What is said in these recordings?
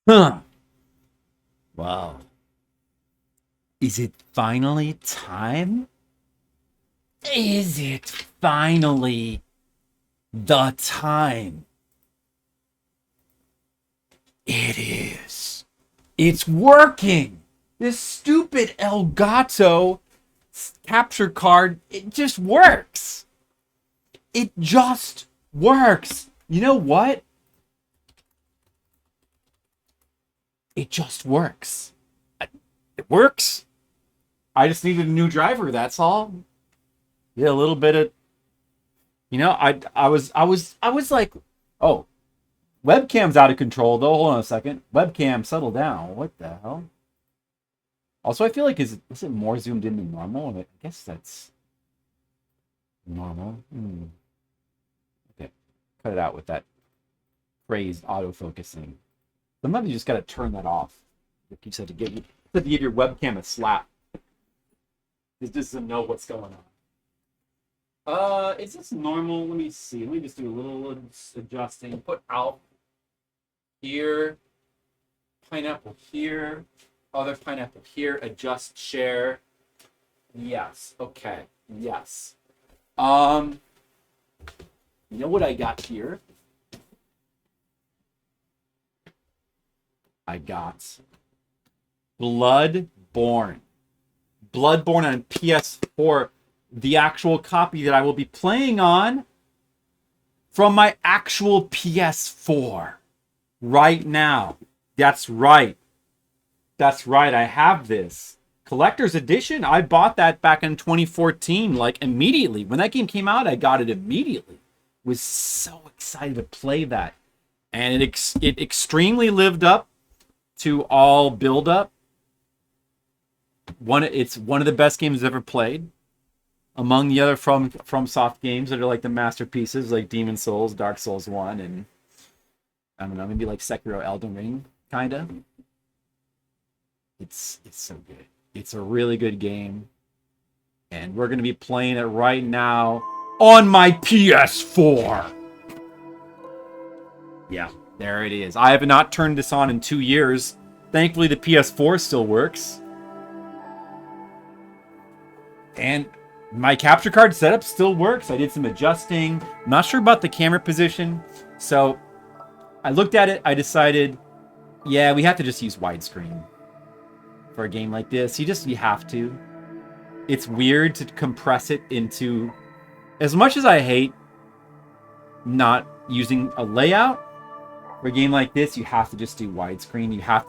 Huh. Wow. Is it finally time? Is it finally the time? It is. It's working. This stupid Elgato capture card, it just works. It just works. You know what? It just works. It works. I just needed a new driver, that's all. Yeah, a little bit of, I was like, oh, webcam's out of control though. Hold on a second. Webcam, settle down. What the hell? Also, I feel like is it more zoomed in than normal? I guess that's normal. Okay, cut it out with that phrase autofocusing. Sometimes you just gotta turn that off. You just have to give your webcam a slap. It doesn't know what's going on. Is this normal? Let me see. Let me just do a little adjusting. Put out here, pineapple here, other pineapple here. Adjust share. Yes. Okay. Yes. You know what I got here? I got Bloodborne. Bloodborne on PS4. The actual copy that I will be playing on from my actual PS4 right now. That's right. That's right. I have this. Collector's edition. I bought that back in 2014, like immediately. When that game came out, I got it immediately. Was so excited to play that. And it extremely lived up to all build up. It's one of the best games I've ever played. Among the other Fromsoft games that are like the masterpieces, like Demon Souls, Dark Souls 1, and I don't know, maybe like Sekiro, Elden Ring, kinda. It's so good. It's a really good game. And we're going to be playing it right now on my PS4. Yeah, there it is. I have not turned this on in 2 years. Thankfully, the PS4 still works. And my capture card setup still works. I did some adjusting. I'm not sure about the camera position. So I looked at it. I decided, yeah, we have to just use widescreen for a game like this. You have to. It's weird to compress it into... As much as I hate not using a layout for a game like this, you have to just do widescreen. You have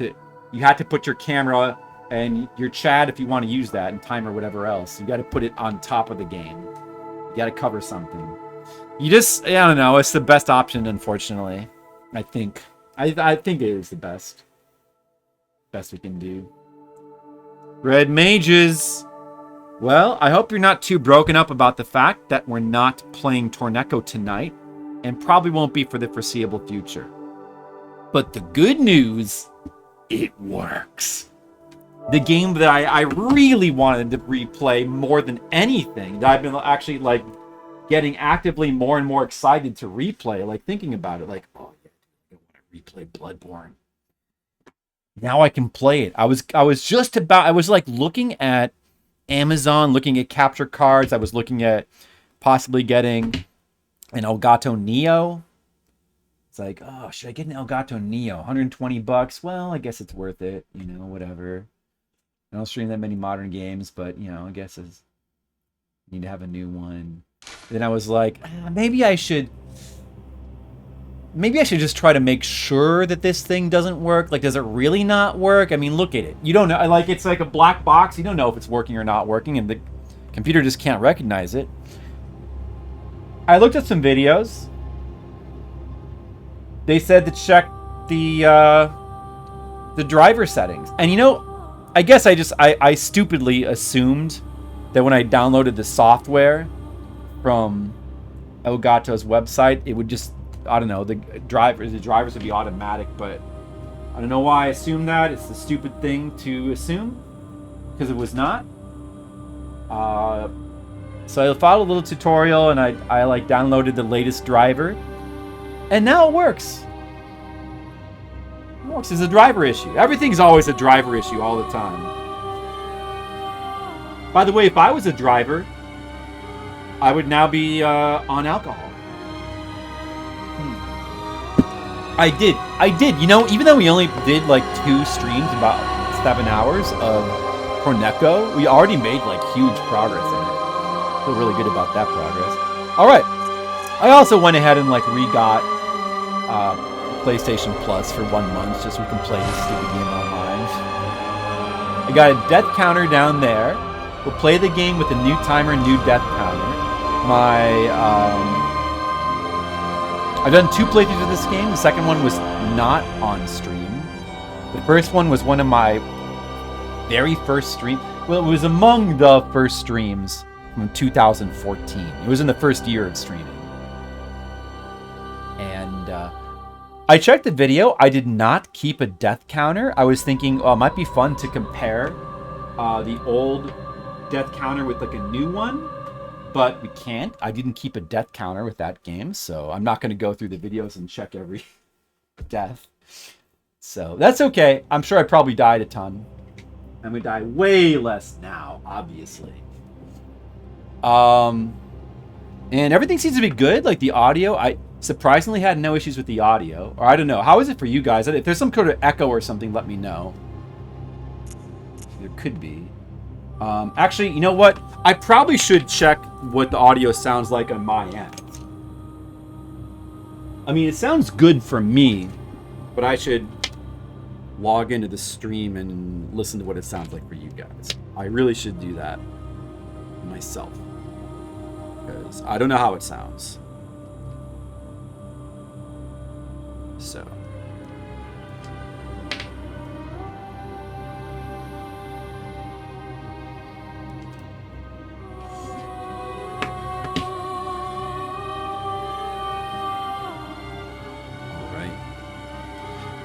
to put your camera and your chat, if you want to use that, and timer, whatever else. You got to put it on top of the game. You got to cover something. I don't know. It's the best option, unfortunately. I think. I think it is the best. Best we can do. Red Mages. Well, I hope you're not too broken up about the fact that we're not playing Torneko tonight, and probably won't be for the foreseeable future. But the good news, it works. The game that I really wanted to replay more than anything, that I've been actually like getting actively more and more excited to replay, like thinking about it, like, oh yeah, I want to replay Bloodborne. Now I can play it. I was like looking at Amazon, looking at capture cards. I was looking at possibly getting an Elgato Neo. It's like, oh, should I get an Elgato Neo? $120. Well, I guess it's worth it. You know, whatever. I don't stream that many modern games, but you know, I guess I need to have a new one. Then I was like, maybe I should just try to make sure that this thing doesn't work. Like, does it really not work? I mean, look at it. You don't know. Like, it's like a black box. You don't know if it's working or not working, and the computer just can't recognize it. I looked at some videos. They said to check the driver settings. And you know, I guess I stupidly assumed that when I downloaded the software from Elgato's website, it would just, I don't know, the drivers would be automatic, but I don't know why I assumed that. It's the stupid thing to assume, because it was not. So I followed a little tutorial, and I like downloaded the latest driver, and now it works. It works. It's a driver issue. Everything's always a driver issue all the time. By the way, if I was a driver, I would now be on alcohol. I did. You know, even though we only did like 2 streams, about 7 hours of Torneko, we already made like huge progress in it. I feel really good about that progress. All right. I also went ahead and like re-got PlayStation Plus for 1 month just so we can play this stupid game online. I got a death counter down there. We'll play the game with a new timer, new death counter. I've done 2 playthroughs of this game. The second one was not on stream. The first one was one of my very first streams. Well, it was among the first streams from 2014. It was in the first year of streaming. And I checked the video. I did not keep a death counter. I was thinking, oh, it might be fun to compare the old death counter with like a new one. But we can't. I didn't keep a death counter with that game, so I'm not going to go through the videos and check every death. So that's okay. I'm sure I probably died a ton. I'm going to die way less now, obviously. And everything seems to be good. Like the audio, I surprisingly had no issues with the audio. Or I don't know. How is it for you guys? If there's some kind of echo or something, let me know. There could be. Actually, you know what? I probably should check what the audio sounds like on my end. I mean, it sounds good for me, but I should log into the stream and listen to what it sounds like for you guys. I really should do that myself, because I don't know how it sounds. So.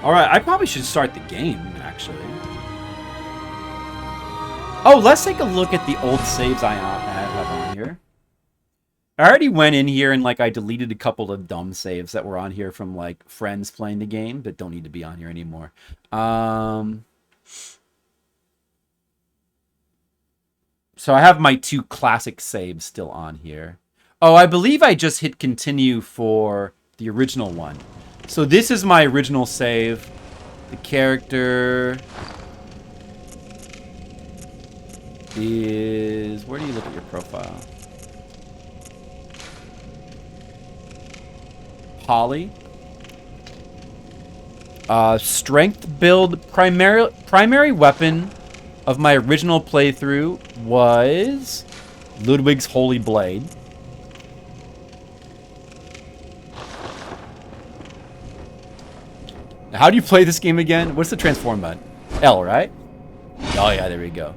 All right, I probably should start the game, actually. Oh, let's take a look at the old saves I have on here. I already went in here and like I deleted a couple of dumb saves that were on here from like friends playing the game that don't need to be on here anymore. So I have my 2 classic saves still on here. Oh, I believe I just hit continue for the original one. So this is my original save. The character is... Where do you look at your profile? Holly. Strength build. Primary weapon of my original playthrough was Ludwig's Holy Blade. Now, how do you play this game again? What's the transform button? L, right? Oh yeah, there we go.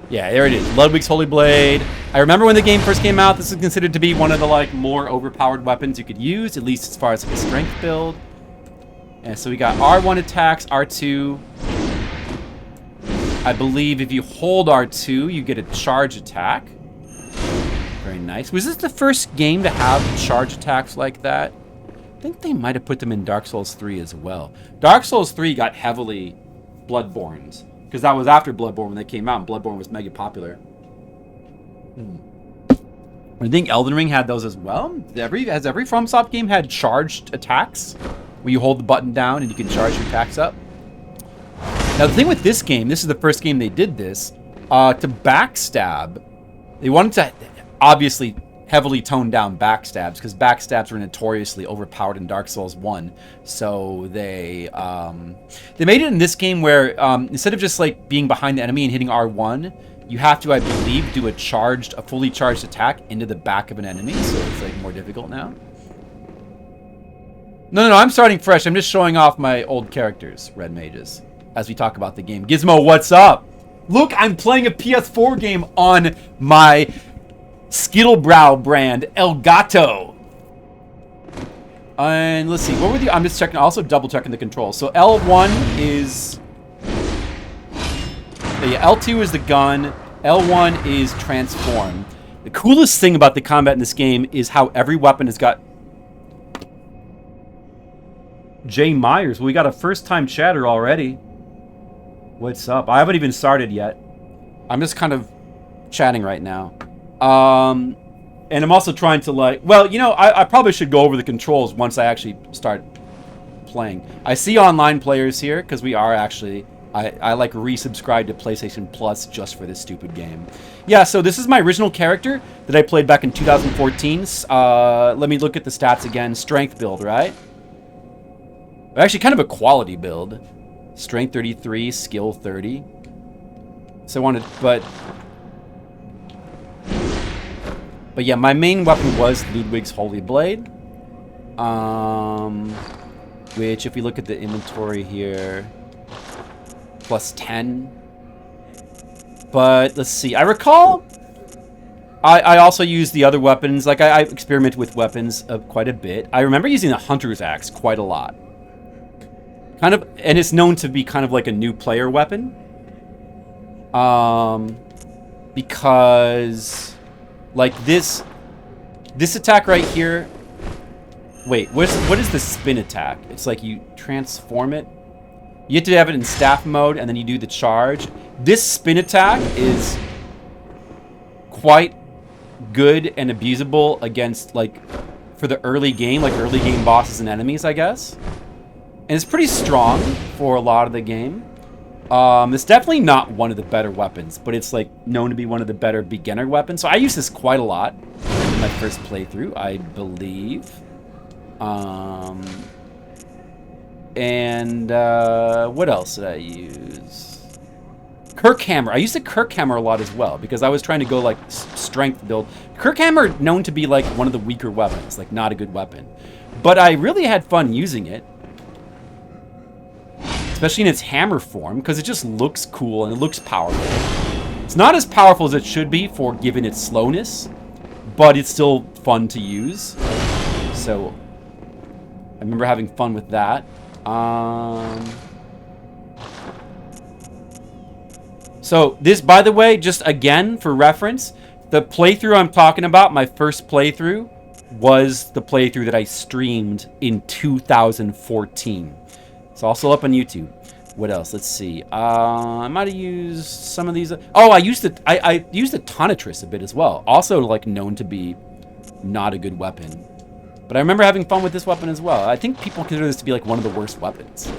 Yeah, there it is. Ludwig's Holy Blade. I remember when the game first came out, this is considered to be one of the like more overpowered weapons you could use, at least as far as like a strength build. And so we got R1 attacks, R2. I believe if you hold R2, you get a charge attack. Very nice. Was this the first game to have charge attacks like that? I think they might have put them in Dark Souls 3 as well. Dark Souls 3 got heavily Bloodborne's, because that was after Bloodborne when they came out, and Bloodborne was mega popular. I think Elden Ring had those as well. Has every Fromsoft game had charged attacks, where you hold the button down and you can charge your attacks up? Now the thing with this game, this is the first game they did this, to backstab, they wanted to obviously heavily toned down backstabs, because backstabs were notoriously overpowered in Dark Souls 1. So they made it in this game where instead of just like being behind the enemy and hitting R1, you have to, I believe, do a fully charged attack into the back of an enemy. So it's like more difficult now. No, I'm starting fresh. I'm just showing off my old characters, Red Mages, as we talk about the game. Gizmo, what's up? Look, I'm playing a PS4 game on my Skittlebrow brand, El Gato. And let's see, what were the... I'm just checking, also double checking the controls. So L1 is... Yeah, L2 is the gun. L1 is transform. The coolest thing about the combat in this game is how every weapon has got... Jay Myers, well, we got a first-time chatter already. What's up? I haven't even started yet. I'm just kind of chatting right now. And I'm also trying to like... Well, you know, I probably should go over the controls once I actually start playing. I see online players here, because we are actually... I like resubscribed to PlayStation Plus just for this stupid game. Yeah, so this is my original character that I played back in 2014. Let me look at the stats again. Strength build, right? Actually, kind of a quality build. Strength 33, skill 30. So I wanted, but yeah, my main weapon was Ludwig's Holy Blade. Which, if we look at the inventory here, plus 10. But let's see. I recall I also used the other weapons. Like I experimented with weapons quite a bit. I remember using the Hunter's Axe quite a lot. Kind of, and it's known to be kind of like a new player weapon. Because like this attack right here. Wait, what is the spin attack? It's like you transform it. You have to have it in staff mode, and then you do the charge. This spin attack is quite good and abusable against, like, for the early game, like early game bosses and enemies, I guess. And it's pretty strong for a lot of the game. It's definitely not one of the better weapons, but it's, like, known to be one of the better beginner weapons. So I use this quite a lot in my first playthrough, I believe. And what else did I use? Kirkhammer. I used the Kirkhammer a lot as well because I was trying to go like strength build. Kirkhammer known to be like one of the weaker weapons, like not a good weapon. But I really had fun using it. Especially in its hammer form because it just looks cool and it looks powerful. It's not as powerful as it should be for given its slowness, but it's still fun to use. So I remember having fun with So this, by the way, just again for reference, the playthrough I'm talking about, my first playthrough, was the playthrough that I streamed in 2014. It's also up on YouTube. What else? Let's see. I might have used some of these. Oh, I used the Tonitrus a bit as well. Also, like, known to be not a good weapon. But I remember having fun with this weapon as well. I think people consider this to be like one of the worst weapons.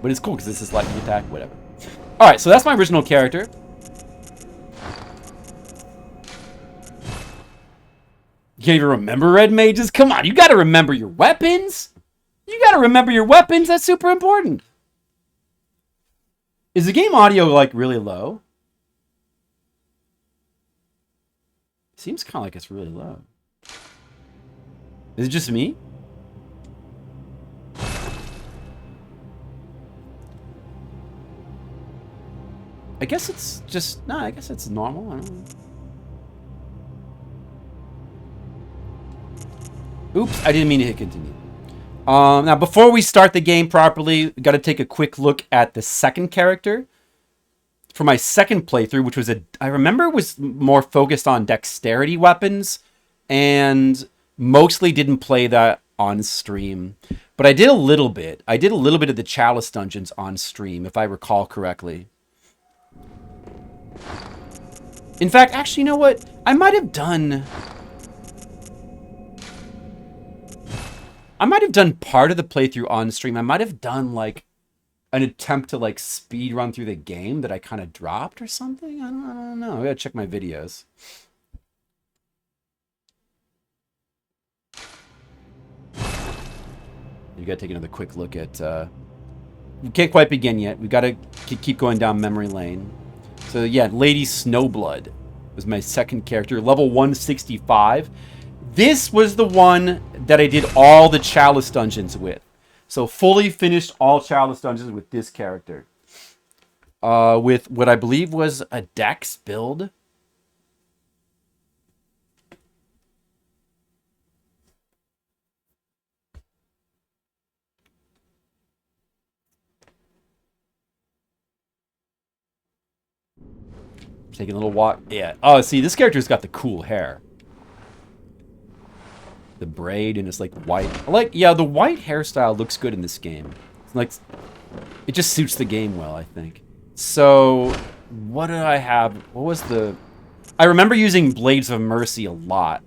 But it's cool because this is lightning attack, whatever. All right, so that's my original character. You can't even remember red mages? Come on, you got to remember your weapons. You got to remember your weapons. That's super important. Is the game audio, like, really low? Seems kind of like it's really low. Is it just me? I guess it's just... No, I guess it's normal. I don't know. Oops, I didn't mean to hit continue. Now, before we start the game properly, we got to take a quick look at the second character. For my second playthrough, which was I remember was more focused on dexterity weapons, and mostly didn't play that on stream. But I did a little bit. I did a little bit of the Chalice dungeons on stream, if I recall correctly. In fact, actually, you know what? I might have done part of the playthrough on stream. I might have done, like, an attempt to, like, speed run through the game that I kind of dropped or something. I don't know. I gotta check my videos. You gotta take another quick look at... We can't quite begin yet. We gotta keep going down memory lane. So, yeah, Lady Snowblood was my second character. Level 165. This was the one that I did all the Chalice dungeons with. So fully finished all Chalice dungeons with this character. With what I believe was a Dex build. Taking a little walk. Yeah. Oh, see, this character's got the cool hair. The braid and it's like white. Yeah, the white hairstyle looks good in this game. It's like, it just suits the game well, I think. So, what did I have? What was the... I remember using Blades of Mercy a lot.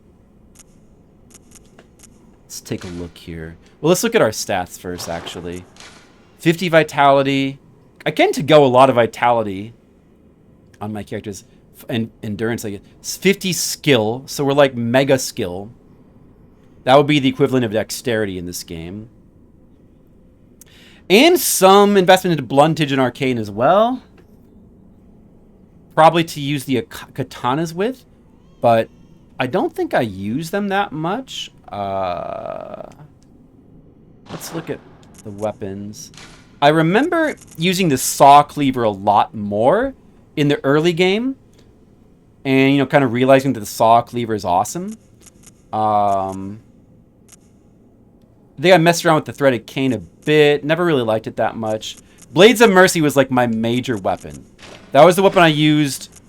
Let's take a look here. Well, let's look at our stats first, actually. 50 vitality. I tend to go a lot of vitality on my characters. And endurance, like 50 skill. So we're like mega skill. That would be the equivalent of dexterity in this game. And some investment into bluntage and arcane as well. Probably to use the katanas with. But I don't think I use them that much. Let's look at the weapons. I remember using the saw cleaver a lot more in the early game. And, you know, kind of realizing that the saw cleaver is awesome. I think I messed around with the threaded cane a bit. Never really liked it that much. Blades of Mercy was like my major weapon. That was the weapon I used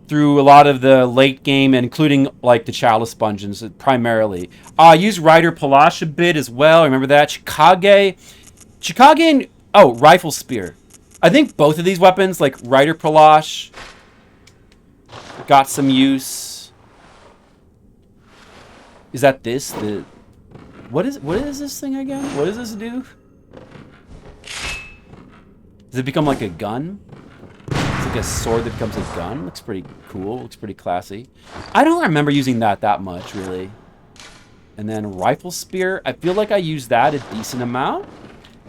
through a lot of the late game, including like the Chalice dungeons primarily. I used Rider Palash a bit as well. Remember that? Chikage and... Oh, Rifle Spear. I think both of these weapons, like Rider Palash, got some use. Is that this? What is this thing again? What does this do? Does it become like a gun? It's like a sword that becomes a gun. Looks pretty cool. Looks pretty classy. I don't remember using that much, really. And then Rifle Spear. I feel like I used that a decent amount.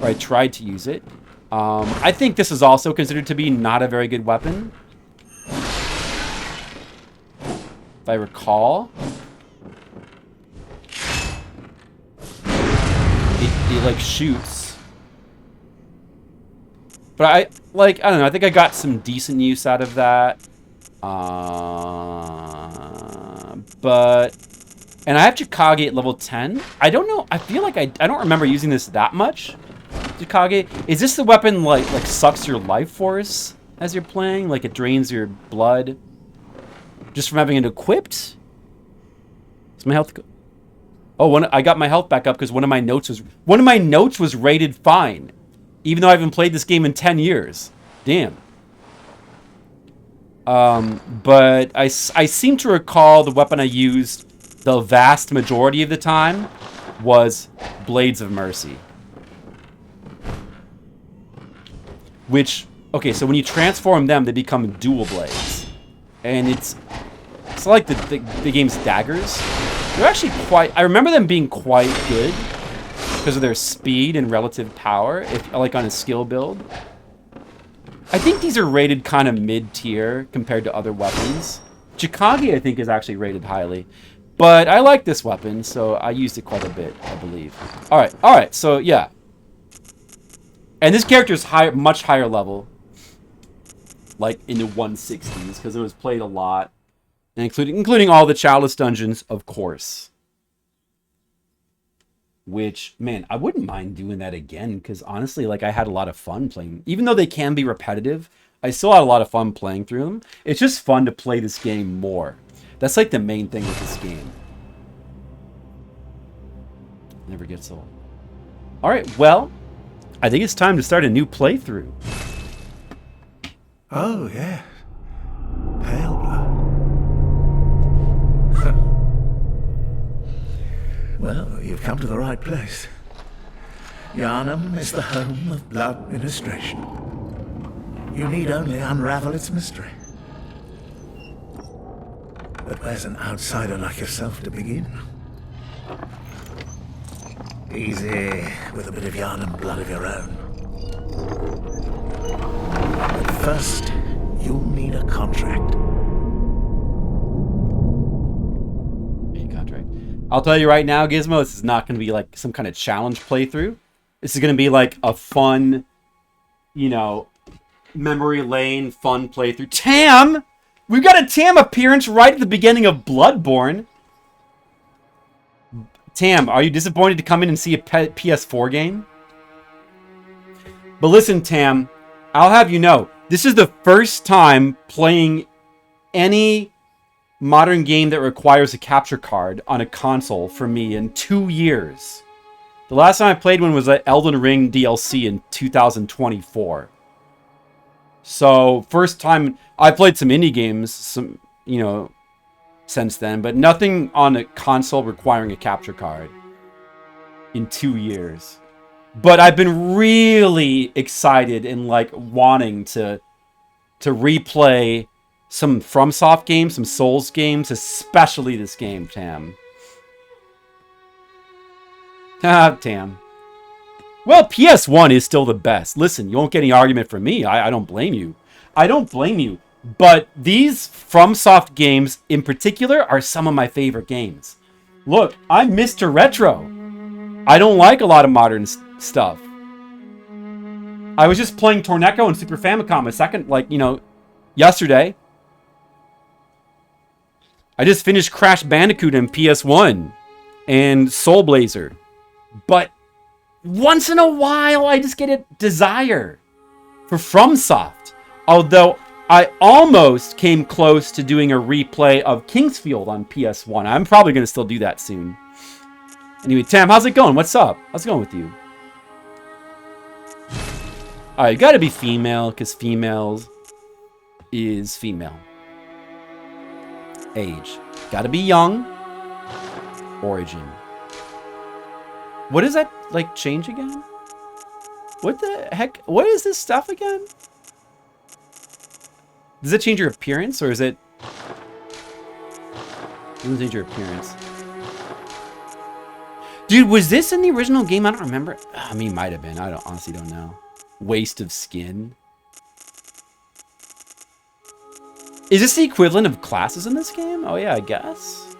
Or I tried to use it. I think this is also considered to be not a very good weapon. If I recall. It like shoots. But I don't know, I think I got some decent use out of that. And I have Chikage at level 10. I don't know, I feel like I don't remember using this that much. Chikage, is this the weapon like sucks your life force as you're playing? Like it drains your blood just from having it equipped? Is my health? I got my health back up because one of my notes was rated fine, even though I haven't played this game in 10 years. Damn. But I seem to recall the weapon I used the vast majority of the time was Blades of Mercy. Which, okay, so when you transform them, they become dual blades. And it's like the game's daggers. They're actually I remember them being quite good because of their speed and relative power, like on a skill build. I think these are rated kind of mid-tier compared to other weapons. Chikage, I think, is actually rated highly. But I like this weapon, so I used it quite a bit, I believe. Alright, so yeah. And this character is much higher level. Like in the 160s, because it was played a lot. And including all the Chalice dungeons, of course. Which, man, I wouldn't mind doing that again, because honestly, like, I had a lot of fun playing. Even though they can be repetitive, I still had a lot of fun playing through them. It's just fun to play this game more. That's like the main thing with this game. Never gets old. Alright, well, I think it's time to start a new playthrough. Oh, yeah. Pale blood. Well, you've come to the right place. Yharnam is the home of blood ministration. You need only unravel its mystery. But where's an outsider like yourself to begin? Easy, with a bit of Yharnam blood of your own. But first, you'll need a contract. I'll tell you right now, Gizmo, this is not going to be like some kind of challenge playthrough. This is going to be like a fun, you know, memory lane fun playthrough. Tam! We've got a Tam appearance right at the beginning of Bloodborne. Tam, are you disappointed to come in and see a PS4 game? But listen, Tam, I'll have you know, this is the first time playing any modern game that requires a capture card on a console for me in 2 years. The last time I played one was Elden Ring DLC in 2024. So, first time I played some indie games, since then, but nothing on a console requiring a capture card in 2 years. But I've been really excited and like wanting to replay some Fromsoft games, some Souls games, especially this game, Tam. Tam. Well, PS1 is still the best. Listen, you won't get any argument from me. I don't blame you. I don't blame you. But these Fromsoft games in particular are some of my favorite games. Look, I'm Mr. Retro. I don't like a lot of modern stuff. I was just playing Torneko and Super Famicom yesterday. I just finished Crash Bandicoot in PS1 and Soul Blazer. But once in a while, I just get a desire for Fromsoft. Although I almost came close to doing a replay of Kingsfield on PS1. I'm probably going to still do that soon. Anyway, Tam, how's it going? What's up? How's it going with you? Alright, you gotta be female, because females is female. Age. Gotta be young. Origin. What does that, like, change again? What the heck? What is this stuff again? Does it change your appearance, or is it... It doesn't change your appearance. Dude, was this in the original game? I don't remember. I mean, might have been. I honestly don't know. Waste of skin. Is this the equivalent of classes in this game? Oh yeah, I guess.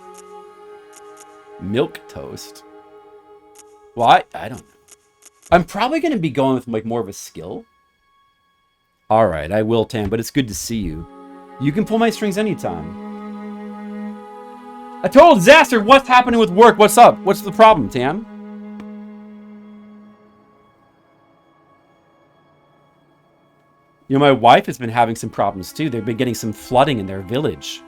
Milk toast. Well, I don't know. I'm probably going to be going with like more of a skill. Alright, I will, Tam, but it's good to see you. You can pull my strings anytime. A total disaster! What's happening with work? What's up? What's the problem, Tam? You know, my wife has been having some problems too. They've been getting some flooding in their village.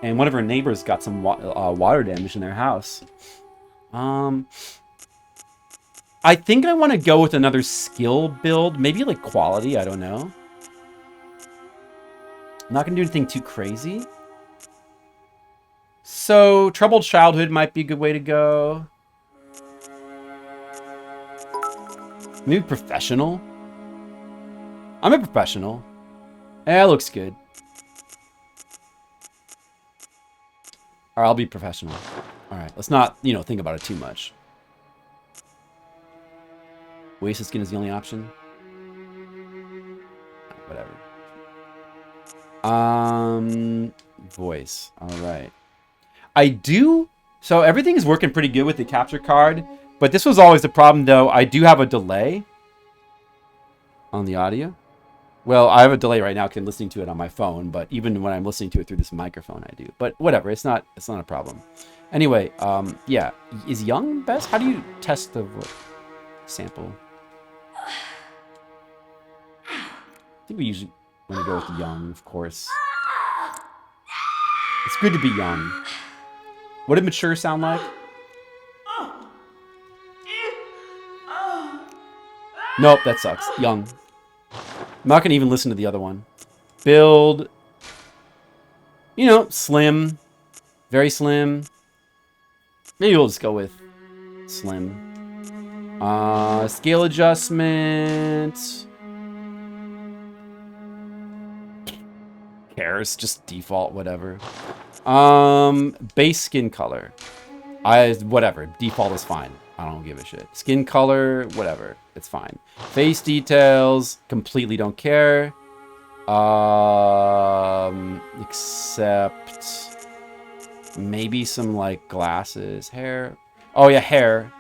And one of her neighbors got some water damage in their house. I think I want to go with another skill build. Maybe like quality, I don't know. I'm not going to do anything too crazy. So, troubled childhood might be a good way to go. Maybe professional. I'm a professional. That looks good. Alright, I'll be professional. Alright, let's not, you know, think about it too much. Wasted skin is the only option. Whatever. Voice. Alright. I do... So everything is working pretty good with the capture card. But this was always the problem, though. I do have a delay on the audio. Well, I have a delay right now because I'm listening to it on my phone. But even when I'm listening to it through this microphone, I do. But whatever. It's not a problem. Anyway, yeah. Is young best? How do you test the sample? I think we usually want to go with young, of course. It's good to be young. What did mature sound like? Nope, that sucks. Young. I'm not going to even listen to the other one. Build. You know, slim. Very slim. Maybe we'll just go with slim. Scale adjustment. Cares, just default, whatever. Base skin color. Whatever. Default is fine. I don't give a shit. Skin color, whatever. It's fine. Face details, completely don't care. Except maybe some like glasses, hair. Oh yeah, hair.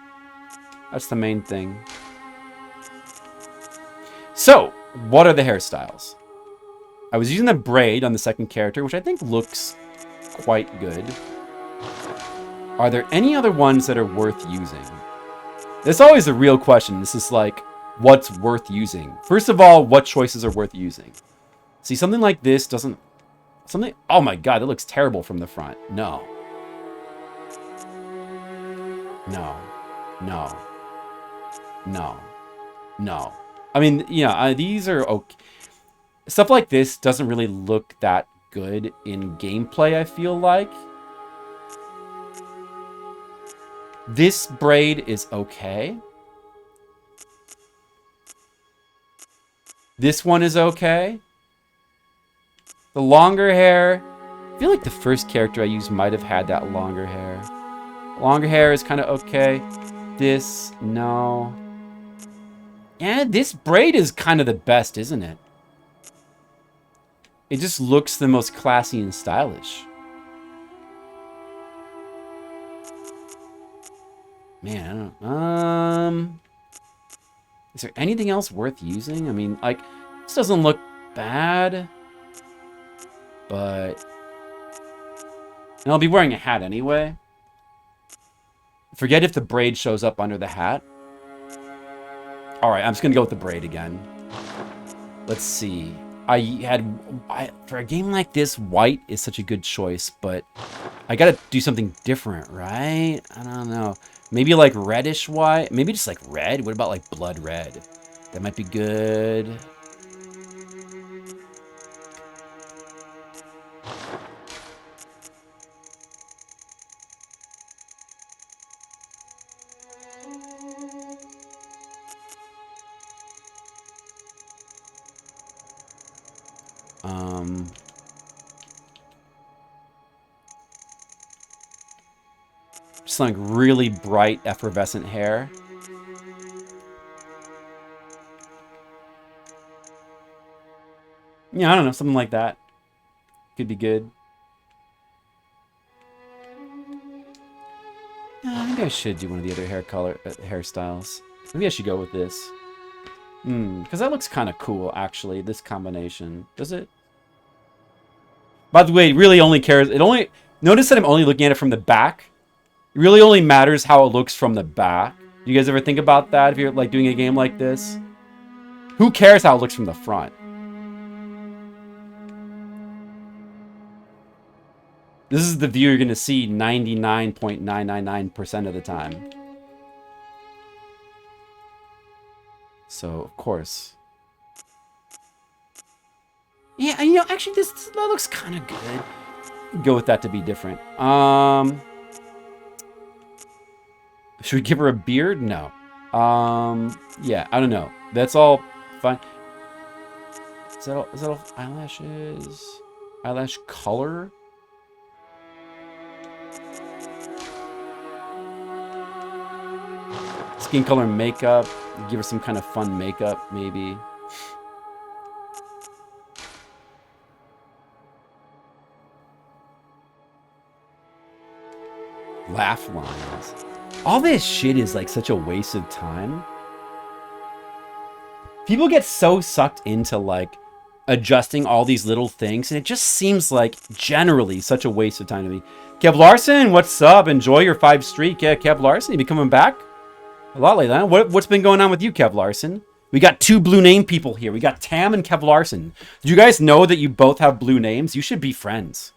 That's the main thing. So, what are the hairstyles? I was using the braid on the second character, which I think looks quite good. Are there any other ones that are worth using? That's always a real question. This is like, what's worth using? First of all, what choices are worth using? See, something like this doesn't... Oh my god, that looks terrible from the front. No. No. No. No. No. I mean, yeah, these are okay. Stuff like this doesn't really look that good in gameplay, I feel like. This braid is okay. This one is okay. The longer hair, I feel like the first character I used might have had that longer hair. Longer hair is kind of okay. This, no. Yeah, this braid is kind of the best, isn't it? It just looks the most classy and stylish. Man, I don't know. Is there anything else worth using? I mean, like, this doesn't look bad. But... And I'll be wearing a hat anyway. Forget if the braid shows up under the hat. Alright, I'm just gonna go with the braid again. Let's see. For a game like this, white is such a good choice, but I gotta do something different, right? I don't know. Maybe like reddish white? Maybe just like red? What about like blood red? That might be good. Just like really bright, effervescent hair. Yeah, I don't know, something like that. Could be good. Yeah, maybe I should do one of the other hairstyles. Maybe I should go with this. Because that looks kind of cool, actually, this combination. Does it? By the way, it really only cares... Notice that I'm only looking at it from the back. It really only matters how it looks from the back. Do you guys ever think about that if you're like doing a game like this? Who cares how it looks from the front? This is the view you're going to see 99.999% of the time. So, of course. Yeah, you know, actually, that looks kind of good. Go with that to be different. Should we give her a beard? No. Yeah, I don't know. That's all fine. Is that all eyelashes? Eyelash color? Skin color and makeup. Give her some kind of fun makeup, maybe. Laugh lines. All this shit is like such a waste of time. People get so sucked into like adjusting all these little things, and it just seems like generally such a waste of time to me. Kev Larson, what's up? Enjoy your 5 streak. Yeah, Kev Larson, you be coming back a lot lately. Huh? What's been going on with you, Kev Larson? We got 2 blue name people here. We got Tam and Kev Larson. Did you guys know that you both have blue names? You should be friends.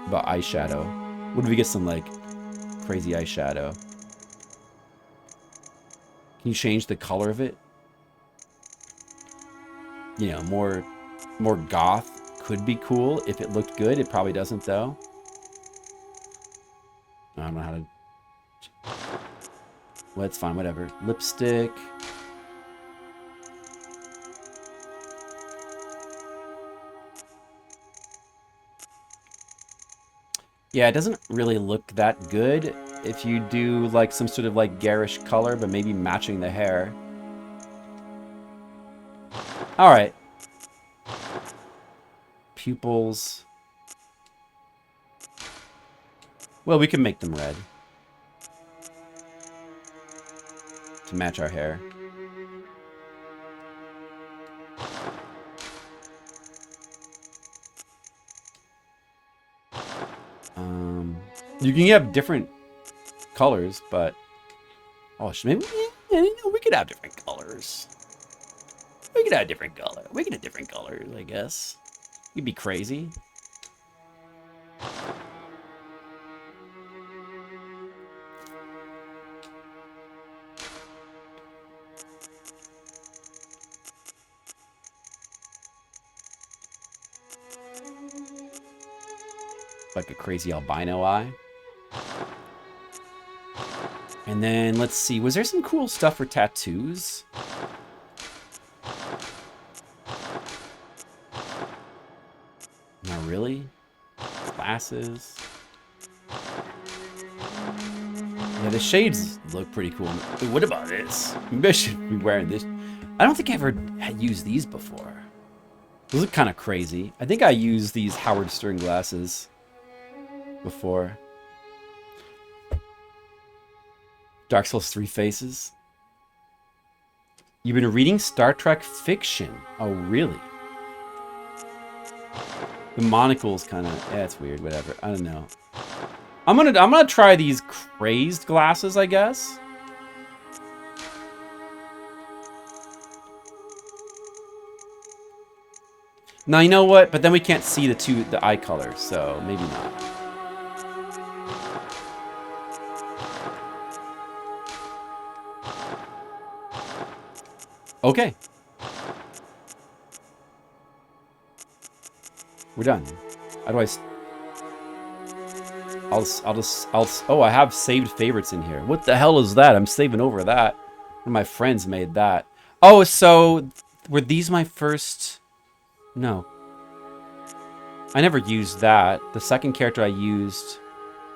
About eyeshadow. What if we get some like crazy eyeshadow? Can you change the color of it? You know, more goth could be cool if it looked good. It probably doesn't though. I don't know how to. Well, it's fine. Whatever. Lipstick. Yeah, it doesn't really look that good if you do like some sort of like garish color, but maybe matching the hair. All right. Pupils. Well, we can make them red to match our hair. You can have different colors, but maybe we could have different colors. We could have different colors. We could have different colors, I guess. You'd be crazy. Like a crazy albino eye. And then, let's see, was there some cool stuff for tattoos? Not really. Glasses. Yeah, the shades look pretty cool. What about this? Maybe I should be wearing this. I don't think I ever had used these before. Those look kind of crazy. I think I used these Howard Stern glasses before. Dark Souls 3 faces. You've been reading Star Trek fiction. Oh, really? The monocle's kind of, it's weird, whatever. I don't know. I'm gonna try these crazed glasses, I guess. Now, you know what? But then we can't see the eye color, so maybe not. Okay. We're done. How do I... Oh, I have saved favorites in here. What the hell is that? I'm saving over that. One of my friends made that. Oh, so... Were these my first... No. I never used that. The second character I used...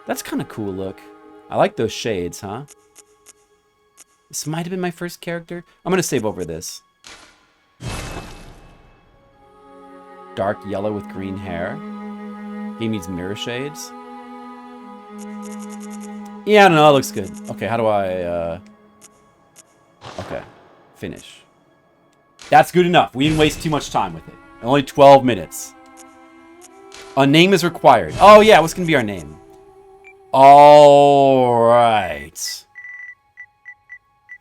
That's kind of cool look. I like those shades, huh? This might have been my first character. I'm going to save over this. Dark yellow with green hair. He needs mirror shades. Yeah, I don't know. It looks good. Okay, how do I... Okay. Finish. That's good enough. We didn't waste too much time with it. Only 12 minutes. A name is required. Oh, yeah. What's going to be our name? All right.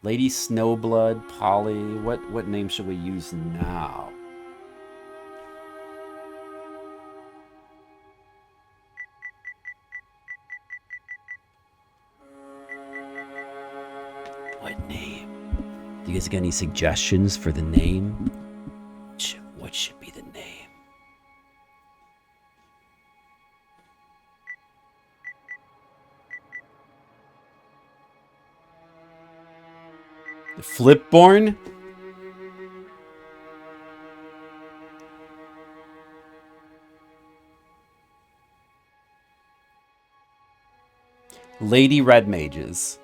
Lady Snowblood, Polly. What name should we use now? What name? Do you guys got any suggestions for the name? What should be the name? The Flipborn? Lady Red Mages.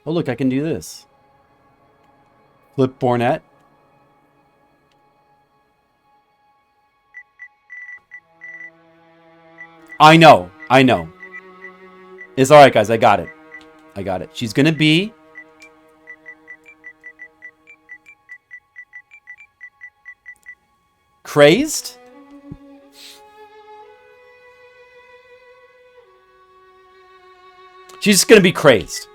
Oh, look, I can do this. Flipbornette. I know. It's alright, guys. I got it. She's gonna be... crazed? She's just gonna be crazed.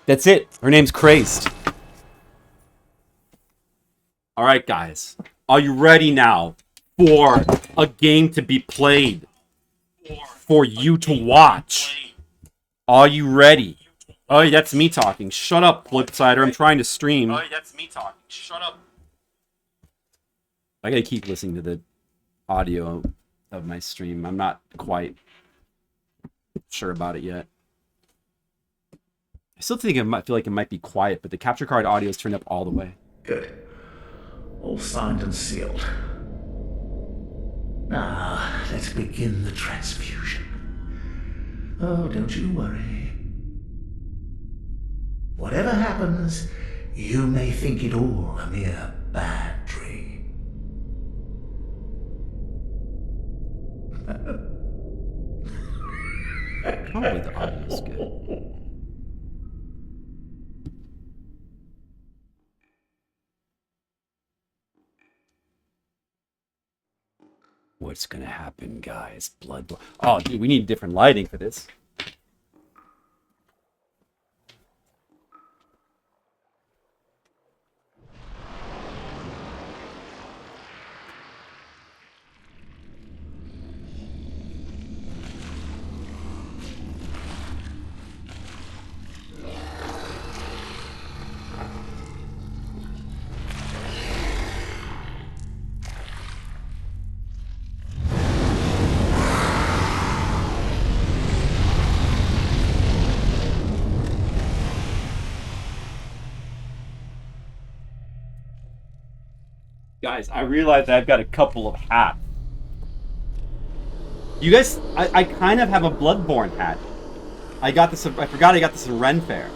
That's it. Her name's Crazed. Alright, guys. Are you ready now for a game to be played? For you to watch? Are you ready? Oh, that's me talking. Shut up, Flipsider. I'm trying to stream. Oh, that's me talking. Shut up. I gotta keep listening to the audio of my stream. I'm not quite sure about it yet. I still think I might feel like it might be quiet, but the capture card audio is turned up all the way. Good. All signed and sealed. Now, let's begin the transfusion. Oh, don't you worry. Whatever happens, you may think it all a mere bad dream. Probably the audio's good. What's gonna happen, guys? Bloodborne. Oh, dude, we need different lighting for this. Guys, I realized I've got a couple of hats. You guys, I kind of have a Bloodborne hat. I got this. I forgot I got this in Ren Fair.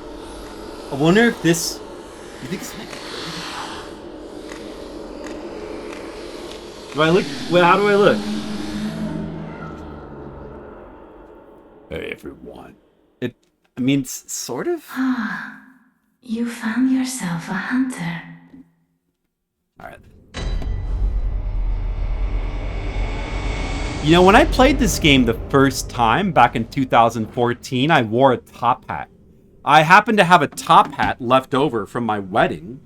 I wonder if this. You think this might be crazy? Do I look? Well, how do I look? Hey everyone. I mean, it's sort of. You found yourself a hunter. All right. You know, when I played this game the first time back in 2014, I wore a top hat. I happened to have a top hat left over from my wedding.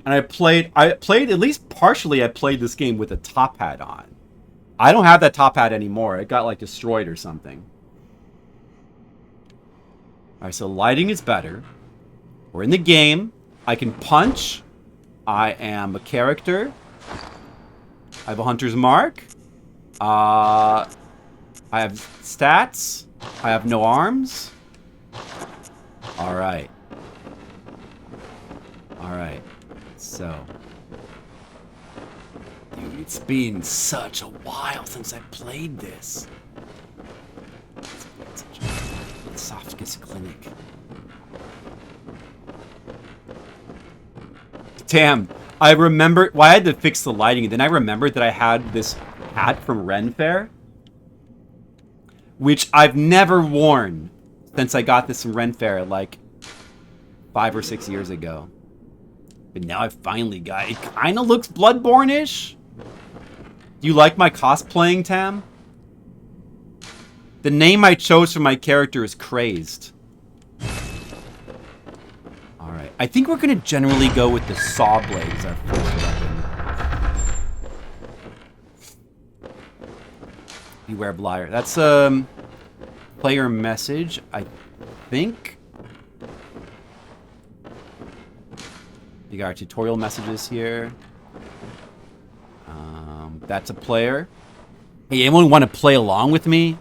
And I played at least partially, I played this game with a top hat on. I don't have that top hat anymore. It got like destroyed or something. Alright, so lighting is better. We're in the game. I can punch. I am a character. I have a hunter's mark. I have stats. I have no arms. Alright. Alright. So. Dude, it's been such a while since I played this. It's such a Softkiss clinic. Damn. I remember, well, I had to fix the lighting, and then I remembered that I had this hat from Ren Fair, which I've never worn since I got this from Ren Fair like 5 or 6 years ago. But now I finally got it. It kind of looks Bloodborne-ish. Do you like my cosplaying, Tam? The name I chose for my character is Crazed. Alright, I think we're going to generally go with the saw blade as our first weapon. Beware Blier. That's player message, I think. You got our tutorial messages here. That's a player. Hey, anyone want to play along with me?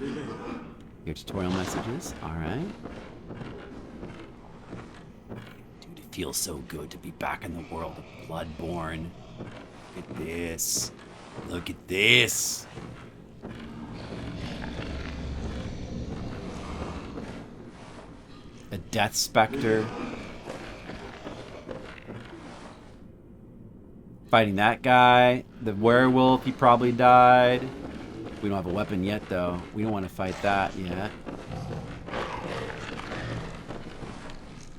Your tutorial messages. Alright. Dude, it feels so good to be back in the world of Bloodborne. Look at this. Look at this. A death specter. Fighting that guy. The werewolf, he probably died. We don't have a weapon yet, though. We don't want to fight that yet.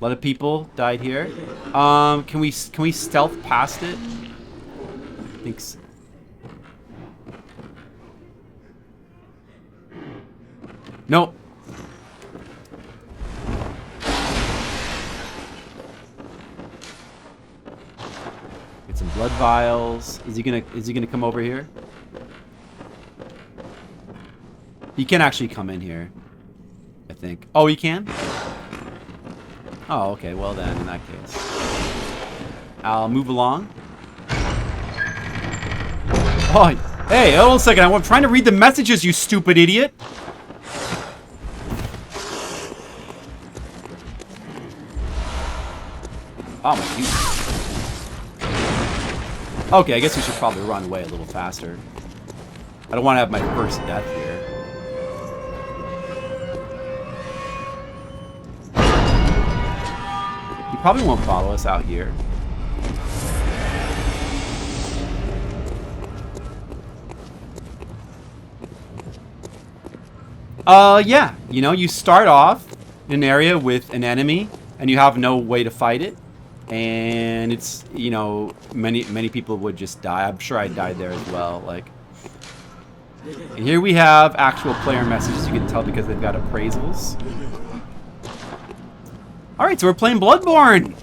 A lot of people died here. Can we stealth past it? I think so. Nope. Get some blood vials. Is he gonna come over here? He can actually come in here, I think. Oh, he can? Oh, okay. Well then, in that case, I'll move along. Oh, hey, hold on a second. I'm trying to read the messages, you stupid idiot. Oh my goodness. Okay, I guess we should probably run away a little faster. I don't want to have my first death here. He probably won't follow us out here. Yeah. You know, you start off in an area with an enemy, and you have no way to fight it. And it's, you know, many people would just die. I'm sure I died there as well. Like, and here we have actual player messages. You can tell because they've got appraisals. All right, so we're playing Bloodborne.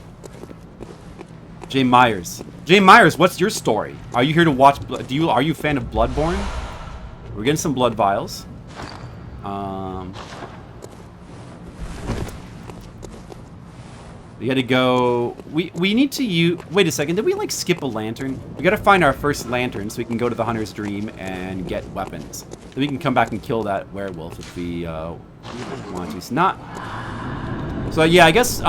Jay Myers. Jay Myers, what's your story? Are you here to watch? Are you a fan of Bloodborne? We're getting some blood vials. We gotta go. We need to use. Wait a second. Did we like skip a lantern? We gotta find our first lantern so we can go to the Hunter's Dream and get weapons. Then we can come back and kill that werewolf if we want to. It's not. So yeah, I guess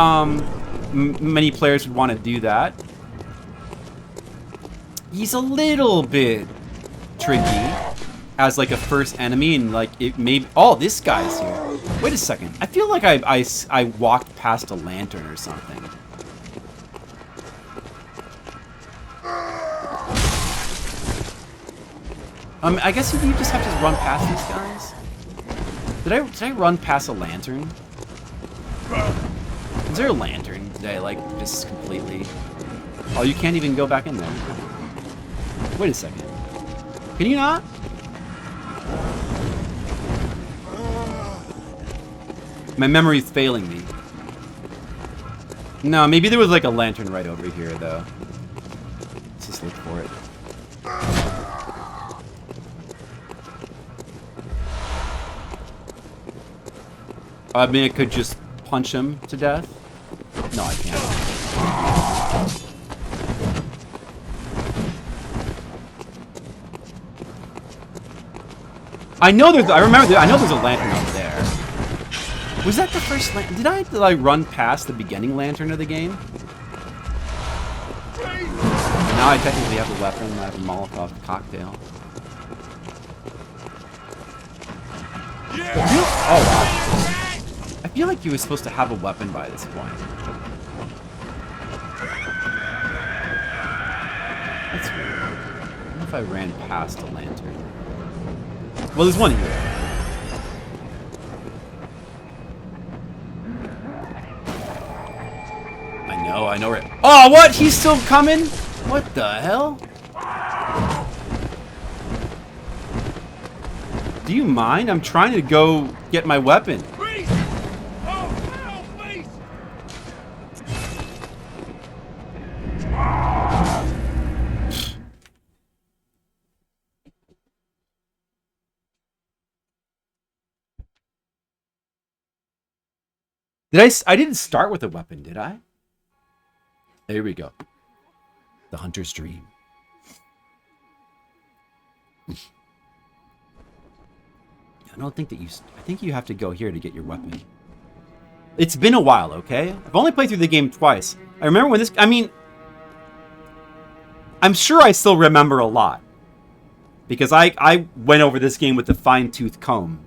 many players would want to do that. He's a little bit tricky as like a first enemy, and like it may. Oh, this guy's here. Wait a second. I feel like I walked past a lantern or something. I guess you just have to run past these guys. Did I run past a lantern? Is there a lantern? Did I like just completely? Oh, you can't even go back in there. Wait a second. Can you not? My memory's failing me. No, maybe there was like a lantern right over here, though. Let's just look for it. I mean, I could just punch him to death. No, I can't. I know there's. I remember. I know there's a lantern over there. Was that the first lantern? Did I run past the beginning lantern of the game? Now I technically have a weapon. I have a Molotov cocktail. Oh wow! I feel like you were supposed to have a weapon by this point. That's weird. I wonder if I ran past a lantern. Well, there's one here. I know where. Oh, what? He's still coming? What the hell? Do you mind? I'm trying to go get my weapon. Beast! Oh, hell, Beast! I didn't start with a weapon, did I? There we go. The hunter's dream. I don't think that I think you have to go here to get your weapon. It's been a while, okay? I've only played through the game twice. I remember when I'm sure I still remember a lot. Because I went over this game with a fine-tooth comb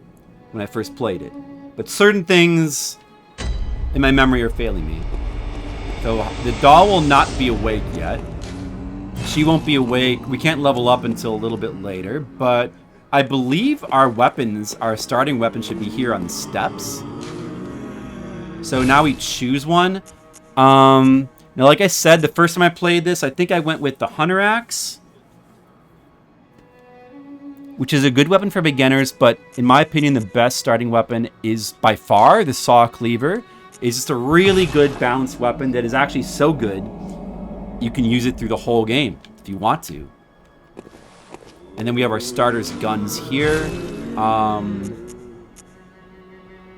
when I first played it. But certain things in my memory are failing me. So the doll will not be awake yet. She won't be awake. We can't level up until a little bit later. But I believe our starting weapon should be here on the steps. So now we choose one. Now, like I said, the first time I played this, I think I went with the Hunter Axe, which is a good weapon for beginners, but in my opinion, the best starting weapon is by far the Saw Cleaver. It's just a really good balanced weapon that is actually so good, you can use it through the whole game if you want to. And then we have our starter's guns here.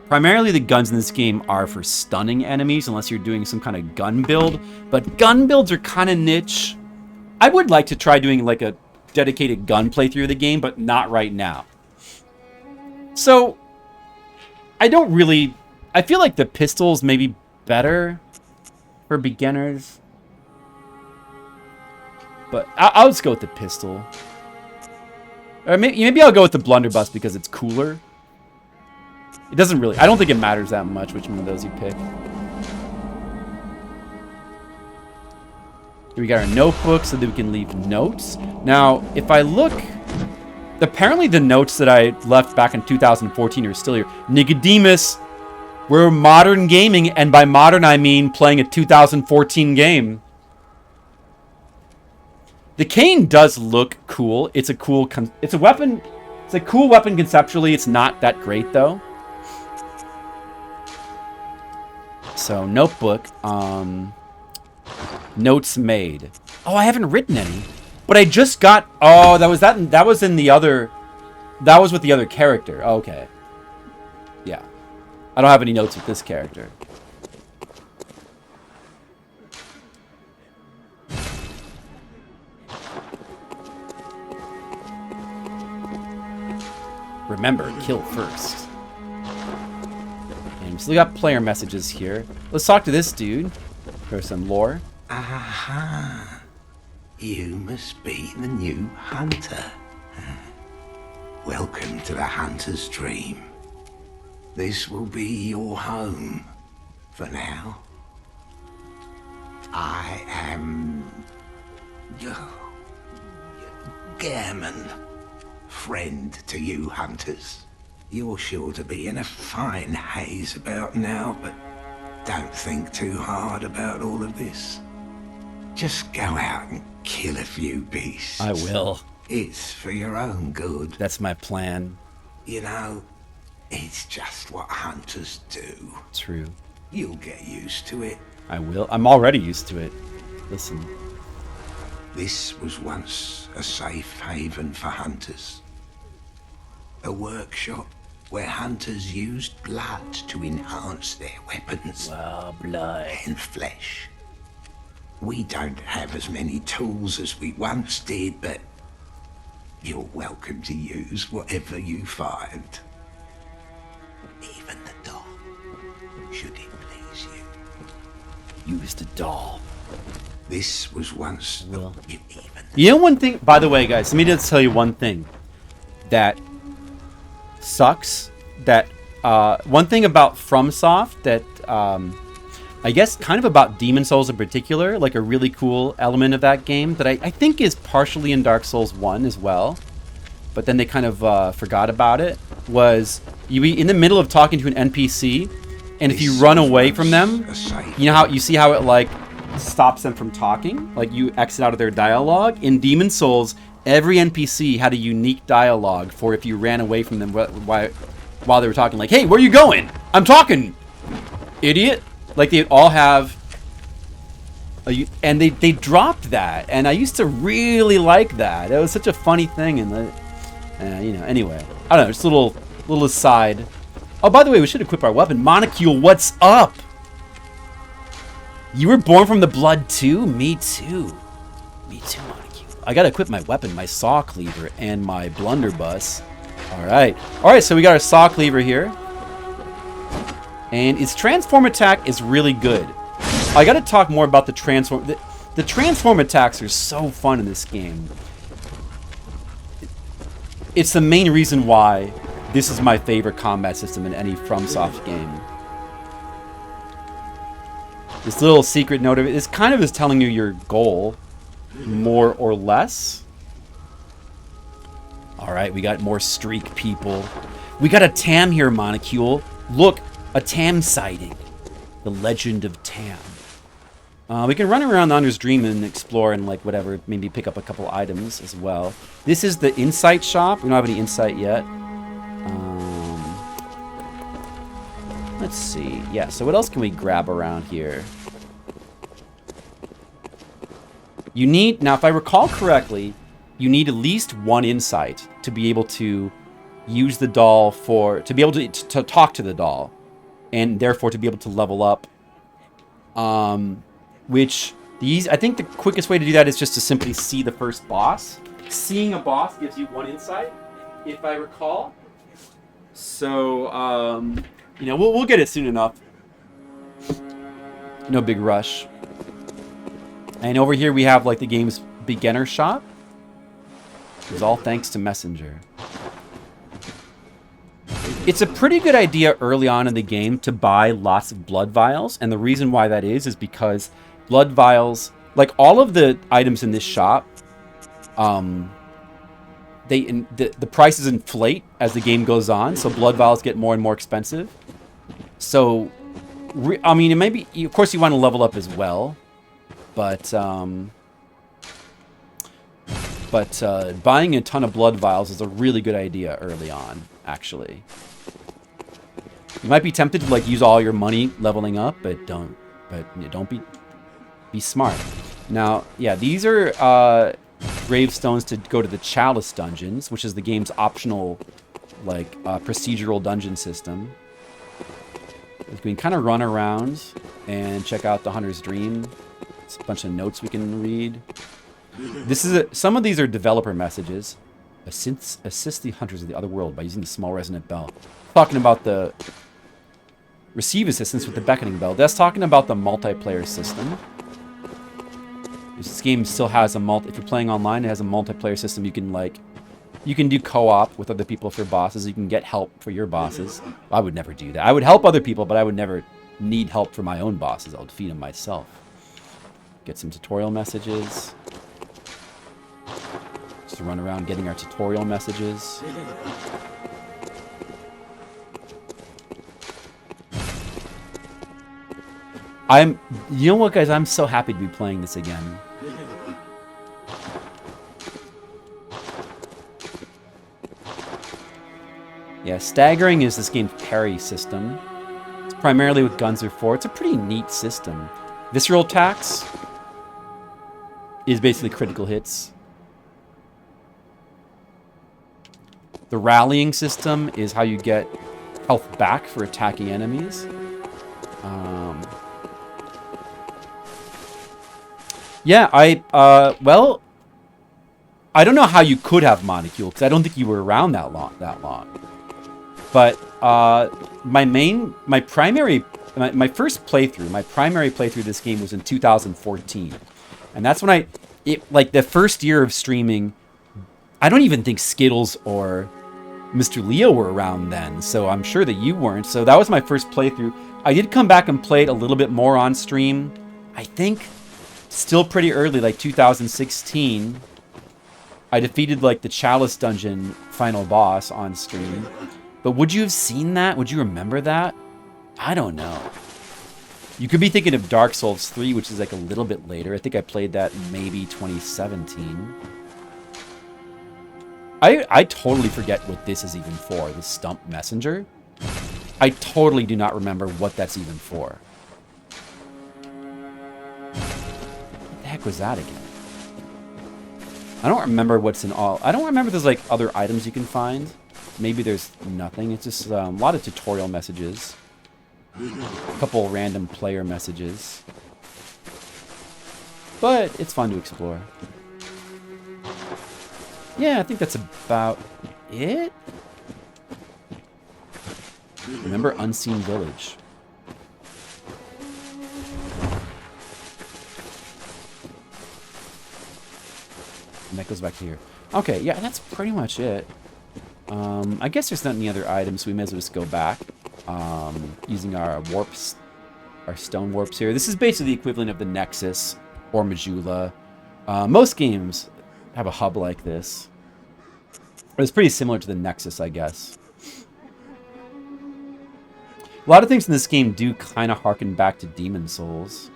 Primarily the guns in this game are for stunning enemies, unless you're doing some kind of gun build. But gun builds are kind of niche. I would like to try doing like a dedicated gun playthrough of the game, but not right now. So, I feel like the pistols may be better for beginners. But I'll just go with the pistol. Or maybe I'll go with the blunderbuss because it's cooler. It doesn't really... I don't think it matters that much which one of those you pick. Here we got our notebook so that we can leave notes. Now, if I look... Apparently the notes that I left back in 2014 are still here. Nicodemus, we're modern gaming, and by modern I mean playing a 2014 game. The cane does look cool. It's a cool... It's a weapon... It's a cool weapon conceptually. It's not that great, though. So, notebook. Notes made. Oh, I haven't written any. But I just got... Oh, that was in the other... That was with the other character. Oh, okay. Yeah. I don't have any notes with this character. Remember, kill first. And we still got player messages here. Let's talk to this dude for some lore. Aha. You must be the new hunter. Welcome to the hunter's dream. This will be your home for now. I am... Gammon. Friend to you hunters. You're sure to be in a fine haze about now, but don't think too hard about all of this. Just go out and kill a few beasts. I will. It's for your own good. That's my plan. You know, it's just what hunters do. True. You'll get used to it. I will. I'm already used to it. Listen. This was once a safe haven for hunters. A workshop where hunters used blood to enhance their weapons. Well, blood. And flesh. We don't have as many tools as we once did, but you're welcome to use whatever you find. Even the doll, should it please you. Use the doll. This was once... Well. You know one thing... By the way, guys, let me just tell you one thing. That sucks. That... one thing about Fromsoft that... I guess kind of about Demon Souls in particular, like a really cool element of that game that I think is partially in Dark Souls 1 as well, but then they kind of forgot about it, was you be in the middle of talking to an NPC, and if you run away from them, you know how you see how it like stops them from talking? Like you exit out of their dialogue? In Demon Souls, every NPC had a unique dialogue for if you ran away from them while they were talking. Like, hey, where are you going? I'm talking, idiot. Like, they all have... and they dropped that. And I used to really like that. It was such a funny thing. And, you know, anyway. I don't know. Just a little aside. Oh, by the way, we should equip our weapon. Monocule, what's up? You were born from the blood too? Me too. Me too, Monocule. I gotta equip my weapon, my saw cleaver, and my blunderbuss. Alright. Alright, so we got our saw cleaver here. And its transform attack is really good. I gotta talk more about the transform... The transform attacks are so fun in this game. It's the main reason why this is my favorite combat system in any Fromsoft game. This little secret note of it is kind of is telling you your goal, more or less. Alright, we got more streak people. We got a Tam here, Monocule. Look, a Tam sighting. The Legend of Tam. We can run around the Under's Dream and explore and like whatever, maybe pick up a couple items as well. This is the insight shop. We don't have any insight yet. Let's see. Yeah, so what else can we grab around here? You need, now if I recall correctly, you need at least one insight to be able to use the doll to be able to talk to the doll. And therefore to be able to level up. I think the quickest way to do that is just to simply see the first boss. Seeing a boss gives you one insight, if I recall. So, you know, we'll get it soon enough. No big rush. And over here we have like the game's beginner shop. It's all thanks to Messenger. It's a pretty good idea early on in the game to buy lots of blood vials, and the reason why that is because blood vials, like all of the items in this shop, the prices inflate as the game goes on, so blood vials get more and more expensive. So, I mean, it may be, of course, you want to level up as well, but buying a ton of blood vials is a really good idea early on, actually. You might be tempted to like use all your money leveling up, but don't be smart. Now, yeah, these are gravestones to go to the Chalice dungeons, which is the game's optional like procedural dungeon system. We can kind of run around and check out the Hunter's Dream. It's a bunch of notes we can read. This is some of these are developer messages. Assist the hunters of the other world by using the small resonant bell. Talking about the receive assistance with the beckoning bell. That's talking about the multiplayer system. This game still has a if you're playing online, it has a multiplayer system. You can do co-op with other people for bosses. You can get help for your bosses. I would never do that. I would help other people, but I would never need help for my own bosses. I would defeat them myself. Get some tutorial messages. Just run around getting our tutorial messages. You know what, guys? I'm so happy to be playing this again. Yeah, staggering is this game's parry system. It's primarily with guns or four. It's a pretty neat system. Visceral attacks is basically critical hits. The rallying system is how you get health back for attacking enemies. Yeah, well, I don't know how you could have Monocule, because I don't think you were around that long. But my primary playthrough of this game was in 2014. And that's when like the first year of streaming, I don't even think Skittles or Mr. Leo were around then, so I'm sure that you weren't. So that was my first playthrough. I did come back and play it a little bit more on stream. I think still pretty early, like 2016. I defeated like the Chalice dungeon final boss on stream. But would you have seen that? Would you remember that? I don't know. You could be thinking of Dark Souls 3, which is like a little bit later. I think I played that maybe 2017. I totally forget what this is even for, the Stump Messenger. I totally do not remember what that's even for. What the heck was that again? I don't remember what's in all... I don't remember if there's like other items you can find. maybe there's nothing. It's just a lot of tutorial messages. A couple random player messages. But it's fun to explore. Yeah, I think that's about it. Remember Unseen Village. And that goes back to here. Okay, yeah, that's pretty much it. I guess there's not any other items, so we may as well just go back. Using our warps, our stone warps here. This is basically the equivalent of the Nexus or Majula. Most games have a hub like this. It's pretty similar to the Nexus, I guess. A lot of things in this game do kind of harken back to Demon Souls.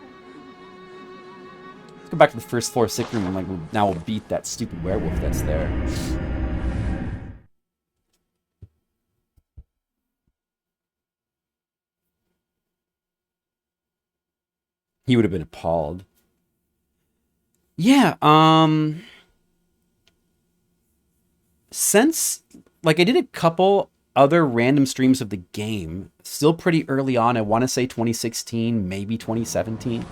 Let's go back to the first floor sick room and now we'll beat that stupid werewolf that's there. He would have been appalled. Yeah, since, like, I did a couple other random streams of the game, still pretty early on, I want to say 2016, maybe 2017.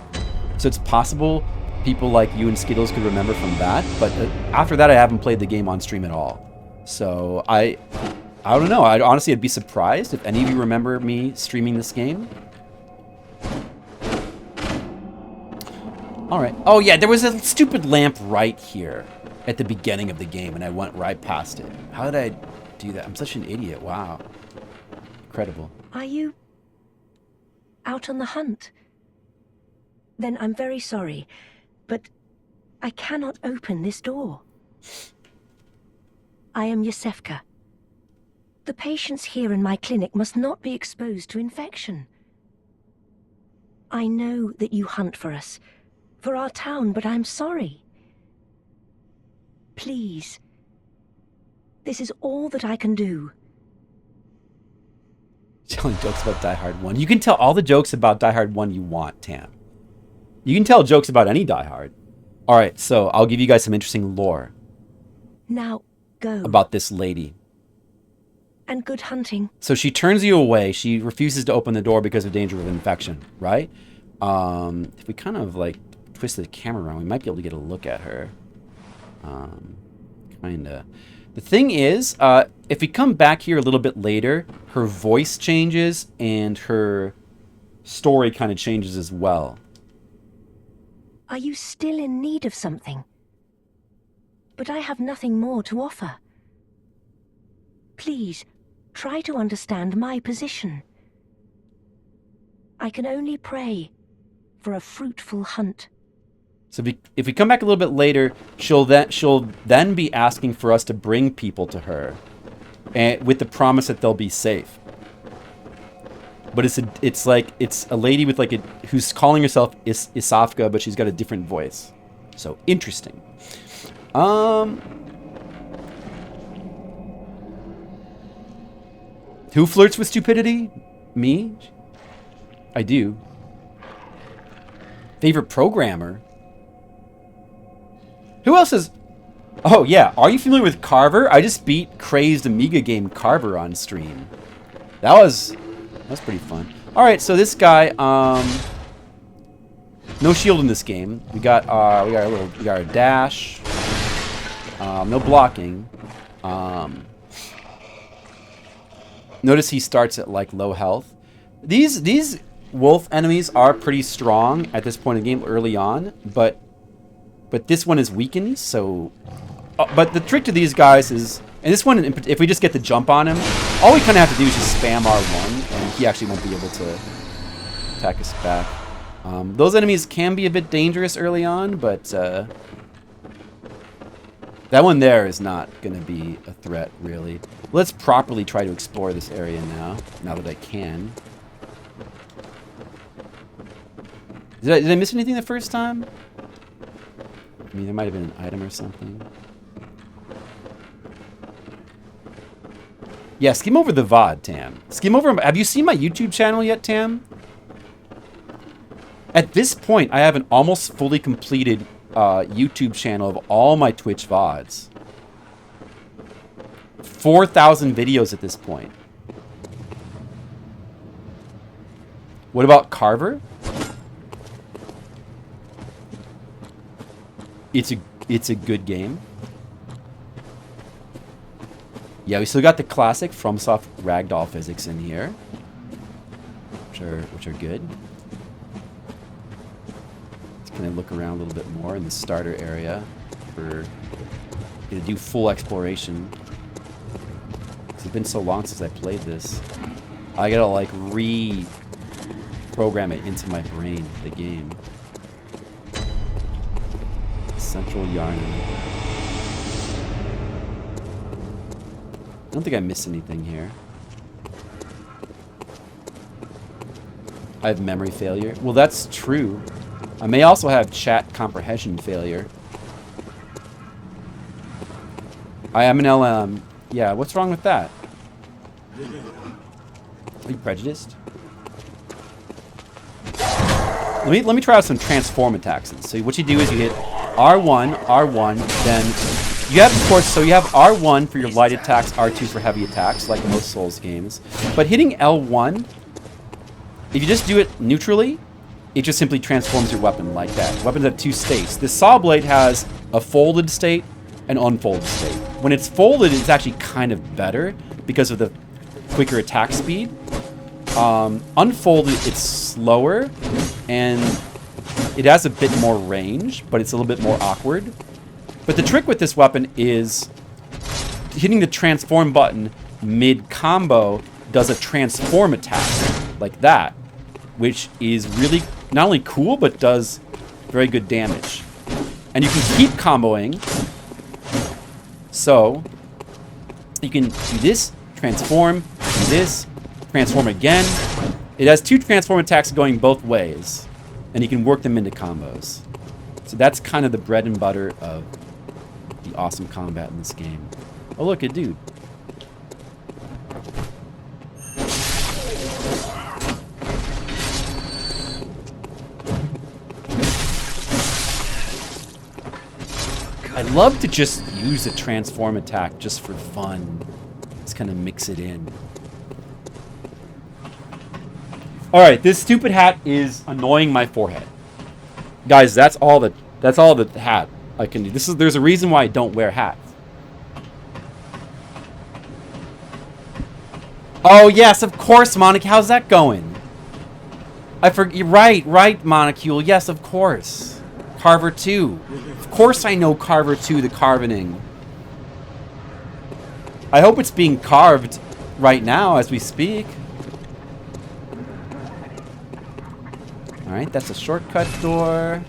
So it's possible people like you and Skittles could remember from that, but after that I haven't played the game on stream at all. So I don't know, honestly I'd be surprised if any of you remember me streaming this game. Alright. Oh yeah, there was a stupid lamp right here at the beginning of the game, and I went right past it. How did I do that? I'm such an idiot. Wow. Incredible. Are you out on the hunt? Then I'm very sorry, but I cannot open this door. I am Yosefka. The patients here in my clinic must not be exposed to infection. I know that you hunt for us, for our town, but I'm sorry. Please. This is all that I can do. Telling jokes about Die Hard 1. You can tell all the jokes about Die Hard 1 you want, Tam. You can tell jokes about any Die Hard. Alright, so I'll give you guys some interesting lore. Now, go. About this lady. And good hunting. So she turns you away. She refuses to open the door because of danger of infection, right? If we kind of, like, twist the camera around, we might be able to get a look at her. Kinda. The thing is, if we come back here a little bit later, her voice changes and her story kind of changes as well. Are you still in need of something? But I have nothing more to offer. Please, try to understand my position. I can only pray for a fruitful hunt. So if we come back a little bit later, she'll then be asking for us to bring people to her, and with the promise that they'll be safe. But it's a lady with who's calling herself Isafka, but she's got a different voice. So interesting. Who flirts with stupidity? Me? I do. Favorite programmer? Who else is... Oh, yeah. Are you familiar with Carver? I just beat crazed Amiga game Carver on stream. That was pretty fun. Alright, so this guy, no shield in this game. We got our dash. No blocking. Notice he starts at, like, low health. These wolf enemies are pretty strong at this point in the game early on, but this one is weakened, so... but the trick to these guys is... And this one, if we just get the jump on him, all we kind of have to do is just spam R1, and he actually won't be able to attack us back. Those enemies can be a bit dangerous early on, but... that one there is not going to be a threat, really. Let's properly try to explore this area now that I can. Did I miss anything the first time? I mean, there might have been an item or something. Yeah, skim over the VOD, Tam. Skim over... Have you seen my YouTube channel yet, Tam? At this point, I have an almost fully completed YouTube channel of all my Twitch VODs. 4,000 videos at this point. What about Carver? It's a good game. Yeah, we still got the classic FromSoft ragdoll physics in here, which are good. Let's kind of look around a little bit more in the starter area for to do full exploration. It's been so long since I played this. I gotta like reprogram it into my brain, the game. Central Yharnam. I don't think I missed anything here. I have memory failure. Well, that's true. I may also have chat comprehension failure. I am an LM. Yeah, what's wrong with that? Are you prejudiced? Let me try out some transform attacks. So what you do is you hit R1, then you have, of course, so you have R1 for your light attacks, R2 for heavy attacks, like most Souls games. But hitting L1, if you just do it neutrally, it just simply transforms your weapon like that. Weapons have two states. The saw blade has a folded state and unfolded state. When it's folded, it's actually kind of better because of the quicker attack speed. Unfolded, it's slower and it has a bit more range, but it's a little bit more awkward. But the trick with this weapon is hitting the transform button mid-combo does a transform attack like that, which is really not only cool, but does very good damage. And you can keep comboing. So you can do this, transform, do this, transform again. It has two transform attacks going both ways, and you can work them into combos. So that's kind of the bread and butter of the awesome combat in this game. Oh, look, a dude. I'd love to just use a transform attack just for fun. Just kind of mix it in. Alright, this stupid hat is annoying my forehead. Guys, that's all the hat I can do. There's a reason why I don't wear hats. Oh yes, of course, Monica. How's that going? Right, Monocule. Yes, of course. Carver 2. Of course I know Carver 2, the carvening. I hope it's being carved right now as we speak. Alright, that's a shortcut door.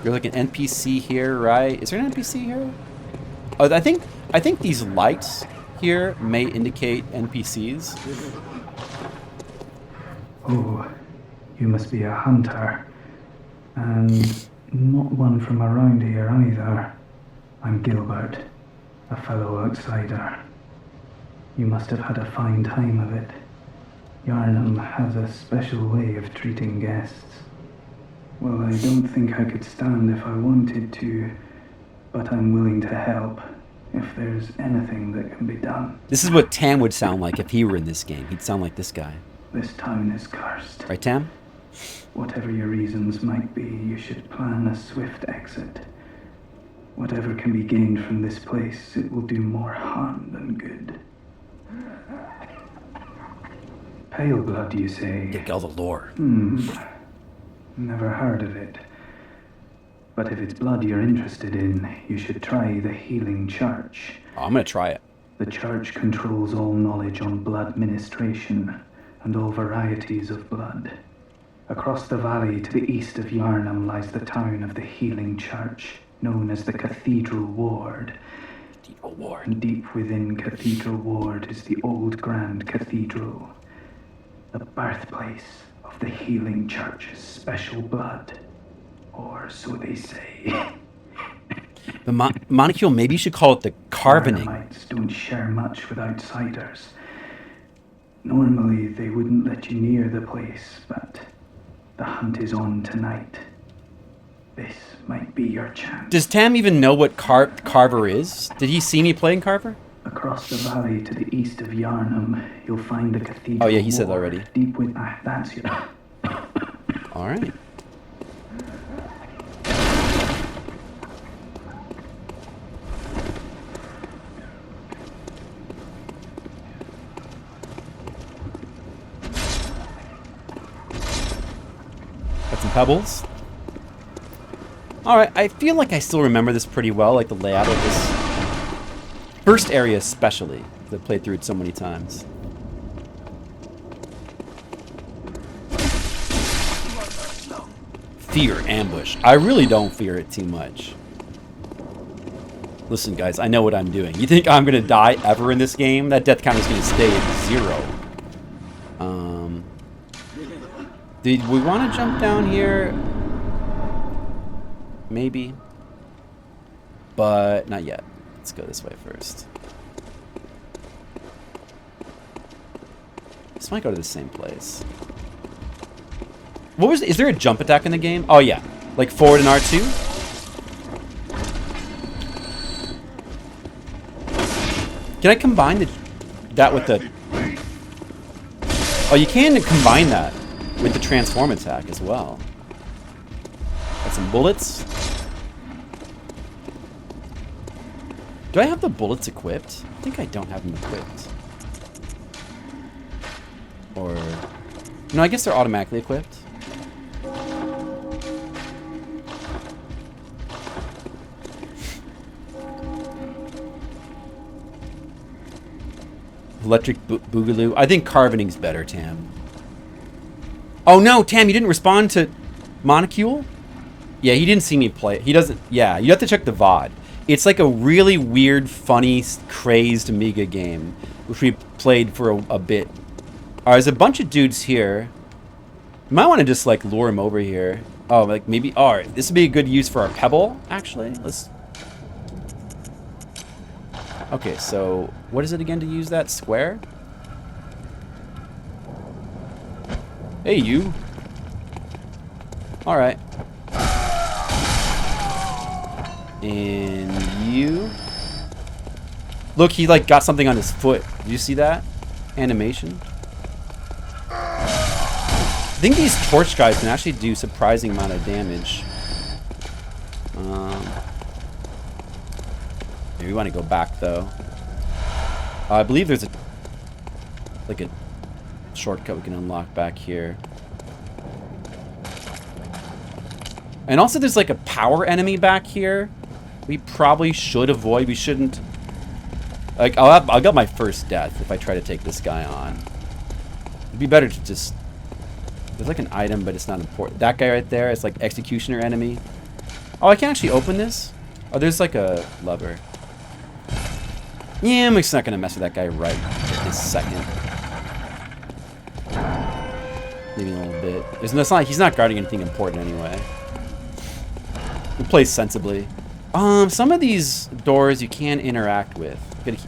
You're like an NPC here, right? Is there an NPC here? Oh, I think these lights here may indicate NPCs. Oh, you must be a hunter. And not one from around here either. I'm Gilbert, a fellow outsider. You must have had a fine time of it. Yharnam has a special way of treating guests. Well, I don't think I could stand if I wanted to, but I'm willing to help if there's anything that can be done. This is what Tam would sound like if he were in this game. He'd sound like this guy. This town is cursed. Right, Tam? Whatever your reasons might be, you should plan a swift exit. Whatever can be gained from this place, it will do more harm than good. Pale blood, you say? Get all the lore. Never heard of it. But if it's blood you're interested in, you should try the Healing Church. Oh, I'm gonna try it. The church controls all knowledge on blood ministration and all varieties of blood. Across the valley to the east of Yharnam lies the town of the Healing Church, known as the Cathedral Ward. Cathedral Ward. And deep within Cathedral Ward is the old Grand Cathedral, the birthplace of the Healing Church's special blood. Or so they say. But Monocule, maybe you should call it the carvening. Yharnamites don't share much with outsiders. Normally, they wouldn't let you near the place, but the hunt is on tonight. This might be your chance. Does Tam even know what Carver is? Did he see me playing Carver? Across the valley to the east of Yharnam, you'll find the Cathedral Oh yeah, he said Ward, already. Deep with that's your. All right. Got some pebbles. Alright, I feel like I still remember this pretty well, like the layout of this first area especially, because I've played through it so many times. Fear ambush. I really don't fear it too much. Listen guys, I know what I'm doing. You think I'm gonna die ever in this game? That death count is gonna stay at 0. Did we want to jump down here? Maybe. But not yet. Let's go this way first. This might go to the same place. What was? Is there a jump attack in the game? Oh yeah, like forward and R2. Can I combine that with the? Oh, you can combine that with the transform attack as well. Got some bullets. Do I have the bullets equipped? I think I don't have them equipped. Or no, I guess they're automatically equipped. Electric Boogaloo. I think Carvening's better, Tam. Oh no, Tam, you didn't respond to Monocule? Yeah, he didn't see me play. He doesn't. Yeah, you have to check the VOD. It's like a really weird, funny, crazed Amiga game, which we played for a bit. Alright, there's a bunch of dudes here. You might want to just like lure him over here. Oh, like maybe. Alright, this would be a good use for our pebble, actually. Let's. Okay, so what is it again to use that square? Hey, you. Alright. And you. Look, he like got something on his foot. Did you see that? Animation. I think these torch guys can actually do surprising amount of damage. Maybe we want to go back though. I believe there's a shortcut we can unlock back here. And also there's like a power enemy back here. We probably should avoid. We shouldn't. Like I'll get my first death if I try to take this guy on. It'd be better to just. There's like an item, but it's not important. That guy right there is like executioner enemy. Oh, I can actually open this. Oh, there's like a lever. Yeah, I'm just not gonna mess with that guy right this second. Maybe a little bit. It's not. He's not guarding anything important anyway. We play sensibly. Some of these doors you can interact with.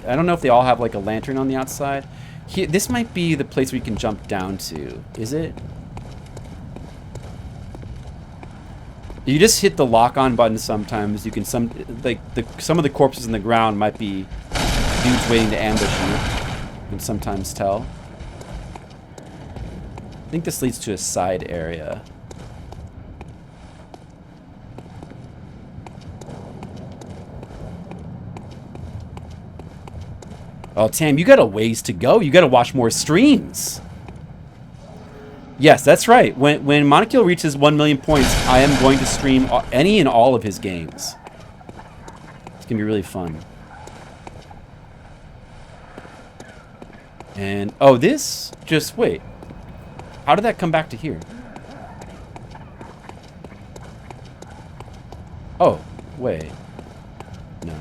I don't know if they all have like a lantern on the outside. This might be the place where you can jump down to. Is it? You just hit the lock-on button sometimes. You can some of the corpses in the ground might be dudes waiting to ambush you. You can sometimes tell. I think this leads to a side area. Oh, Tam, you got a ways to go. You got to watch more streams. Yes, that's right. When Monocule reaches 1 million points, I am going to stream any and all of his games. It's going to be really fun. And, oh, this? Just wait. How did that come back to here? Oh, wait. No.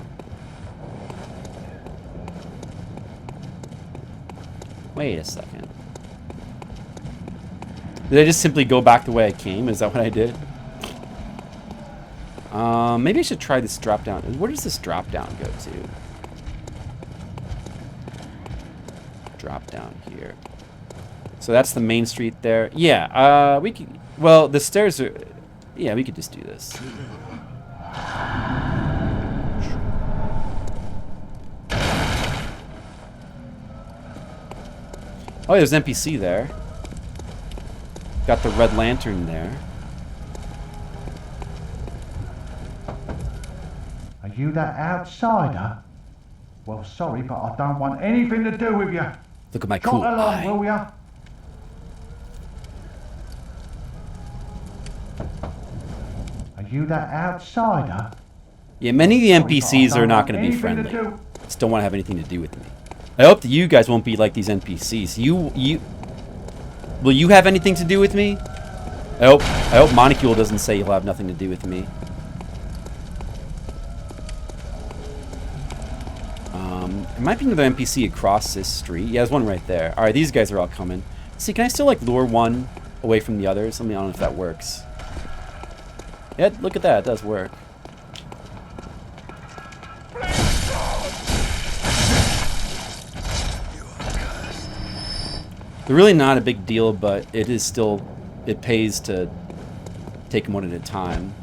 Wait a second. Did I just simply go back the way I came? Is that what I did? Maybe I should try this drop down. Where does this drop down go to? Drop down here. So that's the main street there. Yeah, we can. Well, the stairs are. Yeah, we could just do this. Oh, there's an NPC there. Got the red lantern there. Are you that outsider? Well, sorry, but I don't want anything to do with you. Look at my Trot cool along, eye. will ya? Are you that outsider? Yeah, many of the NPCs are not going to be friendly. Just don't want to have anything to do with me. I hope that you guys won't be like these NPCs. Will you have anything to do with me? I hope Monocule doesn't say you'll have nothing to do with me. There might be another NPC across this street. Yeah, there's one right there. All right, these guys are all coming. See, can I still like lure one away from the others? I don't know if that works. Yeah, look at that. It does work. They're really not a big deal, but it is still, it pays to take them one at a time.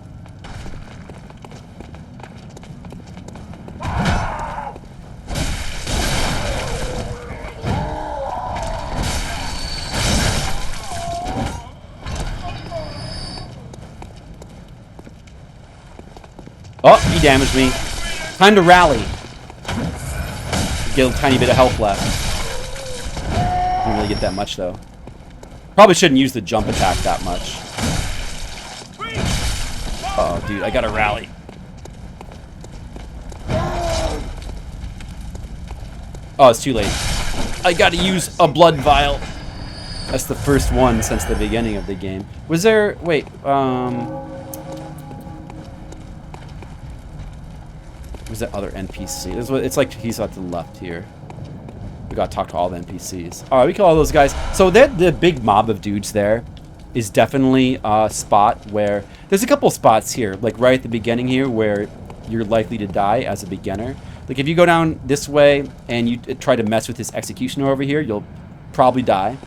Oh, he damaged me. Time to rally. Get a tiny bit of health left. Didn't really get that much, though. Probably shouldn't use the jump attack that much. Oh, dude, I gotta rally. Oh, it's too late. I gotta use a blood vial. That's the first one since the beginning of the game. Was there... Wait, Where's that other NPC? It's like he's at the left here. We gotta talk to all the NPCs. Alright, we kill all those guys. So the big mob of dudes there is definitely a spot where... There's a couple spots here, like right at the beginning here, where you're likely to die as a beginner. Like if you go down this way and you try to mess with this executioner over here, you'll probably die.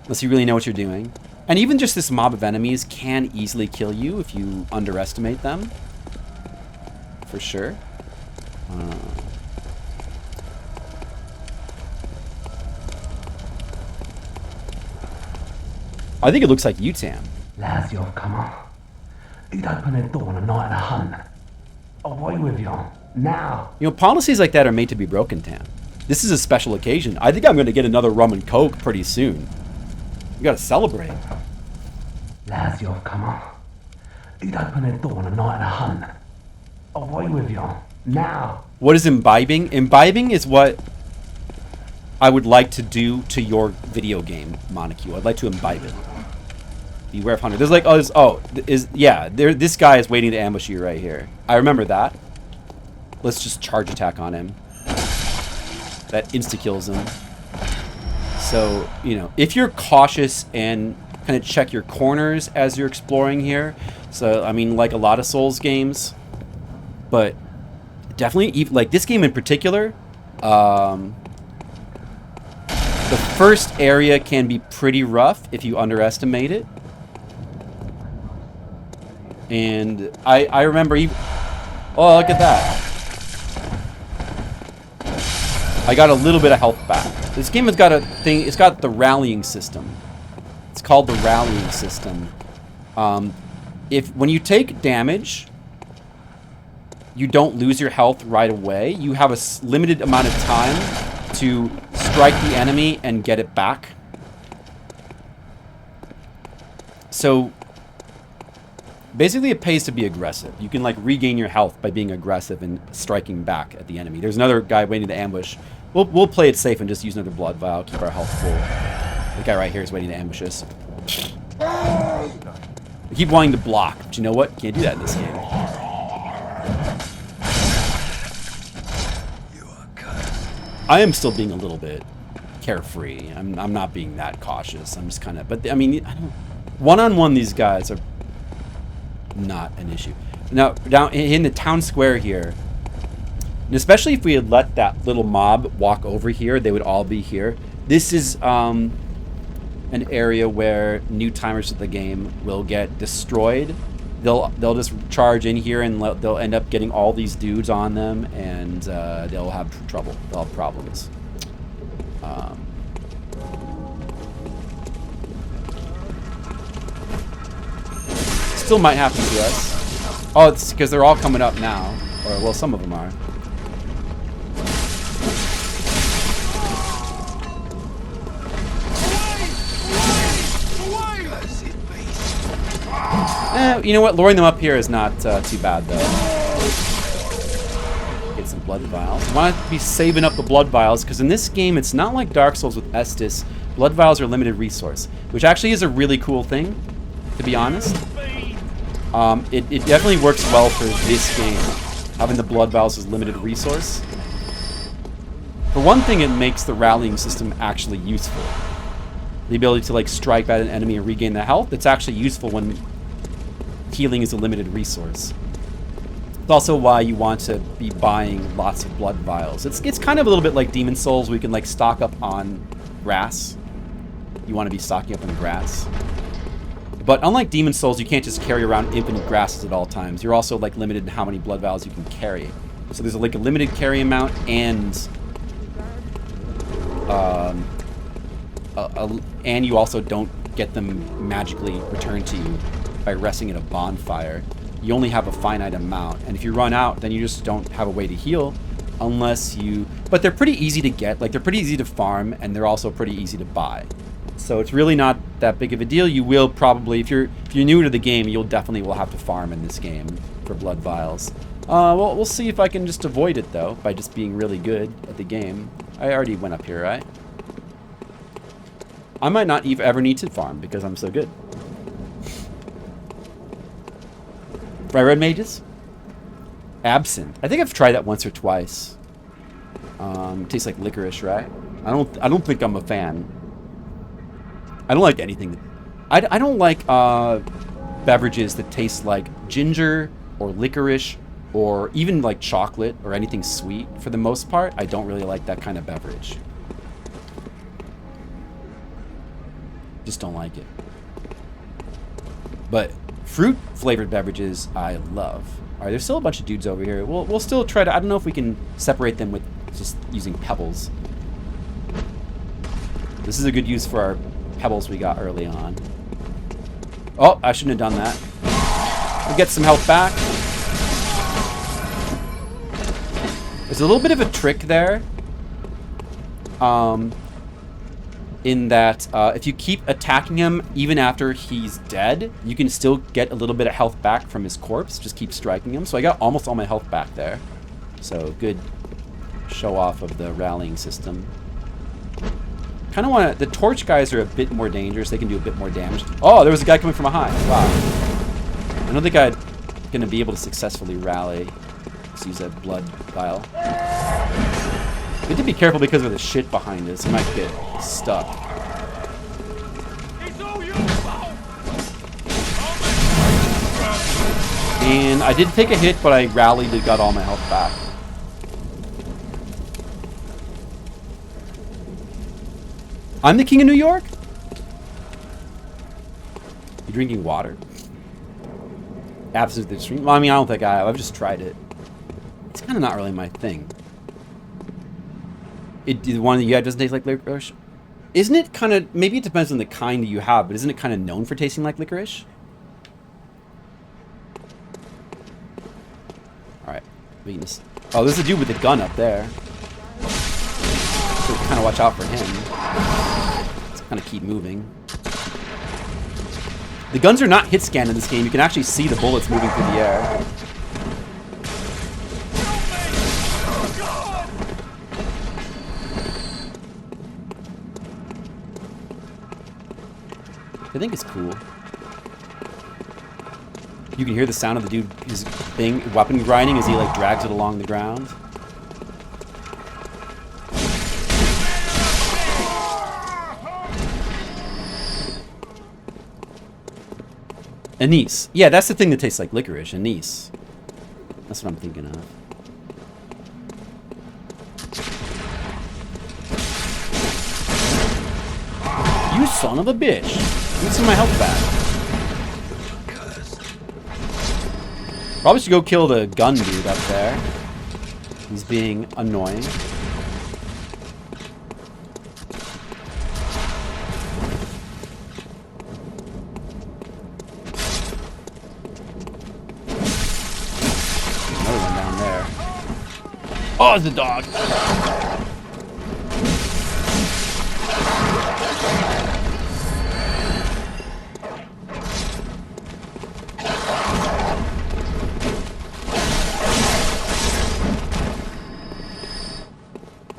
Unless you really know what you're doing. And even just this mob of enemies can easily kill you if you underestimate them. For sure. I think it looks like Utam. Lads, you've come on. You'd open the door on a night of a hunt. Away with you. Now. You know, policies like that are made to be broken, Tam. This is a special occasion. I think I'm going to get another rum and coke pretty soon. We got to celebrate. Lads, you've come on. You'd open the door on a night of a hunt. Away with you. Now. What is imbibing? Imbibing is what I would like to do to your video game, Monocule. I'd like to imbibe it. Beware of Hunter. There's like, this guy is waiting to ambush you right here. I remember that. Let's just charge attack on him. That insta-kills him. So, you know, if you're cautious and kind of check your corners as you're exploring here. So, I mean, like a lot of Souls games. But definitely, like this game in particular, the first area can be pretty rough if you underestimate it. And I remember even... Oh, look at that. I got a little bit of health back. This game has got a thing... It's got the rallying system. It's called the rallying system. When you take damage... you don't lose your health right away. You have a limited amount of time to strike the enemy and get it back. So basically it pays to be aggressive. You can like regain your health by being aggressive and striking back at the enemy. There's another guy waiting to ambush. We'll play it safe and just use another blood vial, keep our health full. The guy right here is waiting to ambush us. I keep wanting to block, but you know what? Can't do that in this game. I am still being a little bit carefree. I'm not being that cautious. I'm just kind of... But, I mean, I don't... One-on-one, these guys are not an issue. Now, down in the town square here, and especially if we had let that little mob walk over here, they would all be here. This is an area where new timers to the game will get destroyed. They'll just charge in here and they'll end up getting all these dudes on them, and they'll have trouble. They'll have problems. Still might happen to us. Oh, it's because they're all coming up now. Or, well, some of them are. You know what? Luring them up here is not too bad, though. Get some blood vials. I want to be saving up the blood vials, because in this game, it's not like Dark Souls with Estus. Blood vials are limited resource, which actually is a really cool thing, to be honest. It definitely works well for this game, having the blood vials as limited resource. For one thing, it makes the rallying system actually useful. The ability to like strike at an enemy and regain the health, it's actually useful when healing is a limited resource. It's also why you want to be buying lots of blood vials. It's kind of a little bit like Demon Souls, where you can like stock up on grass. You want to be stocking up on grass. But unlike Demon Souls, you can't just carry around infinite grasses at all times. You're also like limited in how many blood vials you can carry. So there's like a limited carry amount, and you also don't get them magically returned to you by resting at a bonfire. You only have a finite amount, and if you run out, then you just don't have a way to heal unless you... But they're pretty easy to get, like they're pretty easy to farm, and they're also pretty easy to buy. So it's really not that big of a deal. You will probably, if you're new to the game, you'll definitely will have to farm in this game for blood vials. Well, we'll see if I can just avoid it, though, by just being really good at the game. I already went up here, right? I might not ever need to farm because I'm so good. Fry red mages? Absinthe. I think I've tried that once or twice. It tastes like licorice, right? I don't think I'm a fan. I don't like anything. I don't like beverages that taste like ginger or licorice or even like chocolate or anything sweet. For the most part, I don't really like that kind of beverage. Just don't like it. But fruit flavored beverages I love. All right, there's still a bunch of dudes over here. We'll still try to... I don't know if we can separate them with just using pebbles. This is a good use for our pebbles we got early on. Oh, I shouldn't have done that. We'll get some health back. There's a little bit of a trick there. In that if you keep attacking him even after he's dead, you can still get a little bit of health back from his corpse. Just keep striking him. So I got almost all my health back there. So good show off of the rallying system. Kind of want to... The torch guys are a bit more dangerous. They can do a bit more damage. Oh, there was a guy coming from behind. Wow. I don't think I'm going to be able to successfully rally. Let's use that blood vial. We have to be careful because of the shit behind us. We might get stuck. And I did take a hit, but I rallied and got all my health back. I'm the king of New York? You drinking water? Absinthe extreme? Well, I mean, I don't think I have. I've just tried it. It's kind of not really my thing. The one that you had doesn't taste like licorice? Isn't it kind of... Maybe it depends on the kind that you have, but isn't it kind of known for tasting like licorice? Alright. Oh, there's a dude with a gun up there. So kind of watch out for him. Let's kind of keep moving. The guns are not hit scanned in this game. You can actually see the bullets moving through the air. I think it's cool. You can hear the sound of the dude, his weapon grinding as he like drags it along the ground. Anise. Yeah, that's the thing that tastes like licorice. Anise. That's what I'm thinking of. You son of a bitch. Give me some of my health back. Probably should go kill the gun dude up there. He's being annoying. Another one down there. Oh, it's a dog.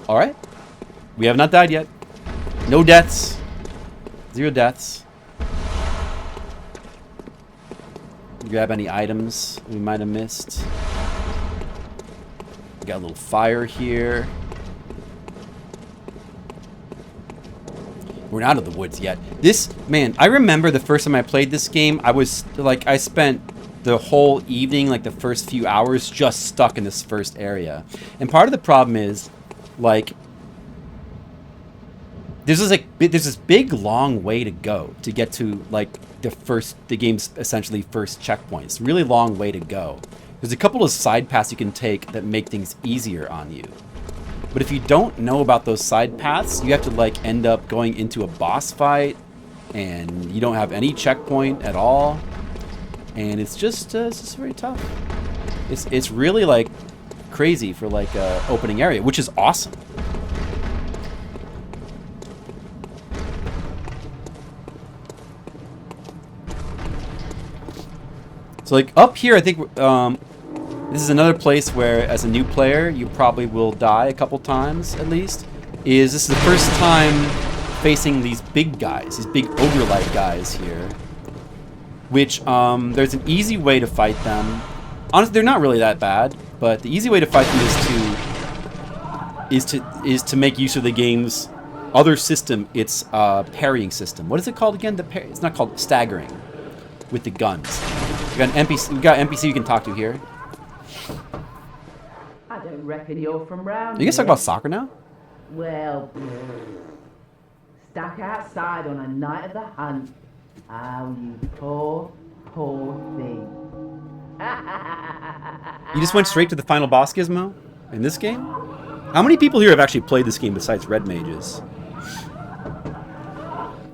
Alright. We have not died yet. No deaths. 0 deaths. Grab any items we might have missed. We got a little fire here. We're not out of the woods yet. This, man, I remember the first time I played this game, I was, like, I spent the whole evening, like the first few hours, just stuck in this first area. And part of the problem is, like, there's this big long way to go to get to like the game's essentially first checkpoint. It's a really long way to go. There's a couple of side paths you can take that make things easier on you. But if you don't know about those side paths, you have to like end up going into a boss fight and you don't have any checkpoint at all. And it's just very tough. It's really like crazy for like a opening area, which is awesome. So like up here, I think this is another place where, as a new player, you probably will die a couple times at least. This is the first time facing these big guys, these big ogre-like guys here. Which there's an easy way to fight them. Honestly, they're not really that bad, but the easy way to fight them is to make use of the game's other system. It's parrying system. What is it called again? It's not called staggering with the guns. We got an NPC. We got an NPC you can talk to here. I don't reckon you're from round Are you guys talking about soccer now? Well, stuck outside on a night of the hunt. Oh, you poor, poor thing. You just went straight to the final boss, Gizmo? In this game? How many people here have actually played this game besides Red Mages?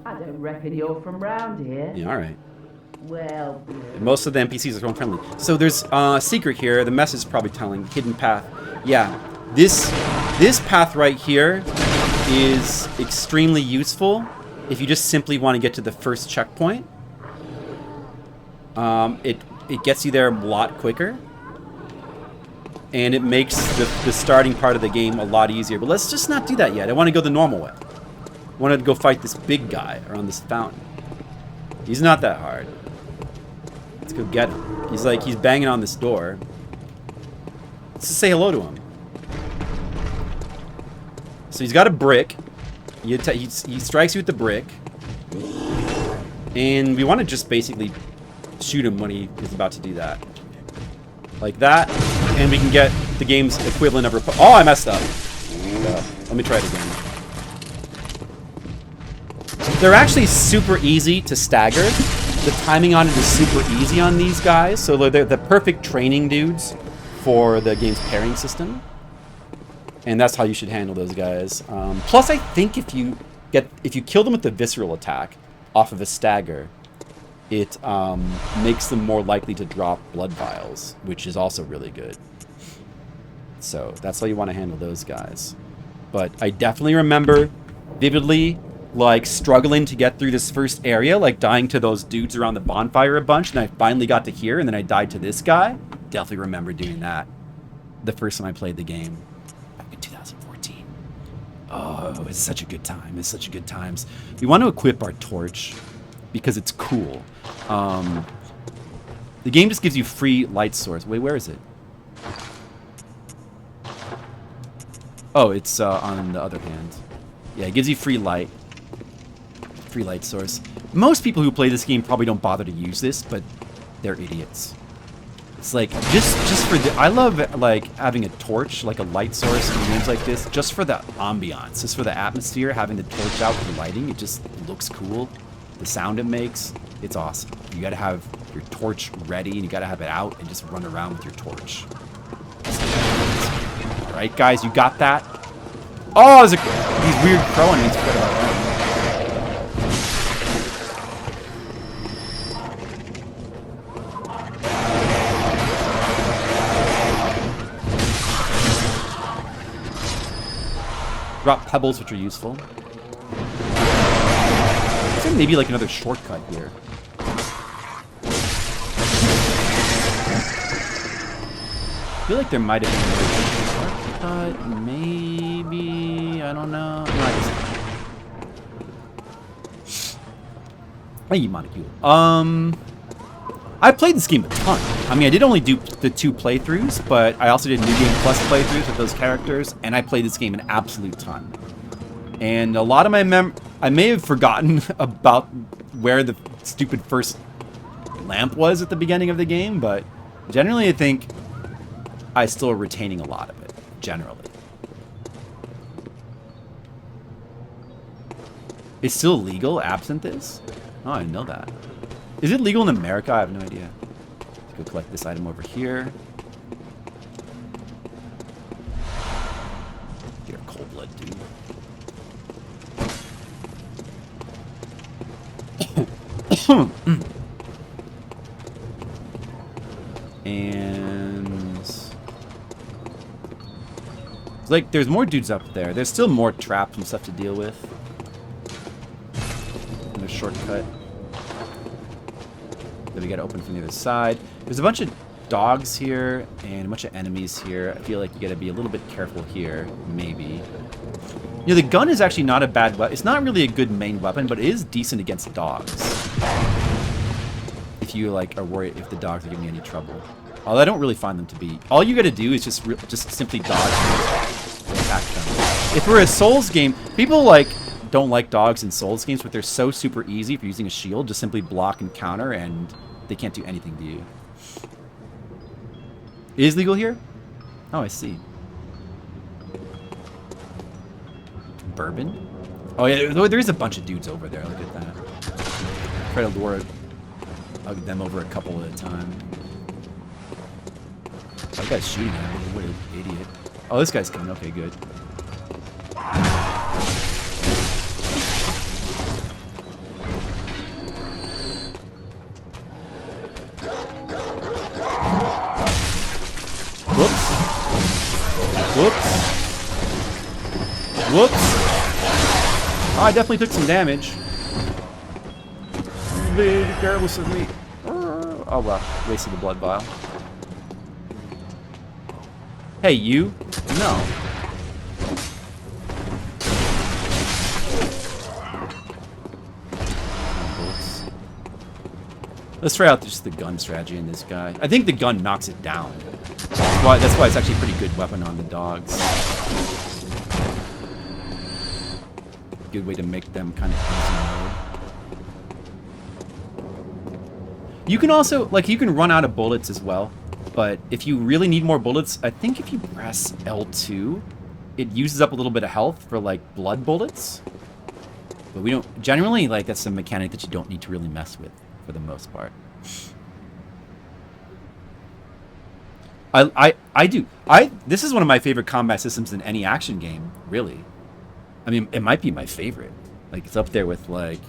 I don't reckon you're from round here. Yeah, alright. Well, Most of the NPCs are phone friendly. So there's a secret here. The message is probably telling. Hidden path. Yeah. This path right here is extremely useful if you just simply want to get to the first checkpoint. It gets you there a lot quicker. And it makes the starting part of the game a lot easier. But let's just not do that yet. I want to go the normal way. I want to go fight this big guy around this fountain. He's not that hard. Let's go get him. He's banging on this door. Let's just say hello to him. So he's got a brick. He strikes you with the brick. And we want to just basically shoot him when he is about to do that. Like that. And we can get the game's equivalent of... Oh, I messed up. Let me try it again. They're actually super easy to stagger. The timing on it is super easy on these guys, so they're the perfect training dudes for the game's parrying system. And that's how you should handle those guys. Plus, I think if you kill them with the visceral attack off of a stagger, it makes them more likely to drop blood vials, which is also really good. So that's how you want to handle those guys. But I definitely remember vividly, like, struggling to get through this first area, like dying to those dudes around the bonfire a bunch, and I finally got to here, and then I died to this guy. Definitely remember doing that the first time I played the game back in 2014. Oh, it's such a good time. It's such a good times. We want to equip our torch because it's cool. The game just gives you free light source. Wait, where is it? Oh, it's on the other hand. Yeah, it gives you free light. Free light source. Most people who play this game probably don't bother to use this, but they're idiots. It's like just for the I love like having a torch, like a light source in games like this, just for the ambiance, just for the atmosphere. Having the torch out with the lighting, it just looks cool. The sound it makes, it's awesome. You gotta have your torch ready, and you gotta have it out and just run around with your torch. All right, guys, you got that? Oh, there's these weird crow enemies. Forget about that. Drop pebbles, which are useful. I think maybe like another shortcut here. I feel like there might have been another shortcut, maybe. I don't know. No, I guess not. Thank you, Monicule. I played this game a ton. I mean, I did only do the 2 playthroughs, but I also did New Game Plus playthroughs with those characters, and I played this game an absolute ton. And a lot of my I may have forgotten about where the stupid first lamp was at the beginning of the game, but generally I think I still retaining a lot of it, generally. It's still legal, absent this? Oh, I didn't know that. Is it legal in America? I have no idea. Let's go collect this item over here. Get our cold blood, dude. And it's like there's more dudes up there. There's still more traps and stuff to deal with. And a shortcut that we gotta open from the other side. There's a bunch of dogs here and a bunch of enemies here. I feel like you gotta be a little bit careful here, maybe. You know, the gun is actually not a bad weapon. It's not really a good main weapon, but it is decent against dogs. If you like are worried if the dogs are giving you any trouble. Although I don't really find them to be. All you gotta do is just simply dodge and attack them. If we're a Souls game, people like don't like dogs in Souls games, but they're so super easy if you're using a shield. Just simply block and counter, and they can't do anything to you. It is legal here? Oh, I see. Bourbon? Oh yeah, there is a bunch of dudes over there. Look at that. Try to lure them over a couple at a time. That guy's shooting at me. What an idiot. Oh, this guy's coming. Okay, good. Whoops. Whoops. Whoops. Oh, I definitely took some damage. Be careless of me. Oh well, wasted the blood vial. Hey, you. No. Let's try out just the gun strategy in this guy. I think the gun knocks it down. That's why it's actually a pretty good weapon on the dogs. Good way to make them kind of easy mode. You can also, like, you can run out of bullets as well. But if you really need more bullets, I think if you press L2, it uses up a little bit of health for, like, blood bullets. But we don't... Generally, like, that's a mechanic that you don't need to really mess with, for the most part. This is one of my favorite combat systems in any action game, really. I mean, it might be my favorite. Like, it's up there with, like...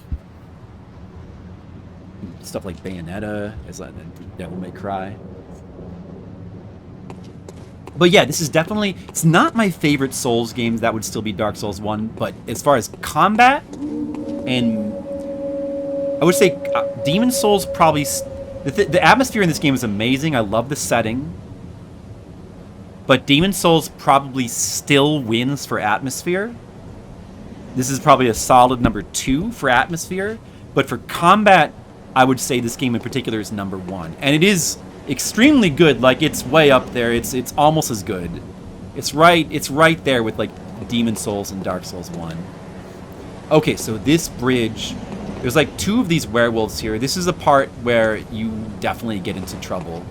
stuff like Bayonetta, as like Devil May Cry. But yeah, this is definitely... It's not my favorite Souls games. That would still be Dark Souls 1. But as far as combat, and... I would say Demon Souls probably... The atmosphere in this game is amazing. I love the setting. But Demon Souls probably still wins for atmosphere. This is probably a solid number 2 for atmosphere. But for combat, I would say this game in particular is number 1. And it is... extremely good. Like, it's way up there. It's almost as good. It's right there with like Demon Souls and Dark Souls 1. Okay, so this bridge, there's like 2 of these werewolves here. This is the part where you definitely get into trouble.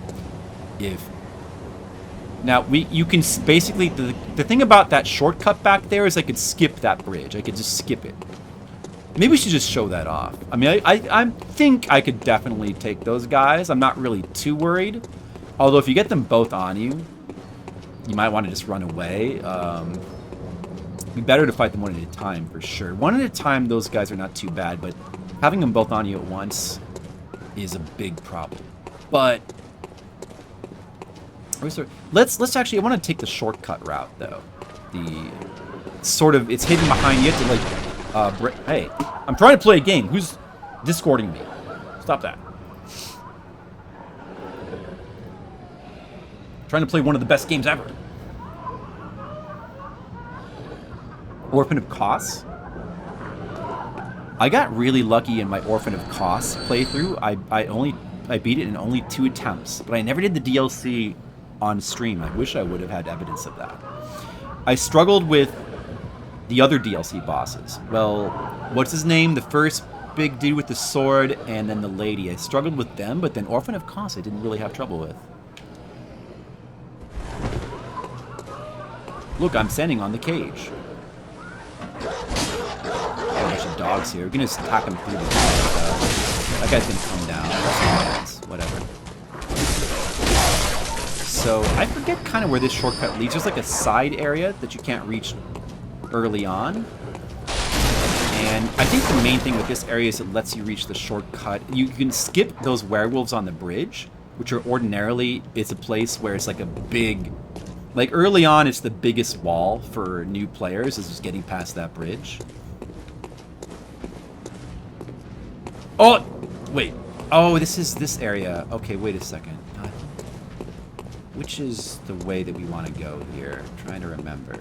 Now, you can basically, the thing about that shortcut back there is I could skip that bridge. I could just skip it. Maybe we should just show that off. I mean, I think I could definitely take those guys. I'm not really too worried. Although if you get them both on you, you might want to just run away. It'd be better to fight them one at a time, for sure. One at a time, those guys are not too bad, but having them both on you at once is a big problem. But let's actually, I want to take the shortcut route, though. The sort of, it's hidden behind you. You have to, like, hey, I'm trying to play a game. Who's discording me? Stop that. Trying to play one of the best games ever. Orphan of Kos. I got really lucky in my Orphan of Kos playthrough. I beat it in only 2 attempts, but I never did the DLC on stream. I wish I would have had evidence of that. I struggled with the other DLC bosses. Well, what's his name? The first big dude with the sword, and then the lady. I struggled with them, but then Orphan of Kos I didn't really have trouble with. Look, I'm standing on the cage. A bunch of dogs here. We're gonna just attack him through the dogs. That guy's gonna come down. Whatever. So, I forget kind of where this shortcut leads. There's like a side area that you can't reach early on. And I think the main thing with this area is it lets you reach the shortcut. You can skip those werewolves on the bridge, which are ordinarily, it's a place where it's like a big... Like, early on, it's the biggest wall for new players, is just getting past that bridge. Oh! Wait. Oh, this is this area. Okay, wait a second. Which is the way that we want to go here? I'm trying to remember.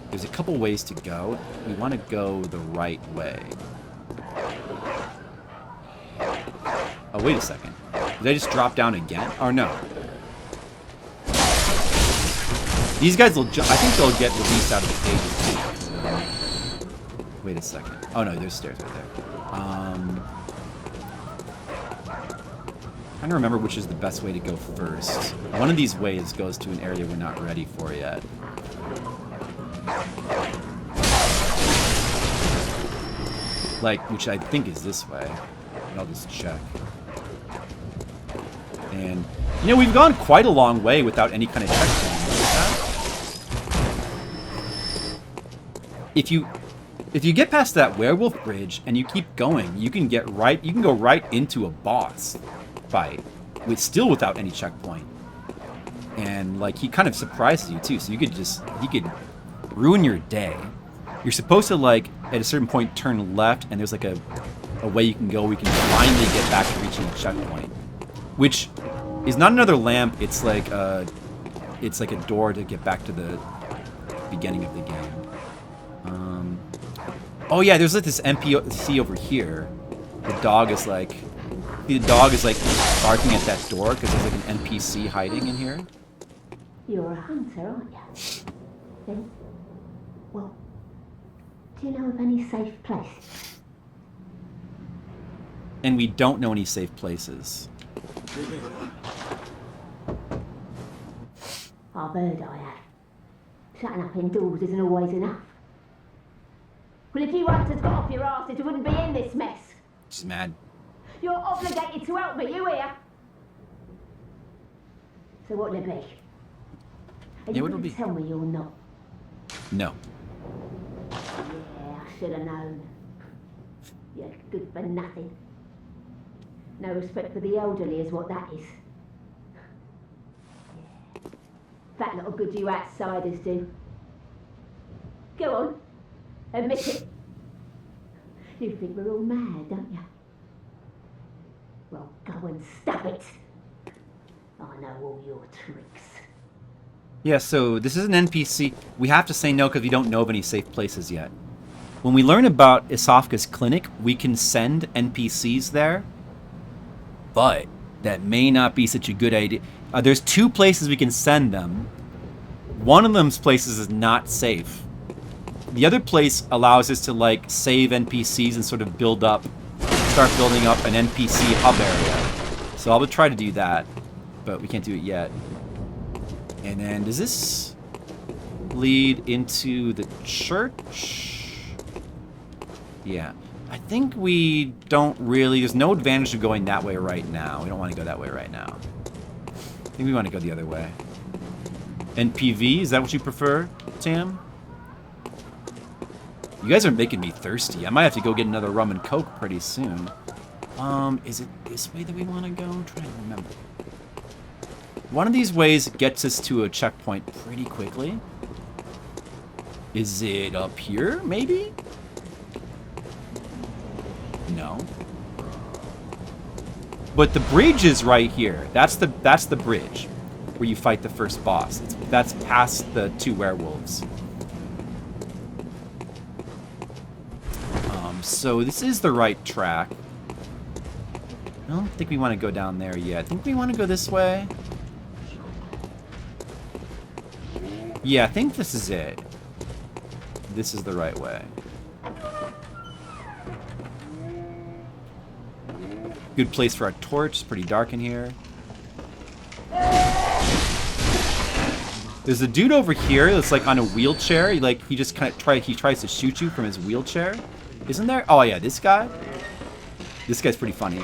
There's a couple ways to go. We want to go the right way. Oh, wait a second. Did I just drop down again? Or no? These guys will I think they'll get released out of the cages. Wait a second. Oh no, there's stairs right there. Trying to remember which is the best way to go first. One of these ways goes to an area we're not ready for yet. Like, which I think is this way. But I'll just check. And, you know, we've gone quite a long way without any kind of checkpoint. If you get past that werewolf bridge and you keep going, you can go right into a boss fight still without any checkpoint. And like he kind of surprises you too, so he could ruin your day. You're supposed to, like, at a certain point turn left, and there's like a way you can go. We can finally get back to reaching a checkpoint, which is not another lamp. It's like a door to get back to the beginning of the game. Oh yeah, there's like this NPC over here. The dog is like barking at that door because there's like an NPC hiding in here. You're a hunter, aren't you? Then, well, do you know of any safe place? And we don't know any safe places. I've heard I have. Shutting up indoors isn't always enough. Well, if you hunters got off your asses, you wouldn't be in this mess. She's mad. You're obligated to help me, you hear? So what'll it be? Are you going to tell me you're not? No. Yeah, I should have known. You're good for nothing. No respect for the elderly is what that is. Yeah. Fat lot of good you outsiders do. Go on. Admit it. You think we're all mad, don't you? Well, go and stop it. I know all your tricks. Yeah, so this is an NPC. We have to say no because we don't know of any safe places yet. When we learn about Isafka's clinic, we can send NPCs there. But that may not be such a good idea. There's 2 places we can send them. One of them's places is not safe. The other place allows us to, like, save NPCs and sort of start building up an NPC hub area. So I'll try to do that. but we can't do it yet. And then does this lead into the church? Yeah. I think we don't really... There's no advantage of going that way right now. We don't want to go that way right now. I think we want to go the other way. NPV, is that what you prefer, Tam? You guys are making me thirsty. I might have to go get another rum and coke pretty soon. Is it this way that we want to go? I'm trying to remember. One of these ways gets us to a checkpoint pretty quickly. Is it up here, maybe? No. But the bridge is right here. That's the bridge where you fight the first boss. That's past the 2 werewolves. So this is the right track. I don't think we want to go down there yet. I think we want to go this way. Yeah, I think this is it. This is the right way. Good place for our torch. It's pretty dark in here. There's a dude over here that's like on a wheelchair. He just kind of tries to shoot you from his wheelchair. Isn't there? Oh yeah, this guy. This guy's pretty funny.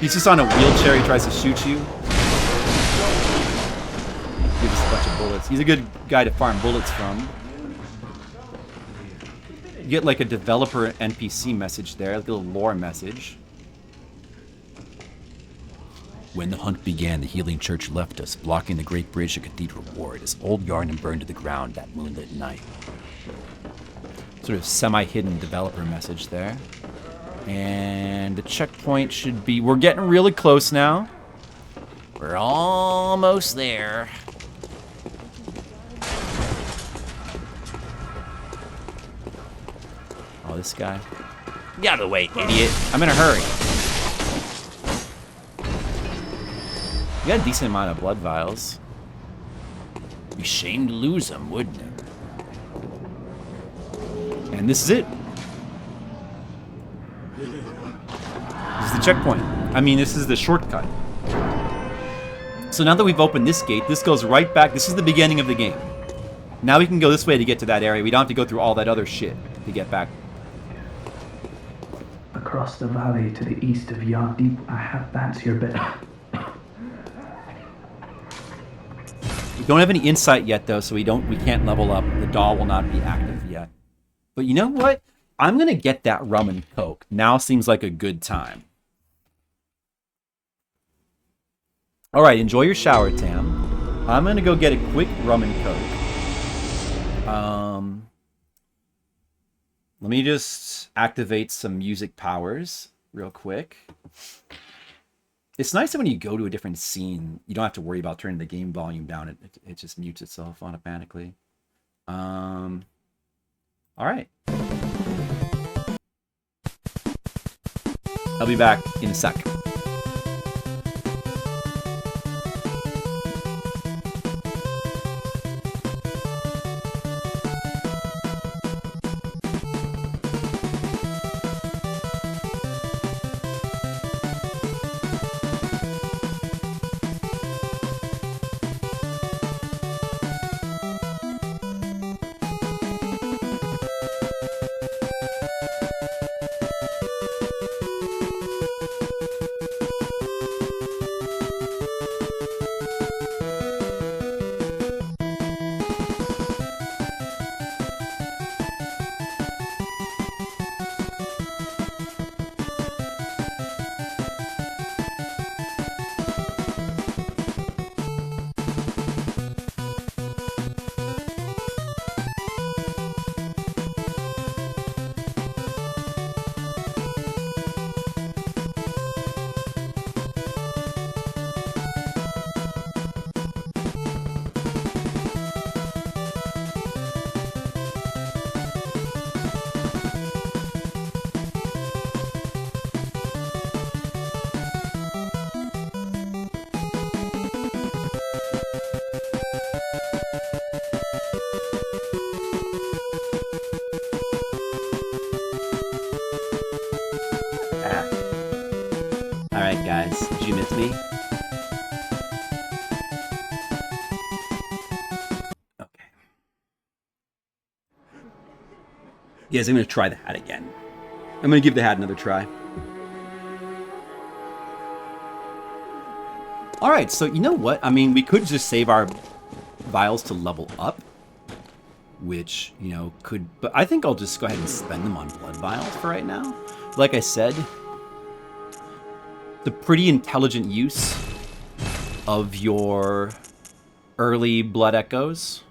He's just on a wheelchair. He tries to shoot you. Give us a bunch of bullets. He's a good guy to farm bullets from. You get like a developer NPC message there, like a little lore message. When the hunt began, the healing church left us, blocking the great bridge to Cathedral Ward as old Yharnam burned to the ground that moonlit night. Sort of semi-hidden developer message there. And the checkpoint should be... We're getting really close now. We're almost there. Oh, this guy. Get out of the way, idiot. I'm in a hurry. You got a decent amount of blood vials. Be shame to lose them, wouldn't it? And this is it. This is the checkpoint. I mean, this is the shortcut. So now that we've opened this gate, this goes right back. This is the beginning of the game. Now we can go this way to get to that area. We don't have to go through all that other shit to get back. Across the valley to the east of Yard Deep, that's your bit. We don't have any insight yet, though, so we can't level up. The doll will not be active yet. But you know what? I'm gonna get that rum and coke. Now seems like a good time. All right, enjoy your shower, Tam. I'm gonna go get a quick rum and coke. Let me just activate some music powers real quick. It's nice that when you go to a different scene, you don't have to worry about turning the game volume down. It just mutes itself automatically. All right. I'll be back in a sec. Alright guys, did you miss me? Yes, I'm going to try the hat again. I'm going to give the hat another try. Alright, so you know what? I mean, we could just save our vials to level up. Which, you know, could... But I think I'll just go ahead and spend them on blood vials for right now. Like I said, the pretty intelligent use of your early blood echoes.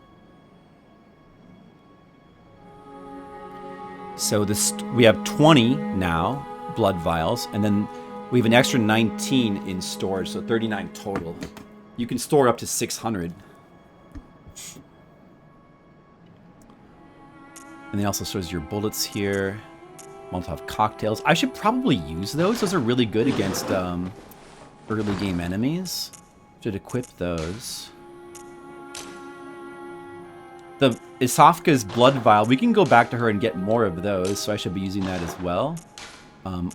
So this, we have 20 now, blood vials, and then we have an extra 19 in storage, so 39 total. You can store up to 600. And they also shows your bullets here. Molotov cocktails. I should probably use those. Those are really good against early game enemies. Should equip those. The Isafka's blood vial. We can go back to her and get more of those, so I should be using that as well.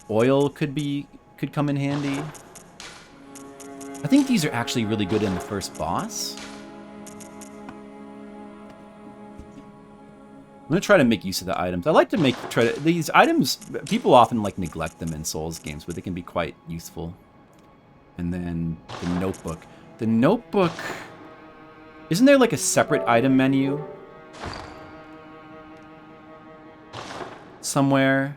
Oil could come in handy. I think these are actually really good in the first boss. I'm gonna try to make use of the items. I like to these items. People often like neglect them in Souls games, but they can be quite useful. And then the notebook. The notebook. Isn't there like a separate item menu somewhere?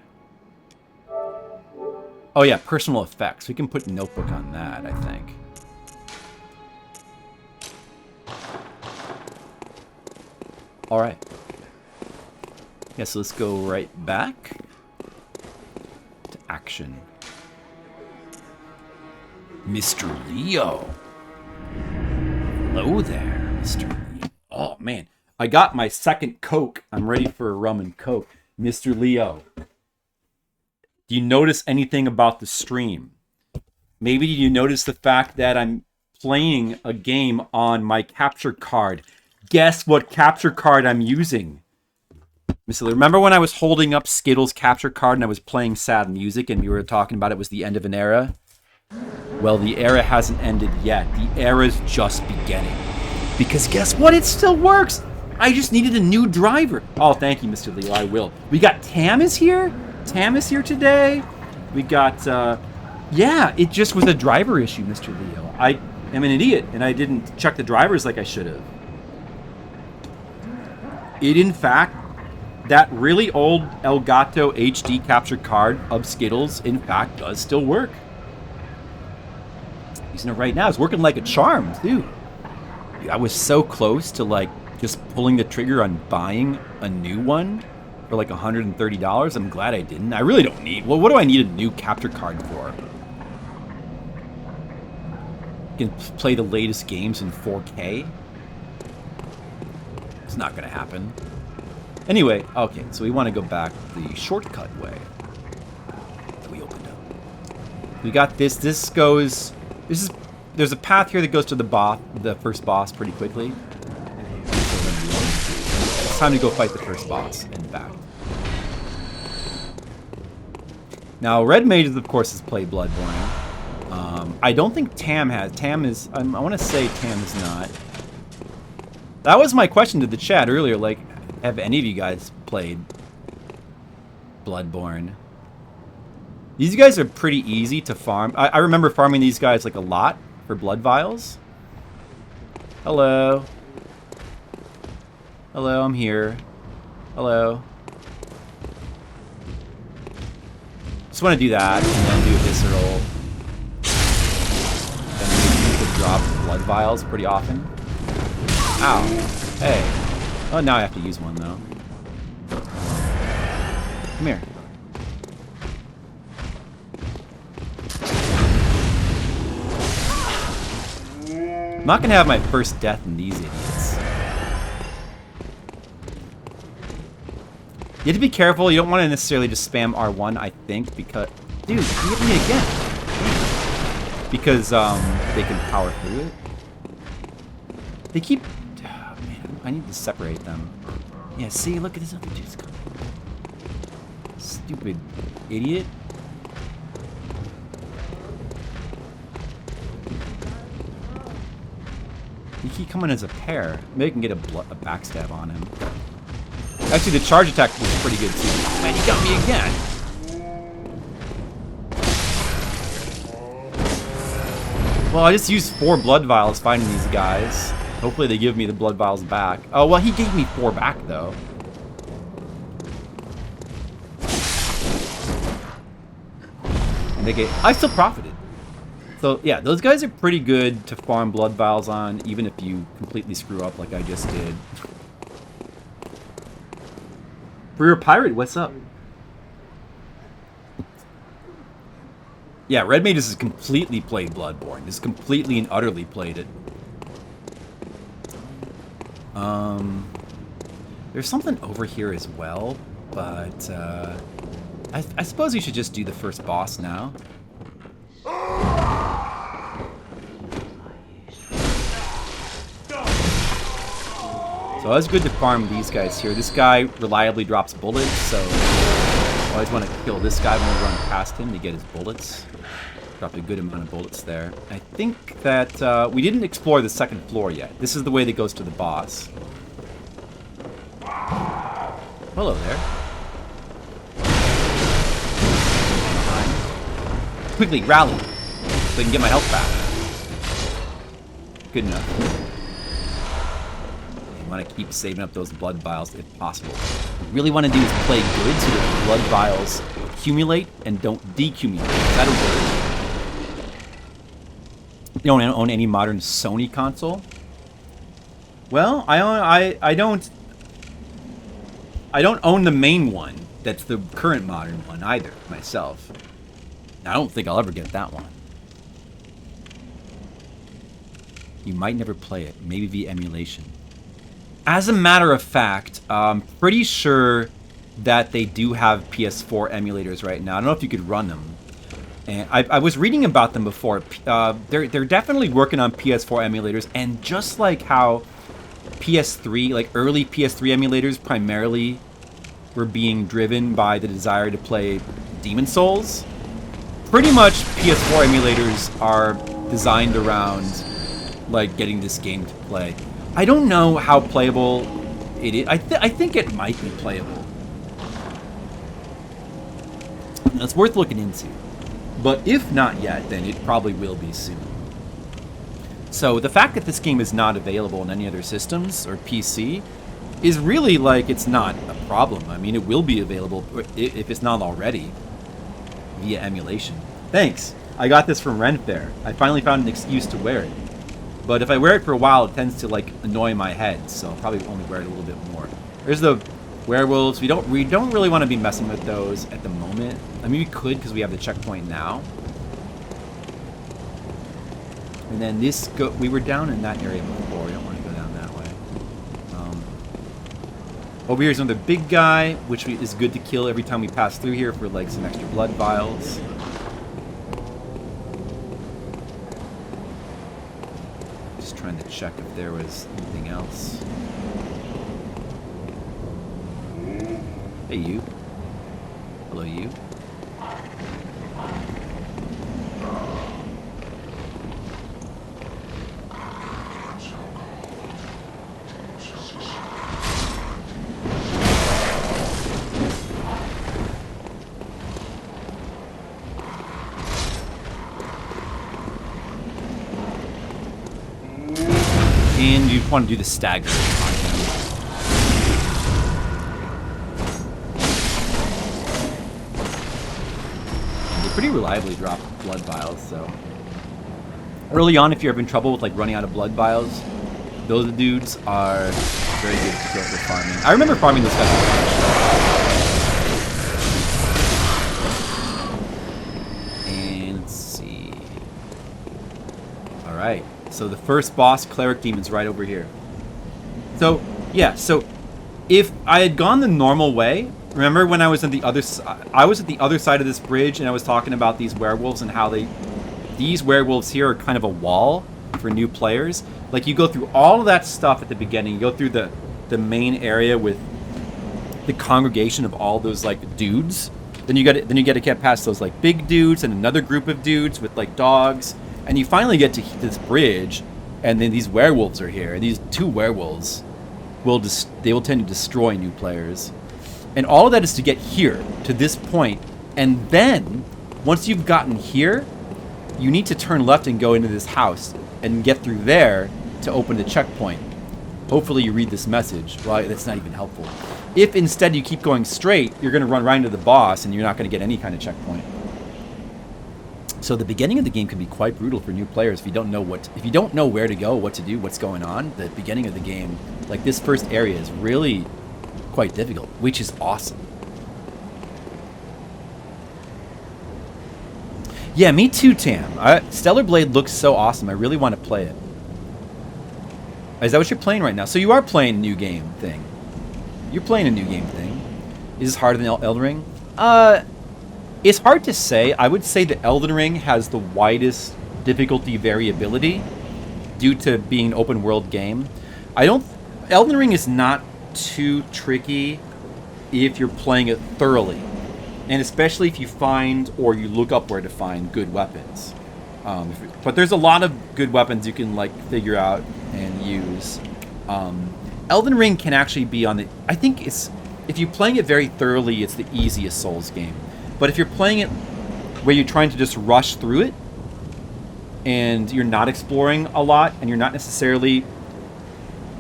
Oh yeah, personal effects. We can put notebook on that, I think. All right. Yeah, so let's go right back to action. Mr. Leo. Hello there, Mr. Leo. Oh, man. I got my second Coke. I'm ready for a rum and Coke. Mr. Leo. Do you notice anything about the stream? Maybe you notice the fact that I'm playing a game on my capture card. Guess what capture card I'm using? Remember when I was holding up Skittles' capture card and I was playing sad music and we were talking about it was the end of an era? Well, the era hasn't ended yet. The era's just beginning. Because guess what? It still works! I just needed a new driver. Oh, thank you, Mr. Leo. I will. We got Tam is here. Tam is here today. We got, yeah, it just was a driver issue, Mr. Leo. I am an idiot and I didn't check the drivers like I should have. It, in fact, that really old Elgato HD capture card of Skittles, in fact, does still work. Using it right now. It's working like a charm, dude. I was so close to, like, just pulling the trigger on buying a new one for, like, $130. I'm glad I didn't. I really don't need... Well, what do I need a new capture card for? You can play the latest games in 4K? It's not going to happen. Anyway, okay, so we want to go back the shortcut way that we opened up. We got this. There's a path here that goes to the first boss pretty quickly. It's time to go fight the first boss and back. Now, Red Mage, of course, has played Bloodborne. I don't think Tam has. Tam is... I want to say Tam is not. That was my question to the chat earlier, like... Have any of you guys played Bloodborne? These guys are pretty easy to farm. I remember farming these guys like a lot for blood vials. Hello. Hello, I'm here. Hello. Just want to do that and then do a visceral. Then we could drop blood vials pretty often. Ow. Hey. Oh, now I have to use one, though. Come here. I'm not going to have my first death in these idiots. You have to be careful. You don't want to necessarily just spam R1, I think, because... Dude, you hit me again. Because, they can power through it. They keep... I need to separate them. Yeah, see, look at this other dude's coming. Stupid idiot. You keep coming as a pair. Maybe I can get a backstab on him. Actually, the charge attack was pretty good too. Man, you got me again. Well, I just used 4 blood vials fighting these guys. Hopefully they give me the blood vials back. Oh, well, he gave me 4 back, though. And they I still profited. So, yeah, those guys are pretty good to farm blood vials on, even if you completely screw up like I just did. For your pirate, what's up? Yeah, Red Mage has completely played Bloodborne. Just completely and utterly played it. There's something over here as well, but I suppose we should just do the first boss now. So it's good to farm these guys here. This guy reliably drops bullets, so I always want to kill this guy when we run past him to get his bullets. Dropped a good amount of bullets there. I think that we didn't explore the second floor yet. This is the way that goes to the boss. Hello there. Quickly, rally, so I can get my health back. Good enough. You want to keep saving up those blood vials if possible. What you really want to do is play good so that the blood vials accumulate and don't decumulate. Is that a word? You don't own any modern Sony console? Well, I don't own the main one. That's the current modern one either, myself. I don't think I'll ever get that one. You might never play it, maybe via emulation. As a matter of fact, I'm pretty sure that they do have PS4 emulators right now. I don't know if you could run them. And I was reading about them before. They're definitely working on PS4 emulators, and just like how PS3, like early PS3 emulators primarily were being driven by the desire to play Demon Souls, pretty much PS4 emulators are designed around like getting this game to play. I don't know how playable it is. I think it might be playable. It's worth looking into. But if not yet, then it probably will be soon. So the fact that this game is not available on any other systems or PC is really like it's not a problem. I mean, it will be available if it's not already via emulation. Thanks. I got this from Ren Fair. I finally found an excuse to wear it. But if I wear it for a while, it tends to like annoy my head, so I'll probably only wear it a little bit more. There's the werewolves. We don't really want to be messing with those at the moment. I mean, we could because we have the checkpoint now. And then we were down in that area before. We don't want to go down that way. Over here is another big guy, which is good to kill every time we pass through here for like some extra blood vials. Just trying to check if there was anything else. Hey, you. Hello, you. And you want to do the stagger on him. And they pretty reliably drop blood vials, so. Early on, if you're having trouble with like running out of blood vials, those dudes are very good to go for farming. I remember farming those guys a bunch. And let's see. Alright. So the first boss, Cleric Demon's right over here. So, yeah, so if I had gone the normal way, remember when I was on the other side, I was at the other side of this bridge and I was talking about these werewolves and how these werewolves here are kind of a wall for new players. Like you go through all of that stuff at the beginning, you go through the main area with the congregation of all those like dudes. Then you got to get past those like big dudes and another group of dudes with like dogs. And you finally get to this bridge, and then these werewolves are here. These two werewolves. they will tend to destroy new players. And all of that is to get here, to this point, and then, once you've gotten here, you need to turn left and go into this house, and get through there to open the checkpoint. Hopefully you read this message. Well, that's not even helpful. If instead you keep going straight, you're going to run right into the boss, and you're not going to get any kind of checkpoint. So the beginning of the game can be quite brutal for new players if you don't know where to go, what to do, what's going on. The beginning of the game, like this first area, is really quite difficult, which is awesome. Yeah, me too, Tam. Stellar Blade looks so awesome. I really want to play it. Is that what you're playing right now? So you are playing a new game thing. You're playing a new game thing. Is this harder than Elden Ring? It's hard to say. I would say that Elden Ring has the widest difficulty variability due to being an open world game. Elden Ring is not too tricky if you're playing it thoroughly. And especially if you find or you look up where to find good weapons. But there's a lot of good weapons you can like figure out and use. Elden Ring can actually be on the... I think it's... If you're playing it very thoroughly, it's the easiest Souls game. But if you're playing it where you're trying to just rush through it, and you're not exploring a lot, and you're not necessarily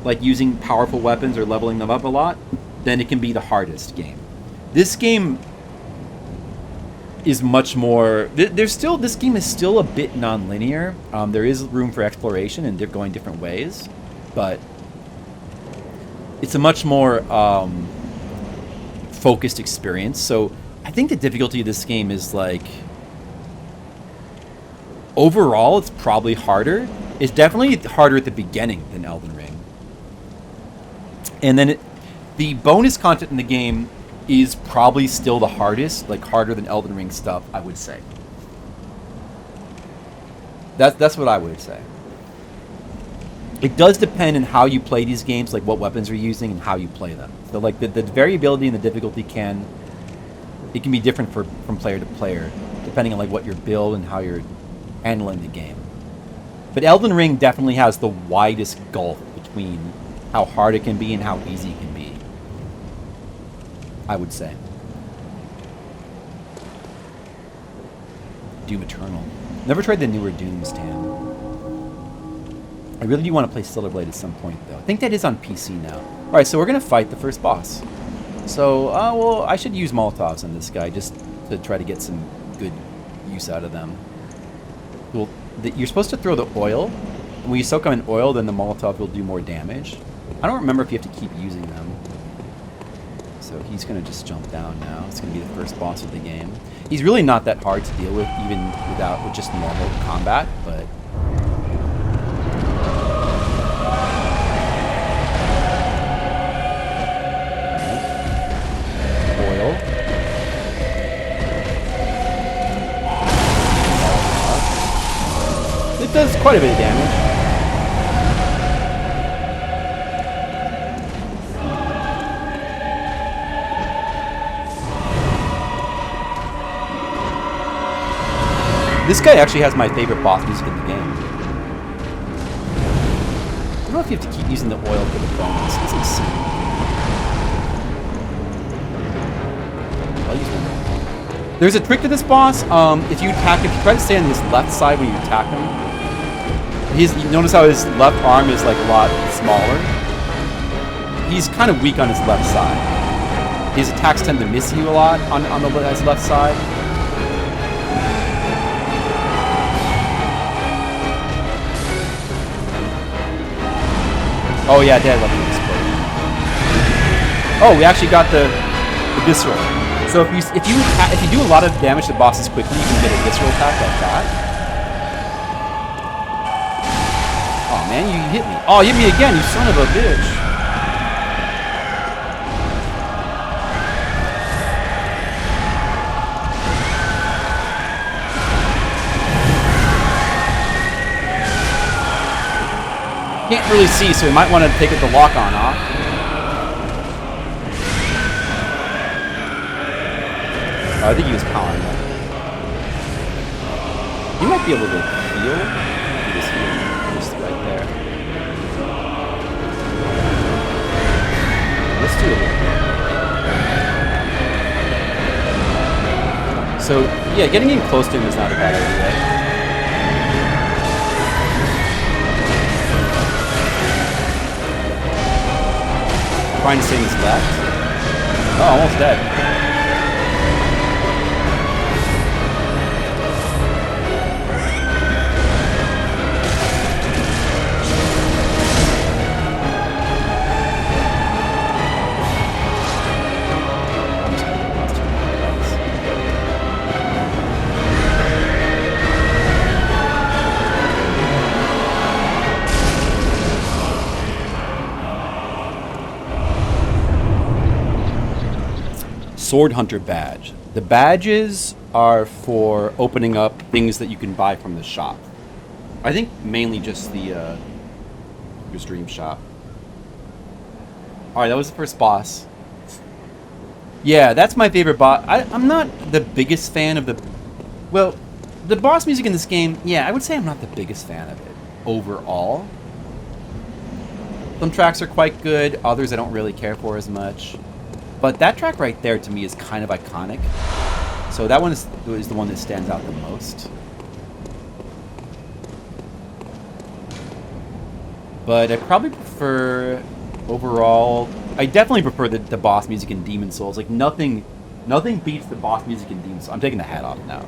like using powerful weapons or leveling them up a lot, then it can be the hardest game. This game is much more... This game is still a bit non-linear. There is room for exploration, and they're going different ways, but it's a much more focused experience. So I think the difficulty of this game is like... Overall, it's probably harder. It's definitely harder at the beginning than Elden Ring. And then the bonus content in the game is probably still the hardest, like harder than Elden Ring stuff, I would say. That's what I would say. It does depend on how you play these games, like what weapons you're using and how you play them. So like the variability and the difficulty can be different from player to player, depending on like what your build and how you're handling the game. But Elden Ring definitely has the widest gulf between how hard it can be and how easy it can be, I would say. Doom Eternal. Never tried the newer Dooms, Tam. I really do want to play Stellar Blade at some point, though. I think that is on PC now. Alright, so we're going to fight the first boss. So, well, I should use Molotovs on this guy just to try to get some good use out of them. Well, you're supposed to throw the oil. And when you soak them in oil, then the Molotov will do more damage. I don't remember if you have to keep using them. So he's going to just jump down now. It's going to be the first boss of the game. He's really not that hard to deal with, even with just normal combat, but... Oil. It does quite a bit of damage. This guy actually has my favorite boss music in the game. I don't know if you have to keep using the oil for the bonus. It's insane. I'll use one more. There's a trick to this boss. If you try to stay on his left side when you attack him, you notice how his left arm is like a lot smaller. He's kind of weak on his left side. His attacks tend to miss you a lot on his left side. Oh yeah, Dad, I love the explosion. Oh, we actually got the visceral. So if you do a lot of damage to bosses quickly, you can get a visceral attack like that. Oh man, you hit me. Oh, you hit me again, you son of a bitch. Can't really see, so we might want to take the lock on off. Oh, I think he was powering up. You might be able to heal. Just right there. do a little bit. So, yeah, getting in close to him is not a bad idea. Trying to save his left. Oh, almost dead. Sword Hunter badge. The badges are for opening up things that you can buy from the shop. I think mainly just the your stream shop. Alright, that was the first boss. Yeah, that's my favorite boss. I'm not the biggest fan of the... Well, the boss music in this game, yeah, I would say I'm not the biggest fan of it overall. Some tracks are quite good, others I don't really care for as much. But that track right there, to me, is kind of iconic. So that one is the one that stands out the most. But I probably prefer, overall... I definitely prefer the boss music in Demon's Souls. Like, nothing beats the boss music in Demon's Souls. I'm taking the hat off now.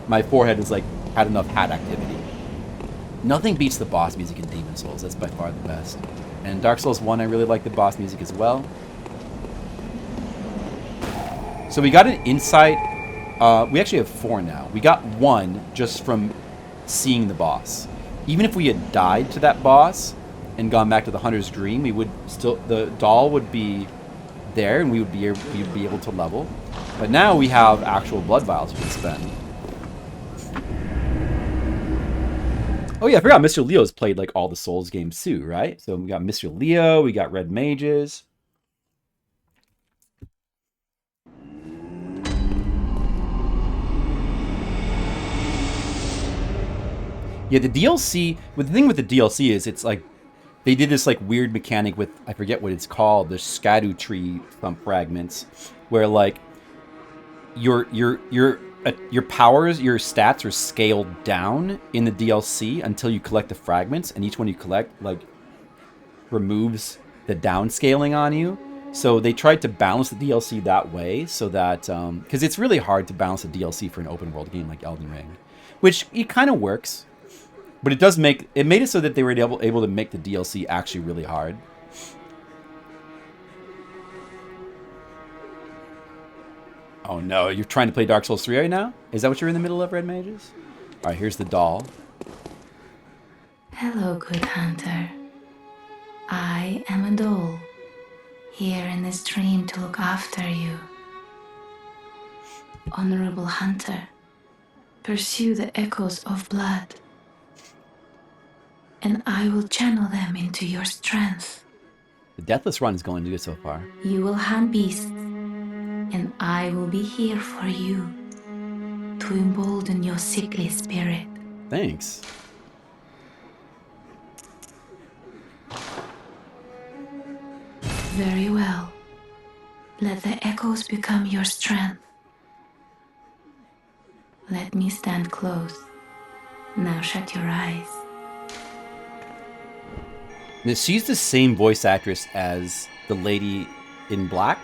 My forehead is, like, had enough hat activity. Nothing beats the boss music in Demon's Souls. That's by far the best. And Dark Souls 1, I really like the boss music as well. So we got an insight. We actually have 4 now. We got 1 just from seeing the boss. Even if we had died to that boss and gone back to the Hunter's Dream, we would still, the doll would be there and we would be able to level. But now we have actual blood vials we can spend. Oh yeah, I forgot Mr. Leo's played like all the Souls games too, right? So we got Mr. Leo, we got Red Mages. Yeah, the DLC, the thing with the DLC is it's like, they did this like weird mechanic with, I forget what it's called, the Scadu tree fragments, where like, your powers, your stats are scaled down in the DLC until you collect the fragments, and each one you collect, like, removes the downscaling on you. So they tried to balance the DLC that way, so that, because it's really hard to balance a DLC for an open world game like Elden Ring, which it kind of works. But it does make it made it so that they were able to make the DLC actually really hard. Oh no, you're trying to play Dark Souls 3 right now? Is that what you're in the middle of, Red Mages? Alright, here's the doll. Hello, good hunter. I am a doll, here in this dream to look after you. Honorable hunter, pursue the echoes of blood, and I will channel them into your strength. The Deathless Run is going good so far. You will hunt beasts, and I will be here for you to embolden your sickly spirit. Thanks. Very well. Let the echoes become your strength. Let me stand close. Now shut your eyes. Now, she's the same voice actress as the lady in black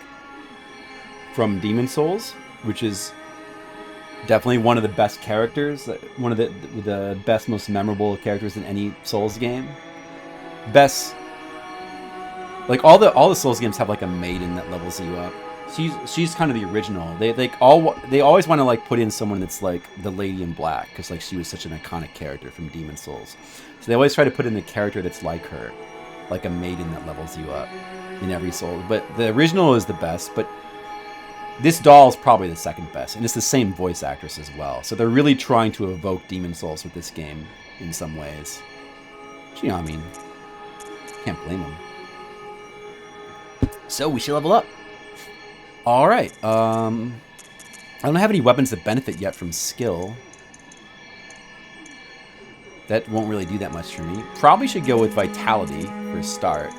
from Demon's Souls, which is definitely one of the best characters, one of the best, most memorable characters in any Souls game. Best, like all the Souls games have like a maiden that levels you up. She's kind of the original. They always want to like put in someone that's like the lady in black because like she was such an iconic character from Demon's Souls. So they always try to put in a character that's like her, like a maiden that levels you up in every Soul. But the original is the best, but this doll is probably the second best, and it's the same voice actress as well. So they're really trying to evoke Demon's Souls with this game in some ways. You know what I mean? Can't blame them. So we should level up. All right. I don't have any weapons that benefit yet from skill. That won't really do that much for me. Probably should go with Vitality for a start.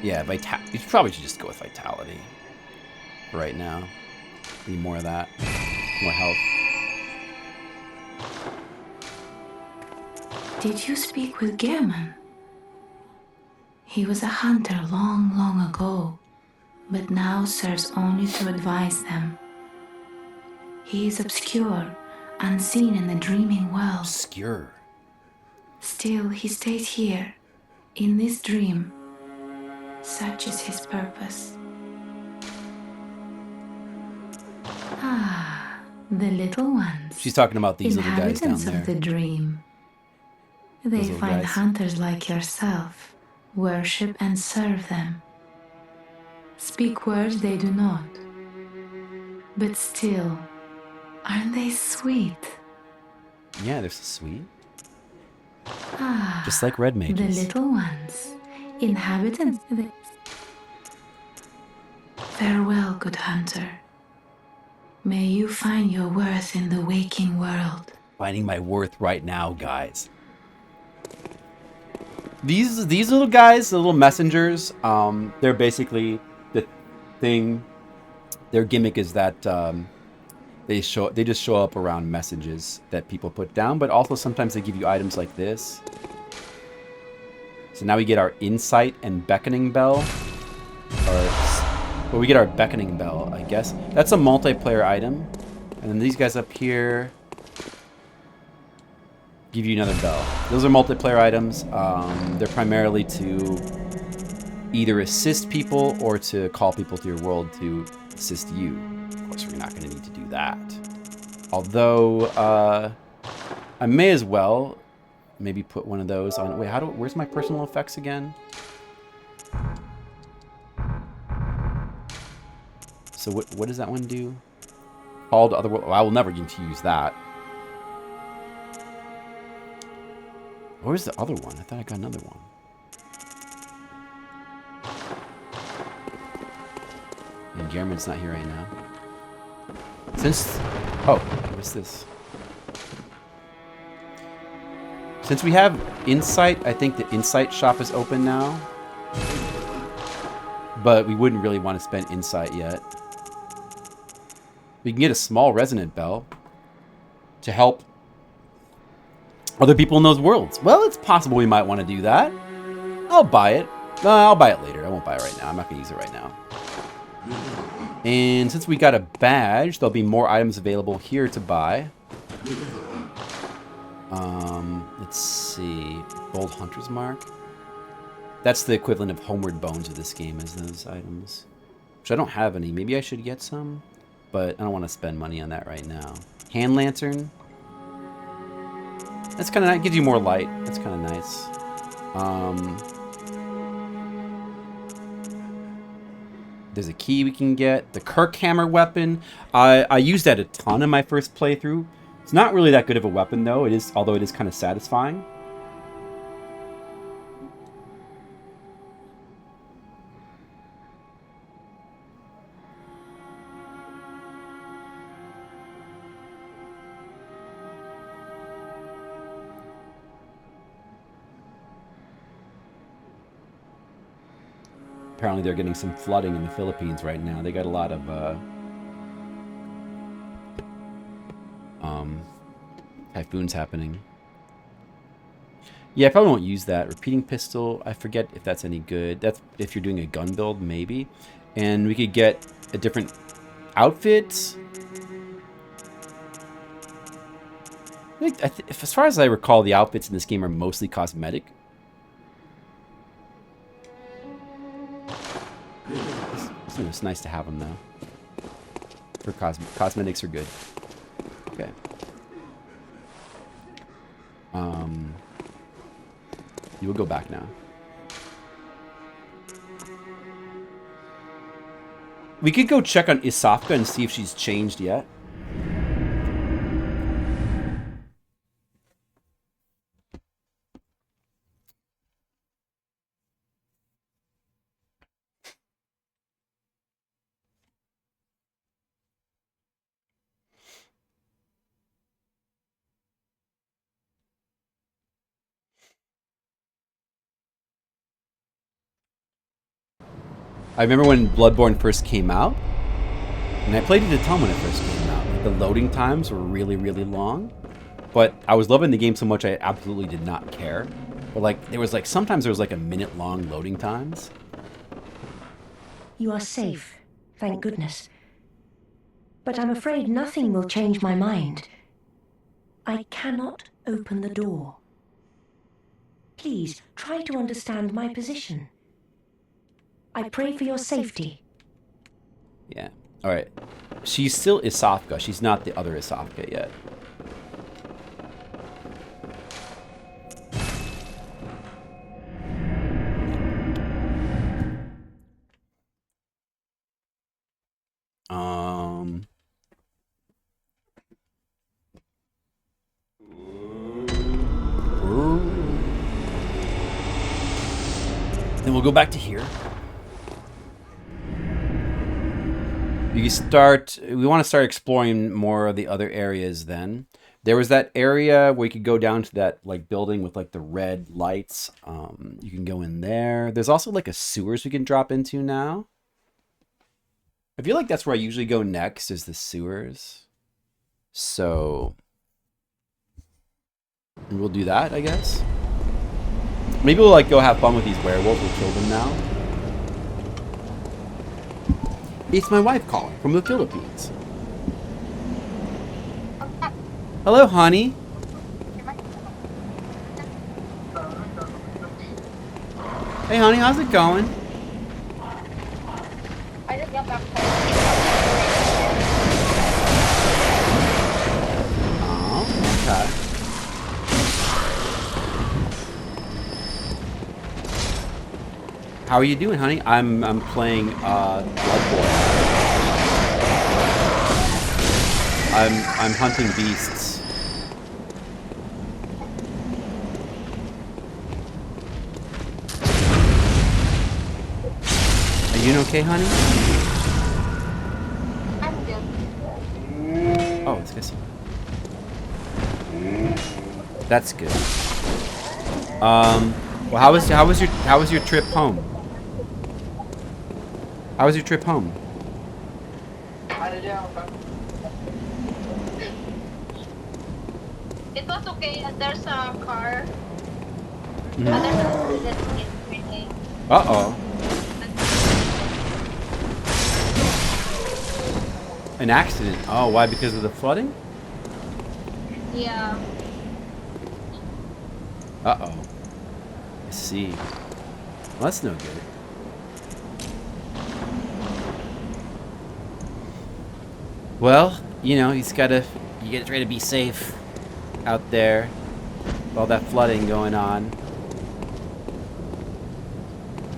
Yeah, you probably should just go with vitality right now. Need more of that. More health. Did you speak with Gehrman? He was a hunter long, long ago, but now serves only to advise them. He is obscure, unseen in the dreaming world. Obscure. Still, he stays here, in this dream. Such is his purpose. Ah, the little ones. She's talking about these little guys down Inhabitants there. of the dream. They little find guys. hunters like yourself, worship and serve them. Speak words they do not. But still, aren't they sweet? Yeah, they're so sweet. Ah, Just like red mages. the little ones, inhabitants. Farewell, good hunter. May you find your worth in the waking world. Finding my worth right now, guys. These little guys, the little messengers, they're basically the thing. Their gimmick is that they just show up around messages that people put down, but also sometimes they give you items like this. So now we get our insight and beckoning bell. Well, we get our beckoning bell, I guess. That's a multiplayer item. And then these guys up here give you another bell. Those are multiplayer items. They're primarily to either assist people or to call people to your world to assist you. Of course, we're not going to need to do that. Although, I may as well maybe put one of those on. Wait, where's my personal effects again? So what does that one do? Called otherworldly. Well, I will never get to use that. Where's the other one? I thought I got another one. And Gehrman's not here right now. What's this? Since we have insight, I think the insight shop is open now. But we wouldn't really want to spend insight yet. We can get a small resonant bell to help other people in those worlds. Well, it's possible we might want to do that. I'll buy it. I'll buy it later. I won't buy it right now. I'm not going to use it right now. And since we got a badge, there'll be more items available here to buy. Let's see. Gold Hunter's Mark. That's the equivalent of Homeward Bones of this game, is those items. Which I don't have any. Maybe I should get some. But I don't want to spend money on that right now. Hand Lantern. That's kind of nice. Gives you more light. That's kind of nice. There's a key we can get. The Kirkhammer weapon. I used that a ton in my first playthrough. It's not really that good of a weapon, though. Although it is kind of satisfying. Apparently they're getting some flooding in the Philippines right now. They got a lot of typhoons happening. Yeah, I probably won't use that. Repeating pistol, I forget if that's any good. That's if you're doing a gun build, maybe. And we could get a different outfit. As far as I recall, the outfits in this game are mostly cosmetic. It's nice to have them, though. For cosmetics are good. Okay. You will go back now. We could go check on Isafka and see if she's changed yet. I remember when Bloodborne first came out, and I played it a ton when it first came out. Like, the loading times were really, really long, but I was loving the game so much I absolutely did not care. But like, sometimes there was like a minute-long loading times. You are safe, thank goodness. But I'm afraid nothing will change my mind. I cannot open the door. Please, try to understand my position. I pray for your safety. Yeah. All right. She's still Isafka. She's not the other Isafka yet. Then we'll go back to here. We want to start exploring more of the other areas then. There was that area where you could go down to that like building with like the red lights. You can go in there. There's also like a sewers we can drop into now. I feel like that's where I usually go next, is the sewers. So we'll do that, I guess. Maybe we'll like go have fun with these werewolves. We'll kill them now. It's my wife calling from the Philippines. Hello, honey. Hey, honey, how's it going? I just got back home. Oh, okay. How are you doing, honey? I'm playing Bloodborne. I'm hunting beasts. Are you okay, honey? I'm good. Oh, it's good. That's good. Well, how was your trip home? How was your trip home? It was okay. There's a car. Mhm. But there's a bullet in me. Uh-oh. An accident. Oh, why? Because of the flooding? Yeah. Uh-oh. I see. Well, that's no good. Well, you know, you gotta try to be safe out there with all that flooding going on.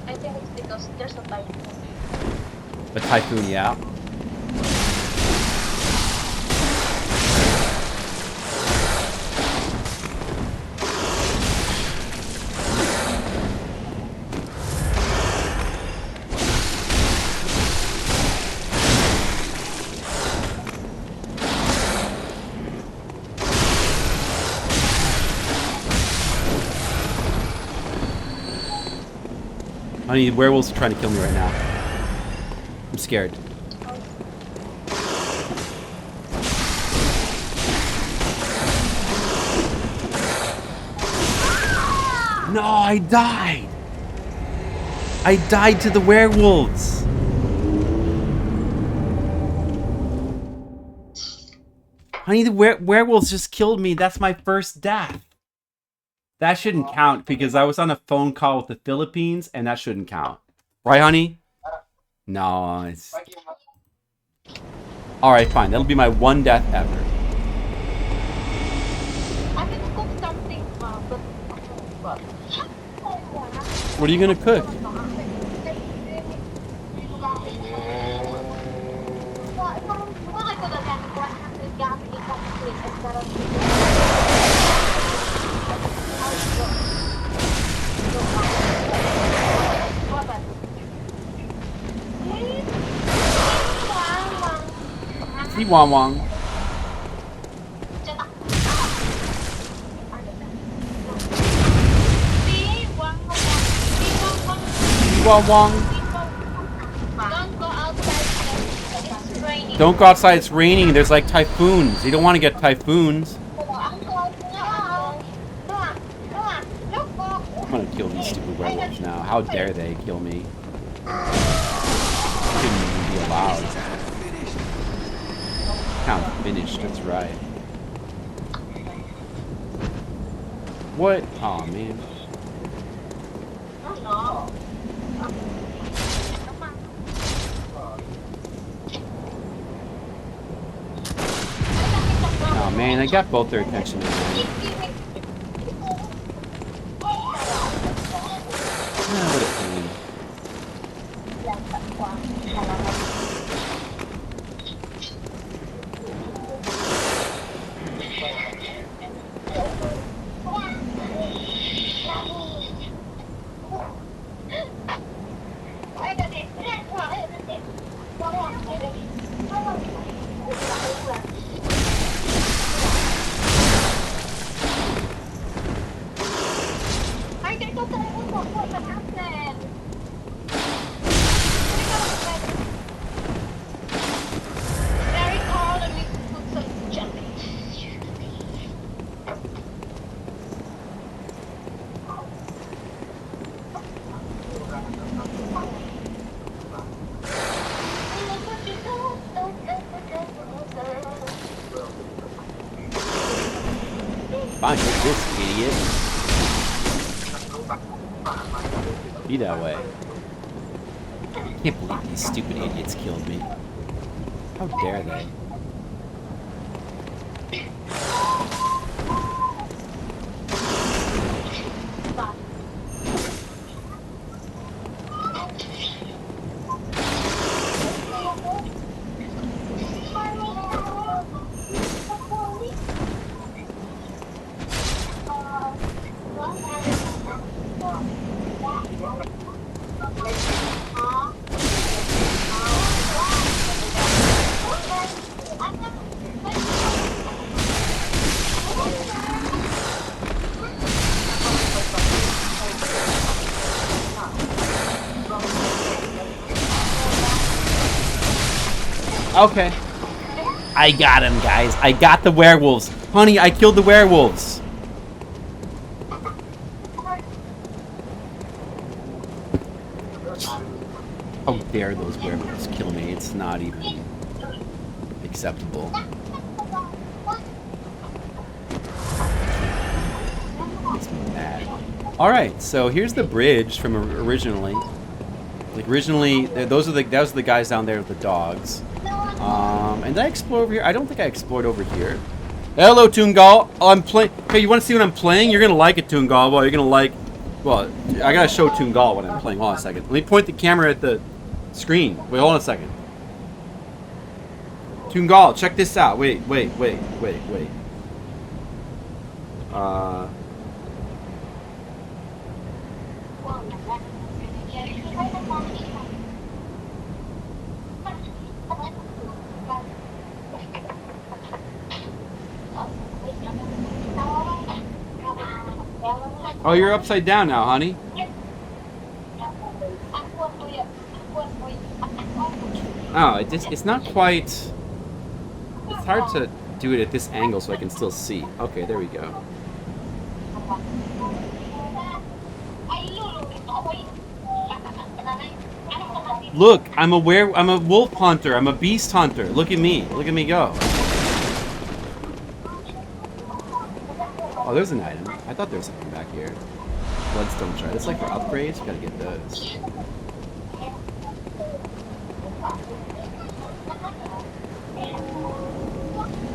I think it's because there's a typhoon. A typhoon, yeah. Honey, the werewolves are trying to kill me right now. I'm scared. No, I died! I died to the werewolves! Honey, the werewolves just killed me. That's my first death. That shouldn't count because I was on a phone call with the Philippines and that shouldn't count. Right, honey? No, it's... Alright, fine. That'll be my one death ever. I can cook something, but... What are you gonna cook? Si Wang Wang. Si Wang Wang. Don't go outside. It's raining. There's like typhoons. You don't want to get typhoons. I'm gonna kill these stupid werewolves now. How dare they kill me? Shouldn't even be allowed. Count finished. That's right. What? Oh man. Oh man, I got both their attention. What a pain. Fine, hit this idiot. Be that way. I can't believe these stupid idiots killed me. How dare they? Okay. I got him, guys. I got the werewolves. Honey, I killed the werewolves. How dare those werewolves kill me? It's not even acceptable. Makes me mad. Alright, so here's the bridge from originally. Like originally, those are the guys down there with the dogs. And did I explore over here? I don't think I explored over here. Hello, Toongal. Oh, I'm playing. Hey, you want to see what I'm playing? You're gonna like it, Toongal. Well, you're gonna like. Well, I gotta show Toongal what I'm playing. Hold on a second. Let me point the camera at the screen. Wait, hold on a second. Toongal, check this out. Wait. Oh, you're upside down now, honey. Oh, it's not quite. It's hard to do it at this angle so I can still see. Okay, there we go. Look, I'm a wolf hunter. I'm a beast hunter. Look at me. Look at me go. Oh, there's an item. I thought there was something back here. Bloodstone shard. That's like for upgrades. You gotta get those.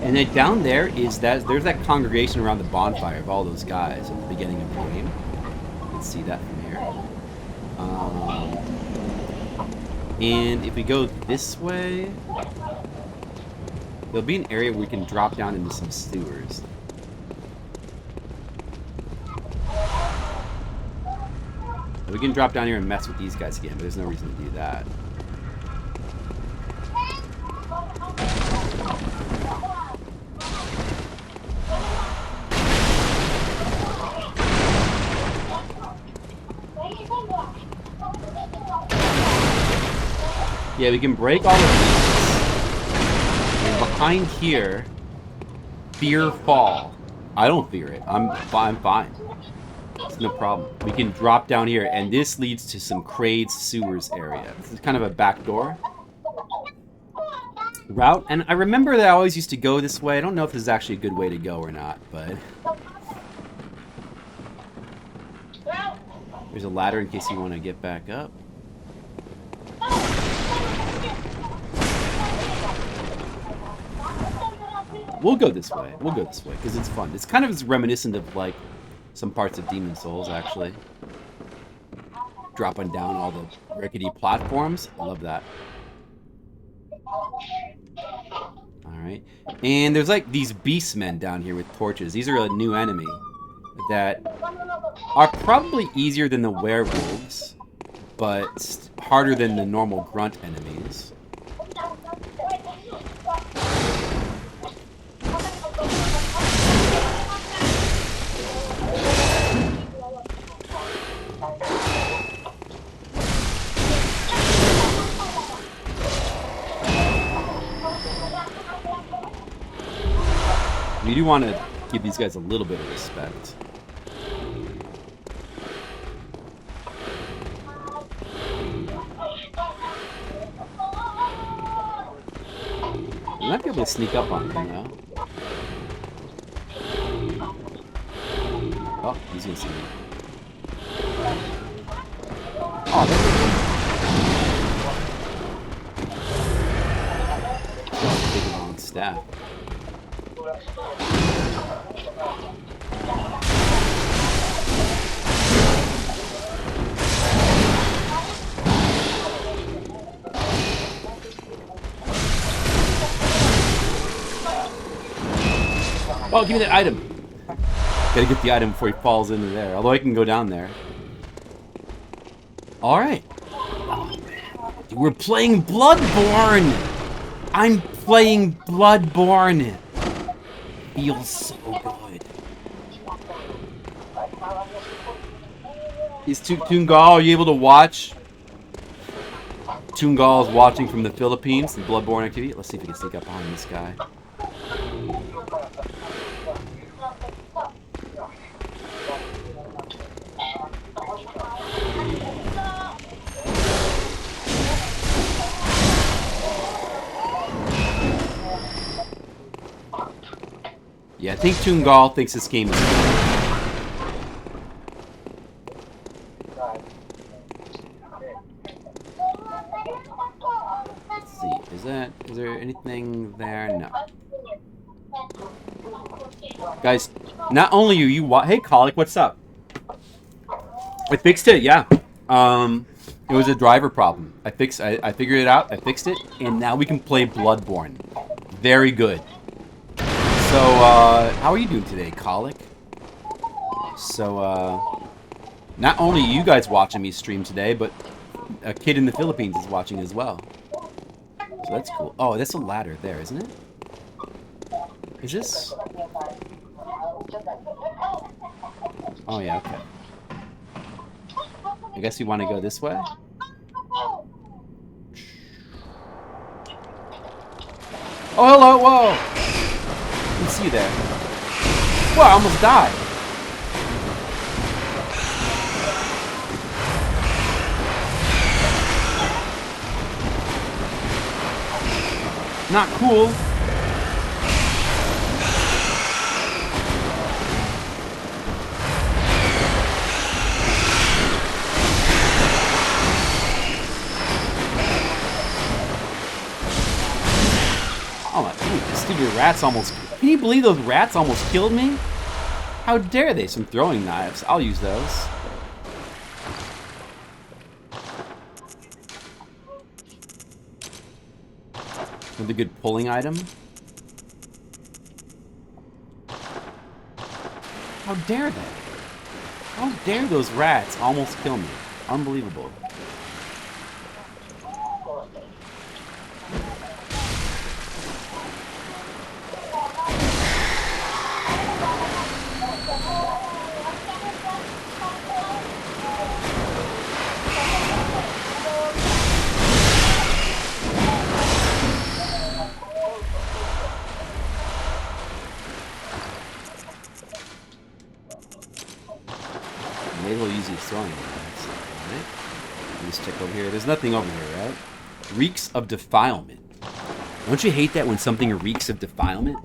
And then down there is there's that congregation around the bonfire of all those guys at the beginning of the game. You can see that from here. And if we go this way, there'll be an area where we can drop down into some sewers. We can drop down here and mess with these guys again, but there's no reason to do that. Yeah, we can break all of these. behind here. Fear fall. I don't fear it. I'm fine. It's no problem. We can drop down here, and this leads to some Crade's sewers area. This is kind of a back door route, and I remember that I always used to go this way. I don't know if this is actually a good way to go or not, but there's a ladder in case you want to get back up. We'll go this way. We'll go this way because it's fun. It's kind of reminiscent of like some parts of Demon Souls, actually. Dropping down all the rickety platforms. I love that. Alright. And there's like these beastmen down here with torches. These are a new enemy that are probably easier than the werewolves, but harder than the normal grunt enemies. You do want to give these guys a little bit of respect. You might be able to sneak up on him now. Oh, he's gonna see me. Oh, that's a big long staff. Oh, give me that item. Gotta get the item before he falls into there. Although I can go down there. Alright. Dude, we're playing Bloodborne! I'm playing Bloodborne! Feels so good. Is Tungal, are you able to watch? Tungal is watching from the Philippines, the Bloodborne activity. Let's see if we can sneak up behind this guy. Yeah, I think Tungal thinks this game is cool. Let's see, is there anything there? No. Guys, not only are you hey Colic, what's up? I fixed it, yeah. It was a driver problem. I figured it out, I fixed it, and now we can play Bloodborne. Very good. So, how are you doing today, Colic? So, not only are you guys watching me stream today, but a kid in the Philippines is watching as well. So that's cool. Oh, that's a ladder there, isn't it? Is this? Oh, yeah, okay. I guess you want to go this way? Oh, hello, whoa! I can see you there. Whoa, I almost died. Not cool. Oh my, dude, this stupid rats almost... Can you believe those rats almost killed me? How dare they? Some throwing knives. I'll use those. Another good pulling item. How dare they? How dare those rats almost kill me? Unbelievable. may as well use these throwing knives. Alright. Let me just check over here. There's nothing over here, right? Reeks of defilement. Don't you hate that when something reeks of defilement?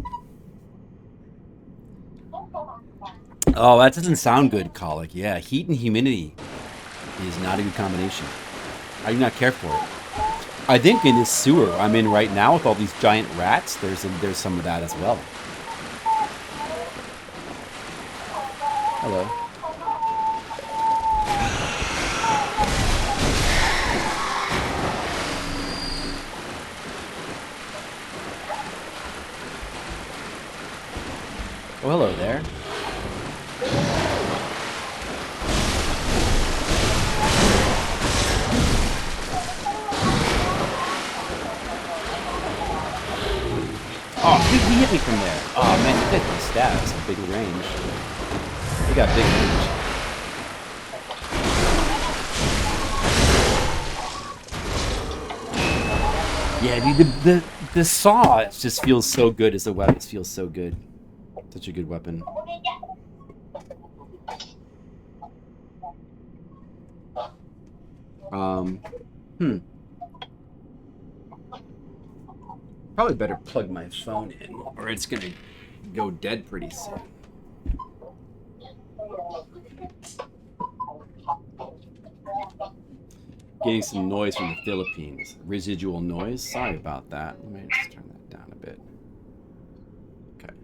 Oh, that doesn't sound good, Colic. Yeah, heat and humidity is not a good combination. I do not care for it. I think in this sewer I'm in right now with all these giant rats, there's some of that as well. Hello. Oh, hello there. Oh, he hit me from there. Oh, man, he hit me stabs at big range. He got big range. Yeah, dude, the saw just feels so good as a weapon. It feels so good. Such a good weapon. Probably better plug my phone in, or it's gonna go dead pretty soon. Getting some noise from the Philippines. Residual noise? Sorry about that. Let me just turn that down a bit. Okay.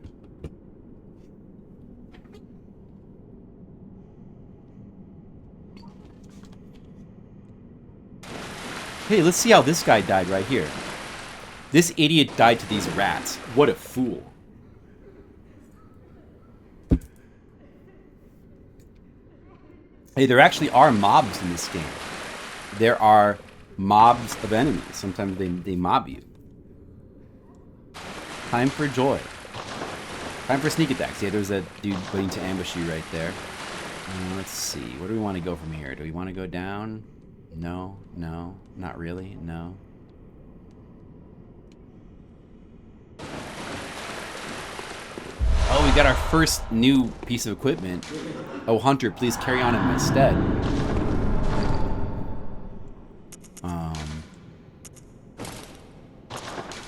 Hey, let's see how this guy died right here. This idiot died to these rats. What a fool. Hey, there actually are mobs in this game. There are mobs of enemies. Sometimes they mob you. Time for joy. Time for sneak attacks. Yeah, there's a dude waiting to ambush you right there. Let's see. Where do we want to go from here? Do we want to go down? No. No. Not really. No. Oh, we got our first new piece of equipment. Oh, Hunter, please carry on in my stead.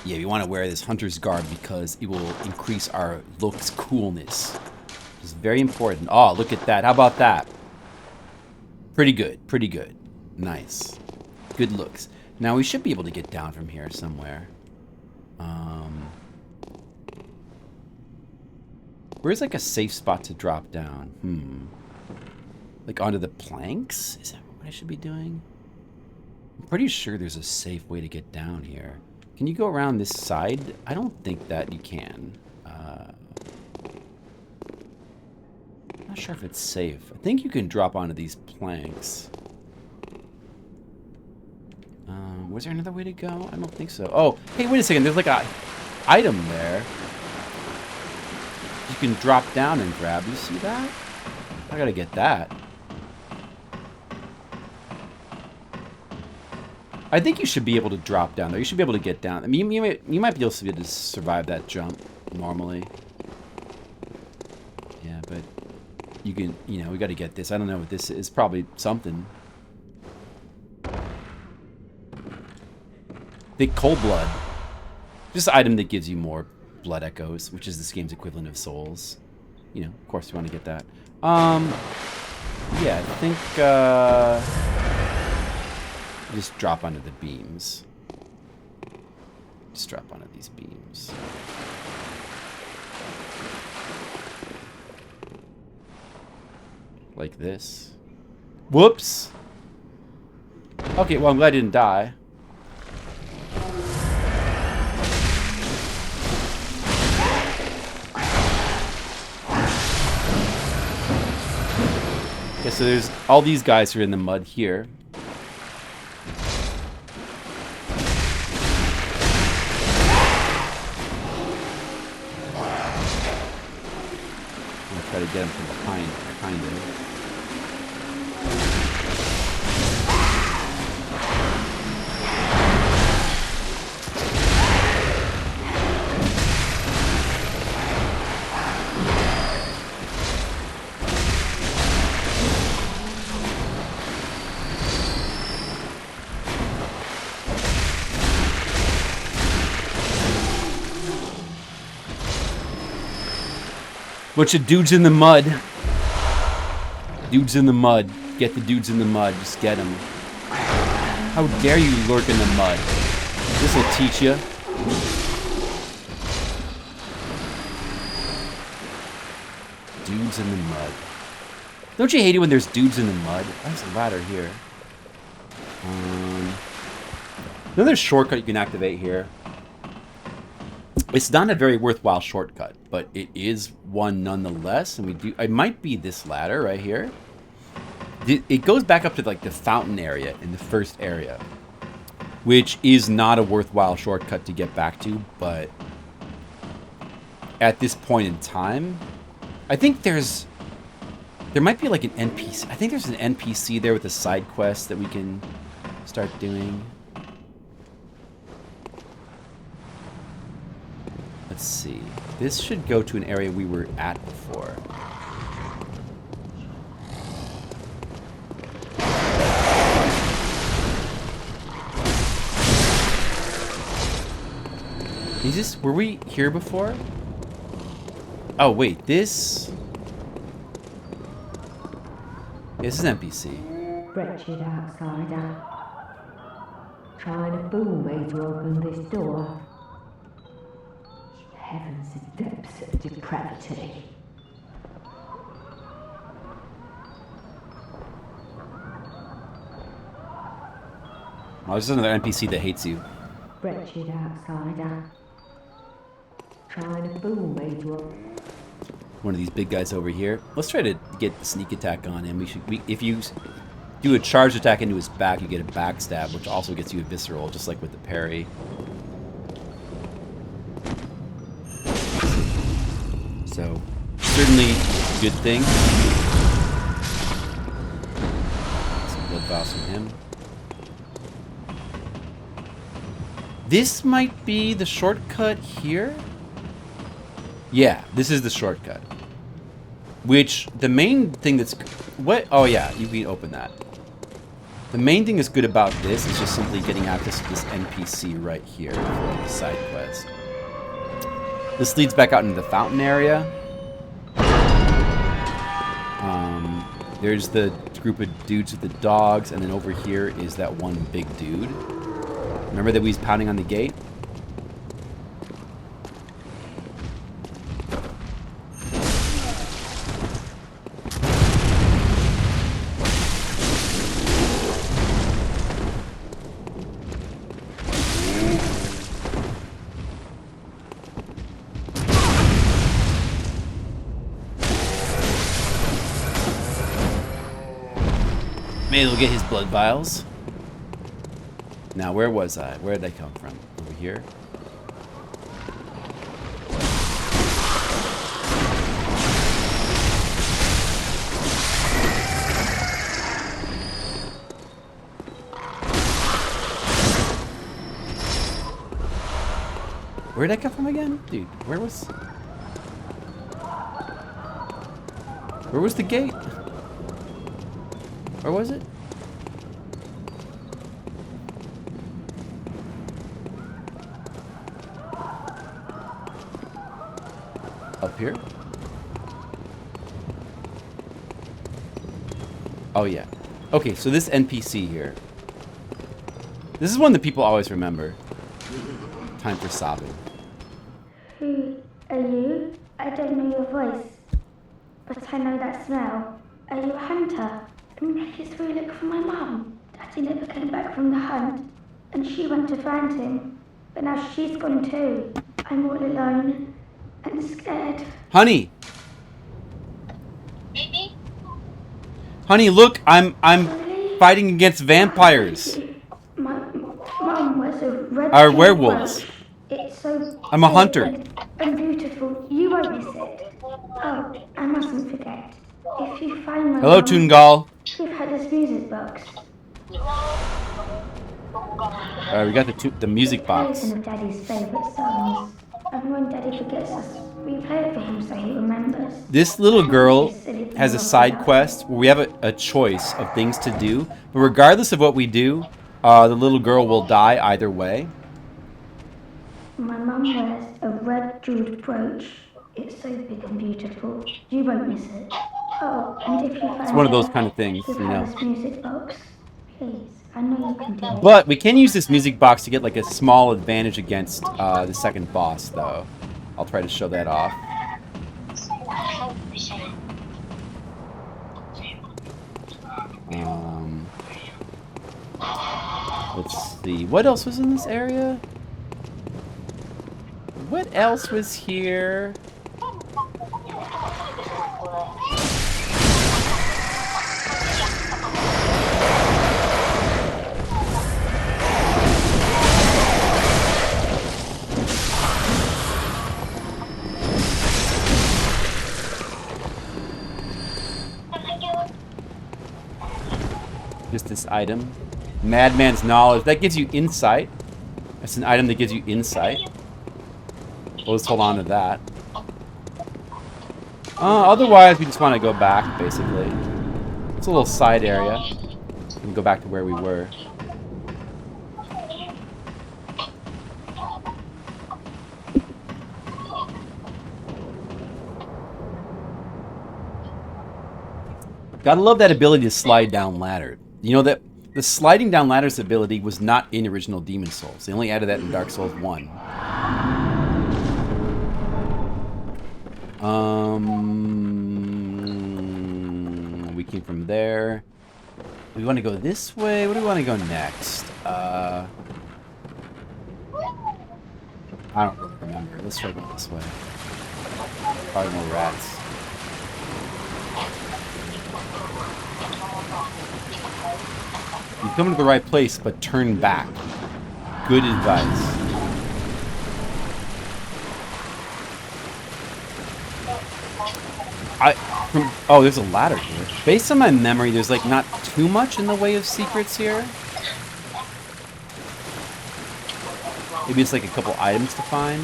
Yeah, we want to wear this Hunter's garb because it will increase our looks coolness. It's very important. Oh, look at that. How about that? Pretty good. Pretty good. Nice. Good looks. Now, we should be able to get down from here somewhere. Where's like a safe spot to drop down? Like onto the planks? Is that what I should be doing? I'm pretty sure there's a safe way to get down here. Can you go around this side? I don't think that you can. I'm not sure if it's safe. I think you can drop onto these planks. Was there another way to go? I don't think so. Oh, hey, wait a second. There's like a item there. You can drop down and grab. You see that? I gotta get that. I think you should be able to drop down there. You should be able to get down. I mean, you might be able to survive that jump normally. Yeah, but you can, you know, we gotta get this. I don't know what this is. Probably something. Big cold blood. Just an item that gives you more blood echoes, which is this game's equivalent of souls. You know, of course you want to get that. Yeah, I think, just drop onto the beams. Just drop onto these beams. Like this. Whoops! Okay, well, I'm glad I didn't die. Okay, so there's all these guys who are in the mud here. I'm gonna try to get him from behind, kind of. Bunch of dudes in the mud. Dudes in the mud. Get the dudes in the mud. Just get them. How dare you lurk in the mud? This'll teach you. Dudes in the mud. Don't you hate it when there's dudes in the mud? There's a ladder here. Another shortcut you can activate here. It's not a very worthwhile shortcut, but it is one nonetheless. And we do. It might be this ladder right here. It goes back up to like the fountain area in the first area, which is not a worthwhile shortcut to get back to. But at this point in time, I think there might be like an NPC. I think there's an NPC there with a side quest that we can start doing. Let's see. This should go to an area we were at before. Is this... Were we here before? Oh, wait. This... This is an NPC. Wretched outsider. Trying to fool me to open this door. Heavens, the depths of depravity. Oh, this is another NPC that hates you. Wretched outsider. Trying to fool me to open... One of these big guys over here. Let's try to get the sneak attack on him. If you do a charge attack into his back, you get a backstab, which also gets you a visceral, just like with the parry. So, certainly a good thing. Some blood vials from him. This might be the shortcut here? Yeah, this is the shortcut. Which, the main thing that's... What? Oh yeah, you can open that. The main thing that's good about this is just simply getting access to this NPC right here for the side quest. This leads back out into the fountain area. There's the group of dudes with the dogs, and then over here is that one big dude. Remember that we was pounding on the gate? Maybe we'll get his blood vials. Now, where was I? Where did I come from? Over here? Where did I come from again? Dude, where was the gate? Where was it? Up here? Oh yeah. Okay, so this NPC here. This is one that people always remember. Time for sobbing. Who are you? I don't know your voice, but I know that smell. Are you a hunter? Maybe it's really look for my mum. Daddy never came back from the hunt, and she went to find him, but now she's gone too. I'm all alone and scared. Honey. Baby? Honey, look, I'm fighting against vampires. My mum was a red. Are werewolves. It's so. I'm a hunter. And beautiful. You won't miss it. Oh, I mustn't forget. If you find my Hello, mum, Toongal. we've had this music box. Alright, we got the music box. Plays one of Daddy's favourite songs. And when Daddy forgets us, we play it for him so he remembers. This little girl has a side quest where we have a choice of things to do, but regardless of what we do, the little girl will die either way. My mum wears a red jeweled brooch It's so big and beautiful. You won't miss it. Oh, and if you find It's one of those kind of things, give you her know. this music box. Please, I know you can do it. But we can use this music box to get like a small advantage against the second boss, though. I'll try to show that off. Let's see. What else was in this area? What else was here? Just this item. Madman's Knowledge. That gives you insight. That's an item that gives you insight. We'll just hold on to that. Otherwise, we just want to go back, basically. It's a little side area. We can go back to where we were. Gotta love that ability to slide down ladder. You know that the sliding down ladders ability was not in original Demon Souls. They only added that in Dark Souls 1. We came from there. We want to go this way. Where do we want to go next? I don't really remember. Let's try going this way. Probably more rats. You come to the right place, but turn back. Good advice. Oh, there's a ladder here. Based on my memory, there's like not too much in the way of secrets here. Maybe it's like a couple items to find.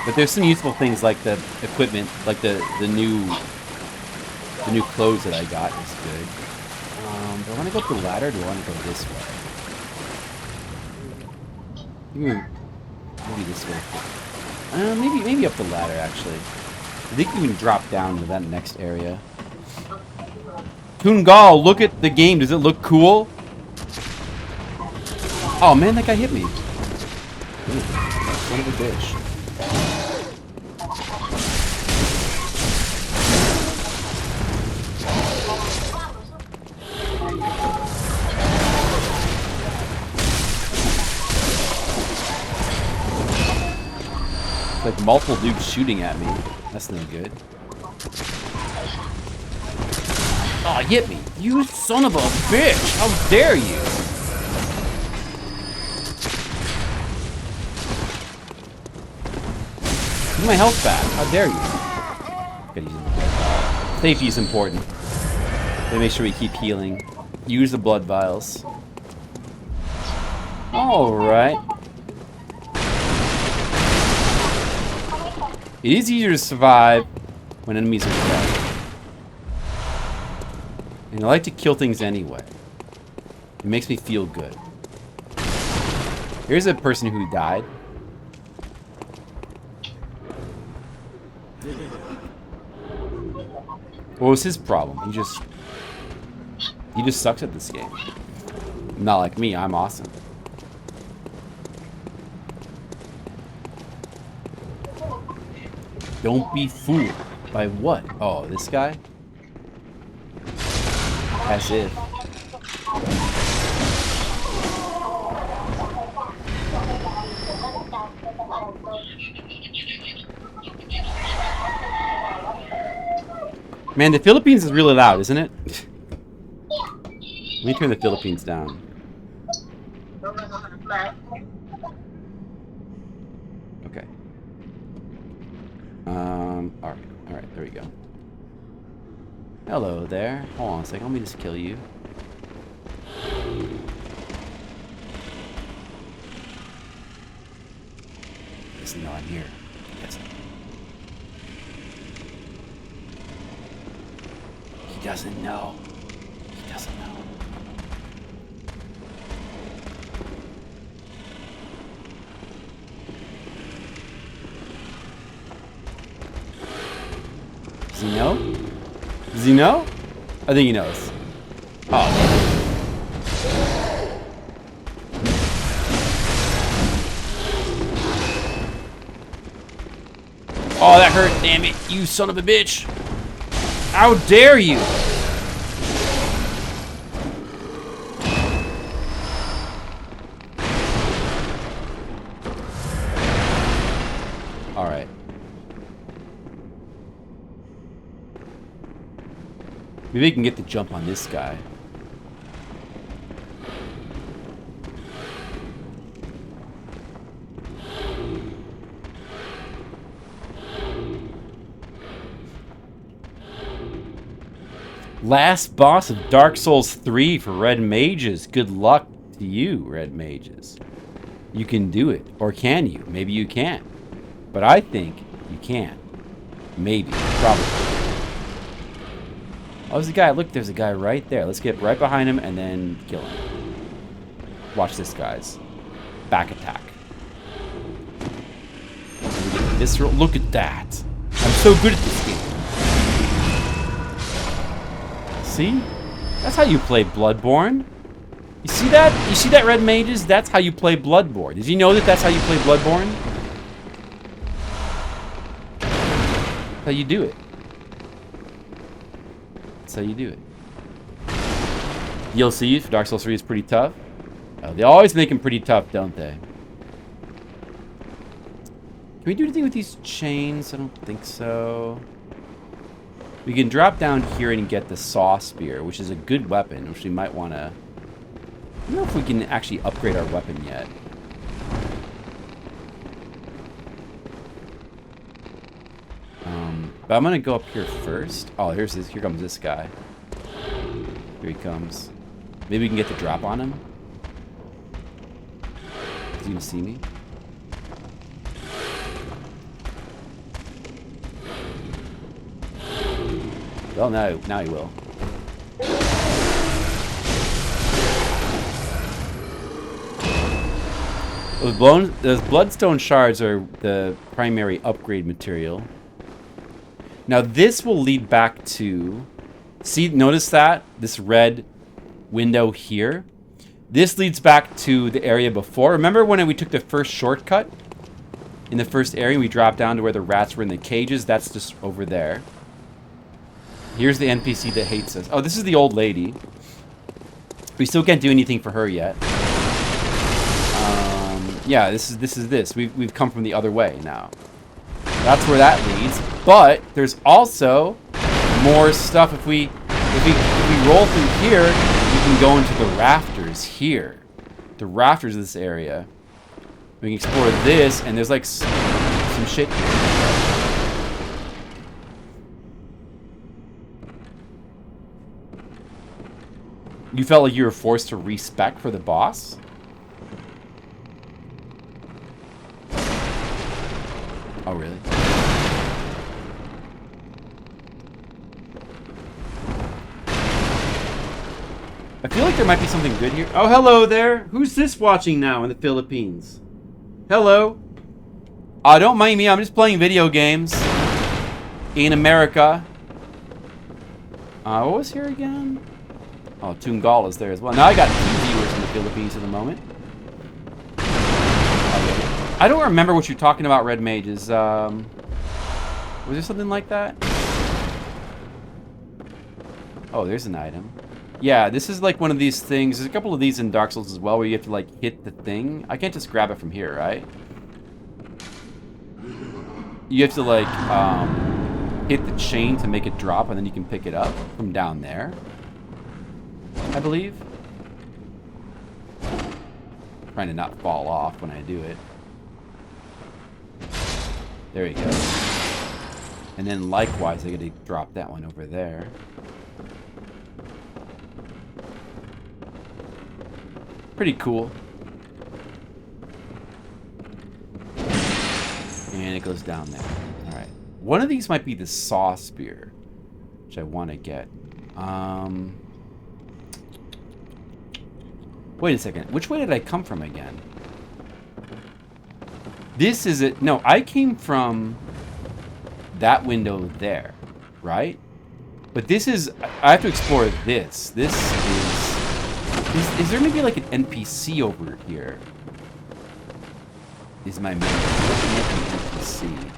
But there's some useful things like the equipment, like the new clothes that I got is good. Do I want to go up the ladder or do I want to go this way? Maybe this way. Maybe up the ladder actually. I think you can drop down to that next area. Toongal, look at the game. Does it look cool? Oh man, that guy hit me. Ooh, son of a bitch. Like multiple dudes shooting at me. That's no good. Oh, he hit me. You son of a bitch! How dare you! Give my health back. How dare you? Safety is important. Gotta make sure we keep healing. Use the blood vials. Alright. It is easier to survive when enemies are dead. And I like to kill things anyway. It makes me feel good. Here's a person who died. What was his problem? He just sucks at this game. Not like me, I'm awesome. Don't be fooled by what? Oh, this guy? As if. Man, the Philippines is really loud, isn't it? Let me turn the Philippines down. Okay. Alright, there we go. Hello there. Hold on a second, let me just kill you. Doesn't know I'm here. Yes. He doesn't know. He doesn't know. Does he know? Does he know? I think he knows. Oh. Oh, that hurt, damn it, you son of a bitch. How dare you? All right. Maybe we can get the jump on this guy. Last boss of Dark Souls 3 for Red Mages. Good luck to you, Red Mages. You can do it. Or can you? Maybe you can't. But I think you can. Maybe. Probably. Oh, there's a guy. Look, there's a guy right there. Let's get right behind him and then kill him. Watch this, guys. Back attack. Visceral. Look at that. I'm so good at this game. See? That's how you play Bloodborne. You see that? You see that, Red Mages? That's how you play Bloodborne. Did you know that that's how you play Bloodborne? That's how you do it. That's how you do it. DLC for Dark Souls 3 is pretty tough. Oh, they always make them pretty tough, don't they? Can we do anything with these chains? I don't think so. We can drop down here and get the Saw Spear, which is a good weapon, which we might want to... I don't know if we can actually upgrade our weapon yet. But I'm going to go up here first. Oh, here comes this guy. Here he comes. Maybe we can get the drop on him. Is he going to see me? Well, now he will. Those bloodstone shards are the primary upgrade material. Now this will lead back to... See, notice that? This red window here? This leads back to the area before. Remember when we took the first shortcut? In the first area, we dropped down to where the rats were in the cages. That's just over there. Here's the NPC that hates us. Oh, this is the old lady. We still can't do anything for her yet. Yeah, this is. We've come from the other way now. That's where that leads. But there's also more stuff. If we roll through here, we can go into the rafters here. The rafters of this area. We can explore this, and there's like some shit here. You felt like you were forced to respec for the boss? Oh, really? I feel like there might be something good here. Oh, hello there. Who's this watching now in the Philippines? Hello. Don't mind me. I'm just playing video games in America. What was here again? Oh, Tungal is there as well. Now I got 2 viewers in the Philippines at the moment. I don't remember what you're talking about, Red Mages. Was there something like that? Oh, there's an item. Yeah, this is like one of these things. There's a couple of these in Dark Souls as well where you have to like hit the thing. I can't just grab it from here, right? You have to like hit the chain to make it drop, and then you can pick it up from down there, I believe. Trying to not fall off when I do it. There you go. And then likewise, I gotta drop that one over there. Pretty cool. And it goes down there. Alright. One of these might be the Saw Spear, which I want to get. Wait a second. Which way did I come from again? This is it. No, I came from that window there. right? But this is, I have to explore this. This is there maybe like an NPC over here? Is my memory an NPC?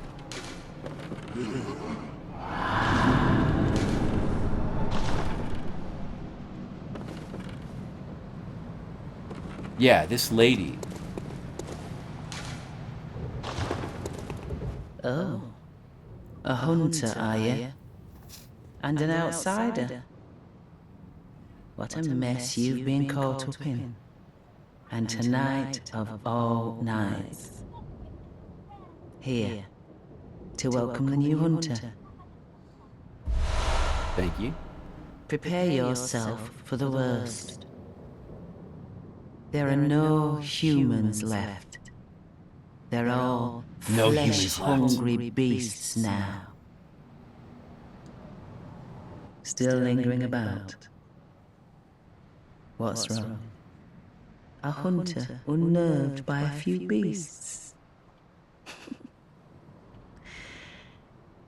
Yeah, this lady. Oh. A hunter, are you? And an outsider? What a mess you've been caught up in. And tonight of all nights. Here, to welcome the new hunter. Thank you. Prepare yourself for the worst. There are no humans left. They're all No humans left. flesh-hungry beasts now. Still lingering about. What's wrong? A hunter unnerved by a few beasts.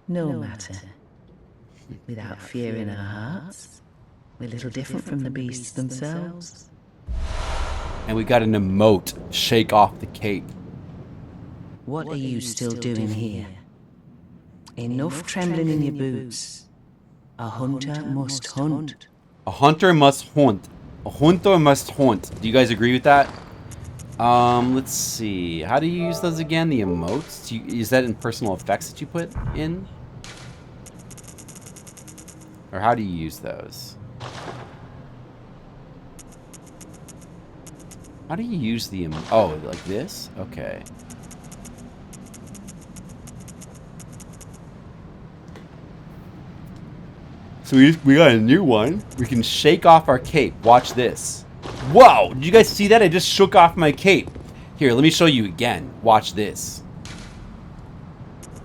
No matter. Without fear in our hearts, we're little different from the beasts themselves. And we got an emote. Shake off the cape. What are you still doing here? Enough trembling in your boots. A hunter must hunt. A hunter must hunt. A hunter must hunt. Do you guys agree with that? Let's see. How do you use those again? The emotes? Is that in personal effects that you put in? Or how do you use those? How do you use the oh, like this? Okay. So we got a new one. We can shake off our cape. Watch this. Whoa! Did you guys see that? I just shook off my cape. Here, let me show you again. Watch this.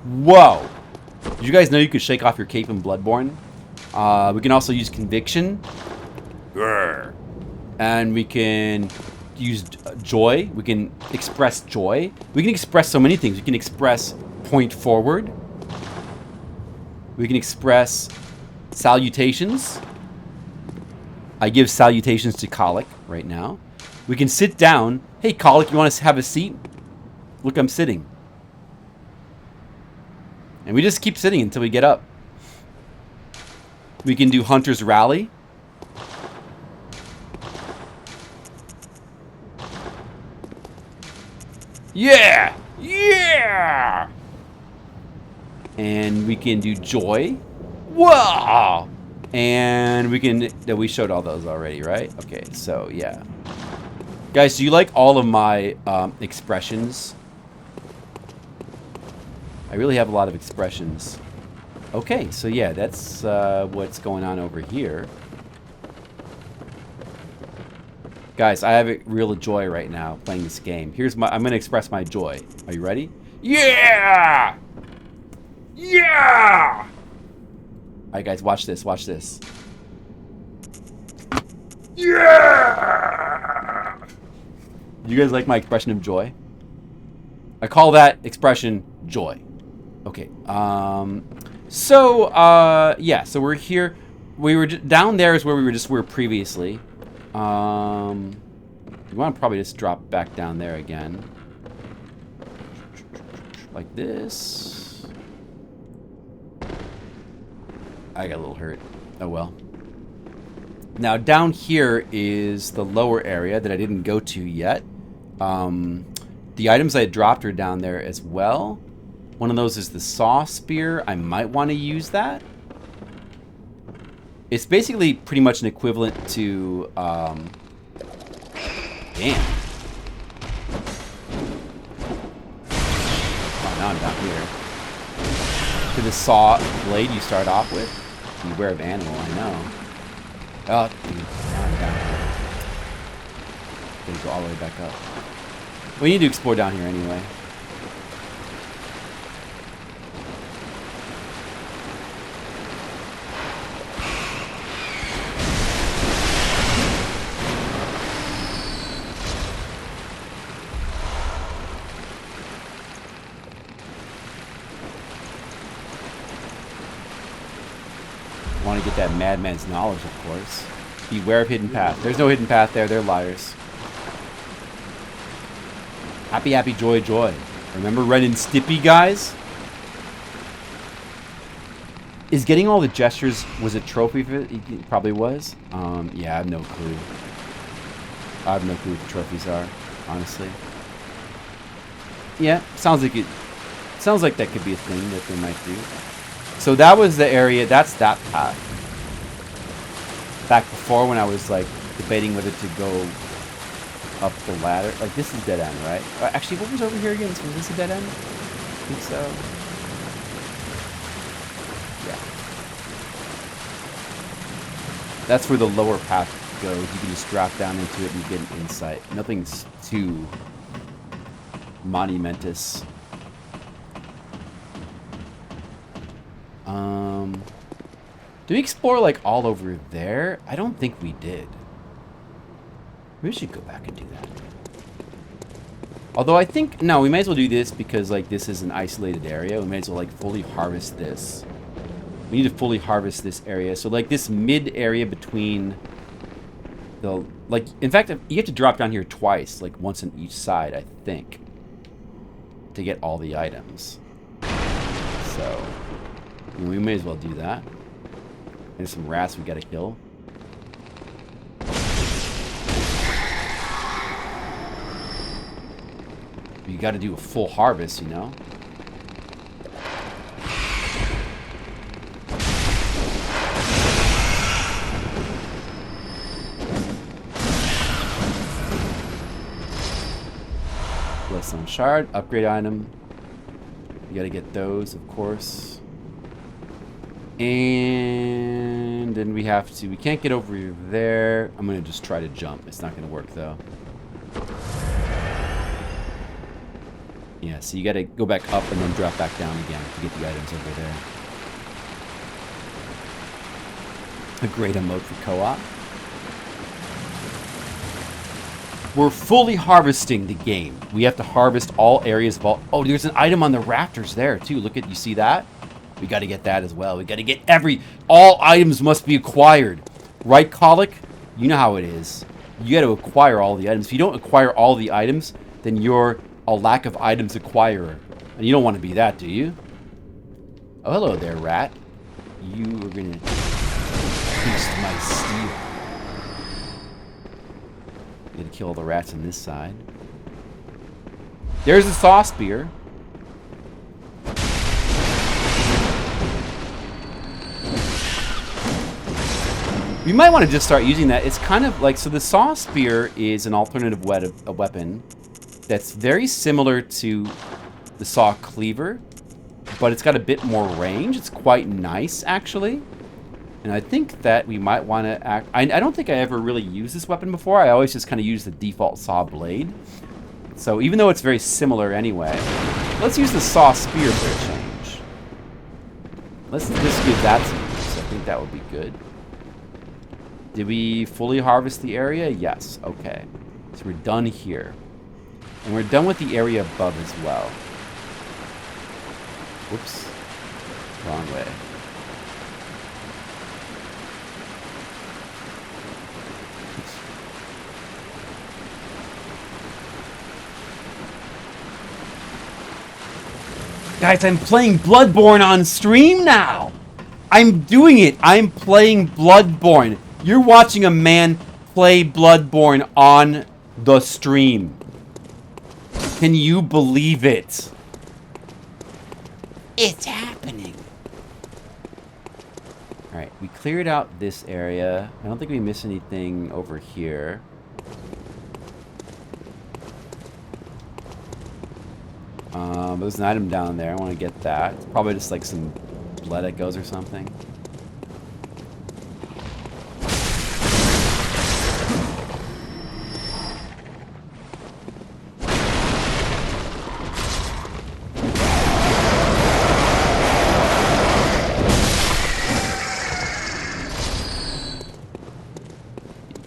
Whoa! Did you guys know you could shake off your cape in Bloodborne? We can also use conviction. Grr. And we can use joy. We can express joy. We can express so many things. We can express point forward. We can express salutations. I give salutations to Colic right now. We can sit down. Hey, Colic, you want to have a seat? Look, I'm sitting. And we just keep sitting until we get up. We can do Hunter's Rally. Yeah! Yeah! And we can do Joy. Whoa! And we can... We showed all those already, right? Okay, so yeah. Guys, do you like all of my expressions? I really have a lot of expressions. Okay, so yeah, that's what's going on over here. Guys, I have a real joy right now playing this game. Here's my... I'm going to express my joy. Are you ready? Yeah! Yeah! Alright, guys, watch this. Watch this. Yeah! You guys like my expression of joy? I call that expression joy. Okay. Yeah, so we're here. We were down there is where we were previously. We want to probably just drop back down there again. Like this. I got a little hurt. Oh well. Now down here is the lower area that I didn't go to yet. The items I dropped are down there as well. One of those is the saw spear. I might want to use that. It's basically pretty much an equivalent to, damn. Oh, now I'm down here. To the saw blade you start off with. Beware of animal, I know. Oh, dude, now I'm down here. Gonna go all the way back up. We need to explore down here anyway. Want to get that madman's knowledge, of course. Beware of hidden path. There's no hidden path there. They're liars. Happy, happy, joy, joy. Remember Ren and Stimpy, guys? Is getting all the gestures, was it trophy? It probably was. Yeah, I have no clue. I have no clue what the trophies are, honestly. Yeah, sounds like it. Sounds like that could be a thing that they might do. So that was the area. That's that path. Back before when I was like debating whether to go up the ladder. Like this is dead end, right? Actually, what was over here again? Was this a dead end? I think so. Yeah. That's where the lower path goes. You can just drop down into it and get an insight. Nothing's too monumentous. Did we explore like all over there? I don't think we did. We should go back and do that. Although I think, no, we might as well do this because like this is an isolated area. We might as well like fully harvest this. We need to fully harvest this area. So like this mid area between the, like, in fact, you have to drop down here twice, like once on each side, I think, to get all the items. So we may as well do that. There's some rats we gotta kill. You gotta do a full harvest, you know? Bloodstone shard, upgrade item. You gotta get those, of course. And then we have to, we can't get over there. I'm gonna just try to jump. It's not gonna work though. Yeah, so you gotta go back up and then drop back down again to get the items over there. A great emote for co-op. We're fully harvesting the game. We have to harvest all areas of all... Oh, there's an item on the rafters there too. Look at, you see that? We got to get that as well. We got to get all items must be acquired. Right, Colic? You know how it is. You got to acquire all the items. If you don't acquire all the items, then you're a lack of items acquirer. And you don't want to be that, do you? Oh, hello there, rat. You are going to taste my steel. Got to kill all the rats on this side. There's the saw spear. We might want to just start using that. It's kind of like, so the saw spear is an alternative weapon that's very similar to the saw cleaver, but it's got a bit more range. It's quite nice, actually. And I think that we might want to act... I don't think I ever really used this weapon before. I always just kind of use the default saw blade. So even though it's very similar anyway, let's use the saw spear for a change. Let's just give that some use. I think that would be good. Did we fully harvest the area? Yes. Okay. So we're done here. And we're done with the area above as well. Whoops. Wrong way. Guys, I'm playing Bloodborne on stream now! I'm doing it! I'm playing Bloodborne. You're watching a man play Bloodborne on the stream. Can you believe it? It's happening. Alright, we cleared out this area. I don't think we missed anything over here. There's an item down there. I want to get that. It's probably just like some blood echoes or something.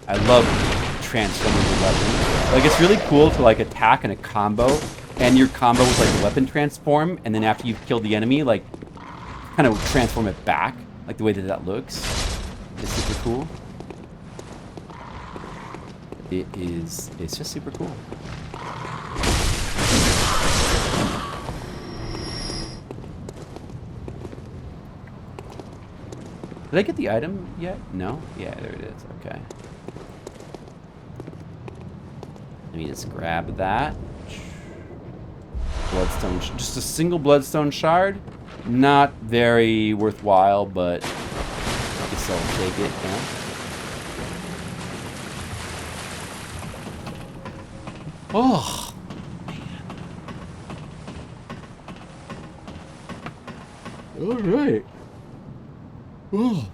I love transforming the weapon. Like, it's really cool to like attack in a combo, and your combo with like a weapon transform, and then after you've killed the enemy, like kind of transform it back. Like the way that that looks. It's super cool. It's just super cool. Did I get the item yet? No? Yeah, there it is. Okay. Let me just grab that. Bloodstone, just a single bloodstone shard. Not very worthwhile, but I guess I'll take it. Yeah. Oh, man. All right. Oh.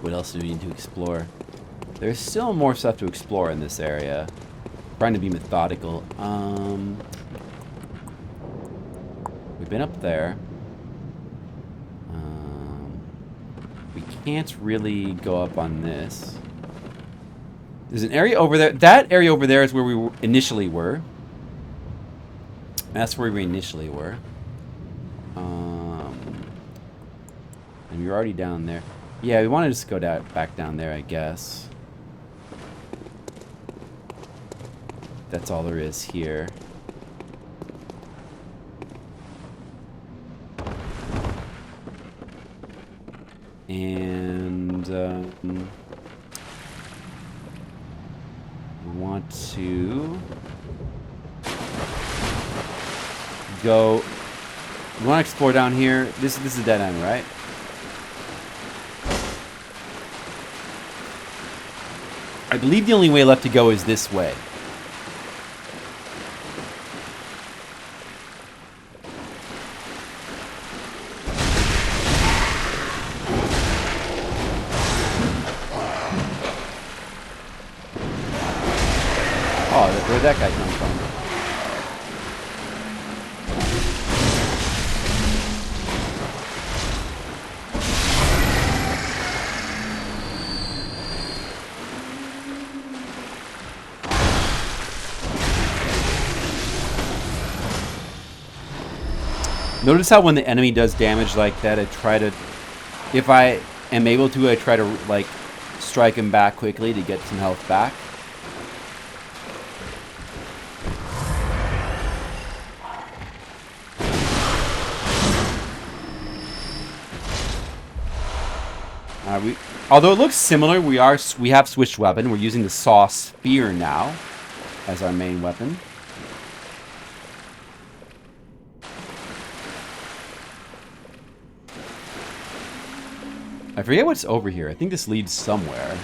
What else do we need to explore? There's still more stuff to explore in this area. Trying to be methodical. We've been up there. We can't really go up on this. There's an area over there. That area over there is where we initially were. That's where we initially were. And we were already down there. Yeah, we want to just go back down there, I guess. That's all there is here. And we want to go. We want to explore down here. This is a dead end, right? I believe the only way left to go is this way. Oh, where'd that guy come from? Notice how when the enemy does damage like that, I try to, if I am able to, I try to like strike him back quickly to get some health back. Although it looks similar, we have switched weapon. We're using the saw spear now as our main weapon. I forget what's over here. I think this leads somewhere.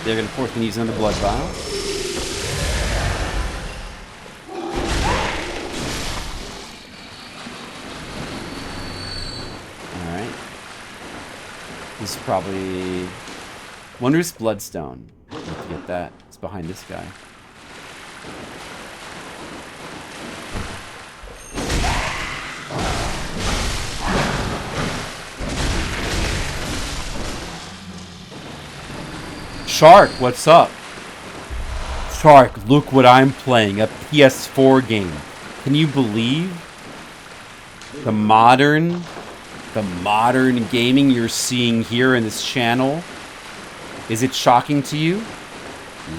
They're going to force me to use another blood vial. Alright. This is probably... Wondrous Bloodstone. Let's get that. It's behind this guy. Shark, what's up? Shark, look what I'm playing. A PS4 game. Can you believe the modern gaming you're seeing here in this channel? Is it shocking to you?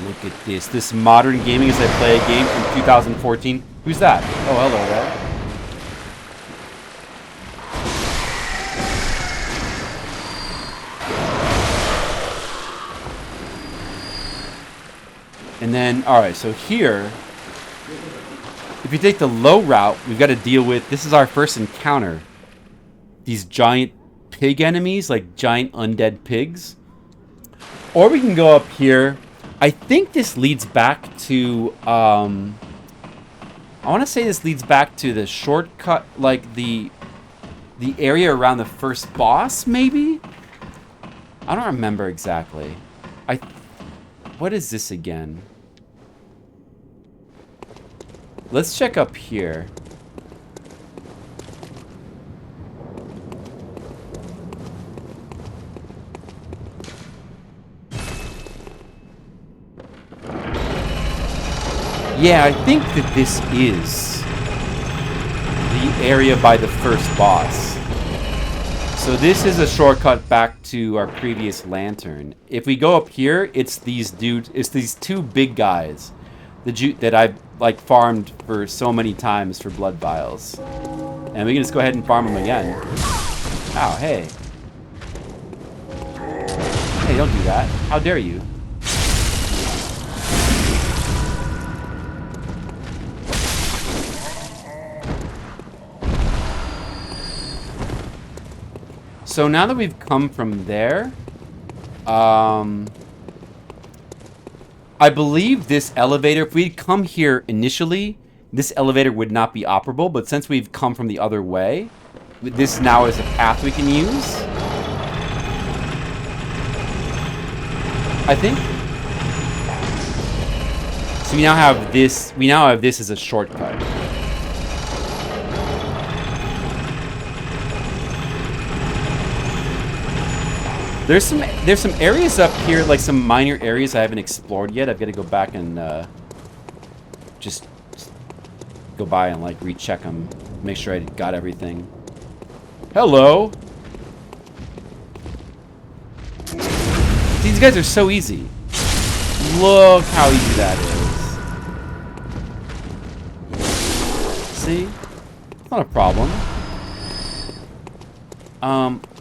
Look at this. This modern gaming as I play a game from 2014. Who's that? Oh, hello there. And then, alright, so here, if you take the low route, we've got to deal with, this is our first encounter. These giant pig enemies, like giant undead pigs. Or we can go up here I think this leads back to, I want to say this leads back to the shortcut, like the area around the first boss, maybe? I don't remember exactly. What is this again? Let's check up here. Yeah, I think that this is the area by the first boss. So this is a shortcut back to our previous lantern. If we go up here, it's these dudes, it's these two big guys that I've like farmed for so many times for blood vials. And we can just go ahead and farm them again. Ow, hey. Hey, don't do that. How dare you? So now that we've come from there, I believe this elevator, if we'd come here initially, this elevator would not be operable, but since we've come from the other way, this now is a path we can use. I think. So we now have this as a shortcut. There's some areas up here, like some minor areas I haven't explored yet. I've got to go back and just go by and like recheck them, make sure I got everything. Hello. These guys are so easy. Look how easy that is. See? It's not a problem.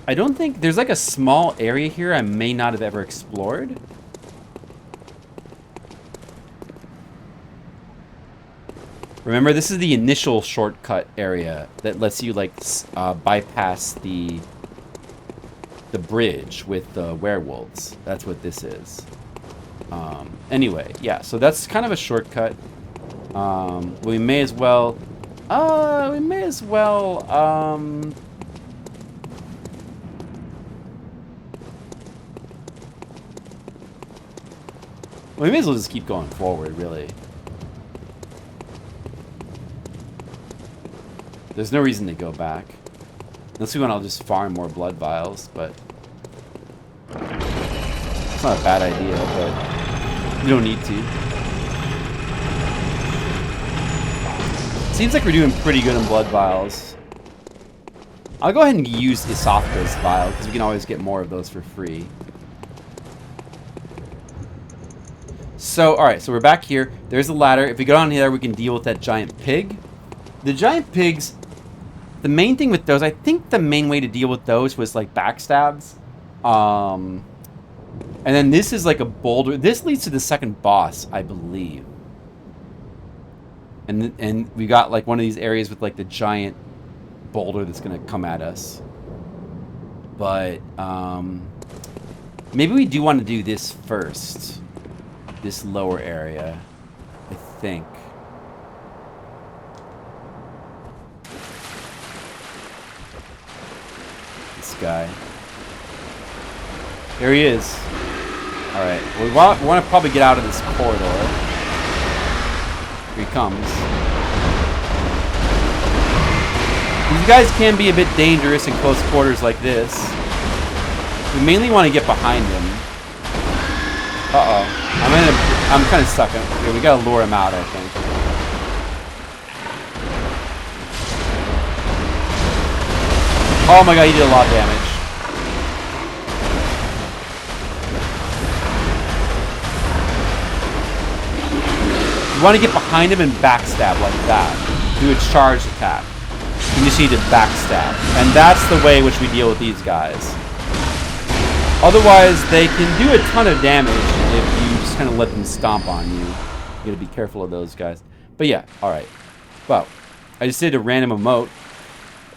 I don't think... There's like a small area here I may not have ever explored. Remember, this is the initial shortcut area that lets you like bypass the bridge with the werewolves. That's what this is. Anyway, yeah, so that's kind of a shortcut. We may as well... we may as well just keep going forward, really. There's no reason to go back. Unless we want to just farm more blood vials, but... It's not a bad idea, but... You don't need to. Seems like we're doing pretty good on blood vials. I'll go ahead and use Isophagus vial, because we can always get more of those for free. So, alright, so we're back here. There's a ladder. If we go down here, we can deal with that giant pig. The giant pigs, the main thing with those, I think the main way to deal with those was like backstabs. And then this is like a boulder. This leads to the second boss, I believe. And we got like one of these areas with like the giant boulder that's going to come at us. But maybe we do want to do this first. This lower area, I think. This guy. Here he is. Alright, we want to probably get out of this corridor. Here he comes. These guys can be a bit dangerous in close quarters like this. We mainly want to get behind him. Uh-oh. I'm kind of stuck. Okay, we gotta lure him out, I think. Oh my god, he did a lot of damage. You want to get behind him and backstab like that. Do a charge attack. You just need to backstab. And that's the way in which we deal with these guys. Otherwise, they can do a ton of damage if you just kind of let them stomp on you. You gotta be careful of those guys. But yeah, alright. Well, I just did a random emote.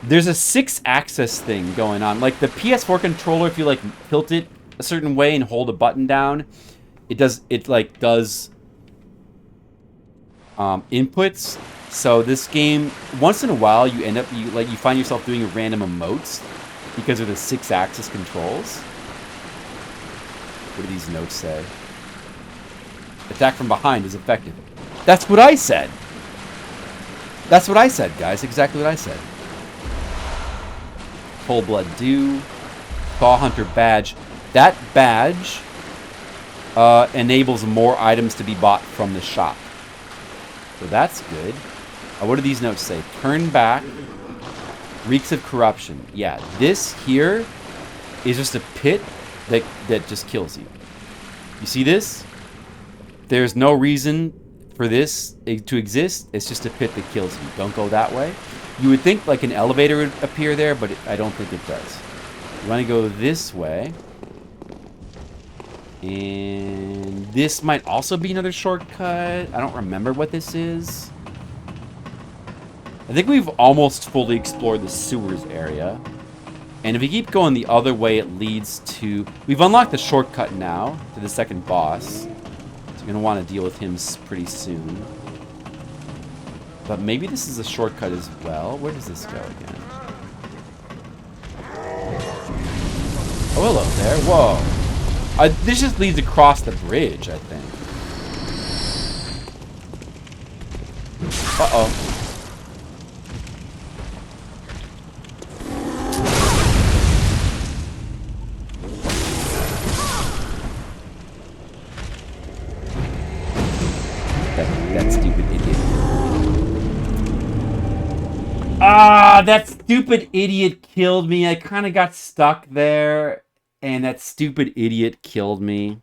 There's a 6-axis thing going on. Like the PS4 controller, if you like tilt it a certain way and hold a button down, it like does inputs. So this game, once in a while, you find yourself doing random emotes because of the 6-axis controls. What do these notes say? Attack from behind is effective. That's what I said. That's what I said, guys. Exactly what I said. Cold Blood Dew. Thaw Hunter badge. That badge enables more items to be bought from the shop. So that's good. What do these notes say? Turn back. Reeks of corruption. Yeah, this here is just a pit that just kills you. You see this? There's no reason for this to exist. It's just a pit that kills you. Don't go that way. You would think like an elevator would appear there, but I don't think it does. You want to go this way. And this might also be another shortcut. I don't remember what this is. I think we've almost fully explored the sewers area. And if we keep going the other way, it leads to... We've unlocked the shortcut now to the second boss. So you're going to want to deal with him pretty soon. But maybe this is a shortcut as well. Where does this go again? Oh, hello there. Whoa. This just leads across the bridge, I think. Uh-oh. That stupid idiot. Ah, that stupid idiot killed me. I kind of got stuck there, and that stupid idiot killed me.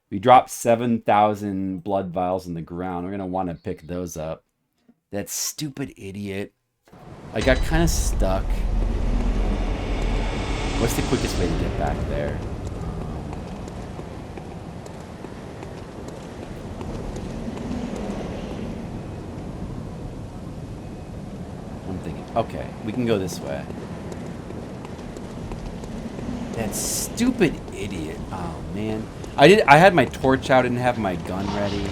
We dropped 7,000 blood vials in the ground. We're going to want to pick those up. That stupid idiot. I got kind of stuck. What's the quickest way to get back there? I'm thinking, okay, we can go this way. That stupid idiot. Oh man. I had my torch out, didn't have my gun ready.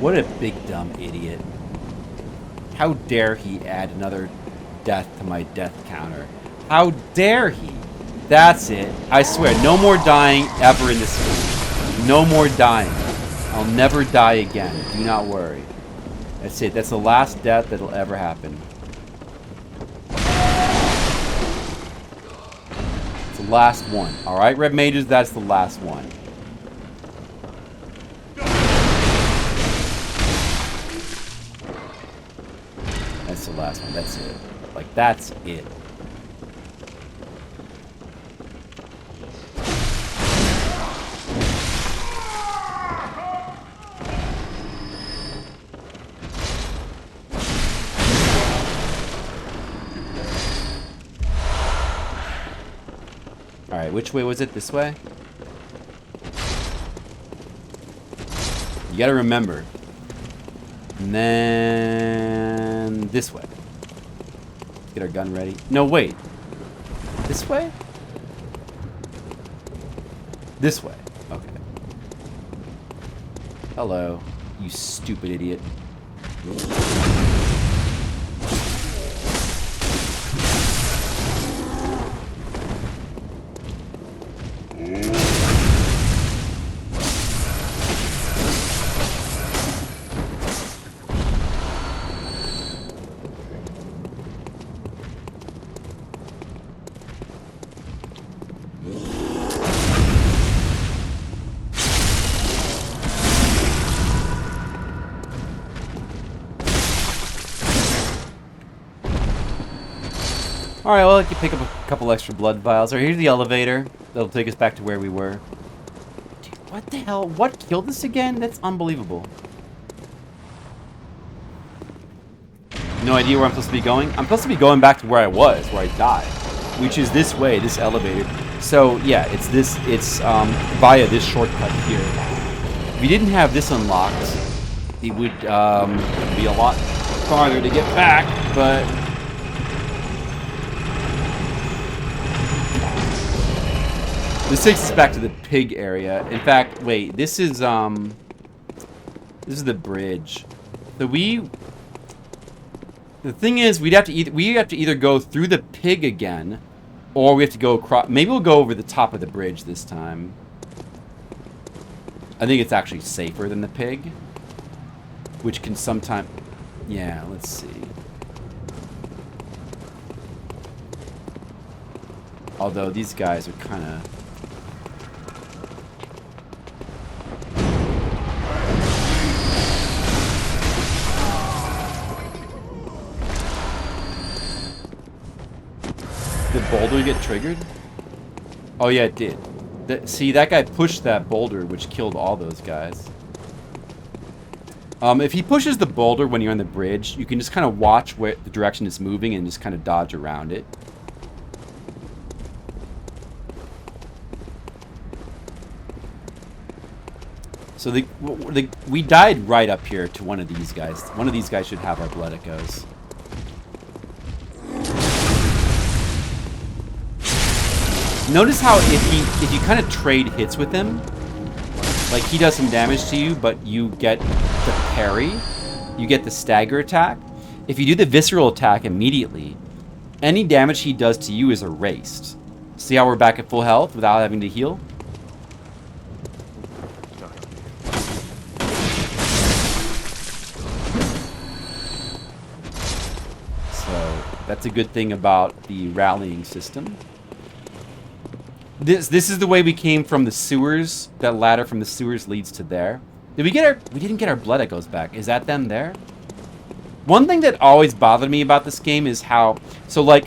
What a big dumb idiot. How dare he add another death to my death counter? How dare he? That's it. I swear, no more dying ever in this game. No more dying. I'll never die again. Do not worry. That's it. That's the last death that'll ever happen. It's the last one. Alright, Red Mages, that's the last one. That's the last one. That's it. Like, that's it. Alright, which way was it? This way? You gotta remember. And then this way. Let's get our gun ready. No, wait. This way? This way. Okay. Hello, you stupid idiot. Alright, well, I can pick up a couple extra blood vials. Alright, here's the elevator. That'll take us back to where we were. Dude, what the hell? What killed us again? That's unbelievable. No idea where I'm supposed to be going? I'm supposed to be going back to where I was, where I died. Which is this way, this elevator. So, yeah, it's via this shortcut here. If we didn't have this unlocked, it would be a lot farther to get back, but... This takes us back to the pig area. In fact, wait, this is the bridge. So the thing is, we have to either go through the pig again, or we have to go across. Maybe we'll go over the top of the bridge this time. I think it's actually safer than the pig, which can sometimes. Yeah, let's see. Although these guys are kind of. Did boulder get triggered? Oh yeah, it did. See, that guy pushed that boulder, which killed all those guys. If he pushes the boulder when you're on the bridge, you can just kind of watch where the direction it's moving and just kind of dodge around it. So we died right up here to one of these guys. One of these guys should have our blood echoes. Notice how if you kind of trade hits with him, like he does some damage to you, but you get the parry, you get the stagger attack. If you do the visceral attack immediately, any damage he does to you is erased. See how we're back at full health without having to heal? So that's a good thing about the rallying system. This is the way we came from the sewers. That ladder from the sewers leads to there. Did we get our... We didn't get our blood echoes back. Is that them there? One thing that always bothered me about this game is how... So, like...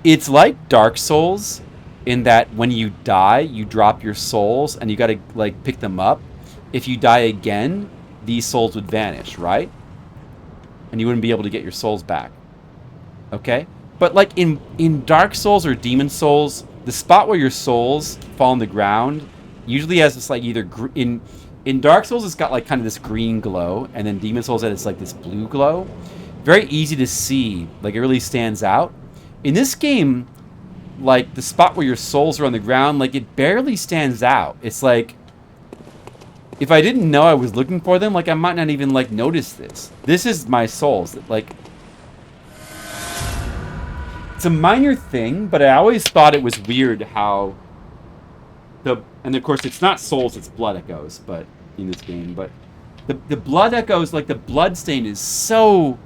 It's like Dark Souls in that when you die, you drop your souls and you gotta, like, pick them up. If you die again, these souls would vanish, right? And you wouldn't be able to get your souls back. Okay? But, like, in Dark Souls or Demon Souls... The spot where your souls fall on the ground usually has this like either in Dark Souls it's got like kind of this green glow, and then Demon Souls it's like this blue glow. Very easy to see, like it really stands out. In this game, like the spot where your souls are on the ground, like it barely stands out. It's like if I didn't know I was looking for them, like I might not even like notice this. This is my souls, like. It's a minor thing, but I always thought it was weird how and of course it's not souls, it's blood echoes, but in this game, but the blood echoes, like the blood stain is so,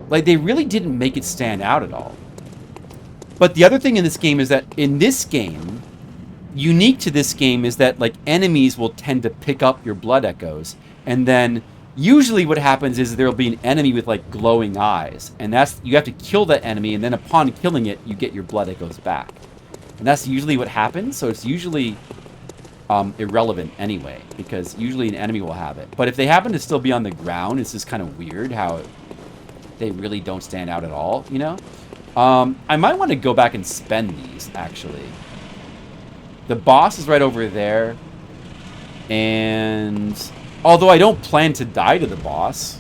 like they really didn't make it stand out at all. But the other thing in this game is that in this game, unique to this game is that like enemies will tend to pick up your blood echoes, and then usually what happens is there'll be an enemy with like glowing eyes, and you have to kill that enemy, and then upon killing it you get your blood echoes back, and that's usually what happens. So it's usually irrelevant anyway, because usually an enemy will have it. But if they happen to still be on the ground, it's just kind of weird how they really don't stand out at all, you know. I might want to go back and spend these actually. The boss is right over there, and although I don't plan to die to the boss,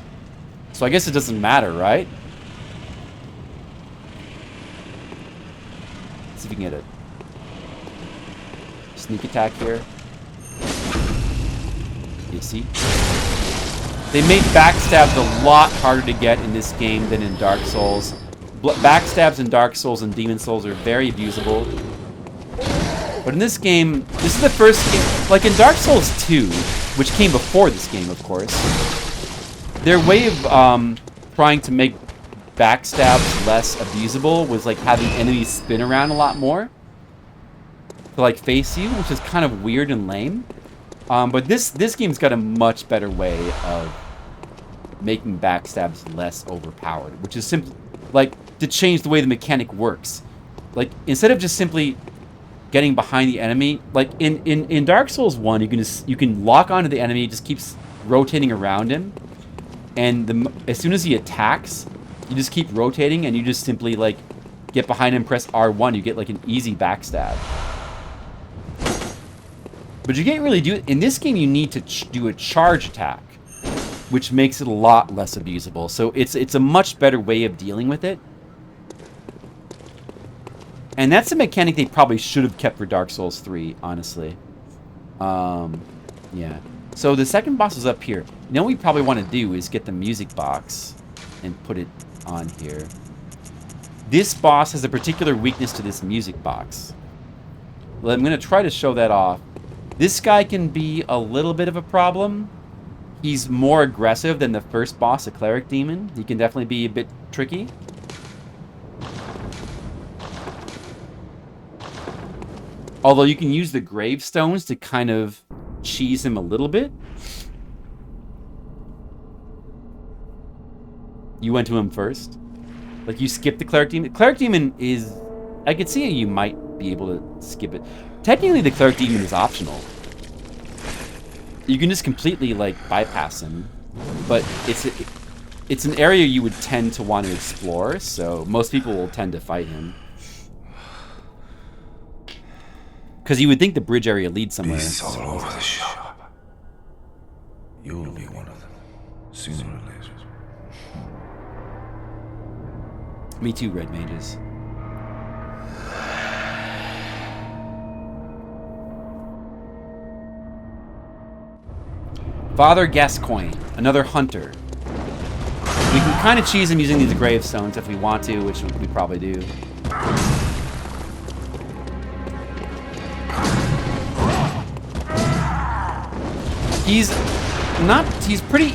so I guess it doesn't matter, right? Let's see if we can get a sneak attack here. You see? They made backstabs a lot harder to get in this game than in Dark Souls. Backstabs in Dark Souls and Demon Souls are very abusable. But in this game, this is the first game, like in Dark Souls 2, which came before this game, of course. Their way of trying to make backstabs less abusable was like having enemies spin around a lot more to like face you, which is kind of weird and lame. But this game's got a much better way of making backstabs less overpowered, which is like, to change the way the mechanic works. Like, instead of just simply getting behind the enemy, like in Dark Souls 1, you can lock onto the enemy, just keeps rotating around him, and as soon as he attacks, you just keep rotating, and you just simply like get behind him, press R1, you get like an easy backstab. But you can't really do it in this game. You need to do a charge attack, which makes it a lot less abusable. So it's a much better way of dealing with it. And that's a mechanic they probably should have kept for Dark Souls 3, honestly. Yeah. So the second boss is up here. You know what we probably want to do is get the music box and put it on here. This boss has a particular weakness to this music box. Well, I'm going to try to show that off. This guy can be a little bit of a problem. He's more aggressive than the first boss, a Cleric Demon. He can definitely be a bit tricky. Although you can use the gravestones to kind of cheese him a little bit. You went to him first. Like, you skipped the Cleric Demon. Cleric Demon is... I could see you might be able to skip it. Technically, the Cleric Demon is optional. You can just completely, like, bypass him. But it's an area you would tend to want to explore, so most people will tend to fight him. Because you would think the bridge area leads somewhere. Beasts all over the shop. You'll be one of them, sooner or later. Me too, Red Mages. Father Gascoigne, another hunter. We can kind of cheese him using these gravestones if we want to, which we probably do. He's pretty...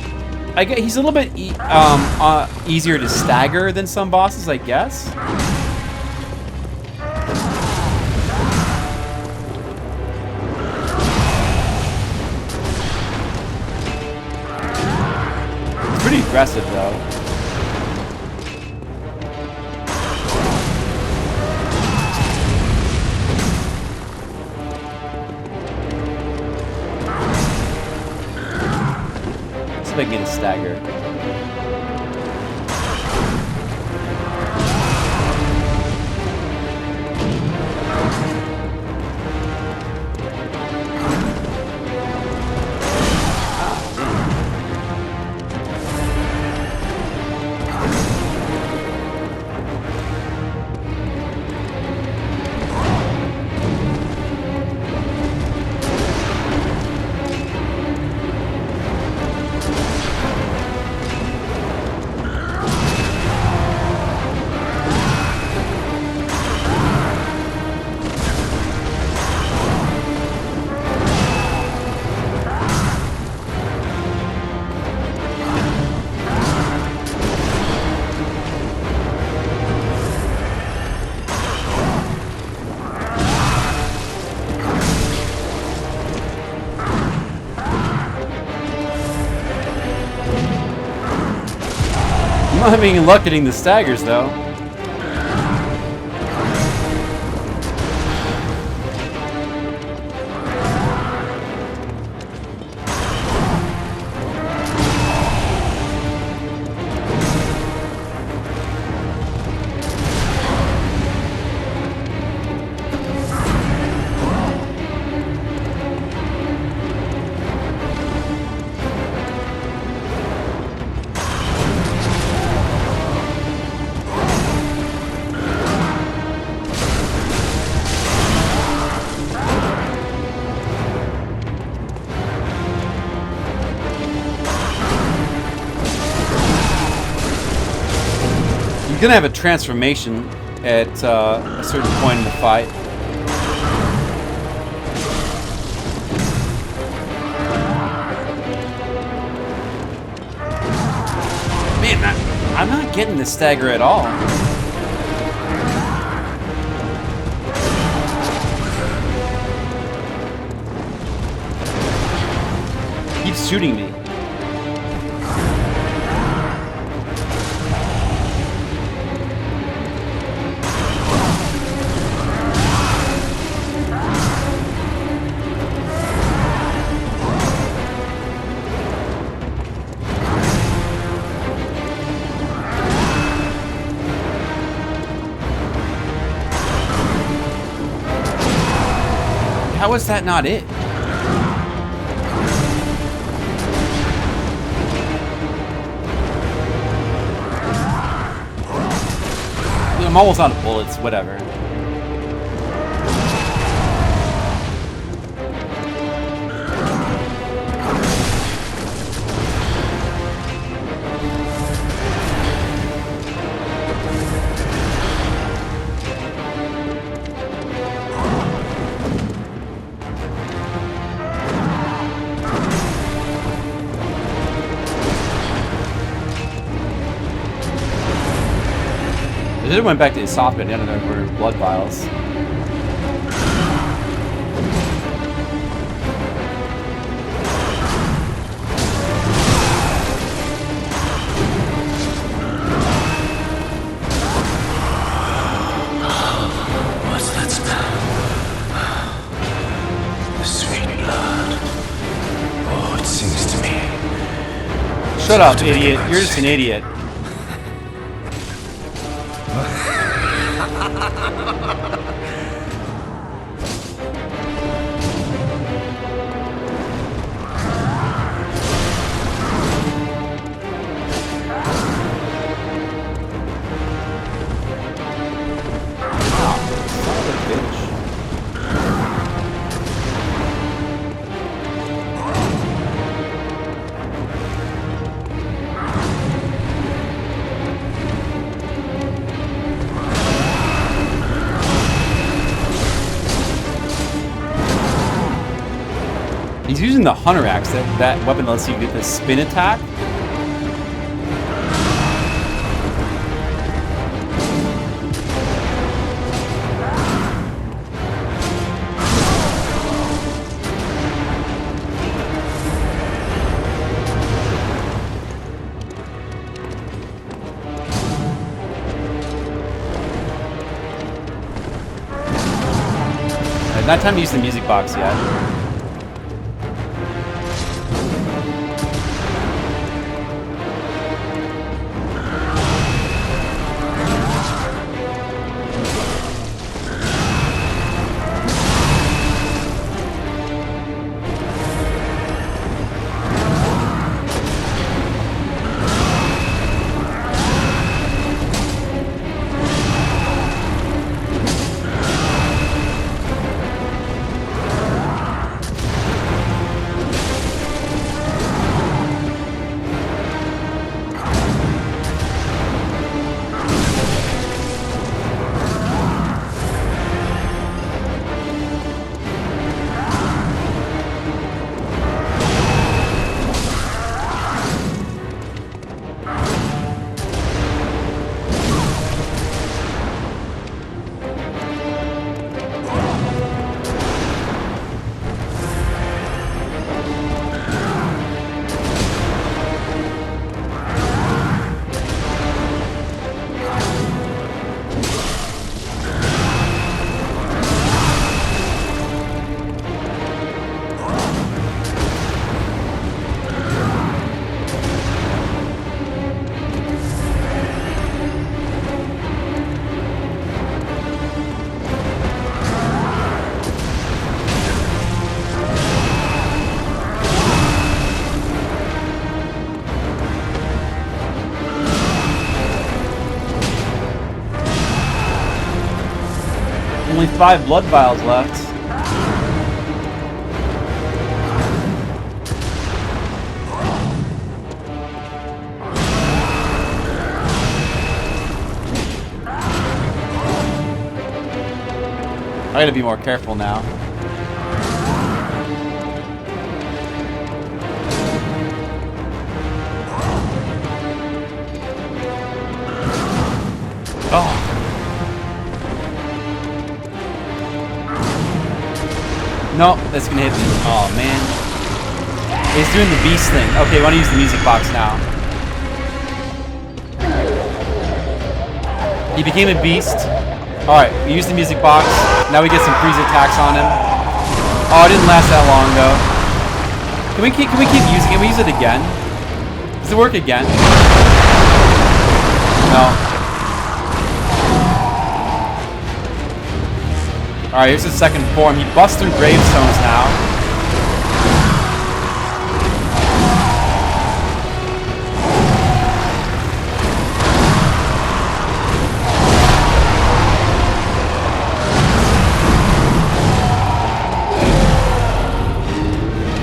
I guess he's a little bit easier to stagger than some bosses, I guess. It's pretty aggressive, though. I can get a stagger. I'm not having luck getting the staggers, though. You're gonna have a transformation at a certain point in the fight. Man, I'm not getting the stagger at all. Keeps shooting me. How is that not it? I'm almost out of bullets, whatever. I just went back to his soft and the other were blood vials. What's that smell? Sweet blood. Oh, it sings to me. Shut up, idiot. You're just an idiot. He's using the hunter axe. That weapon lets you get the spin attack. Not time to use the music box yet. Only 5 blood vials left. I gotta be more careful now. Oh. No, that's gonna hit me. Oh man. He's doing the beast thing. Okay, I want to use the music box now. He became a beast. Alright, we used the music box. Now we get some freeze attacks on him. Oh, it didn't last that long though. Can we keep using it? Can we use it again? Does it work again? No. Alright, here's his second form. He busts through gravestones now.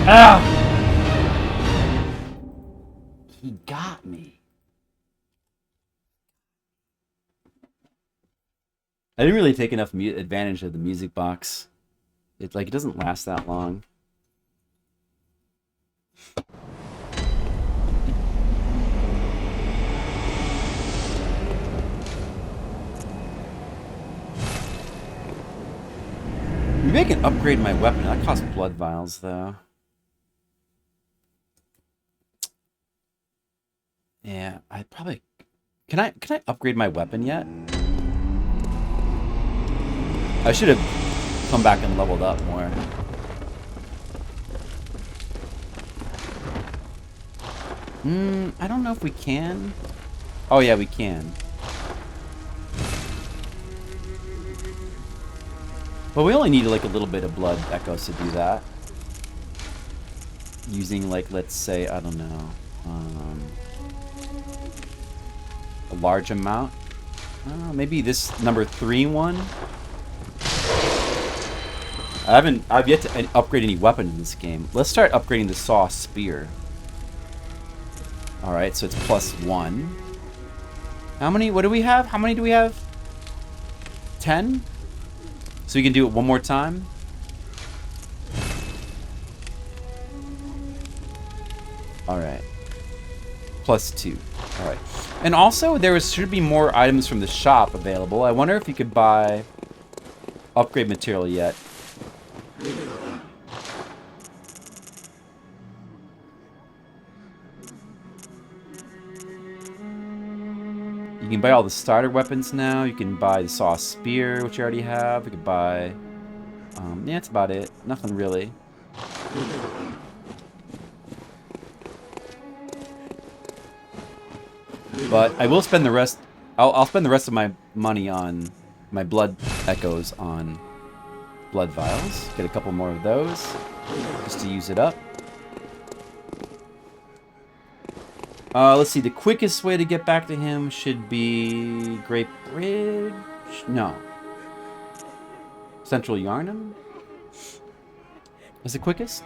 Ah! He got me. I didn't really take enough advantage of the music box. It doesn't last that long. Maybe I can upgrade my weapon. That costs blood vials, though. Yeah, I probably... Can I upgrade my weapon yet? I should have come back and leveled up more. I don't know if we can. Oh yeah, we can. But we only need like a little bit of blood echoes to do that. Using like, let's say, I don't know, a large amount. Maybe this number 3 one. I've yet to upgrade any weapon in this game. Let's start upgrading the saw spear. Alright, so it's +1. How many? What do we have? How many do we have? 10? So we can do it one more time? Alright. +2. Alright. And also, should be more items from the shop available. I wonder if you could buy upgrade material yet. You can buy all the starter weapons now. You can buy the saw spear, which you already have. You can buy... yeah, that's about it. Nothing really. But I will spend the rest... I'll spend the rest of my money on my blood echoes on blood vials. Get a couple more of those just to use it up. Let's see. The quickest way to get back to him should be Great Bridge. No. Central Yharnam is the quickest.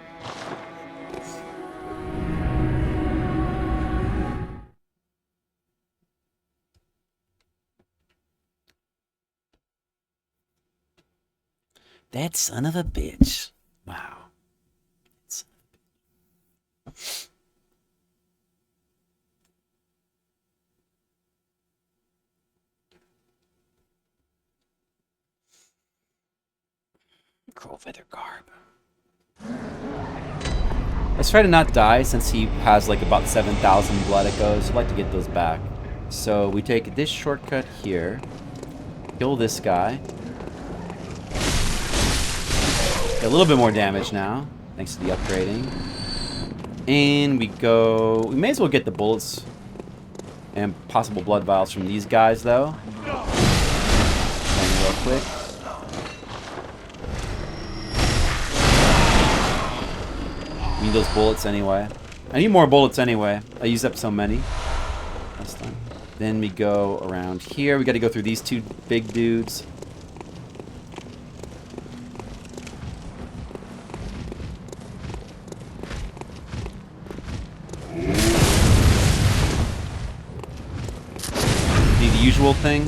That son of a bitch. Wow. Crow feather garb. Let's try to not die since he has like about 7,000 blood echoes. I'd like to get those back. So we take this shortcut here. Kill this guy. Get a little bit more damage now, thanks to the upgrading. And we go... We may as well get the bullets and possible blood vials from these guys, though. Bang real quick. I need those bullets anyway. I need more bullets anyway. I used up so many last time. Then we go around here. We got to go through these two big dudes. The usual thing.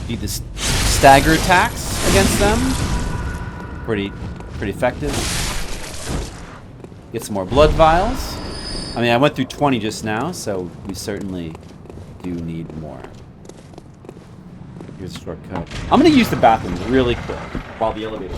Do the stagger attacks against them. Pretty effective. Get some more blood vials. I mean, I went through 20 just now, so we certainly do need more. Here's a shortcut. I'm gonna use the bathroom really quick while the elevator.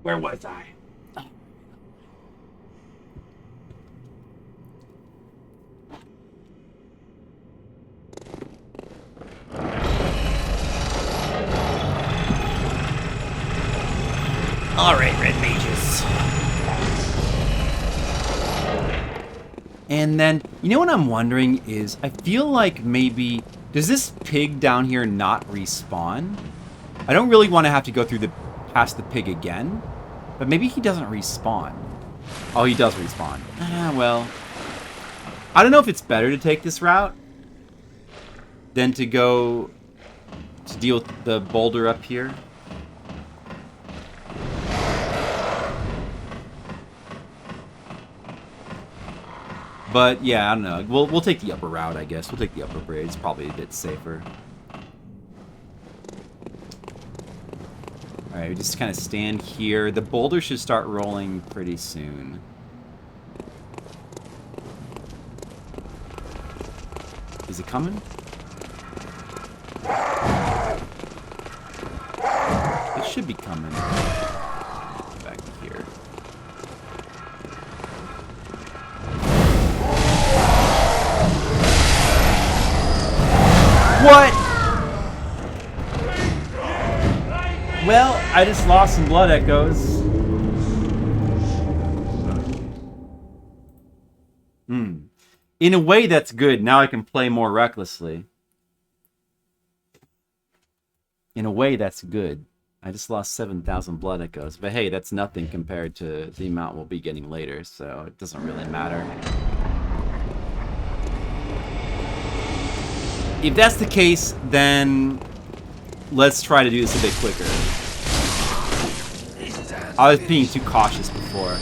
Where was I? Alright, red mages. And then, you know what I'm wondering is, I feel like maybe, does this pig down here not respawn? I don't really want to have to go through past the pig again, but maybe he doesn't respawn. Oh, he does respawn. Well, I don't know if it's better to take this route than to go to deal with the boulder up here. But yeah, I don't know. We'll take the upper route, I guess. We'll take the upper bridge. It's probably a bit safer. Alright, we just kind of stand here. The boulder should start rolling pretty soon. Is it coming? It should be coming. Back here. What? Well, I just lost some blood echoes. In a way, that's good. Now I can play more recklessly. In a way, that's good. I just lost 7,000 blood echoes. But hey, that's nothing compared to the amount we'll be getting later, so it doesn't really matter. If that's the case, then let's try to do this a bit quicker. I was being too cautious before.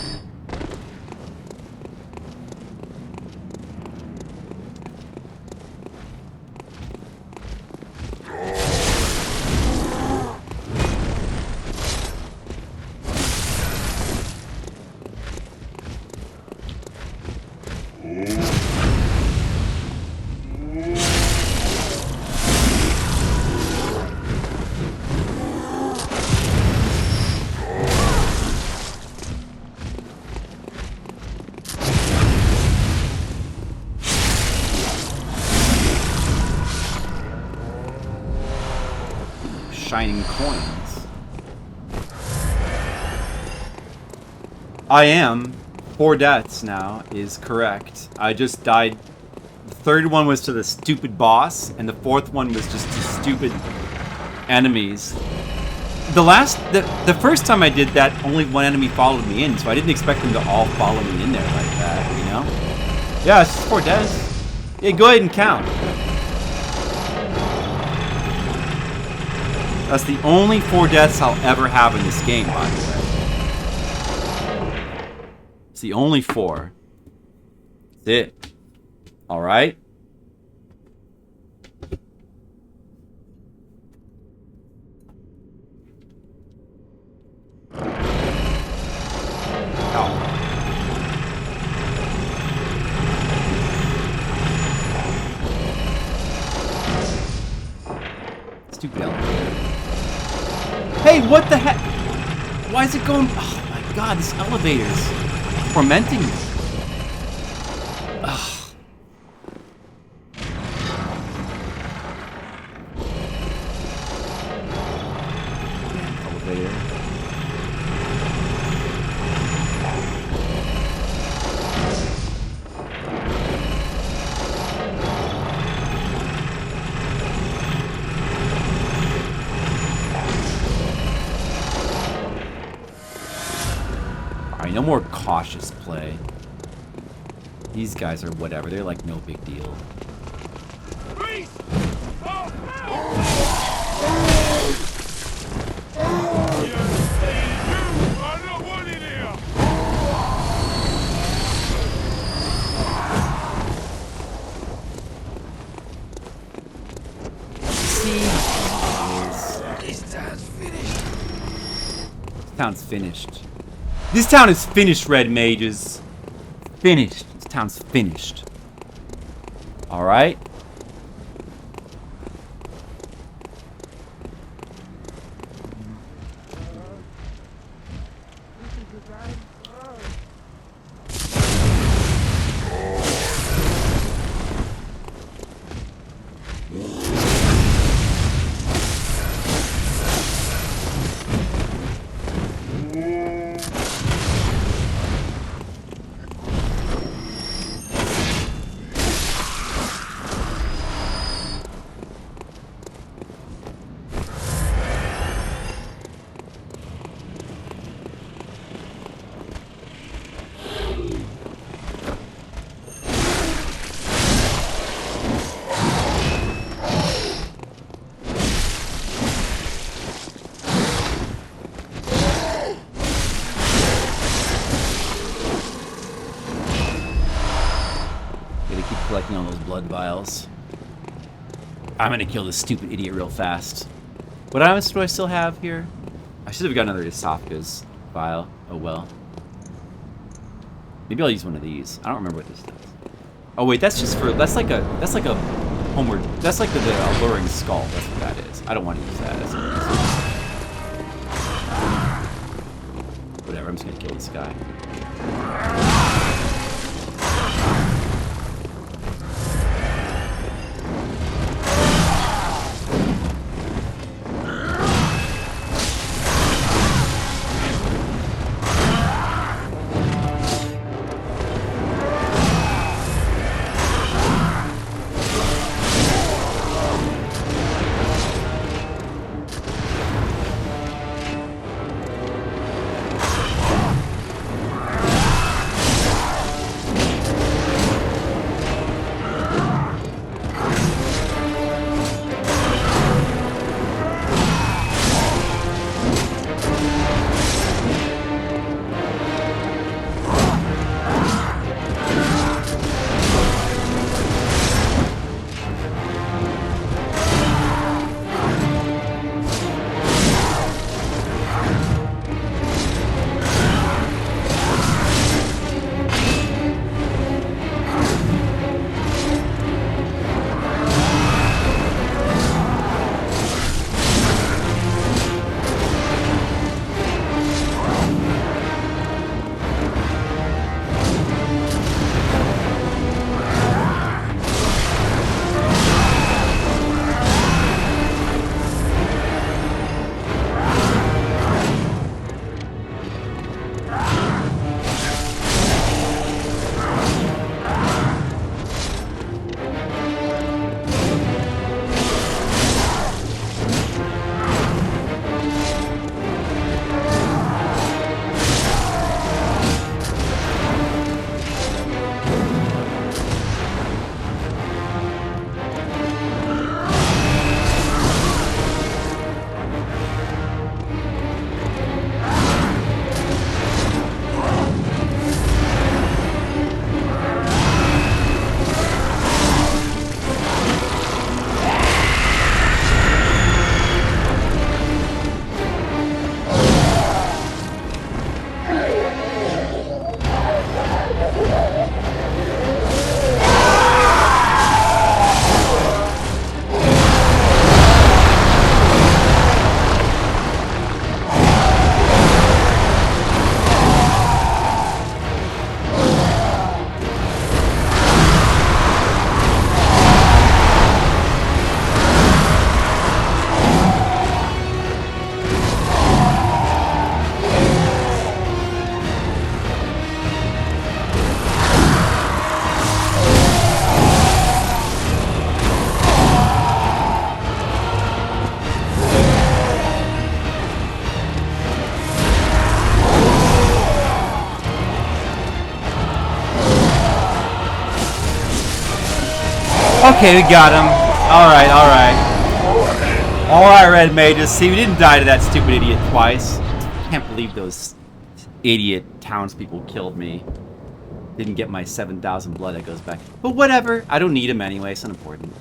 Shining coins. I am 4 deaths now is correct. I just died. The third one was to the stupid boss, and the fourth one was just to stupid enemies. The first time I did that, only one enemy followed me in, so I didn't expect them to all follow me in there like that, you know? Yeah, it's just 4 deaths. Yeah, go ahead and count. That's the only 4 deaths I'll ever have in this game, by the way. It's the only 4. That's it. Alright? Stupid elevator. Hey, what the heck? Why is it going? Oh my god, this elevator's tormenting me. Ugh. Damn elevator. No more cautious play. These guys are whatever. They're like no big deal. This town's finished. This town is finished, red mages. Finished. This town's finished. Alright. collecting all those blood vials. I'm gonna kill this stupid idiot real fast. What items do I still have here? I should have got another esophagus vial. Oh well. Maybe I'll use one of these. I don't remember what this does. Oh wait, that's just for that's like a homeward. That's like the alluring skull. That's what that is. I don't want to use that. Whatever. I'm just gonna kill this guy. Okay, we got him. Alright, alright. Alright, Red Mages. See, we didn't die to that stupid idiot twice. Can't believe those idiot townspeople killed me. Didn't get my 7,000 blood that goes back. But whatever. I don't need him anyway. It's unimportant.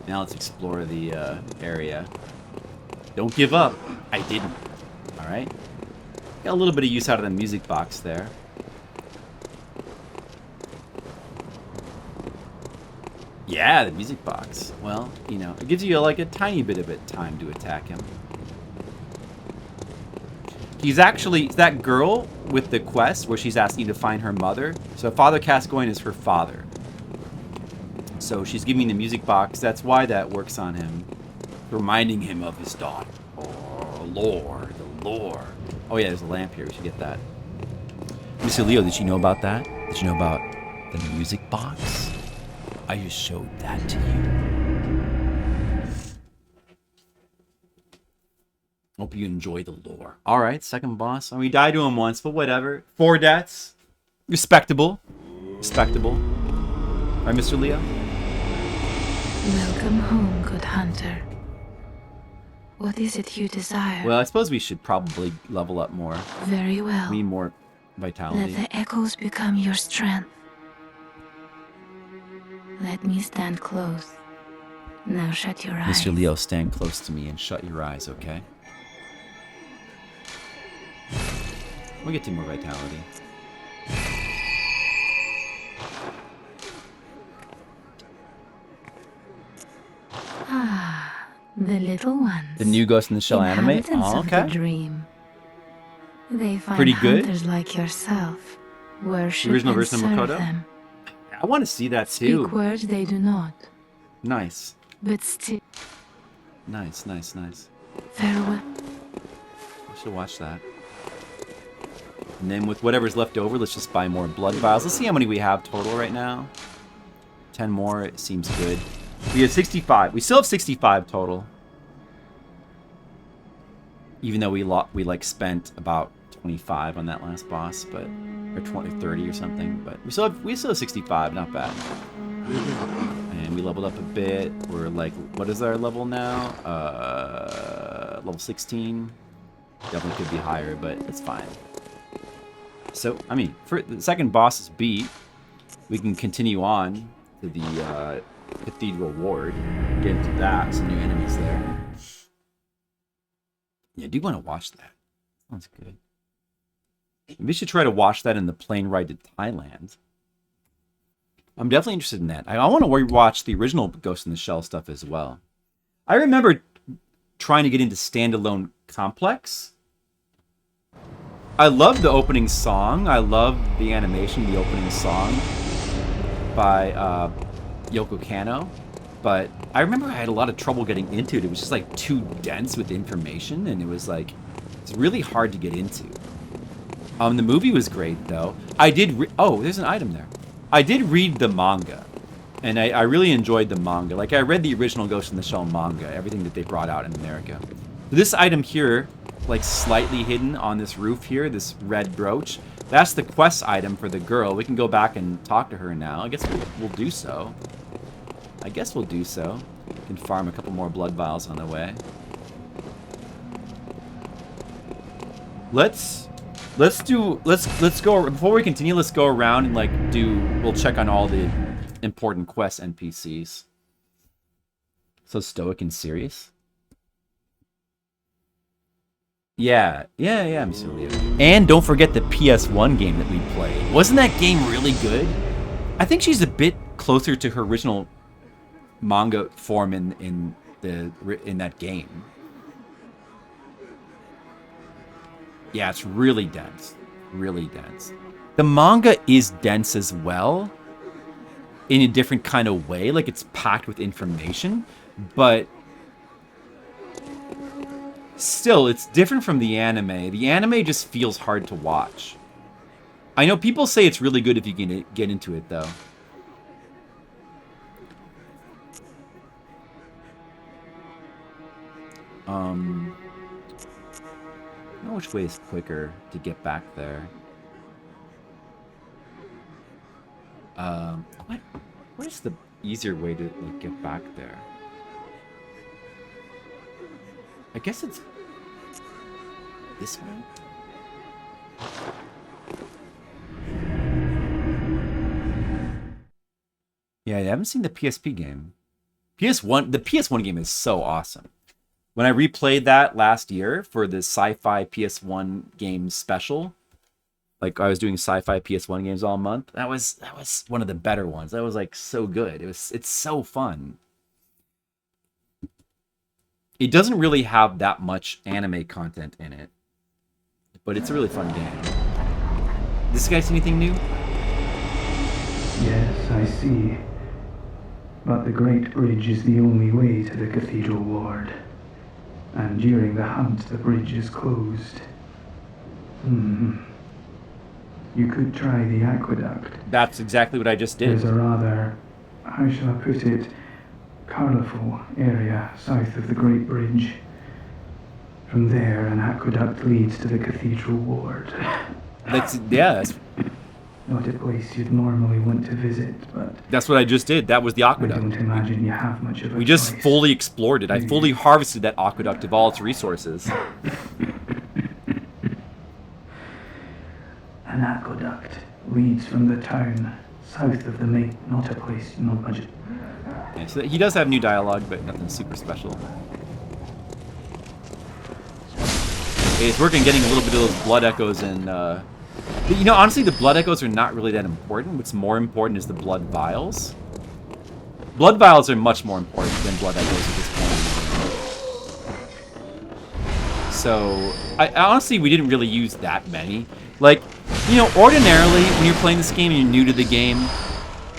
Now let's explore the area. Don't give up. I didn't. Alright. Got a little bit of use out of the music box there. Yeah, the music box. Well, you know, it gives you like a tiny bit of time to attack him. He's actually that girl with the quest where she's asking to find her mother. So Father Gascoigne is her father. So she's giving the music box. That's why that works on him, reminding him of his daughter. Oh, lore, the lore. Oh yeah, there's a lamp here. We should get that. Mr. Leo, did you know about that? Did you know about the music box? I just showed that to you. Hope you enjoy the lore. Alright, second boss. We died to him once, but whatever. 4 deaths. Respectable. Respectable. Right, Mr. Leo? Welcome home, good hunter. What is it you desire? Well, I suppose we should probably level up more. Very well. We need more vitality. Let the echoes become your strength. Let me stand close. Now shut your eyes. Mr. Leo, stand close to me and shut your eyes, okay? We'll get 2 more vitality. Ah, the little ones. The new Ghost in the Shell anime? Inhabitants Oh, of the okay. dream. They find Pretty good. hunters like yourself. Worship Original and version of serve Makoto? them. I want to see that too. Speak words they do not, Nice. but still Nice, nice, nice. farewell. I should watch that. And then with whatever's left over, let's just buy more blood vials. Let's see how many we have total right now. 10 more, it seems good. We have 65. We still have 65 total. Even though we like spent about 25 on that last boss, but or 30 or something, but we still have 65, not bad. And we leveled up a bit. We're like, what is our level now? Level 16. Definitely could be higher, but it's fine. So, I mean, for the second boss is beat, we can continue on to the Cathedral Ward. Get into that. Some new enemies there. Yeah, I do want to watch that. Sounds good. Maybe we should try to watch that in the plane ride to Thailand. I'm definitely interested in that. I want to rewatch the original Ghost in the Shell stuff as well. I remember trying to get into Standalone Complex. I love the opening song. I love the animation of the opening song by Yoko Kanno. But I remember I had a lot of trouble getting into it. It was just like too dense with information, and it was like, it's really hard to get into. The movie was great though. I did oh, there's an item there. I did read the manga, and I really enjoyed the manga. Like, I read the original Ghost in the Shell manga, everything that they brought out in America. This item here, like slightly hidden on this roof here, this red brooch, that's the quest item for the girl. We can go back and talk to her now. I guess we'll do so. I guess we'll do so. We can farm a couple more blood vials on the way. Let's go, before we continue, let's go around and like we'll check on all the important quest NPCs. So stoic and serious. Yeah, I'm silly. And don't forget the PS1 game that we played. Wasn't that game really good? I think she's a bit closer to her original manga form in that game. Yeah, it's really dense. Really dense. The manga is dense as well, in a different kind of way. Like, it's packed with information, but still, it's different from the anime. The anime just feels hard to watch. I know people say it's really good if you can get into it, though. I don't know which way is quicker to get back there. What is the easier way to like get back there? I guess it's this way. Yeah, I haven't seen the PSP game. The PS1 game is so awesome. When I replayed that last year for the sci-fi PS1 game special, like I was doing sci-fi PS1 games all month, that was one of the better ones. That was like so good. It's so fun. It doesn't really have that much anime content in it, but it's a really fun game. This guy see anything new? Yes, I see. But the Great Bridge is the only way to the Cathedral Ward. And during the hunt, the bridge is closed. You could try the aqueduct. That's exactly what I just did. There's a rather, how shall I put it, colourful area south of the Great Bridge. From there, an aqueduct leads to the Cathedral Ward. That's Not a place you'd normally want to visit, but that's what I just did. That was the aqueduct. I don't imagine you have much of a We just choice. fully explored it. I fully harvested that aqueduct of all its resources. An aqueduct leads from the town, south of the main, not a place, not budget. Yeah, so he does have new dialogue, but nothing super special. It's working getting a little bit of those blood echoes and, you know, honestly, the blood echoes are not really that important. What's more important is the blood vials. Blood vials are much more important than blood echoes at this point. So, honestly, we didn't really use that many. Like, you know, ordinarily, when you're playing this game and you're new to the game,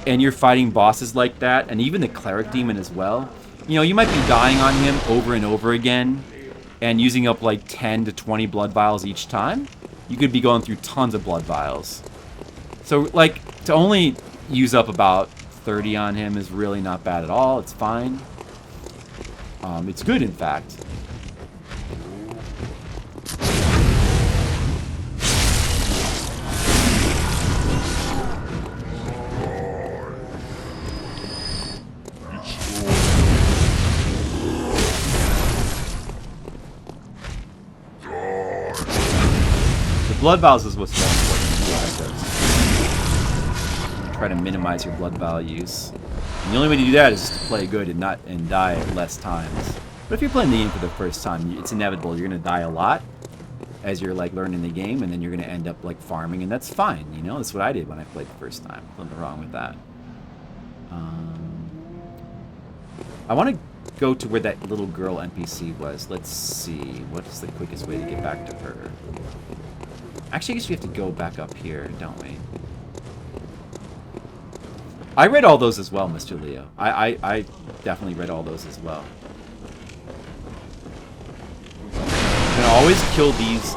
and you're fighting bosses like that, and even the Cleric Demon as well, you know, you might be dying on him over and over again, and using up like 10 to 20 blood vials each time. You could be going through tons of blood vials. So, like, to only use up about 30 on him is really not bad at all. It's fine. It's good, in fact. Blood vials is what's more important. Try to minimize your blood vial use. And the only way to do that is just to play good and die less times. But if you're playing the game for the first time, it's inevitable. You're gonna die a lot as you're like learning the game, and then you're gonna end up like farming, and that's fine. You know, that's what I did when I played the first time. Nothing wrong with that. I want to go to where that little girl NPC was. Let's see. What is the quickest way to get back to her? Actually, I guess we have to go back up here, don't we? I read all those as well, Mr. Leo. I definitely read all those as well. I'm gonna always kill these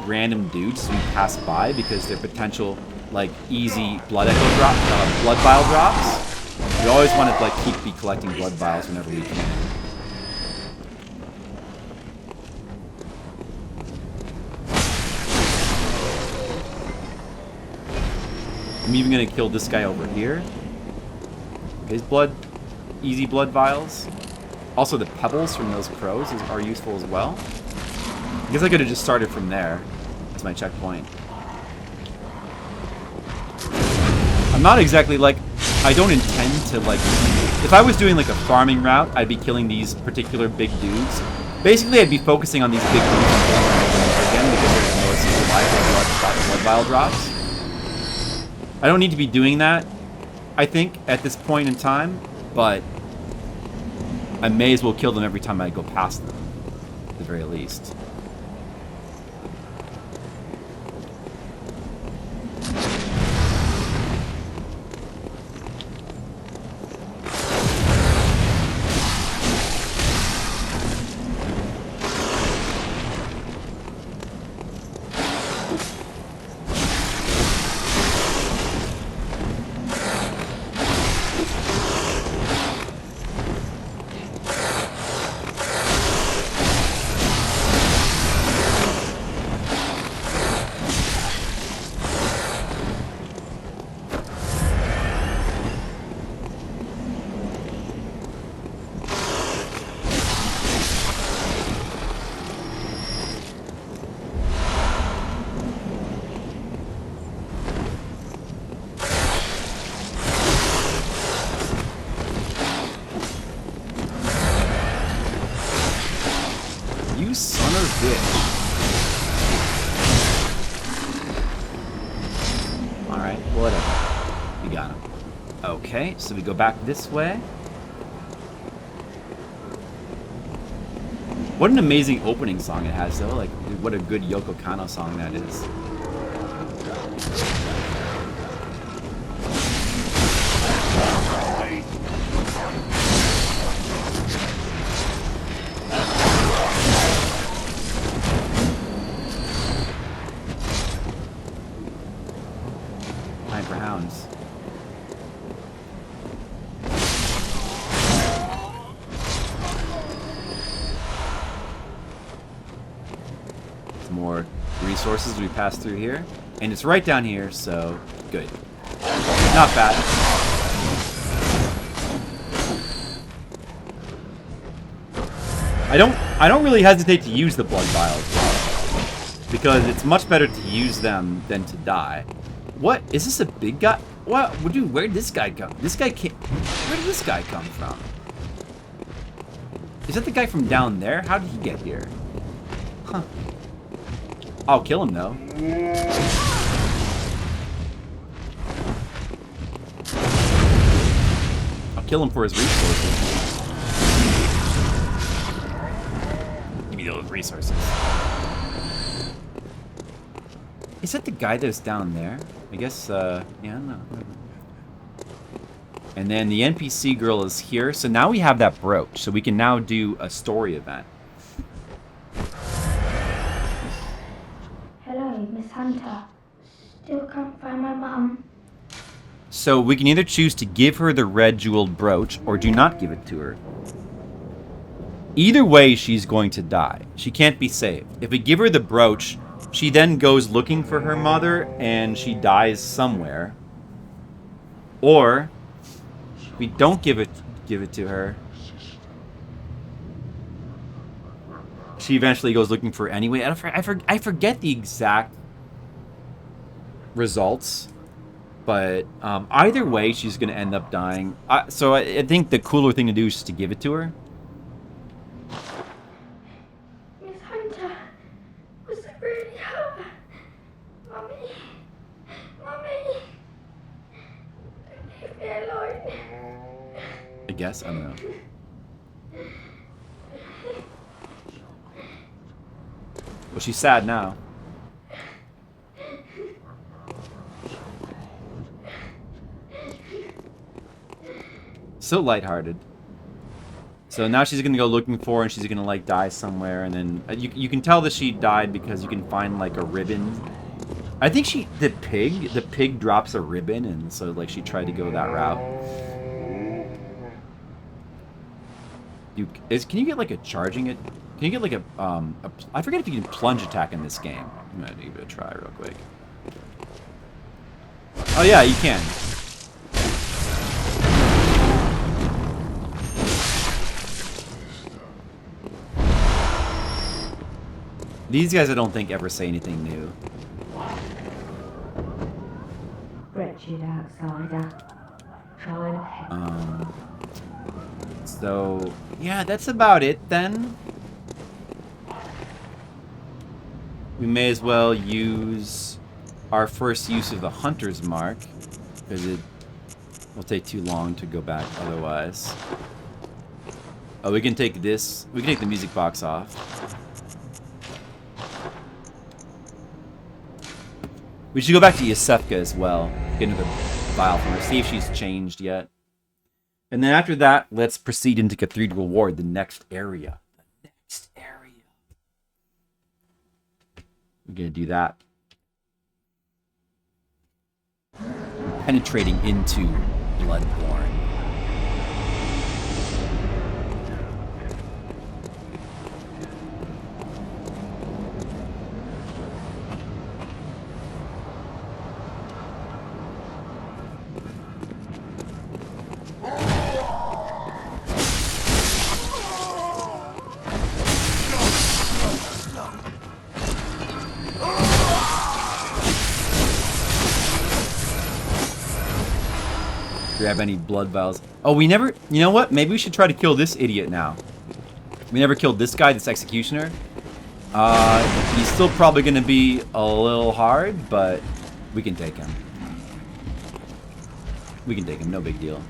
random dudes as we pass by because they're potential, like, easy blood echo blood vial drops. We always want to like be collecting blood vials whenever we can. I'm even gonna kill this guy over here. His easy blood vials. Also, the pebbles from those crows are useful as well. I guess I could have just started from there as my checkpoint. I'm not exactly like, I don't intend to like, if I was doing like a farming route, I'd be killing these particular big dudes. Basically, I'd be focusing on these big dudes again because they're the most reliable blood vial drops. I don't need to be doing that, I think, at this point in time, but I may as well kill them every time I go past them, at the very least. You son of a bitch. Alright, whatever. We got him. Okay, so we go back this way. What an amazing opening song it has, though. Like, what a good Yoko Kanno song that is. More resources we pass through here, and it's right down here, so good. Not bad. I don't really hesitate to use the blood vials. Because it's much better to use them than to die. What? Is this a big guy? What? Dude, where did this guy come? This guy came... Where did this guy come from? Is that the guy from down there? How did he get here? Huh. I'll kill him, though. I'll kill him for his resources. Give me those resources. Is that the guy that's down there? I guess, yeah, I don't know. And then the NPC girl is here. So now we have that brooch. So we can now do a story event. Hello, Miss Hunter. Still can't find my mum. So we can either choose to give her the red jeweled brooch or do not give it to her. Either way, she's going to die. She can't be saved. If we give her the brooch, she then goes looking for her mother and she dies somewhere. Or we don't give it to her. She eventually goes looking for her anyway. I forget the exact results, but either way, she's going to end up dying. So I think the cooler thing to do is just to give it to her. Miss Hunter, was it really her? Mummy, Mummy, leave me alone. I guess, I don't know. Well, she's sad now. So lighthearted. So now she's gonna go looking for her, and she's gonna like die somewhere, and then you can tell that she died because you can find like a ribbon. I think the pig drops a ribbon, and so like she tried to go that route. Can you get like a charging it? Can you get like I forget if you can plunge attack in this game. I'm gonna give it a try real quick. Oh yeah, you can. These guys I don't think ever say anything new. Wretched outsider. Trying to help. So yeah, that's about it then. We may as well use our first use of the hunter's mark, because it will take too long to go back otherwise. Oh, we can take this. We can take the music box off. We should go back to Yosefka as well. Get another vial from her. See if she's changed yet. And then after that, let's proceed into Cathedral Ward, the next area. The next area. We're going to do that. Penetrating into Bloodborne. Grab any blood vials. Oh, we never... You know what? Maybe we should try to kill this idiot now. We never killed this guy, this executioner. He's still probably going to be a little hard, but we can take him. We can take him, no big deal.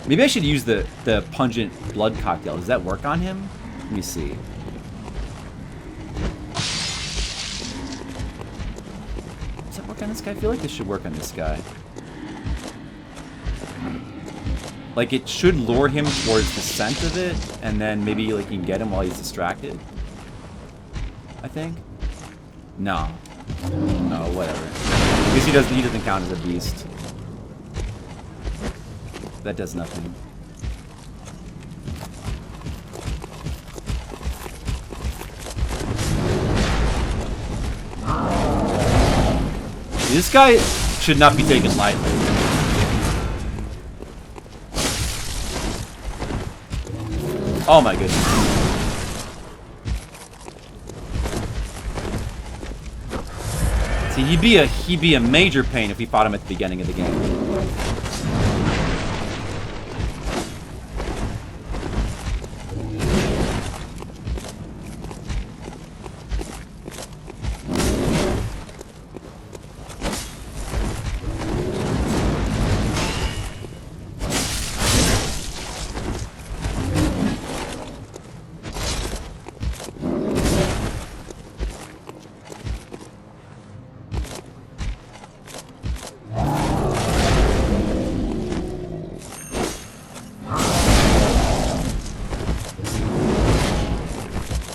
Maybe I should use the pungent blood cocktail. Does that work on him? Let me see. Does that work on this guy? I feel like this should work on this guy. Like, it should lure him towards the scent of it, and then maybe like you can get him while he's distracted. I think. No. No, whatever. Because he doesn't count as a beast. That does nothing. This guy should not be taken lightly. Oh my goodness. See, he'd be a major pain if we fought him at the beginning of the game.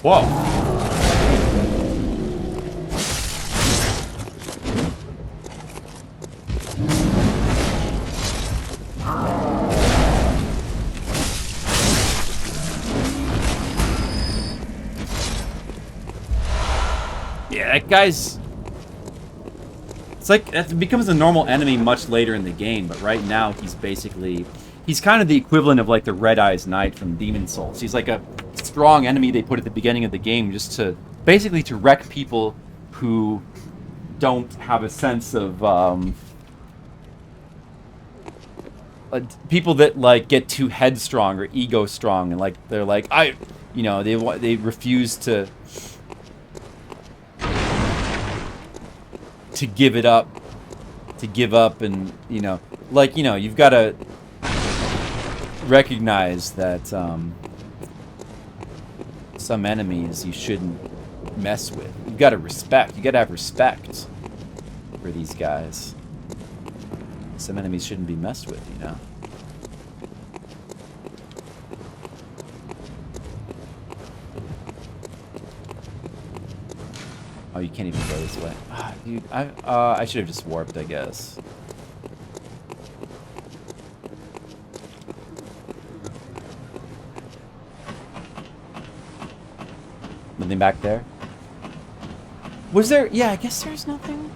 Whoa. Yeah, that guy's... It's like, it becomes a normal enemy much later in the game, but right now he's basically... He's kind of the equivalent of like the Red Eyes Knight from Demon Souls. He's like a strong enemy they put at the beginning of the game just to... Basically to wreck people who don't have a sense of... people that like get too headstrong or ego strong and like they're like they refuse to give up and you've got to recognize that some enemies you shouldn't mess with. You got to have respect for these guys. Some enemies shouldn't be messed with, you know? Oh, you can't even go this way. Ah, dude, I should have just warped, I guess. Nothing back there? Was there? Yeah, I guess there's nothing.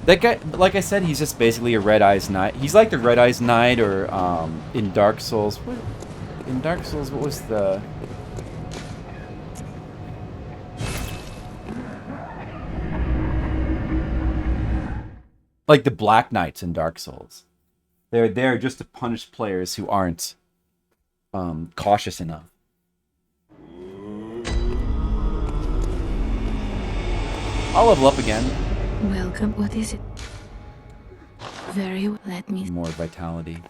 That guy, like I said, he's just basically a Red Eyes Knight. He's like the Red Eyes Knight, or in Dark Souls. In Dark Souls, what was the... Like the Black Knights in Dark Souls. They're there just to punish players who aren't cautious enough. I'll level up again. Welcome. What is it? Very well. Let me... More vitality.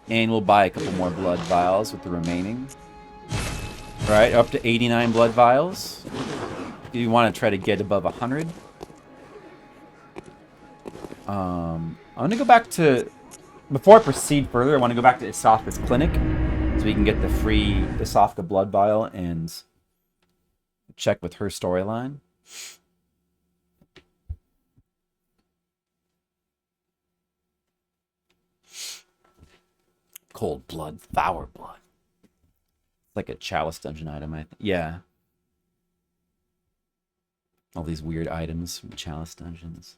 And we'll buy a couple more blood vials with the remaining. Alright, up to 89 blood vials. You want to try to get above 100. I'm going to go back to... Before I proceed further, I want to go back to Isafka's clinic. So we can get the free Isafka blood vial and check with her storyline. Cold blood, foul blood. It's like a chalice dungeon item, I think. Yeah. All these weird items from chalice dungeons.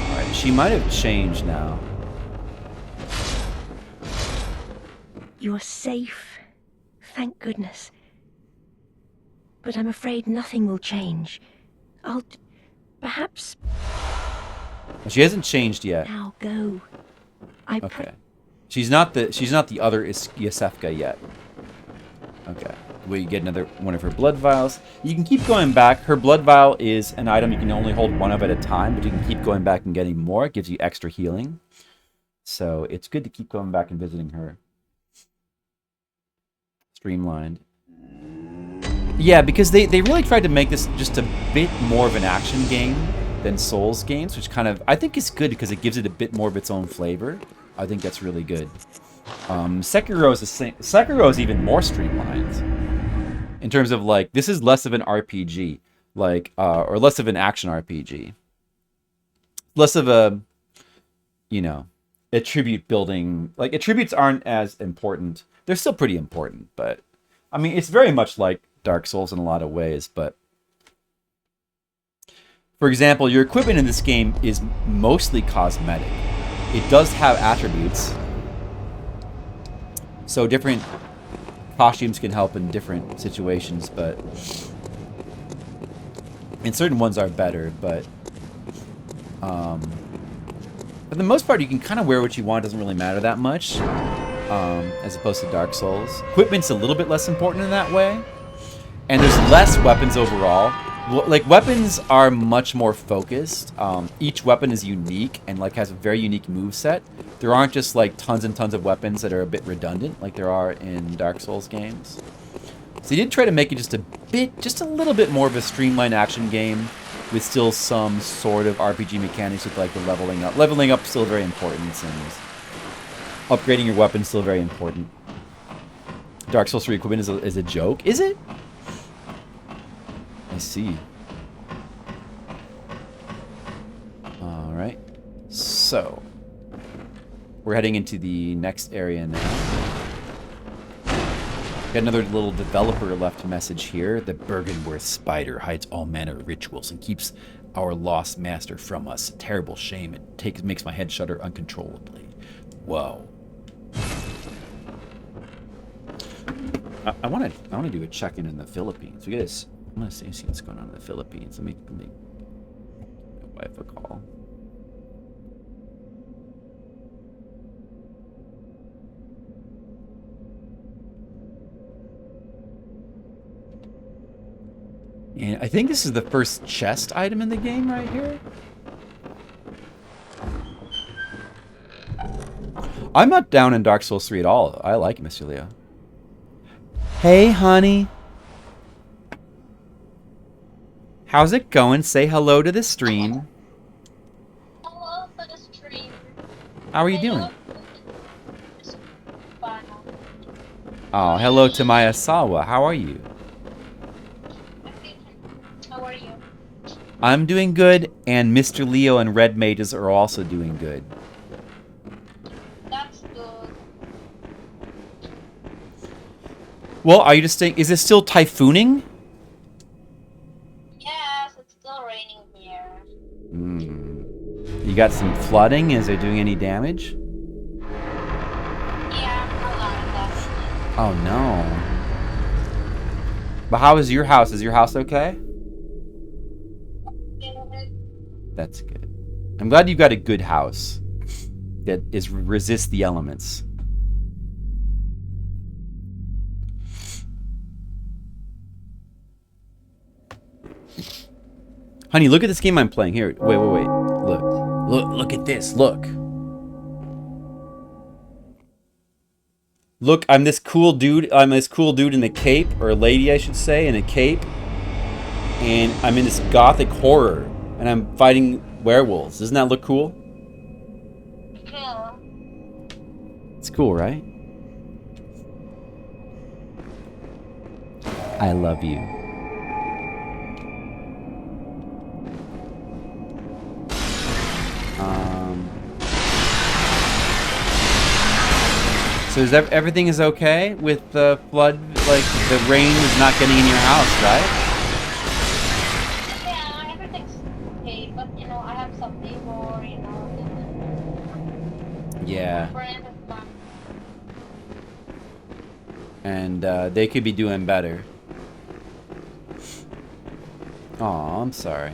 Alright, she might have changed now. You're safe. Thank goodness. But I'm afraid nothing will change. Perhaps... She hasn't changed yet. Now go. Okay. She's not the other Isafka yet. Okay. We get another one of her blood vials. You can keep going back. Her blood vial is an item you can only hold one of at a time, but you can keep going back and getting more. It gives you extra healing. So it's good to keep going back and visiting her. Streamlined. Yeah, because they really tried to make this just a bit more of an action game than Souls games, which kind of, I think is good because it gives it a bit more of its own flavor. I think that's really good. Sekiro is the same. Sekiro is even more streamlined in terms of like, this is less of an RPG, like, or less of an action RPG. Less of a, attribute building. Like, attributes aren't as important. They're still pretty important, but I mean, it's very much like Dark Souls in a lot of ways, but for example, your equipment in this game is mostly cosmetic. It does have attributes, so different costumes can help in different situations, but and certain ones are better, but for the most part, you can kind of wear what you want. It doesn't really matter that much, as opposed to Dark Souls. Equipment's a little bit less important in that way, and there's less weapons overall. Like, weapons are much more focused. Each weapon is unique and like has a very unique moveset. There aren't just like tons and tons of weapons that are a bit redundant like there are in Dark Souls games. So they did try to make it just a little bit more of a streamlined action game with still some sort of RPG mechanics with like the leveling up. Leveling up still very important, and upgrading your weapon still very important. Dark Souls 3 equipment is a joke, is it? I see. Alright. So, we're heading into the next area now. Got another little developer left message here. The Bergenworth spider hides all manner of rituals and keeps our lost master from us. A terrible shame. It makes my head shudder uncontrollably. Whoa. I want to do a check-in in the Philippines. We get I want to see what's going on in the Philippines. Let me give my wife a call. And I think this is the first chest item in the game right here. I'm not down in Dark Souls 3 at all. I like it, Mr. Leo. Hey, honey. How's it going? Say hello to the stream. Hello to the stream. How are you doing? Oh, hello to my Asawa. How are you? How are you? I'm doing good, and Mr. Leo and Red Mages are also doing good. That's good. Well, are you just saying, is it still typhooning? Yes, it's still raining here. You got some flooding? Is it doing any damage? Yeah, a lot of that. Oh no. But how is your house? Is your house okay? That's good. I'm glad you got a good house that resists the elements. Honey, look at this game I'm playing. Here, wait. Look at this. Look, I'm this cool dude. I'm this cool dude in a cape, or a lady, I should say, in a cape. And I'm in this gothic horror, and I'm fighting werewolves. Doesn't that look cool? Cool. It's cool, right? I love you. So is everything is okay with the flood? Like, the rain is not getting in your house, right? Yeah, everything's okay, but you know, I have some neighbor, you know. Yeah. Friend of mine. And they could be doing better. Aw, I'm sorry.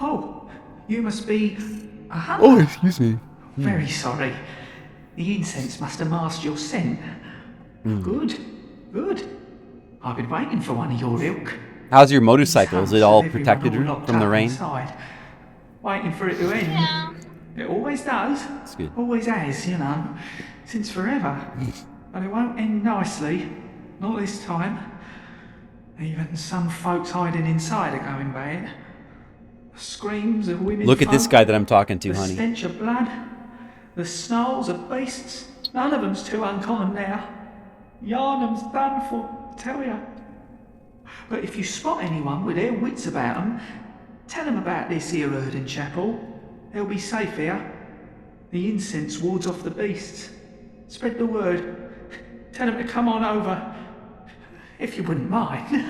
Oh, you must be a hunter. Oh, excuse me. Very sorry. The incense must have masked your scent. Good. I've been waiting for one of your ilk. How's your motorcycle? Is it all Everyone protected all locked from the up rain? inside, waiting for it to end. Yeah. It always does. That's good. Always has, you know, since forever. But it won't end nicely. Not this time. Even some folks hiding inside are going bad. Screams of women. Look at this folk, guy that I'm talking to, the honey. stench of blood. The snarls of beasts. None of them's too uncommon now. Yharnam's done for, I tell ya. But if you spot anyone with their wits about them, tell them about this here Erden Chapel. They'll be safe here. The incense wards off the beasts. Spread the word. Tell him to come on over. If you wouldn't mind.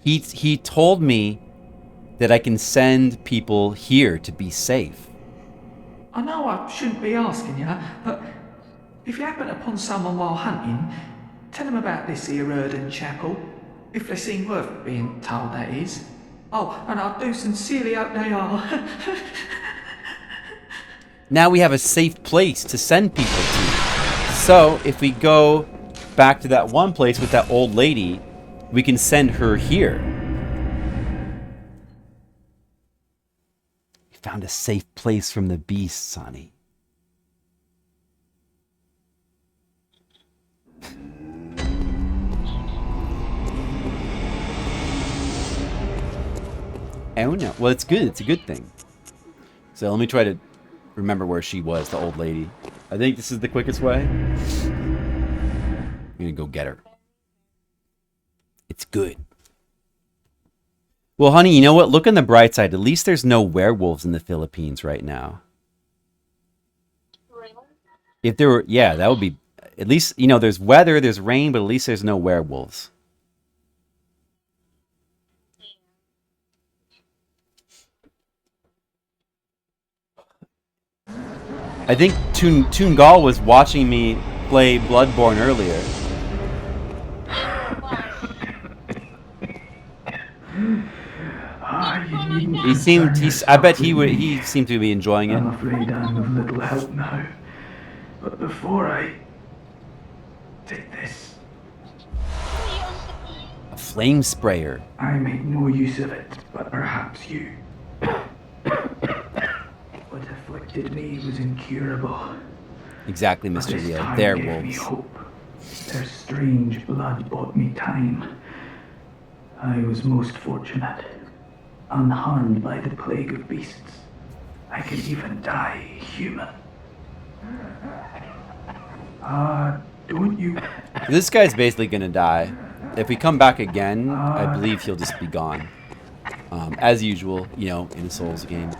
He told me that I can send people here to be safe. I know I shouldn't be asking you, but if you happen upon someone while hunting, tell them about this here Erden Chapel. If they seem worth being told, that is. Oh, and I do sincerely hope they are. Now we have a safe place to send people to. So, if we go back to that one place with that old lady, we can send her here. We found a safe place from the beast, Sonny. Oh no. Well, it's good. It's a good thing. So let me try to remember where she was, the old lady. I think this is the quickest way. I'm gonna go get her. It's good. Well, honey, you know what? Look on the bright side. At least there's no werewolves in the Philippines right now. If there were, yeah, that would be... At least, you know, there's weather, there's rain, but at least there's no werewolves. I think Toongal was watching me play Bloodborne earlier. I bet he seemed to be enjoying it. I'm afraid I'm of little help now. But before I take this, A flame sprayer. I made no use of it, but perhaps you. What afflicted me was incurable. Exactly, But Mr. this Leo. time They're gave me wolves. hope. Their strange blood bought me time. I was most fortunate. Unharmed by the plague of beasts. I could even die human. Don't you... This guy's basically gonna die. If we come back again, I believe he'll just be gone. As usual, you know, in a Souls game.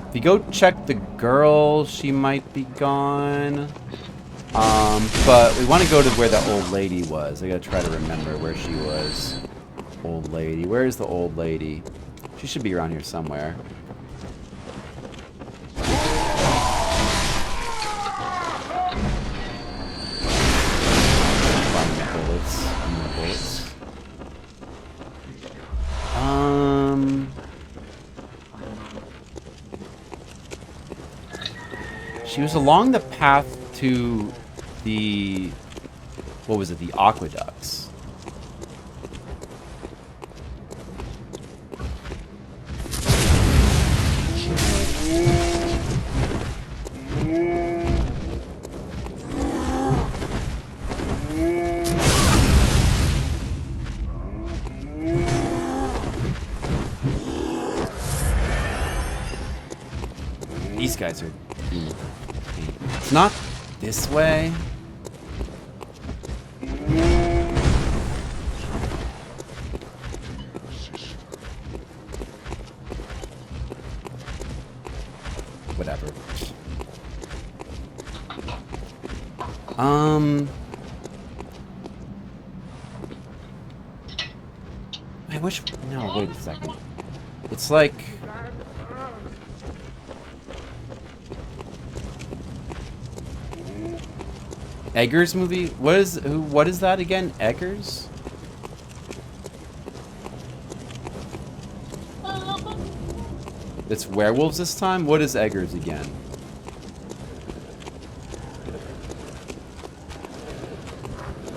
If you go check the girl, she might be gone. But we want to go to where the old lady was. I gotta try to remember where she was. Old lady. Where is the old lady? She should be around here somewhere. Find the bullets. She was along the path to the... What was it? The aqueducts. These guys are... It's not this way. Whatever. I wish... No, wait a second. It's like... Eggers movie? What is that again? Eggers? It's werewolves this time? What is Eggers again?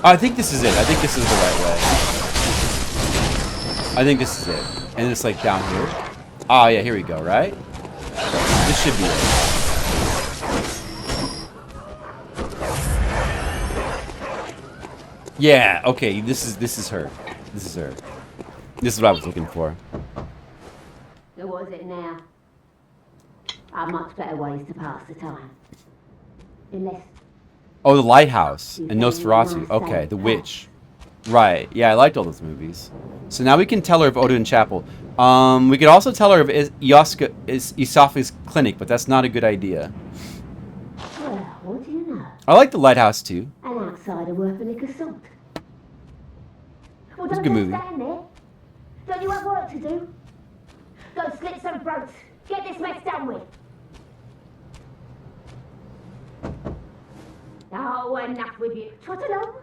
Oh, I think this is it. I think this is the right way. I think this is it. And it's like down here. Oh yeah, here we go, right? This should be it. Yeah, okay, this is her. This is her. This is what I was looking for. So what is it now? Are much better ways to pass the time. Unless... Oh, the lighthouse and Nosferatu. Okay, the witch. Right. Yeah, I liked all those movies. So now we can tell her of Odin Chapel. We could also tell her of esophagus clinic, but that's not a good idea. Well, what do you know? I like the lighthouse too. An outsider worth a lick of salt. Well, It's a don't good just movie. stand there. Don't you have work to do? Go slit some throats. Get this mess done with. Oh, enough with you. Trot along.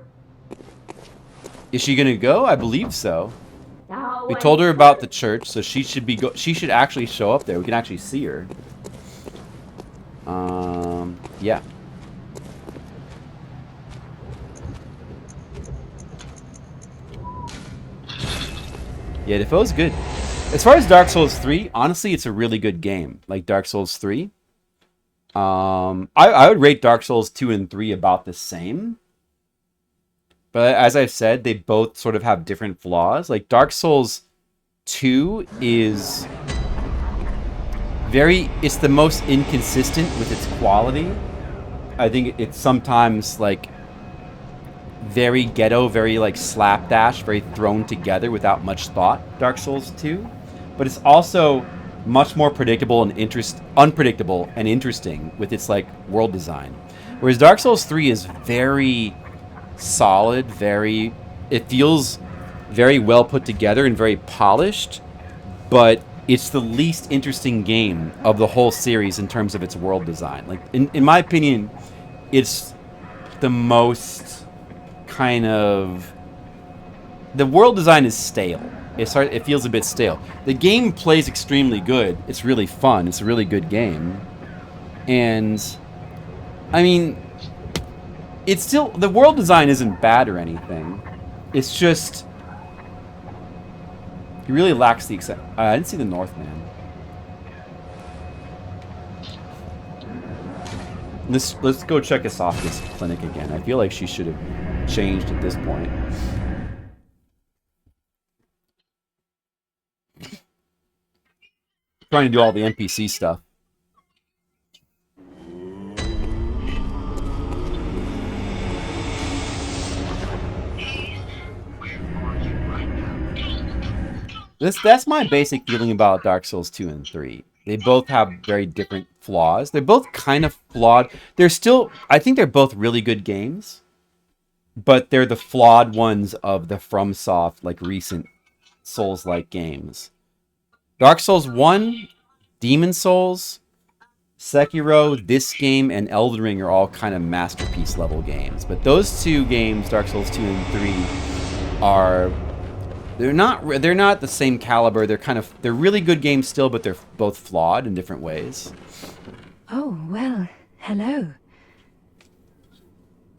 Is she gonna go? I believe so. Oh, We told her about the church, so she should be she should actually show up there. We can actually see her. Yeah. Yeah, Defoe's good. As far as Dark Souls 3, honestly, it's a really good game. Like Dark Souls 3. I would rate Dark Souls 2 and 3 about the same. But as I've said, they both sort of have different flaws. Like Dark Souls 2 is it's the most inconsistent with its quality. I think it's sometimes like very ghetto, very like slapdash, very thrown together without much thought, Dark Souls 2. But it's also much more predictable and unpredictable and interesting with its like world design. Whereas Dark Souls 3 is very solid, it feels very well put together and very polished, but it's the least interesting game of the whole series in terms of its world design. Like in my opinion, it's the most kind of, the world design is stale. It feels a bit stale. The game plays extremely good. It's really fun. It's a really good game. And I mean, it's still, the world design isn't bad or anything. It's just, it really lacks the I didn't see the Northman. Let's go check Esophagus Clinic again. I feel like she should have changed at this point. Trying to do all the NPC stuff. That's my basic feeling about Dark Souls 2 and 3. They both have very different flaws. They're both kind of flawed. I think they're both really good games, but they're the flawed ones of the Fromsoft, like recent Souls-like games. Dark Souls 1, Demon Souls, Sekiro, this game, and Elden Ring are all kind of masterpiece level games. But those two games, Dark Souls 2 and 3, are... They're not the same caliber. They're really good games still, but they're both flawed in different ways. Oh, well, hello.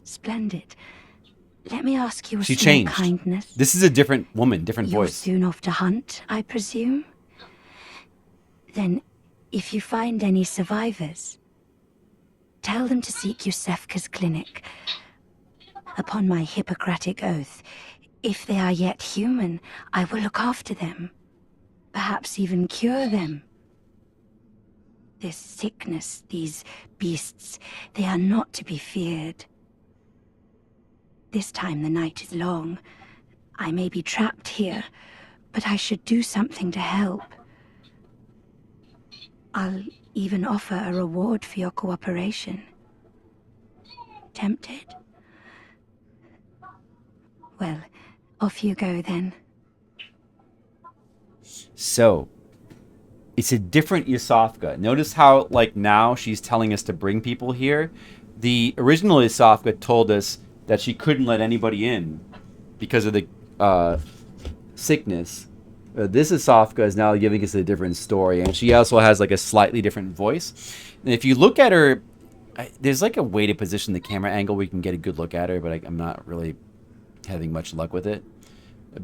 Splendid. Let me ask you a She small changed. kindness. This is a different woman, different You're voice. soon off to hunt, I presume? Then, if you find any survivors, tell them to seek Yusefka's clinic. Upon my Hippocratic oath, if they are yet human, I will look after them. Perhaps even cure them. This sickness, these beasts, they are not to be feared. This time the night is long. I may be trapped here, but I should do something to help. I'll even offer a reward for your cooperation. Tempted? Well, off you go then. So, it's a different Yusofka. Notice how, like, now she's telling us to bring people here. The original Yusofka told us that she couldn't let anybody in because of the sickness. This Yusofka is now giving us a different story, and she also has, like, a slightly different voice. And if you look at her, there's, like, a way to position the camera angle where you can get a good look at her, but I'm not really having much luck with it.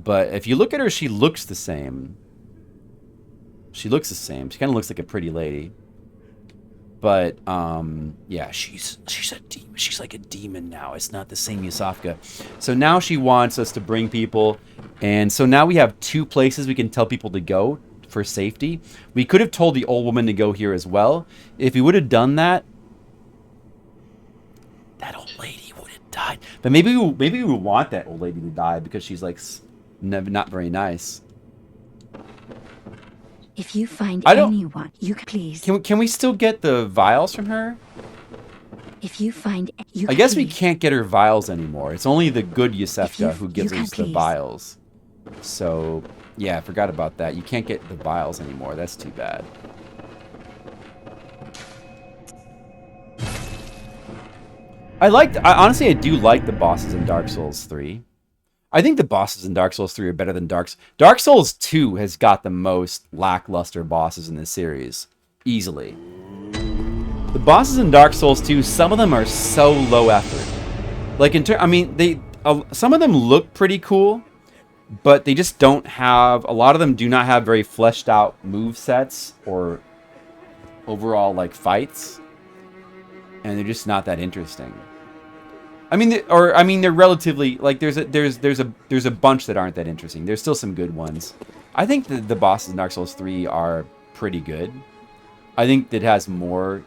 But if you look at her, she looks the same. She looks the same. She kind of looks like a pretty lady. But yeah, she's a demon. She's like a demon now. It's not the same Yusofka. So now she wants us to bring people, and so now we have two places we can tell people to go for safety. We could have told the old woman to go here as well. If we would have done that, that old lady would have died. But maybe we want that old lady to die because she's like not very nice. If you find I don't- anyone, you can please. Can we still get the vials from her? If you find you I guess we can't get her vials anymore. It's only the good Yosefka who gives you us can the please. vials. So, yeah, I forgot about that. You can't get the vials anymore. That's too bad. Honestly, I do like the bosses in Dark Souls 3. I think the bosses in Dark Souls 3 are better than Dark Souls 2 has got the most lackluster bosses in this series. Easily. The bosses in Dark Souls 2, some of them are so low effort. Like, some of them look pretty cool, but they just don't have, a lot of them do not have very fleshed out move sets or overall, like, fights. And they're just not that interesting. They're relatively, like, there's a bunch that aren't that interesting. There's still some good ones. I think the bosses in Dark Souls 3 are pretty good. I think it has more,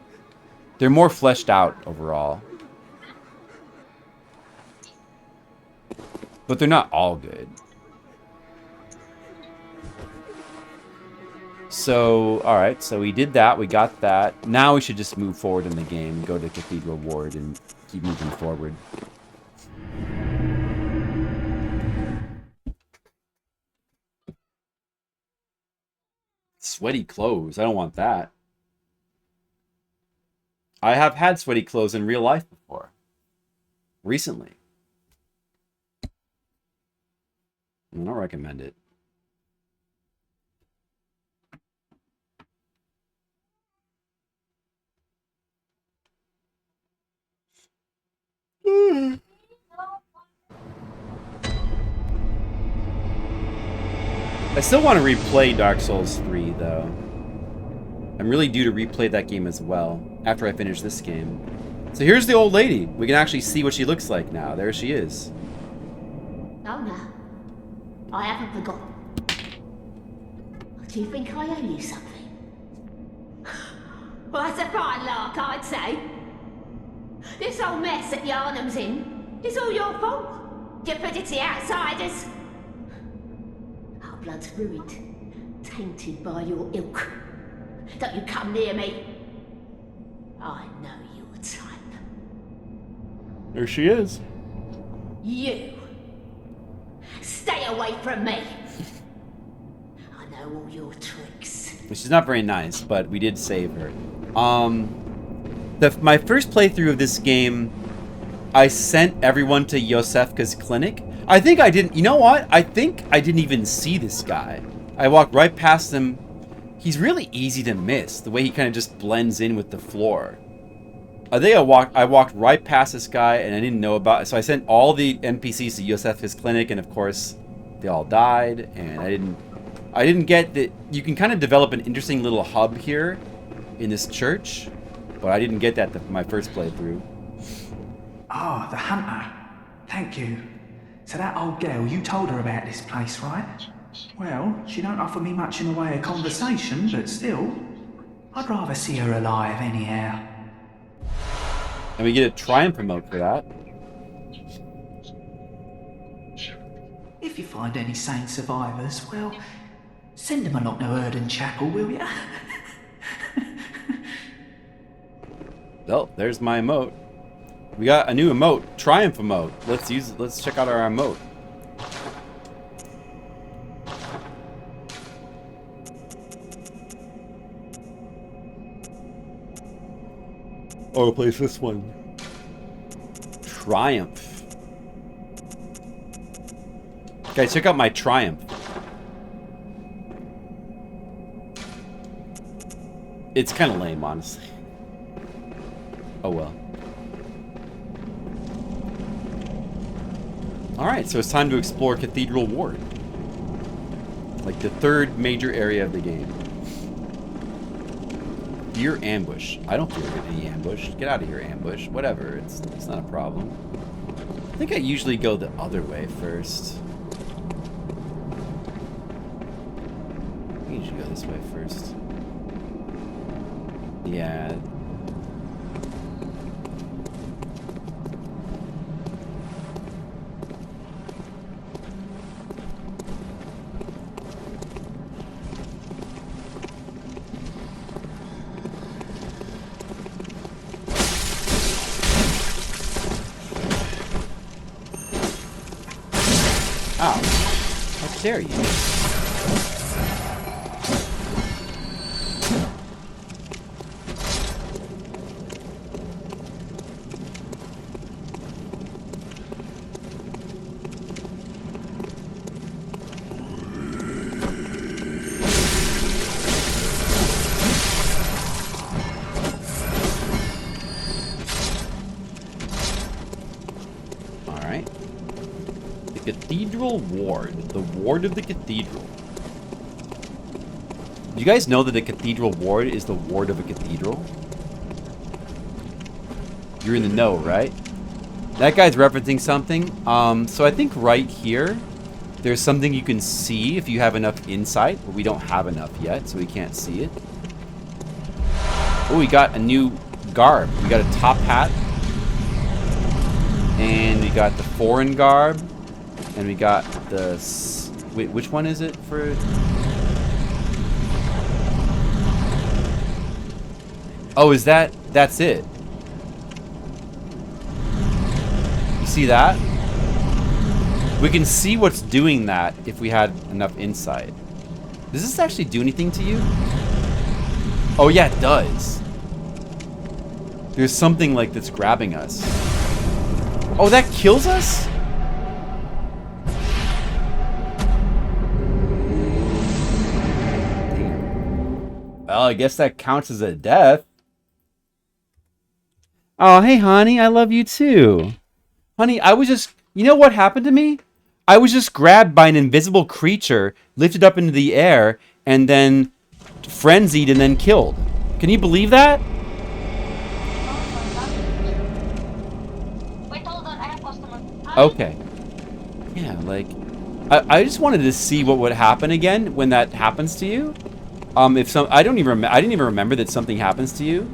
they're more fleshed out overall. But they're not all good. So, alright, so we did that, we got that. Now we should just move forward in the game, go to Cathedral Ward, and keep moving forward. Sweaty clothes, I don't want that. I have had sweaty clothes in real life before. Recently. I don't recommend it. I still want to replay Dark Souls 3, though. I'm really due to replay that game as well, after I finish this game. So here's the old lady. We can actually see what she looks like now. There she is. Oh no, I haven't forgotten. Do you think I owe you something? Well, that's a fine lark, I'd say. This whole mess that Yharnam's in is all your fault. You put it to the outsiders. Our blood's ruined, tainted by your ilk. Don't you come near me. I know your type. There she is. You. Stay away from me. I know all your tricks. She's not very nice, but we did save her. My first playthrough of this game, I sent everyone to Yosefka's clinic. I think I didn't, you know what? I think I didn't even see this guy. I walked right past him. He's really easy to miss, the way he kind of just blends in with the floor. I think I walked right past this guy and I didn't know about it. So I sent all the NPCs to Yosefka's clinic, and of course, they all died, and I didn't get that you can kind of develop an interesting little hub here in this church, but I didn't get that my first playthrough. Ah, the hunter. Thank you. So that old girl, you told her about this place, right? Well, she don't offer me much in the way of conversation, but still, I'd rather see her alive anyhow. And we get a triumph promote for that. If you find any sane survivors, well, send them along to Erden Chapel, will ya? Well, there's my emote. We got a new emote, triumph emote. Let's check out our emote. Oh, place this one. Triumph. Guys, check out my triumph. It's kind of lame, honestly. Oh well. Alright, so it's time to explore Cathedral Ward. Like the third major area of the game. Fear ambush. I don't fear any ambush. Get out of here, ambush. Whatever, it's not a problem. I think I usually go the other way first. I usually go this way first. Yeah. dare you? Cathedral Ward. The Ward of the Cathedral. Do you guys know that the Cathedral Ward is the ward of a cathedral? You're in the know, right? That guy's referencing something. So I think right here, there's something you can see if you have enough insight, but we don't have enough yet, so we can't see it. Oh, we got a new garb. We got a top hat. And we got the foreign garb. And we got the... Wait, which one is it for... Oh, is that... That's it. You see that? We can see what's doing that if we had enough insight. Does this actually do anything to you? Oh, yeah, it does. There's something like that's grabbing us. Oh, that kills us? Well, I guess that counts as a death. Oh, hey, honey, I love you too. Honey, I was just... You know what happened to me? I was just grabbed by an invisible creature, lifted up into the air, and then frenzied and then killed. Can you believe that? Wait, hold on, I have customer. Okay. Yeah, like... I just wanted to see what would happen again when that happens to you. If some... I didn't even remember that something happens to you.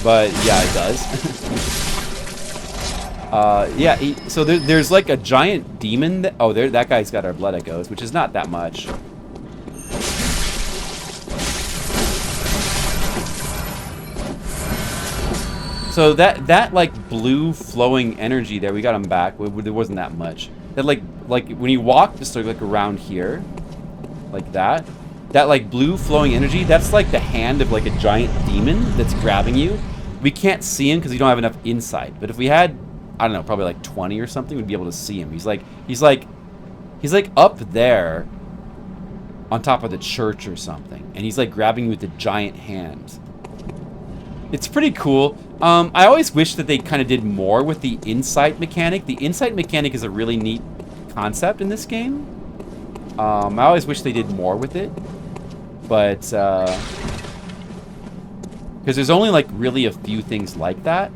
But, yeah, it does. Yeah, so there's like a giant demon that... Oh, that guy's got our blood echoes, which is not that much. So that like blue flowing energy there, we got him back. There wasn't that much. That like when you walk just like around here, like that like blue flowing energy, that's like the hand of like a giant demon that's grabbing you. We can't see him because we don't have enough insight. But if we had, I don't know, probably like 20 or something, we'd be able to see him. He's like up there on top of the church or something, and he's like grabbing you with a giant hand. It's pretty cool. I always wish that they kind of did more with the insight mechanic. The insight mechanic is a really neat concept in this game. I always wish they did more with it. But, because there's only like really a few things like that.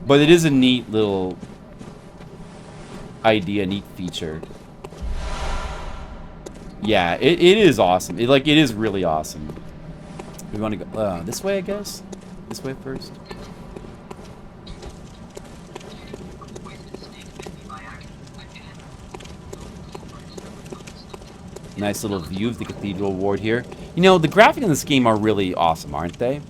But it is a neat little idea, neat feature. Yeah, it is awesome. It is really awesome. We want to go this way, I guess. This way first. Nice little view of the Cathedral Ward here. You know, the graphics in this game are really awesome, aren't they?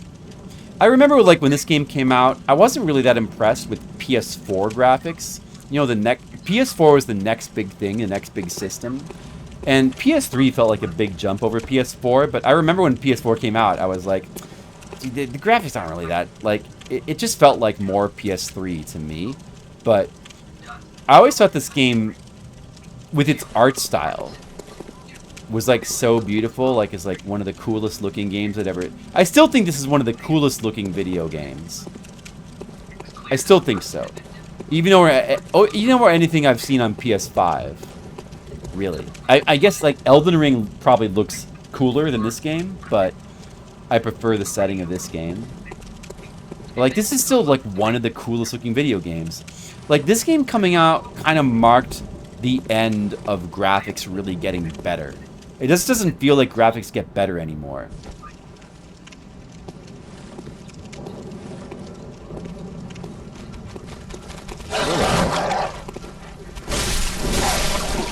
I remember, like, when this game came out, I wasn't really that impressed with PS4 graphics. You know, PS4 was the next big thing, the next big system. And PS3 felt like a big jump over PS4, but I remember when PS4 came out, I was like, the graphics aren't really that, like, it just felt like more PS3 to me. But I always thought this game, with its art style, was like so beautiful, like it's like one of the coolest looking games I'd ever... I still think this is one of the coolest looking video games. I still think so. Even over anything I've seen on PS5. Really. I guess like Elden Ring probably looks cooler than this game, but I prefer the setting of this game. Like, this is still like one of the coolest looking video games. Like, this game coming out kind of marked the end of graphics really getting better. It just doesn't feel like graphics get better anymore.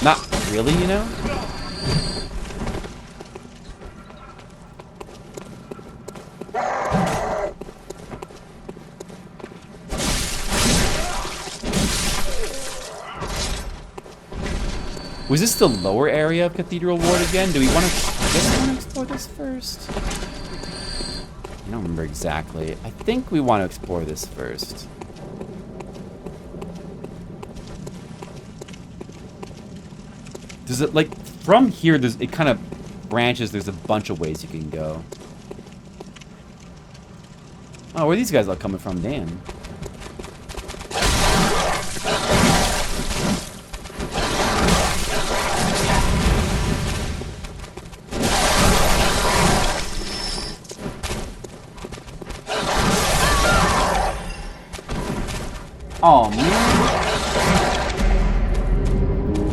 Not really, you know? Was this the lower area of Cathedral Ward again? Do we want to... I guess we want to explore this first. I don't remember exactly. I think we want to explore this first. Does it, like, from here, it kind of branches. There's a bunch of ways you can go. Oh, where are these guys all coming from? Damn. Oh man,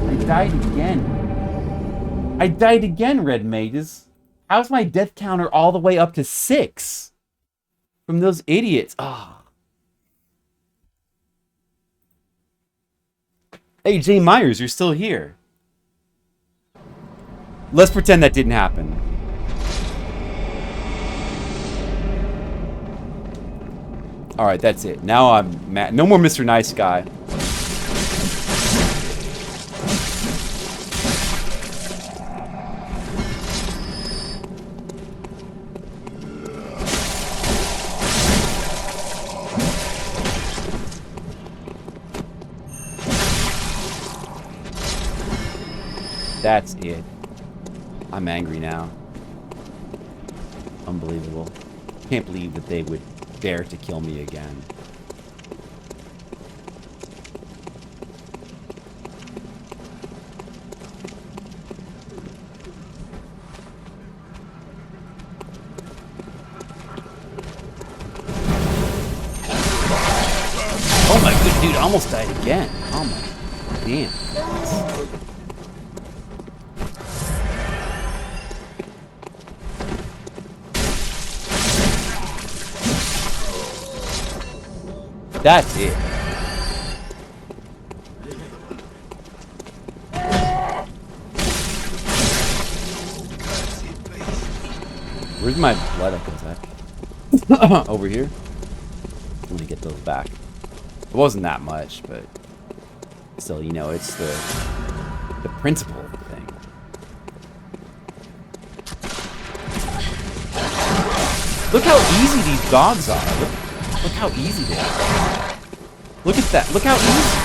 I died again. I died again, Red Mages. How's my death counter all the way up to 6? From those idiots. Ah. Oh. Hey, Jay Myers, you're still here. Let's pretend that didn't happen. Alright, that's it. Now I'm mad. No more Mr. Nice Guy. That's it. I'm angry now. Unbelievable. Can't believe that they would dare to kill me again. Oh my good dude, I almost died again. Oh my damn. That's it. Where's my blood echoes at? Over here? I'm gonna get those back. It wasn't that much, but still, you know, it's the principle of the thing. Look how easy these dogs are. Look how easy they are. Look at that. Look how easy.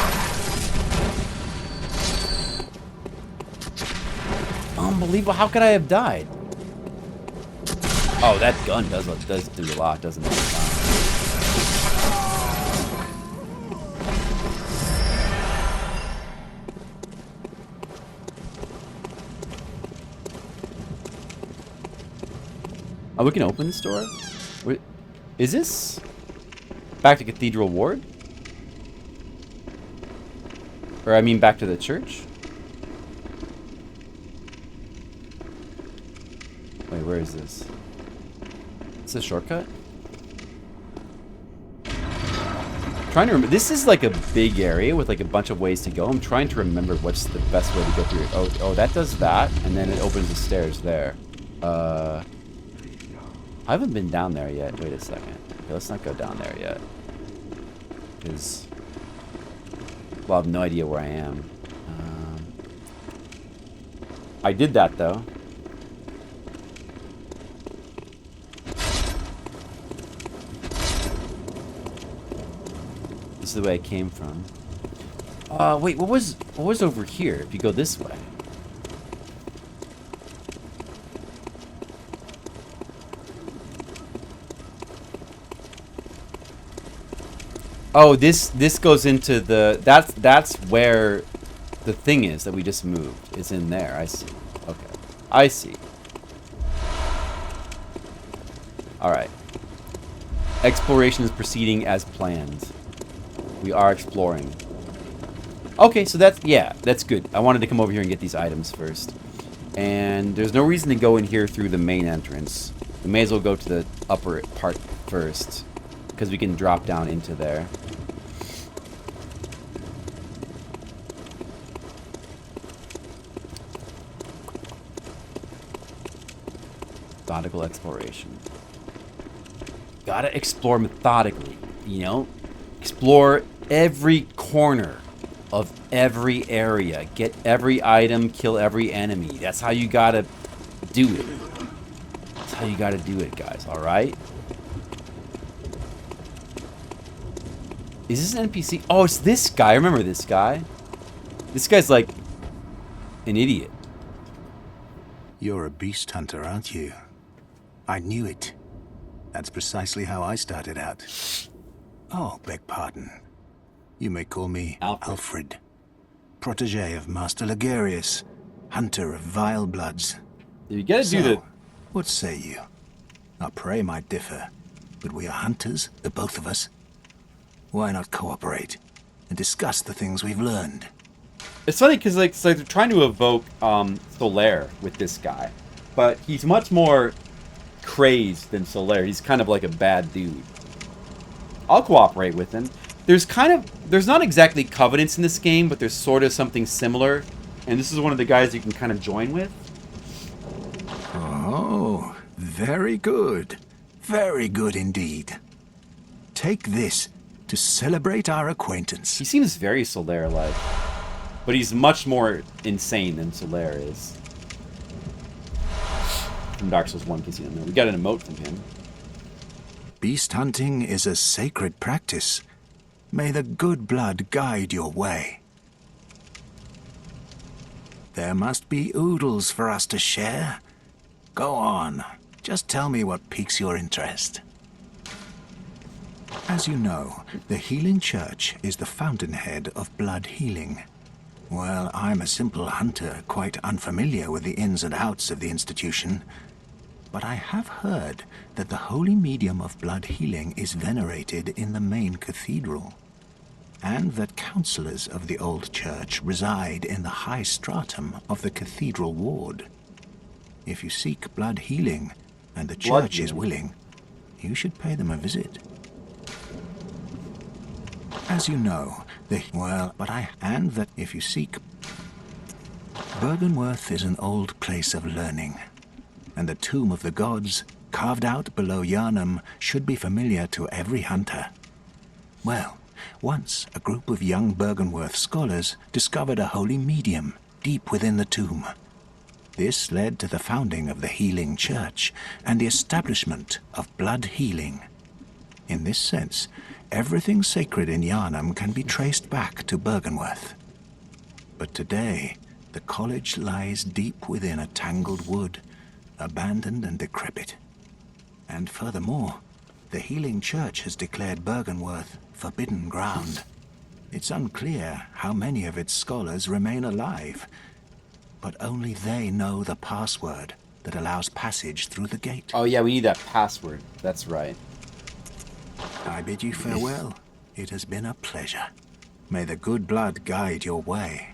Unbelievable. How could I have died? Oh, that gun does do a lot, doesn't it? Oh, we can open this door? Wait, is this... back to Cathedral Ward? Or I mean back to the church? Wait, where is this? Is this a shortcut? I'm trying to remember. This is like a big area with like a bunch of ways to go. I'm trying to remember what's the best way to go through it. Oh, that does that, and then it opens the stairs there. I haven't been down there yet. Wait a second. Okay, let's not go down there yet. Because, well, I have no idea where I am. I did that, though. This is the way I came from. Wait, what was over here if you go this way? Oh, this goes into the... That's where the thing is that we just moved. It's in there. I see. Okay. I see. Alright. Exploration is proceeding as planned. We are exploring. Okay, so that's... Yeah, that's good. I wanted to come over here and get these items first. And there's no reason to go in here through the main entrance. We may as well go to the upper part first. Because we can drop down into there. Methodical exploration. Gotta explore methodically, you know? Explore every corner. of every area. Get every item, kill every enemy. That's how you gotta do it. That's how you gotta do it, guys, alright? Is this an NPC? Oh, it's this guy. I remember this guy. This guy's like an idiot. You're a beast hunter, aren't you? I knew it. That's precisely how I started out. Oh, beg pardon. You may call me Alfred. Protégé of Master Ligurius, hunter of vile bloods. You gotta do the... What say you? Our prey might differ, but we are hunters, the both of us. Why not cooperate and discuss the things we've learned? It's funny because like they're trying to evoke Solaire with this guy, but he's much more crazed than Solaire. He's kind of like a bad dude. I'll cooperate with him. There's not exactly covenants in this game, but there's sort of something similar, and this is one of the guys you can kind of join with. Oh, very good. Very good indeed. Take this to celebrate our acquaintance. He seems very Solaire-like, but he's much more insane than Solaire is. From Dark Souls 1, in case you don't know. We got an emote from him. Beast hunting is a sacred practice. May the good blood guide your way. There must be oodles for us to share. Go on, just tell me what piques your interest. As you know, the Healing Church is the fountainhead of blood healing. Well, I'm a simple hunter, quite unfamiliar with the ins and outs of the institution. But I have heard that the holy medium of blood healing is venerated in the main cathedral, and that counselors of the old church reside in the high stratum of the Cathedral Ward. If you seek blood healing, and the church is willing, you should pay them a visit. As you know, if you seek... Byrgenwerth is an old place of learning, and the Tomb of the Gods, carved out below Yharnam, should be familiar to every hunter. Well, once a group of young Byrgenwerth scholars discovered a holy medium deep within the tomb. This led to the founding of the Healing Church and the establishment of blood healing. In this sense, everything sacred in Yharnam can be traced back to Byrgenwerth. But today, the college lies deep within a tangled wood, abandoned and decrepit. And furthermore, the Healing Church has declared Byrgenwerth forbidden ground. It's unclear how many of its scholars remain alive, but only they know the password that allows passage through the gate. Oh yeah, we need that password. That's right. I bid you farewell. It has been a pleasure. May the good blood guide your way.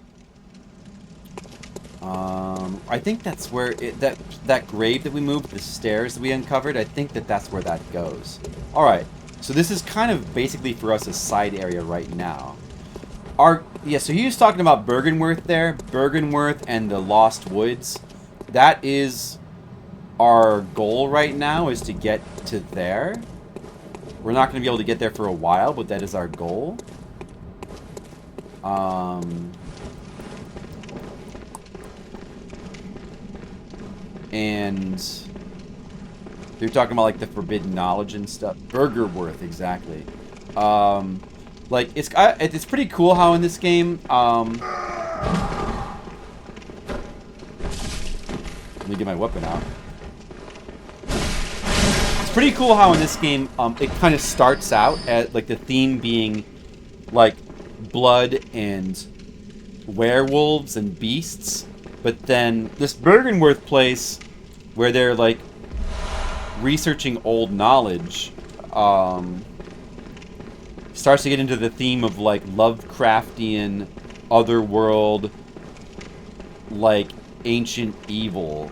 I think that's where that grave that we moved, the stairs that we uncovered, I think that's where that goes. Alright, so this is kind of basically for us a side area right now. So he was talking about Byrgenwerth there. Byrgenwerth and the Lost Woods. That is our goal right now, is to get to there. We're not going to be able to get there for a while, but that is our goal. And they're talking about like the forbidden knowledge and stuff. Byrgenwerth, exactly. Like it's pretty cool how in this game. Let me get my weapon out. It's pretty cool how in this game it kind of starts out at like the theme being like blood and werewolves and beasts. But then this Byrgenwerth place, where they're like researching old knowledge, starts to get into the theme of like Lovecraftian, otherworld, like ancient evil,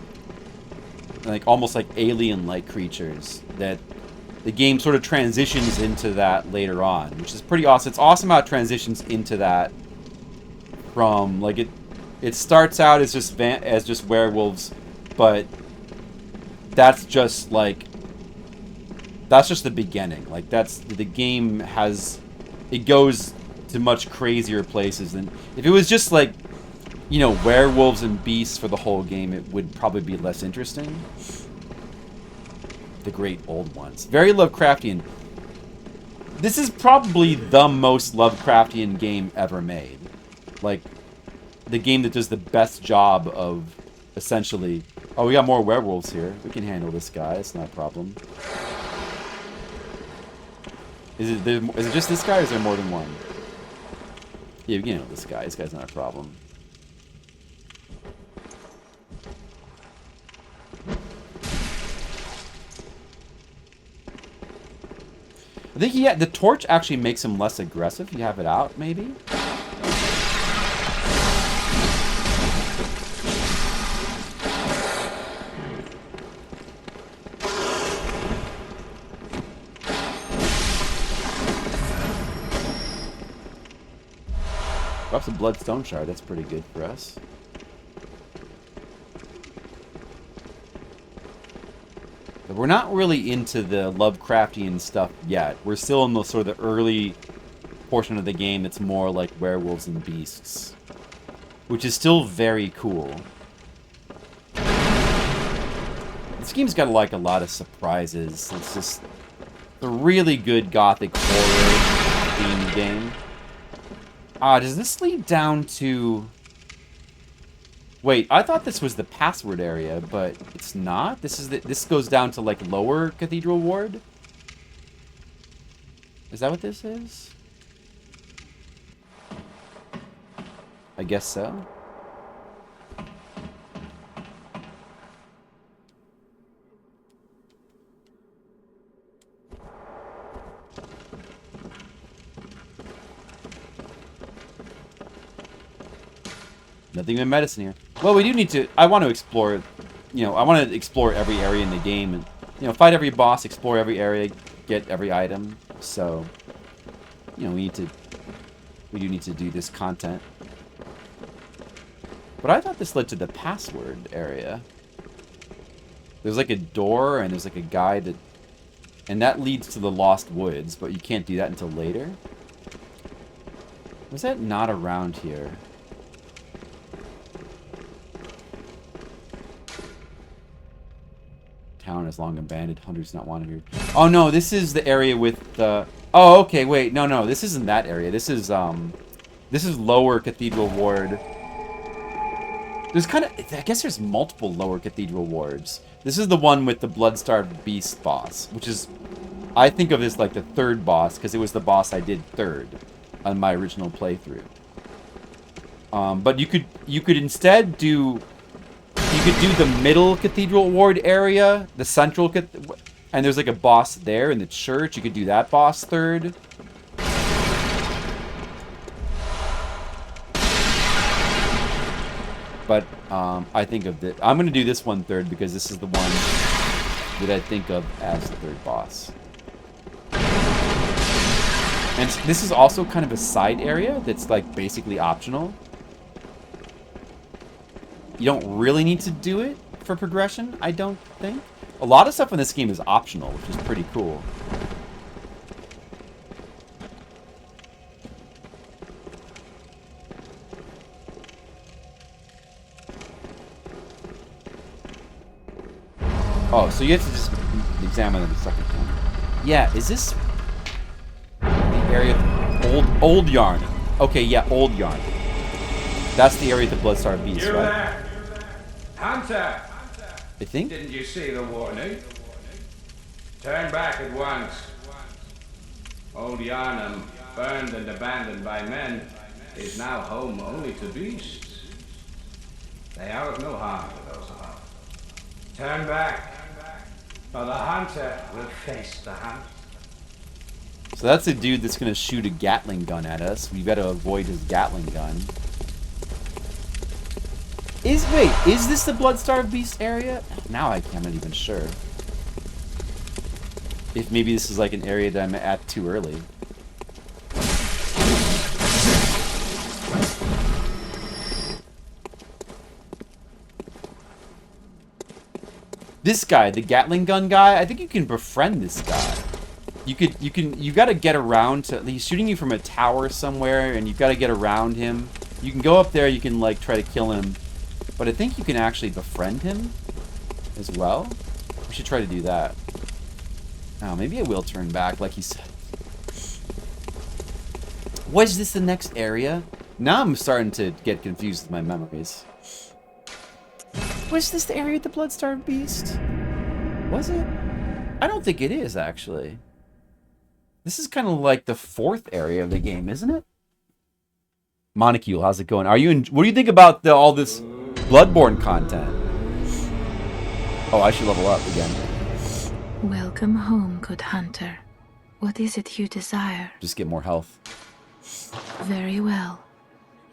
like almost like alien-like creatures. That the game sort of transitions into that later on, which is pretty awesome. It's awesome how it transitions into that from like it starts out as just werewolves, but that's just the beginning. Like the game has, it goes to much crazier places than if it was just like, you know, werewolves and beasts for the whole game. It would probably be less interesting. The great old ones, very Lovecraftian. This is probably the most Lovecraftian game ever made. Like, the game that does the best job of essentially, oh, we got more werewolves here. We can handle this guy. It's not a problem. Is it just this guy, or is there more than one? Yeah, we can handle this guy. This guy's not a problem. I think the torch actually makes him less aggressive. You have it out, maybe? Drops a bloodstone shard. That's pretty good for us. But we're not really into the Lovecraftian stuff yet. We're still in the sort of the early portion of the game that's more like werewolves and beasts, which is still very cool. This game's got like a lot of surprises. It's just a really good gothic horror themed game. Does this lead down to... Wait, I thought this was the password area, but it's not. This goes down to like lower Cathedral Ward. Is that what this is? I guess so. Nothing but medicine here. Well, we do need to... I want to explore... You know, I want to explore every area in the game. And, you know, fight every boss, explore every area, get every item. So, you know, we do need to do this content. But I thought this led to the password area. There's like a door, and there's like a guy that... And that leads to the Lost Woods, but you can't do that until later. Was that not around here? Town is long abandoned. Hunters not wanted here. Oh no, this is the area with the... Oh, okay, wait. No, this isn't that area. This is lower Cathedral Ward. There's kind of... I guess there's multiple lower Cathedral Wards. This is the one with the Blood-Starved Beast boss, which is... I think of as like the third boss, because it was the boss I did third on my original playthrough. But you could instead do... You could do the middle Cathedral Ward area, the central... And there's like a boss there in the church. You could do that boss third. But I think of the... I'm going to do this one third because this is the one that I think of as the third boss. And this is also kind of a side area that's like basically optional. You don't really need to do it for progression, I don't think. A lot of stuff in this game is optional, which is pretty cool. Oh, so you have to just examine it a second time. Yeah, is this the area of Old Yharnam? Okay, yeah, Old Yharnam. That's the area of the Blood-Starved Beast, You're right? there. Hunter! I think? Didn't you see the warning? Turn back at once. Old Yharnam, burned and abandoned by men, is now home only to beasts. They are of no harm to those alive. Turn back, or the hunter will face the hunt. So that's the dude that's going to shoot a Gatling gun at us. We've got to avoid his Gatling gun. Wait, is this the Blood-Starved Beast area? Now I'm not even sure. If maybe this is like an area that I'm at too early. This guy, the Gatling gun guy, I think you can befriend this guy. you got to get around to. He's shooting you from a tower somewhere, and you've got to get around him. You can go up there. You can like try to kill him, but I think you can actually befriend him as well. We should try to do that. Oh, maybe I will turn back, like he said. Was this the next area? Now I'm starting to get confused with my memories. Was this the area with the Bloodstarved Beast? Was it? I don't think it is, actually. This is kind of like the 4th area of the game, isn't it? Monocule, how's it going? Are you? What do you think about all this Bloodborne content? Oh, I should level up again. Welcome home, good hunter. What is it you desire? Just get more health. Very well.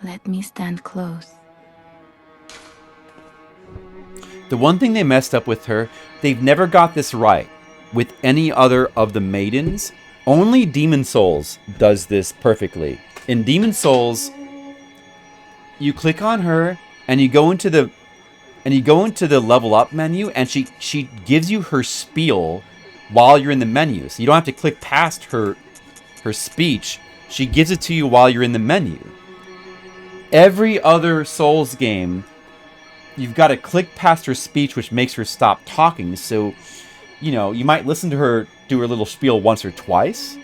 Let me stand close. The one thing they messed up with her, they've never got this right with any other of the maidens. Only Demon Souls does this perfectly. In Demon Souls, you click on her and you go into the level up menu, and she gives you her spiel while you're in the menu. So you don't have to click past her speech. She gives it to you while you're in the menu. Every other Souls game, you've got to click past her speech, which makes her stop talking. So, you know, you might listen to her do her little spiel once or twice,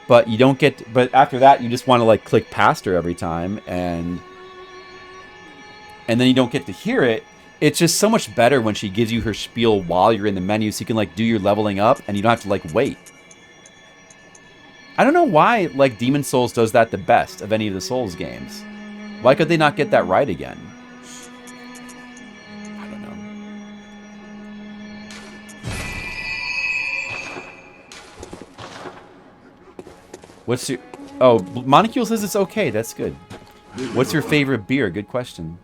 but you don't get. But after that, you just want to like click past her every time, and then you don't get to hear it. It's just so much better when she gives you her spiel while you're in the menu, so you can like do your leveling up, and you don't have to like wait. I don't know why like Demon Souls does that the best of any of the Souls games. Why could they not get that right again? I don't know. What's your... Oh, Monocule says it's okay. That's good. What's your favorite beer? Good question.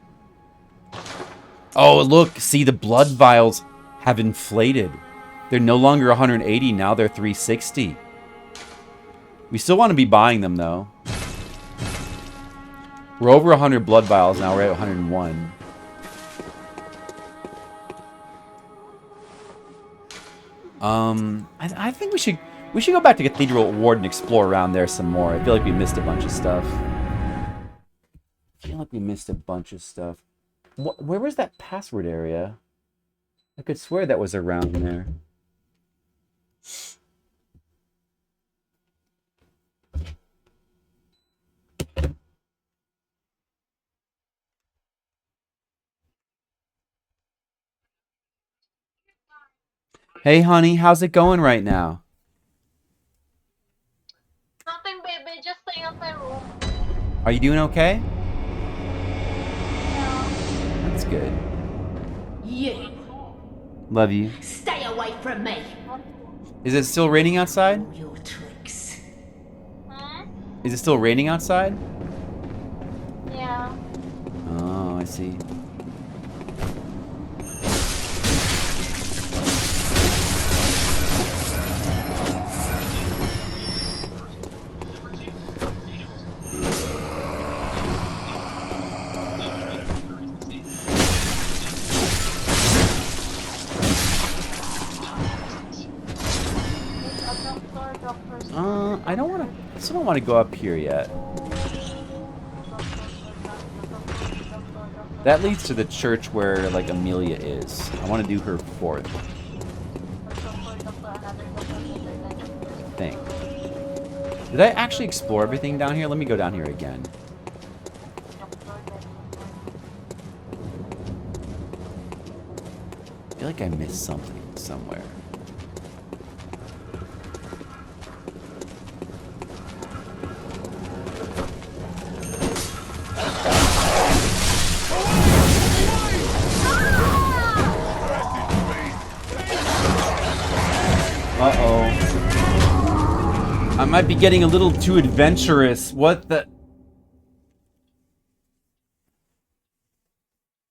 Oh, look. See, the blood vials have inflated. They're no longer 180. Now they're 360. We still want to be buying them, though. We're over 100 blood vials now. We're at 101. I think we should go back to Cathedral Ward and explore around there some more. I feel like we missed a bunch of stuff. Where was that password area? I could swear that was around there. Hey, honey, how's it going right now? Nothing, baby. Just staying at my room. Are you doing okay? Yeah. That's good. You Love you. stay away from me. Is it still raining outside? Your tricks. Is it still raining outside? Yeah. Oh, I see. I still don't want to go up here yet. That leads to the church where, like, Amelia is. I want to do her 4th. I think. Did I actually explore everything down here? Let me go down here again. I feel like I missed something somewhere. Uh-oh. I might be getting a little too adventurous. What the...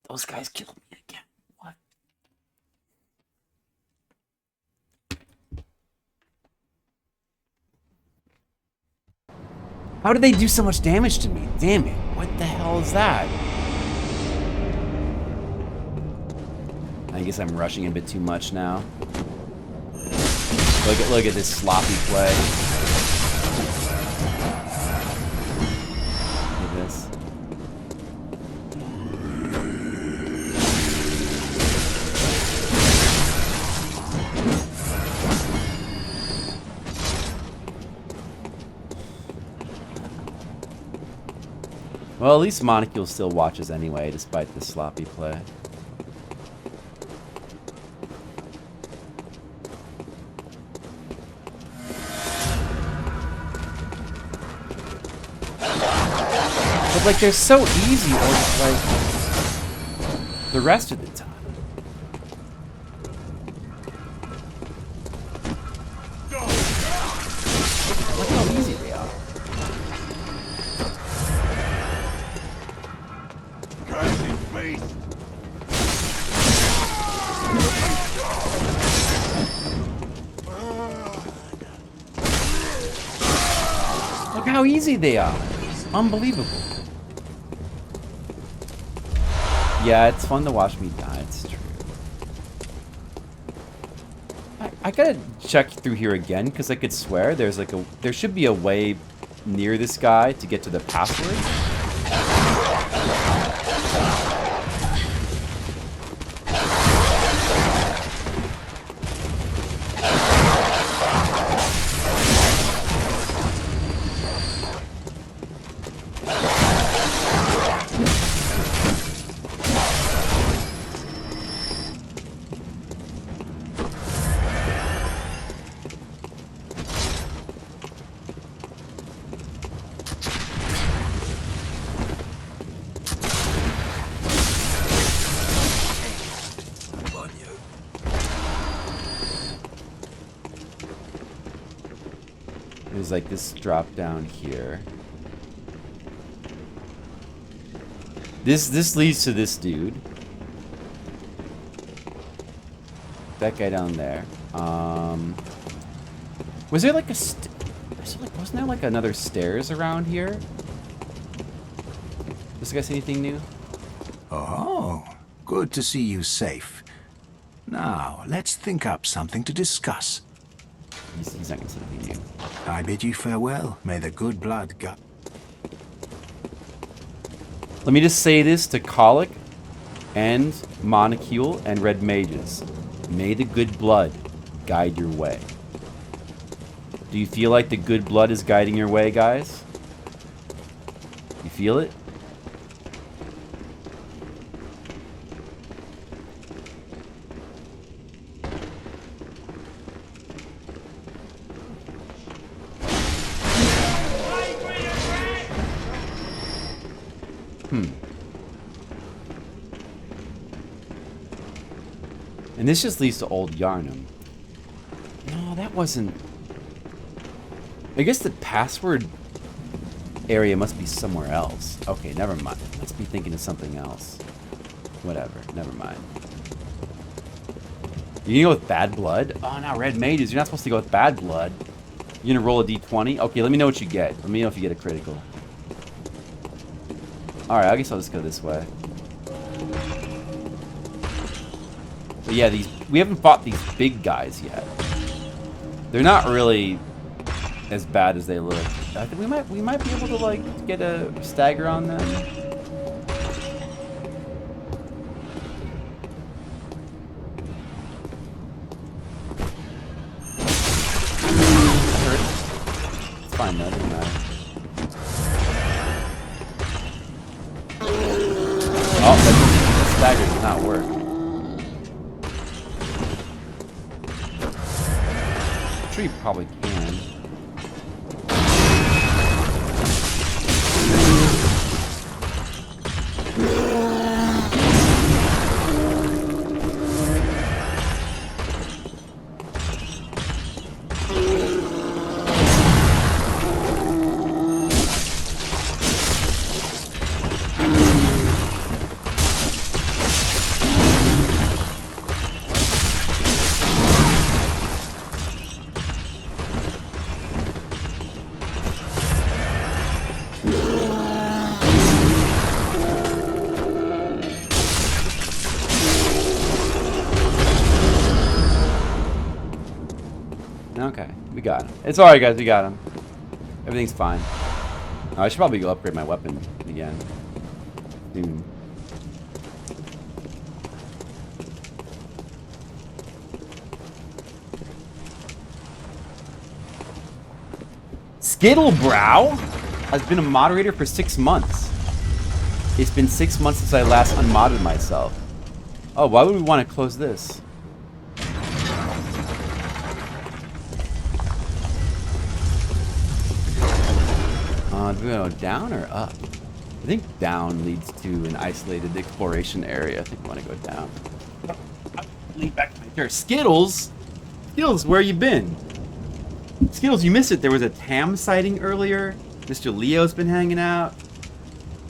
Those guys killed me again. What? How did they do so much damage to me? Damn it. What the hell is that? I guess I'm rushing a bit too much now. Look at this sloppy play. Look at this. Well, at least Monocule still watches anyway, despite the sloppy play. But like they're so easy, or like the rest of the time. Look how easy they are. Cleric Beast! Look how easy they are. Unbelievable. Yeah, it's fun to watch me die, it's true. I gotta check through here again, because I could swear there should be a way near this guy to get to the password. There's like this drop down here. This leads to this dude. That guy down there. Was there like a wasn't there like another stairs around here? Does this guy see anything new? Oh, good to see you safe. Now, let's think up something to discuss. He's not gonna see anything new. I bid you farewell. May the good blood go. Let me just say this to Colic and Monocule and Red Mages. May the good blood guide your way. Do you feel like the good blood is guiding your way, guys? You feel it? And this just leads to Old Yharnam. No, that wasn't... I guess the password area must be somewhere else. Okay, never mind. Let's be thinking of something else. Whatever, never mind. You gonna go with bad blood? Oh, no, Red Mages. You're not supposed to go with bad blood. You're gonna roll a d20? Okay, let me know what you get. Let me know if you get a critical. Alright, I guess I'll just go this way. But yeah, we haven't fought these big guys yet. They're not really as bad as they look. I think we might be able to like get a stagger on them. It's fine though, doesn't matter. Oh, that stagger does not work. You probably can. Okay, we got him. It's alright, guys. We got him. Everything's fine. I should probably go upgrade my weapon again. Soon. Skittlebrow has been a moderator for 6 months. It's been 6 months since I last unmodded myself. Oh, why would we want to close this? Do we go down or up? I think down leads to an isolated exploration area. I think we want to go down. Lead back to my chair. Skittles? Skittles, where you been? Skittles, you missed it. There was a Tam sighting earlier. Mr. Leo's been hanging out.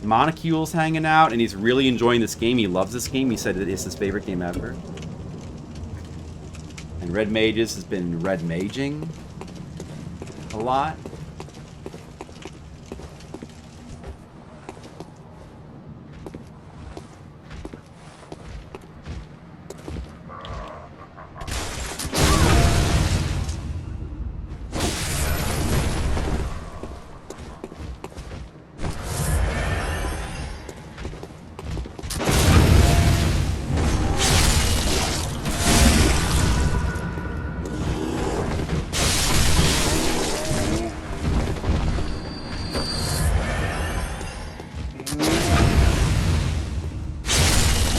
Monocule's hanging out, and he's really enjoying this game. He loves this game. He said it's his favorite game ever. And Red Mages has been red maging a lot.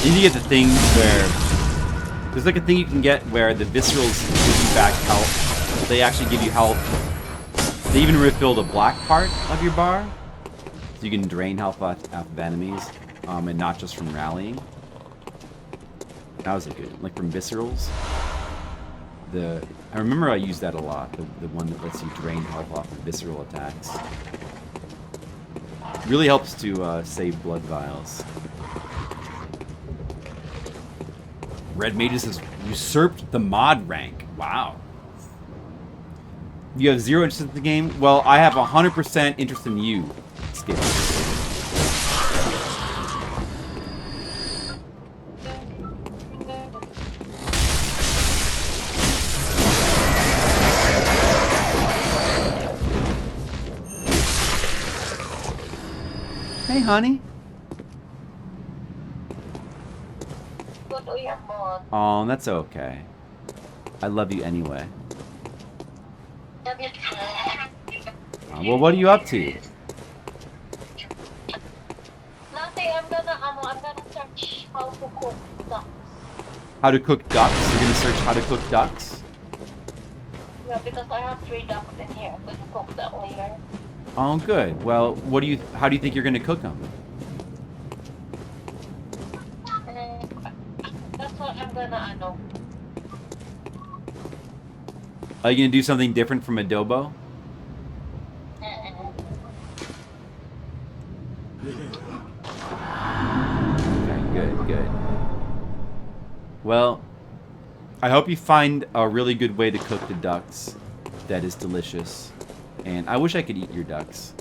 You get the thing where there's like a thing you can get where the viscerals give you back health. They actually give you health. They even refill the black part of your bar, so you can drain health off of enemies, and not just from rallying. That was a good, like from viscerals. I remember I used that a lot. The one that lets you drain health off of visceral attacks. Really helps to save blood vials. Red Mages has usurped the mod rank. Wow. You have 0 interest in the game? Well, I have 100% interest in you, Skip. Hey, honey. Oh, that's okay. I love you anyway. Well, what are you up to? Nothing. I'm gonna search how to cook ducks. How to cook ducks? You're gonna search how to cook ducks? Yeah, because I have 3 ducks in here. I'm gonna cook that later. Oh, good. Well, how do you think you're gonna cook them? That's what I'm gonna know. Are you gonna do something different from adobo? Okay, good. Well, I hope you find a really good way to cook the ducks that is delicious. And I wish I could eat your ducks.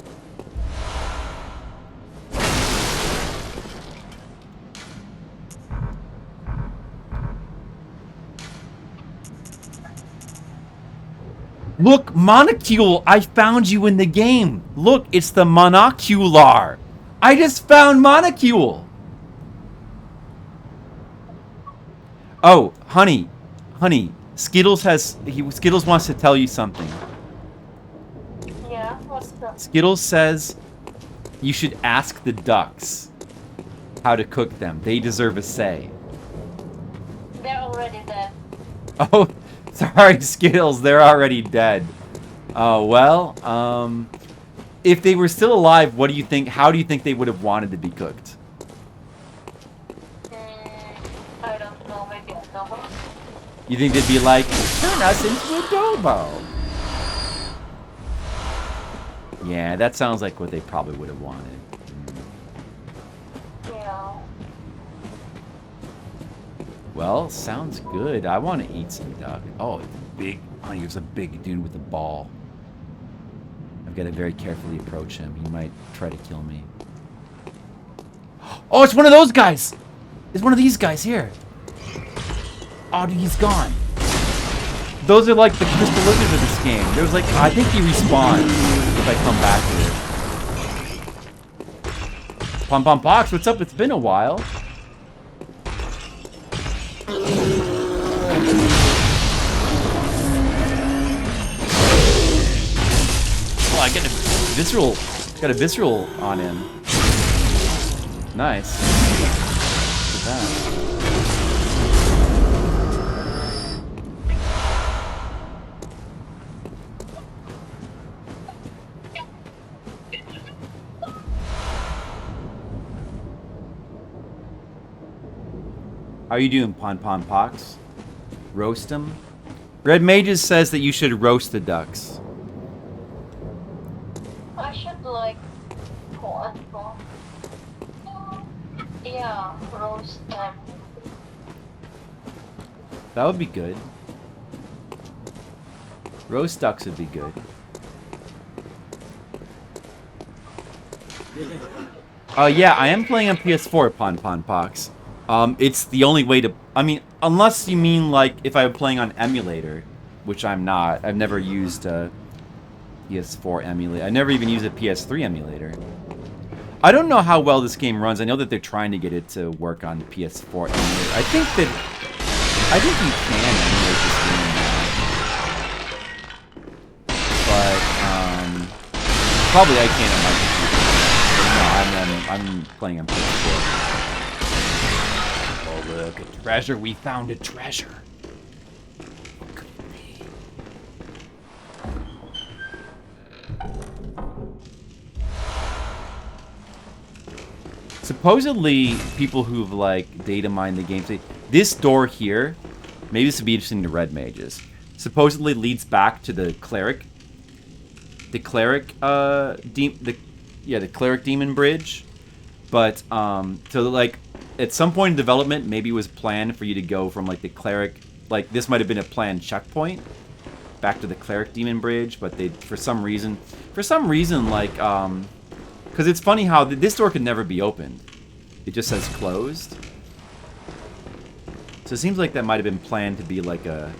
Look, Monocule, I found you in the game. Look, it's the Monocular. I just found Monocule. Oh, honey, Skittles wants to tell you something. Yeah, what's up? Skittles says you should ask the ducks how to cook them. They deserve a say. They're already dead. Oh, sorry, Skittles, they're already dead. Oh, well, if they were still alive, how do you think they would have wanted to be cooked? I don't know, maybe adobo. You think they'd be like, turn us into adobo? Yeah, that sounds like what they probably would have wanted. Yeah. Well, sounds good. I want to eat some duck. Oh, it's big. Oh, here's a big dude with a ball. I've got to very carefully approach him. He might try to kill me. Oh, it's one of those guys! It's one of these guys here. Oh, dude, he's gone. Those are like the crystal lizards of this game. There's like, I think he respawns if I come back here. Pom Pom Pox, what's up? It's been a while. Oh, I got a visceral on him. Nice. Look at that. How are you doing, Pon Pon Pox? Roast them? Red Mages says that you should roast the ducks. I should like what? Yeah, roast them. That would be good. Roast ducks would be good. Yeah, I am playing on PS4, Pon Pon Pox. It's the only way to... I mean, unless you mean, like, if I were playing on emulator, which I'm not. I've never used a PS4 emulator. I never even used a PS3 emulator. I don't know how well this game runs. I know that they're trying to get it to work on the PS4 emulator. I think you can emulate this game now. But, probably I can't on my computer. No, I'm playing on PS4. Look, a treasure. We found a treasure. What could it be? Supposedly, people who've, like, data mined the game say, this door here, maybe this would be interesting to Red Mages, supposedly leads back to the Cleric. The Cleric, the Cleric Demon Bridge. But, so, like, at some point in development, maybe it was planned for you to go from, like, the Cleric... Like, this might have been a planned checkpoint back to the Cleric Demon Bridge, but they, for some reason, like, because it's funny how this door could never be opened. It just says closed. So it seems like that might have been planned to be, like, a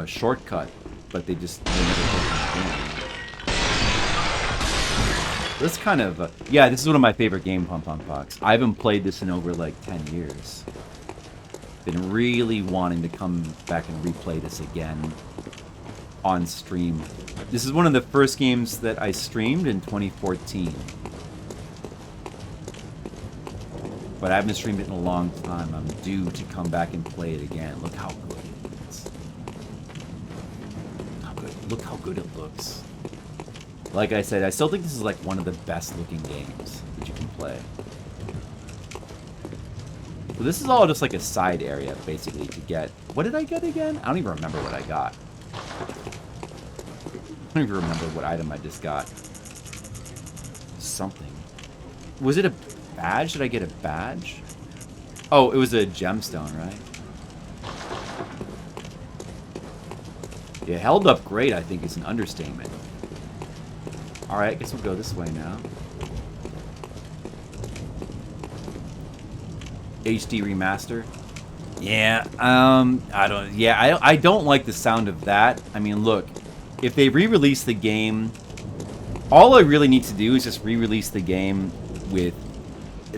shortcut, but they never put it in. This kind of, yeah, this is one of my favorite games, Pom Pom Pox. I haven't played this in over, like, 10 years. Been really wanting to come back and replay this again on stream. This is one of the first games that I streamed in 2014. But I haven't streamed it in a long time. I'm due to come back and play it again. Look how good it is. Look how good it looks. Like I said, I still think this is like one of the best looking games that you can play. So this is all just like a side area, basically, to get... What did I get again? I don't even remember what I got. I don't even remember what item I just got. Something. Was it a badge? Did I get a badge? Oh, it was a gemstone, right? Yeah, held up great, I think, is an understatement. Alright, I guess we'll go this way now. HD remaster. Yeah, I don't like the sound of that. I mean, look, if they re-release the game, all I really need to do is just re-release the game with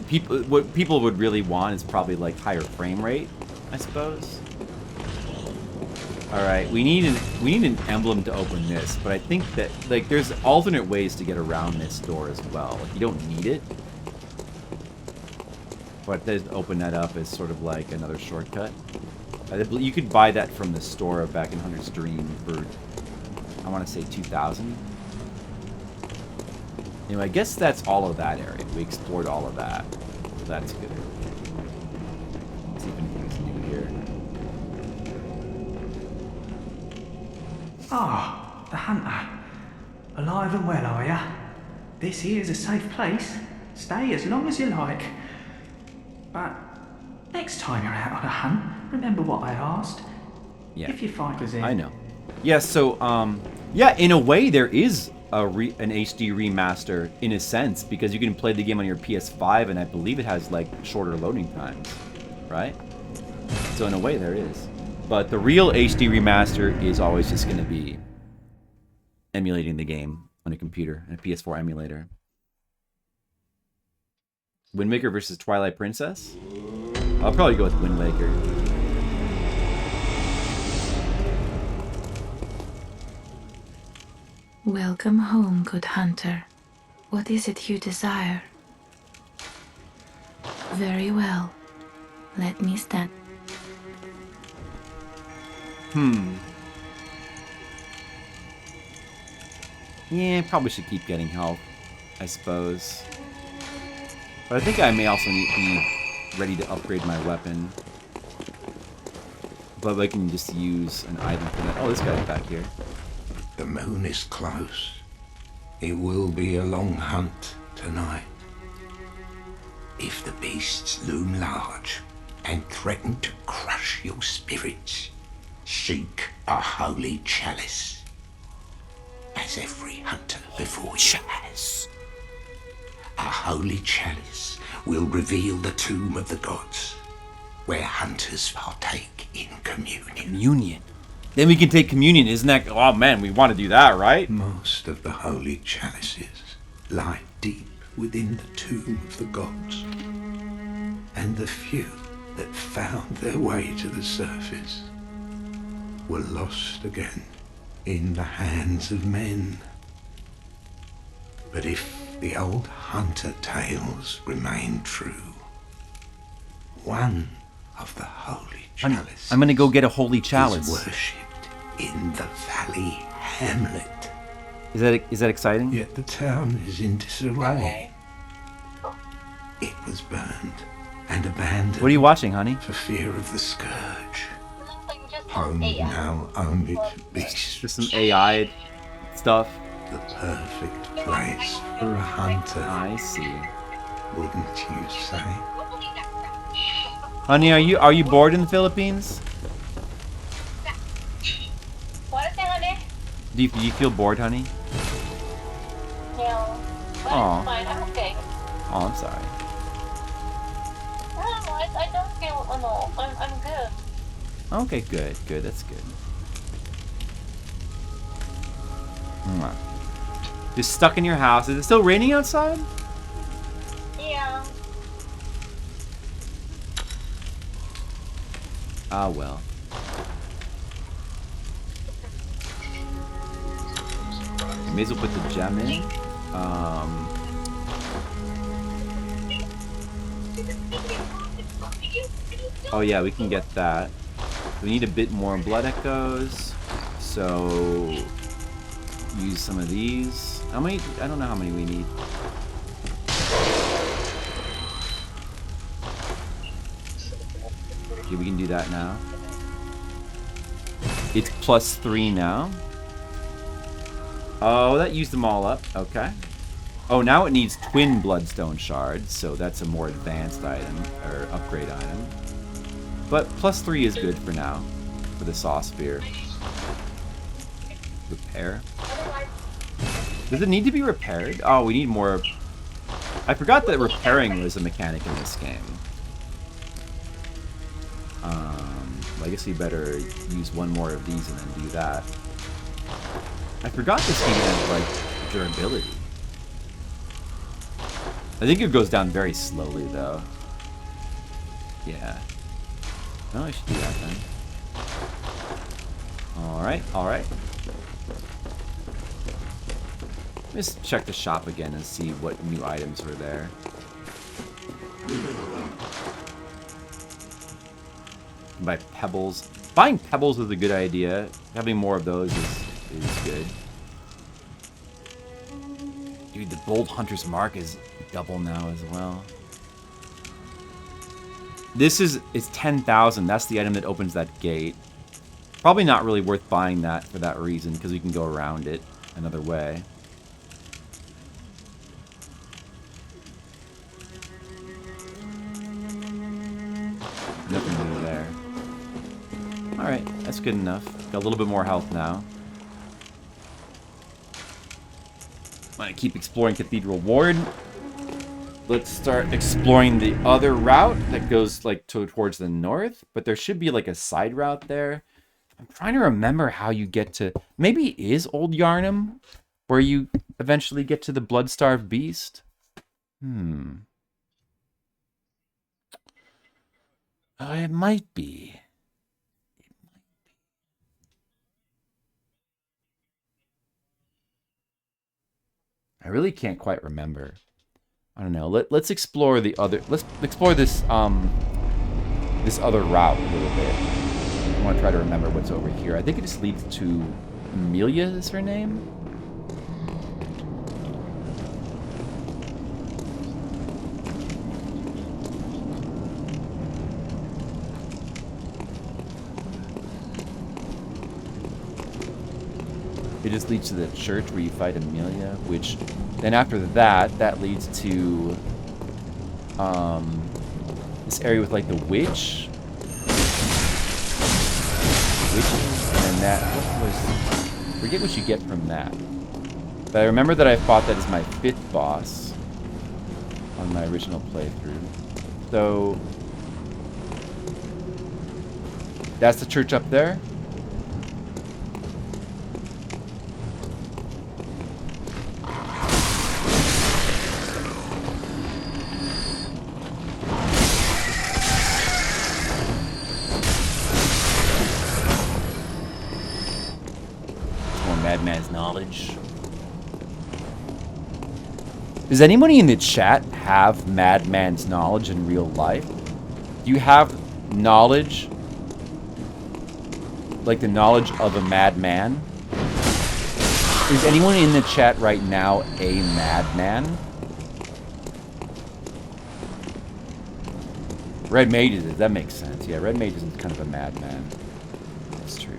people. What people would really want is probably like higher frame rate, I suppose. All right, we need an emblem to open this, but I think that like there's alternate ways to get around this door as well. Like, you don't need it, but they open that up as sort of like another shortcut. You could buy that from the store back in Hunter's Dream for, I want to say 2,000. Anyway, I guess that's all of that area. We explored all of that, so that's good. Let's see if anything's new here. Ah, the hunter. Alive and well, are ya? This here's a safe place. Stay as long as you like. But next time you're out on a hunt, remember what I asked. Yeah. If you find us in. I know. Yeah, so, yeah, in a way there is an HD remaster, in a sense, because you can play the game on your PS5, and I believe it has, like, shorter loading times, right? So in a way, there is. But the real HD remaster is always just going to be emulating the game on a computer, and a PS4 emulator. Wind Waker versus Twilight Princess? I'll probably go with Wind Waker. Welcome home, good hunter. What is it you desire? Very well. Let me stand. Yeah, probably should keep getting health, I suppose. But I think I may also be ready to upgrade my weapon. But I can just use an item for that. Oh, this guy's back here. The moon is close. It will be a long hunt tonight. If the beasts loom large and threaten to crush your spirits, seek a holy chalice, as every hunter before you has. A holy chalice will reveal the tomb of the gods, where hunters partake in communion. Communion? Then we can take communion, isn't that... Oh man, we want to do that, right? Most of the holy chalices lie deep within the tomb of the gods, and the few that found their way to the surface were lost again in the hands of men. But if the old hunter tales remain true, one of the holy chalices I'm gonna go get a holy chalice. is worshipped in the valley hamlet. Is that exciting? Yet the town is in disarray. It was burned and abandoned. What are you watching, honey? For fear of the scourge. Home now only to beasts. Just some AI stuff. The perfect place for a hunter. I see. Wouldn't you say? Honey, are you bored in the Philippines? What is it, honey? Do you feel bored, honey? No. But Aw. it's fine. I'm okay. Oh, I'm sorry. No, I don't feel... Oh, no. I'm good. Okay, good. Good, that's good. Mwah. Just stuck in your house. Is it still raining outside? Yeah. Ah, well. May as well put the gem in. Oh yeah, we can get that. We need a bit more blood echoes, so use some of these. How many? I don't know how many we need. Okay, we can do that now. It's +3 now. Oh, that used them all up. Okay. Oh, now it needs twin bloodstone shards, so that's a more advanced item, or upgrade item. But +3 is good for now, for the saw spear. Repair. Does it need to be repaired? Oh, we need more. I forgot that repairing was a mechanic in this game. I guess we better use one more of these and then do that. I forgot this game has, like, durability. I think it goes down very slowly, though. Yeah. Oh, I should do that then. Alright, alright. Let's check the shop again and see what new items were there. Buy pebbles. Buying pebbles is a good idea. Having more of those is good. Dude, the Bold Hunter's Mark is double now as well. This is 10,000. That's the item that opens that gate. Probably not really worth buying that for that reason, because we can go around it another way. Nothing new there. Alright, that's good enough. Got a little bit more health now. I'm gonna keep exploring Cathedral Ward. let's start exploring the other route that goes like towards the north, but there should be like a side route there. I'm trying to remember how you get to, maybe it is Old Yharnam where you eventually get to the blood-starved beast. It might be. I really can't quite remember. I don't know. Let's explore the other. Let's explore this this other route a little bit. I want to try to remember what's over here. I think it just leads to Amelia. Is her name? It just leads to the church where you fight Amelia, which then after that leads to this area with like the witches, and that was, forget what you get from that. But I remember that I fought that as my 5th boss on my original playthrough. So that's the church up there. Madman's knowledge. Does anybody in the chat have Madman's knowledge in real life? Do you have knowledge, like the knowledge of a madman? Is anyone in the chat right now a madman? Red Mage is, that makes sense. Yeah, Red Mage is kind of a madman. That's true.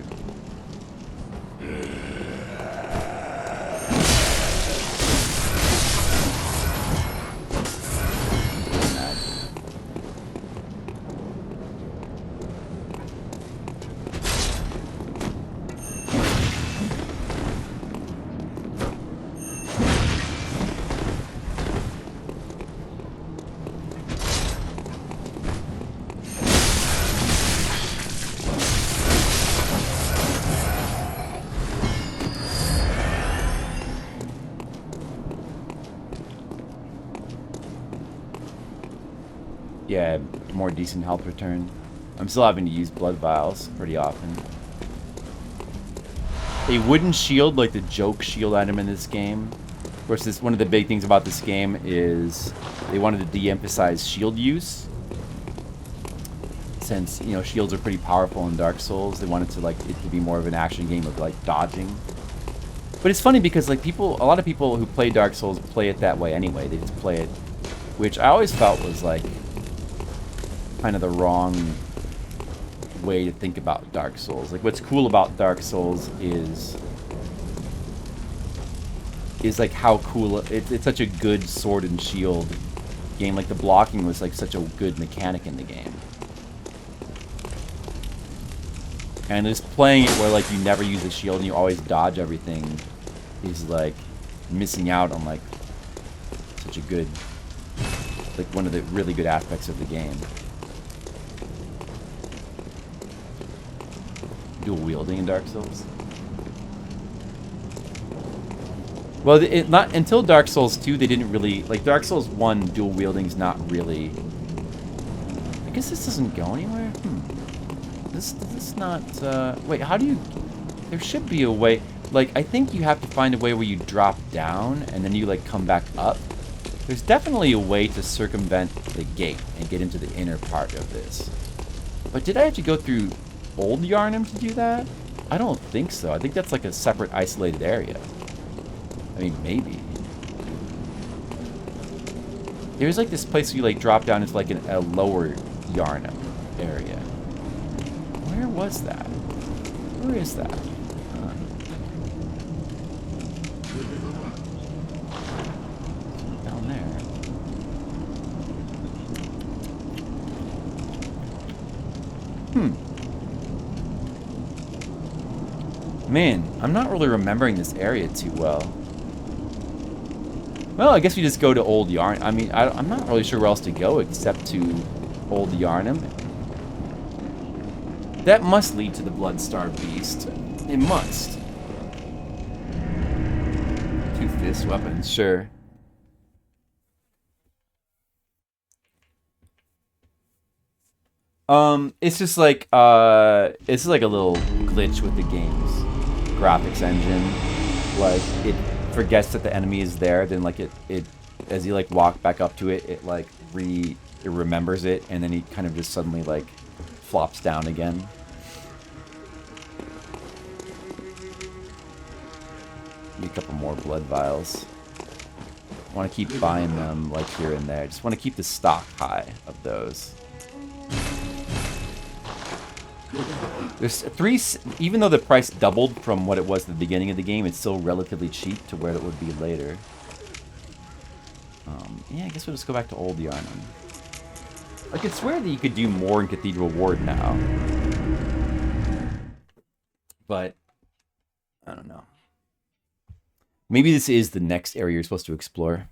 Yeah, more decent health return. I'm still having to use blood vials pretty often. A wooden shield, like the joke shield item in this game. Of course, this, one of the big things about this game is they wanted to de-emphasize shield use. Since, you know, shields are pretty powerful in Dark Souls, they wanted to, like, it to be more of an action game of, like, dodging. But it's funny because, like, people, a lot of people who play Dark Souls play it that way anyway. They just play it, which I always felt was, like, kind of the wrong way to think about Dark Souls. Like, what's cool about Dark Souls is like how cool it's such a good sword and shield game. Like, the blocking was like such a good mechanic in the game, and just playing it where like you never use a shield and you always dodge everything is like missing out on like such a good, like one of the really good aspects of the game. Dual wielding in Dark Souls. Well, it not until Dark Souls 2 they didn't really, like, Dark Souls 1 dual wielding's not really. I guess this doesn't go anywhere. This not. Wait, how do you? There should be a way. Like, I think you have to find a way where you drop down and then you like come back up. There's definitely a way to circumvent the gate and get into the inner part of this. But did I have to go through Old Yharnam to do that? I don't think so. I think that's like a separate isolated area. I mean, maybe. There's like this place where you like drop down into like a lower Yharnam area. Where was that? Where is that? Down there. Man, I'm not really remembering this area too well. Well, I guess we just go to Old Yharnam. I mean, I'm not really sure where else to go except to Old Yharnam. That must lead to the Blood-Starved Beast. It must. Two fist weapons, sure. It's just like a little glitch with the game's graphics engine. Like, it forgets that the enemy is there, then like it as you like walk back up to it, it like it remembers it, and then he kind of just suddenly like flops down again. Need a couple more blood vials. I want to keep buying them like here and there. Just want to keep the stock high of those. There's three, even though the price doubled from what it was at the beginning of the game, it's still relatively cheap to where it would be later. Yeah, I guess we'll just go back to Old Yharnam. I could swear that you could do more in Cathedral Ward now. But, I don't know. Maybe this is the next area you're supposed to explore.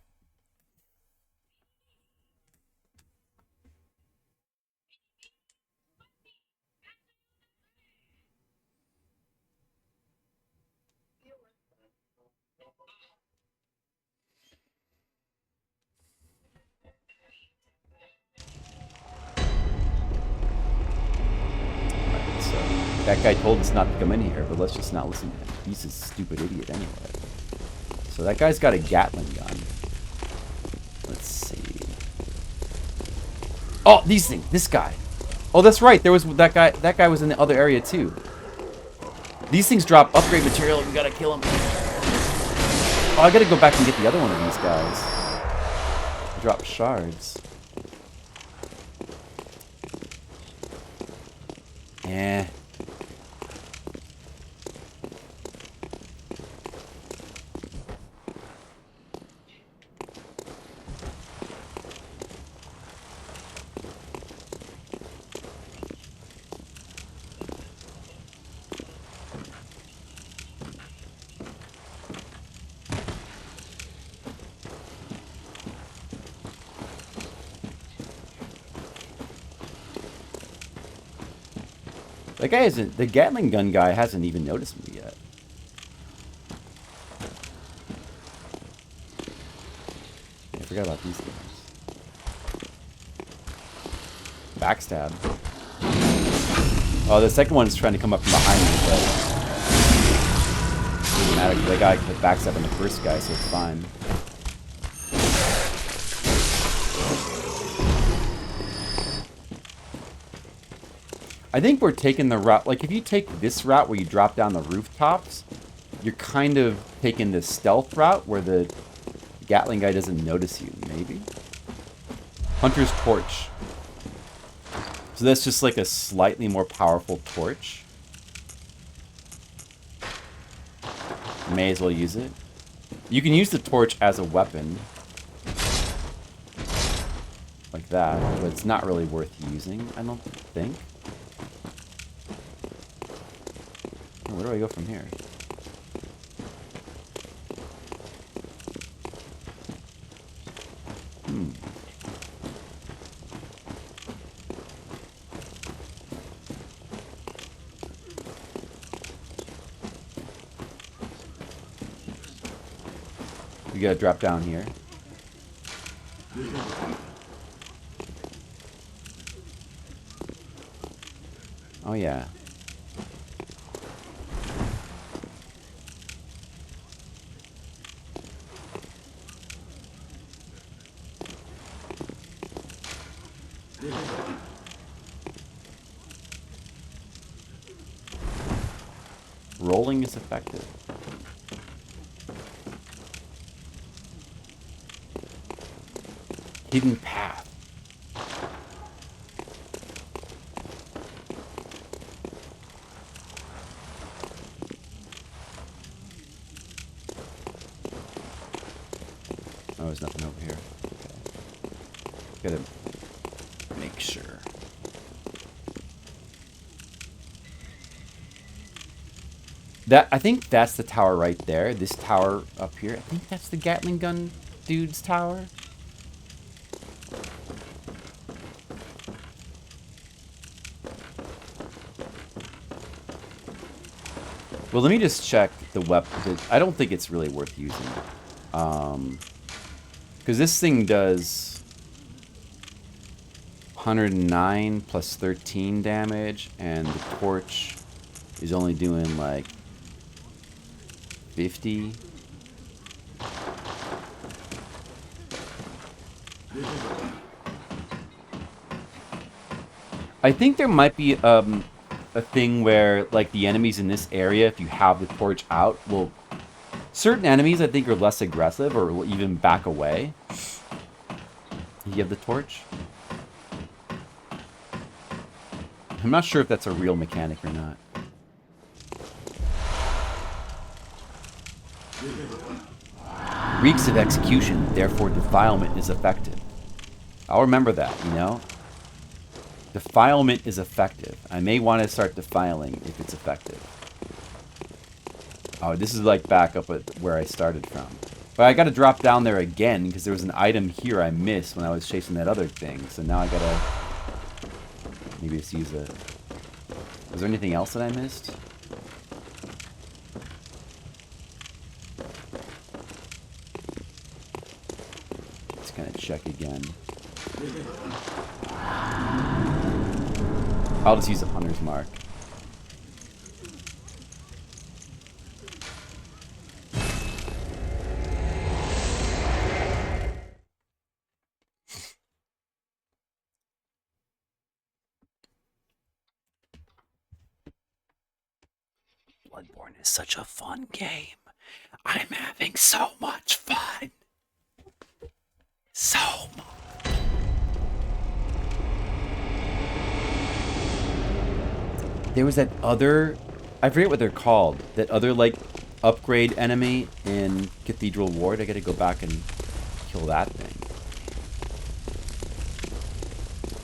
That guy told us not to come in here, but let's just not listen to him. He's a stupid idiot anyway. So that guy's got a Gatling gun. Let's see. Oh, these things. This guy. Oh, that's right. There was that guy. That guy was in the other area too. These things drop upgrade material. We gotta kill him. Oh, I gotta go back and get the other one of these guys. They drop shards. Eh. That guy isn't. The Gatling gun guy hasn't even noticed me yet. I forgot about these things. Backstab. Oh, the second one is trying to come up from behind me, but it doesn't matter because that guy put backstab on the first guy, so it's fine. I think we're taking the route, like if you take this route where you drop down the rooftops, you're kind of taking the stealth route where the Gatling guy doesn't notice you, maybe? Hunter's Torch. So that's just like a slightly more powerful torch. May as well use it. You can use the torch as a weapon. Like that, but it's not really worth using, I don't think. Where do I go from here? We gotta drop down here. Oh yeah. Rolling is effective. Hidden path. Oh, there's nothing over here. Okay. Gotta make sure. I think that's the tower right there. This tower up here. I think that's the Gatling gun dude's tower? Well, let me just check the weapon. I don't think it's really worth using. Because this thing does 109 plus 13 damage, and the torch is only doing like 50. I think there might be a thing where, like, the enemies in this area, if you have the torch out, will... Certain enemies, I think, are less aggressive or will even back away. You have the torch. I'm not sure if that's a real mechanic or not. Reeks of execution, therefore defilement is effective. I'll remember that, you know? Defilement is effective. I may want to start defiling if it's effective. Oh, this is like back up at where I started from. But I got to drop down there again because there was an item here I missed when I was chasing that other thing. So now I got to maybe just use it. Was there anything else that I missed? Let's kind of check again. I'll just use a hunter's mark. Bloodborne is such a fun game. I'm having so much fun. So much. There was that other, I forget what they're called, that other, like, upgrade enemy in Cathedral Ward. I gotta go back and kill that thing.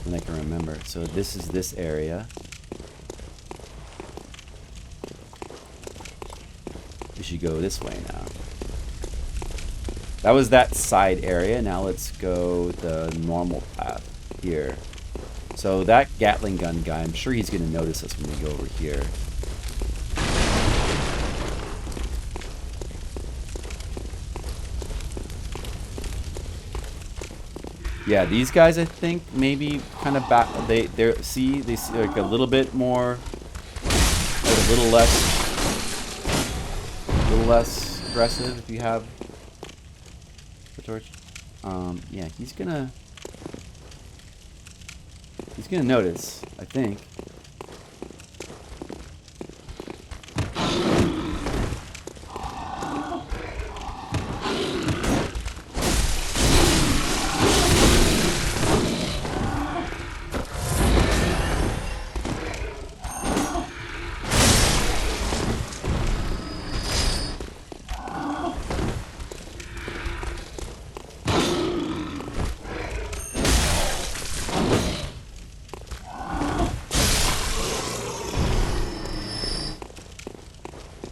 And I can remember. So this is this area. We should go this way now. That was that side area. Now let's go the normal path here. So that Gatling gun guy, I'm sure he's going to notice us when we go over here. Yeah, these guys, I think, maybe kind of back. They see like a little bit more, like a little less aggressive if you have the torch. Yeah, he's gonna notice, I think.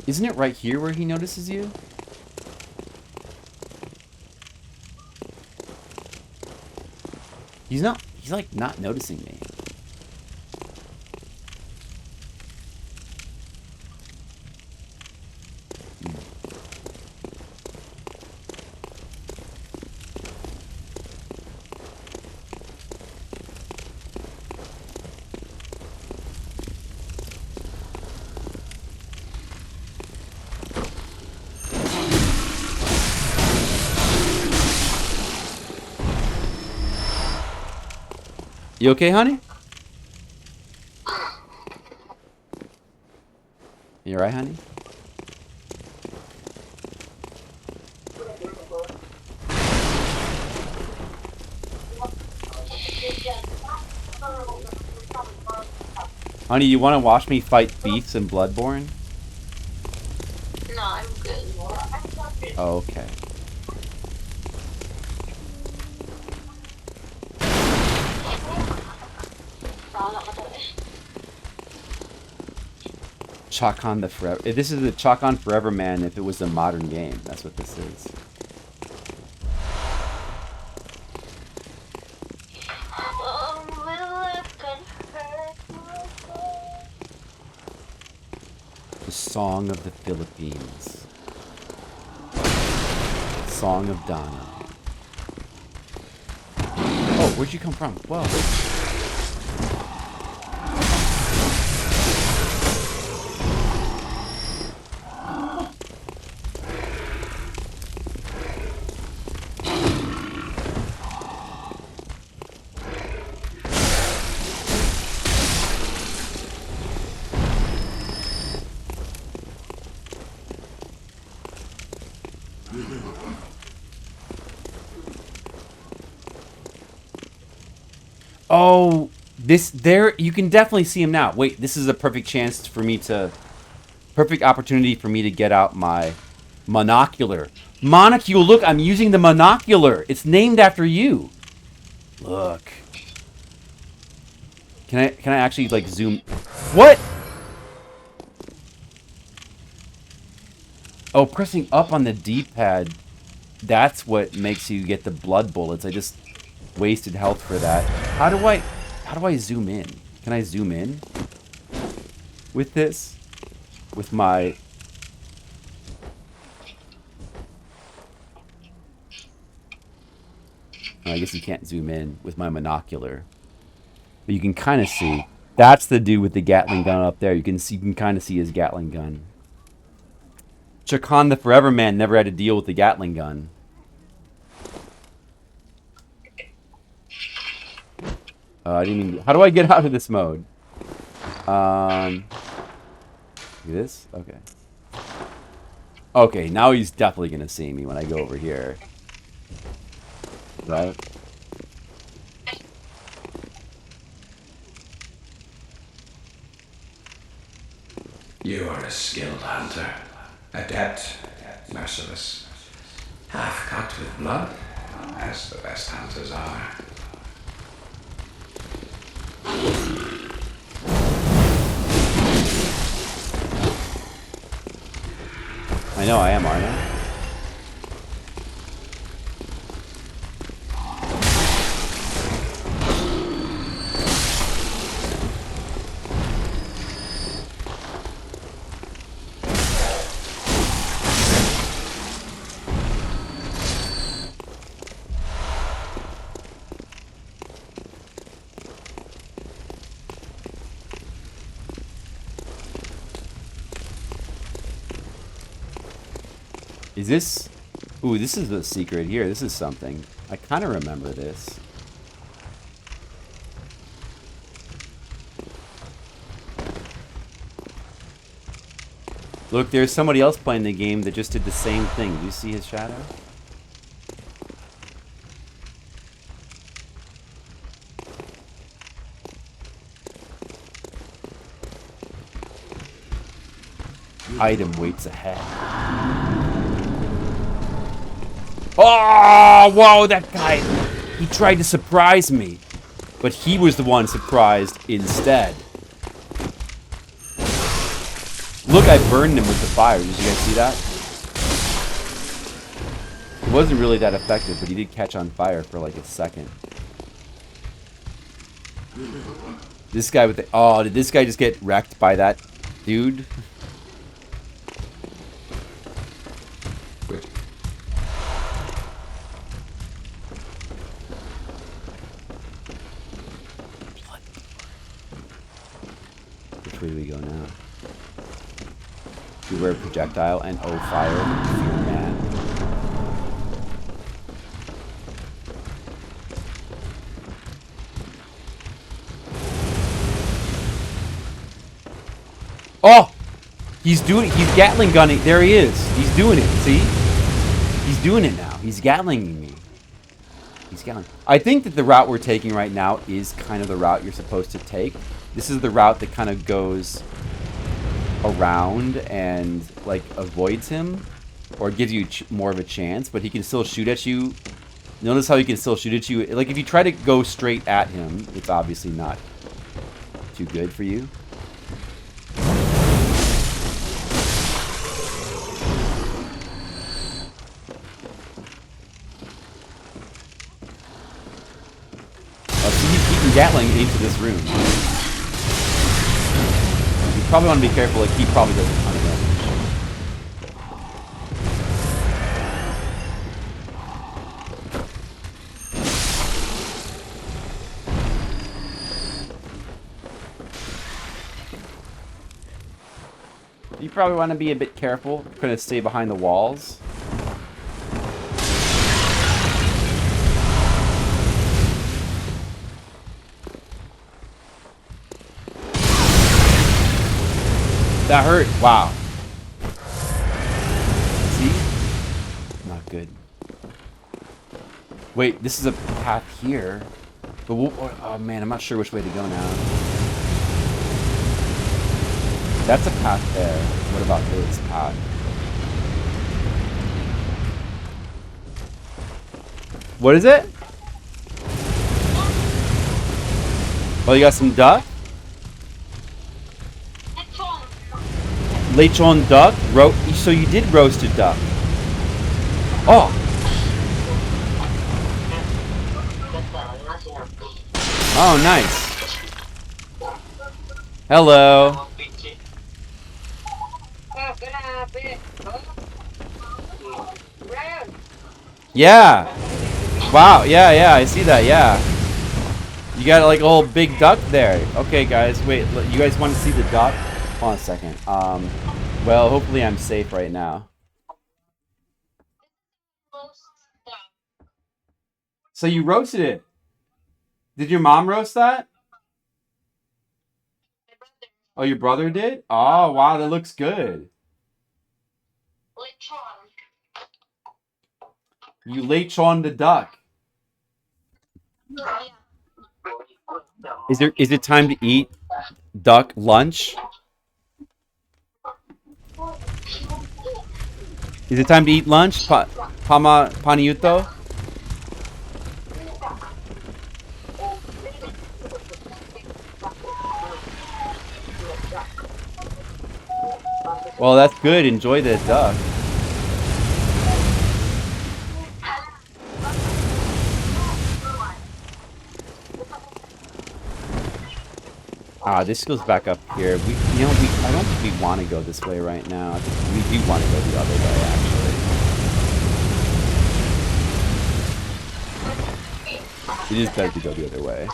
Isn't it right here where he notices you? He's like not noticing me. You okay, honey? You alright, honey? Honey, you want to watch me fight beasts in Bloodborne? No, I'm good. Oh, okay. Chalk on the Forever. This is the Chalk on Forever Man if it was a modern game. That's what this is. The Song of the Philippines. Song of Donna. Oh, where'd you come from? Whoa. Oh, you can definitely see him now. Wait, this is a perfect opportunity for me to get out my monocular. Monocule, look, I'm using the monocular. It's named after you. Look. Can I actually like zoom? What? Oh, pressing up on the D-pad. That's what makes you get the blood bullets. I just wasted health for that. How do I zoom in? Can I zoom in with this? With my... Oh, I guess you can't zoom in with my monocular. But you can kind of see. That's the dude with the Gatling gun up there. You can kind of see his Gatling gun. Chakan the Forever Man never had to deal with the Gatling gun. I didn't even... How do I get out of this mode? This? Okay. Okay, now he's definitely gonna see me when I go over here. Right? You are a skilled hunter. Adept, merciless. Half cut with blood, as the best hunters are. I know I am, aren't I? Is this... Ooh, this is a secret here. This is something. I kind of remember this. Look, there's somebody else playing the game that just did the same thing. Do you see his shadow? Item waits ahead. Oh, whoa, that guy. He tried to surprise me. But he was the one surprised instead. Look, I burned him with the fire. Did you guys see that? It wasn't really that effective, but he did catch on fire for like a second. This guy with the... Oh, did this guy just get wrecked by that dude? Which way do we go now? Beware projectile and oh fire, fear man. Oh! He's Gatling gunning. There he is. He's doing it. See? He's doing it now. He's Gatlinging me. He's Gatling. I think that the route we're taking right now is kind of the route you're supposed to take. This is the route that kind of goes around and like avoids him, or gives you more of a chance, but he can still shoot at you. Notice how he can still shoot at you. Like if you try to go straight at him, it's obviously not too good for you. He can Gatling into this room. You probably want to be careful, like he probably doesn't hunt it. You probably want to be a bit careful. Kind of stay behind the walls. That hurt. Wow. See? Not good. Wait, this is a path here. But oh man, I'm not sure which way to go now. That's a path there. What about this path? What is it? Oh, you got some duck? Lechon duck? So you did roasted duck. Oh! Oh, nice. Hello. Yeah. Wow, yeah, I see that, yeah. You got like a whole big duck there. Okay, guys, wait, you guys want to see the duck? Hold on a second. Well, hopefully I'm safe right now. So you roasted it. Did your mom roast that? Oh, your brother did? Oh, wow, that looks good. You lechon the duck. Is it time to eat duck lunch? Is it time to eat lunch? Paniuto? Well, that's good. Enjoy the duck. This goes back up here. I don't think we want to go this way right now. I think we do want to go the other way, actually. It is better to go the other way.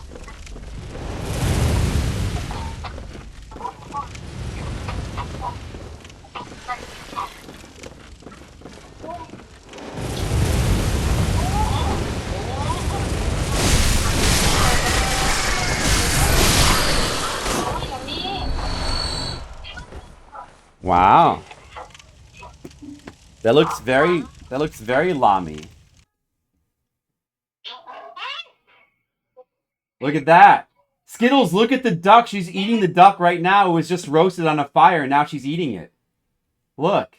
Wow. That looks very lammy. Look at that. Skittles, look at the duck. She's eating the duck right now. It was just roasted on a fire and now she's eating it. Look.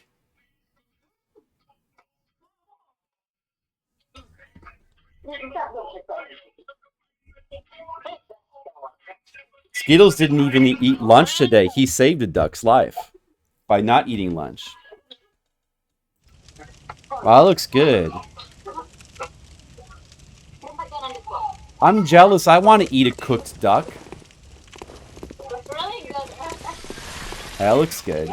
Skittles didn't even eat lunch today. He saved a duck's life by not eating lunch. Wow, that looks good. I'm jealous. I want to eat a cooked duck. That looks good.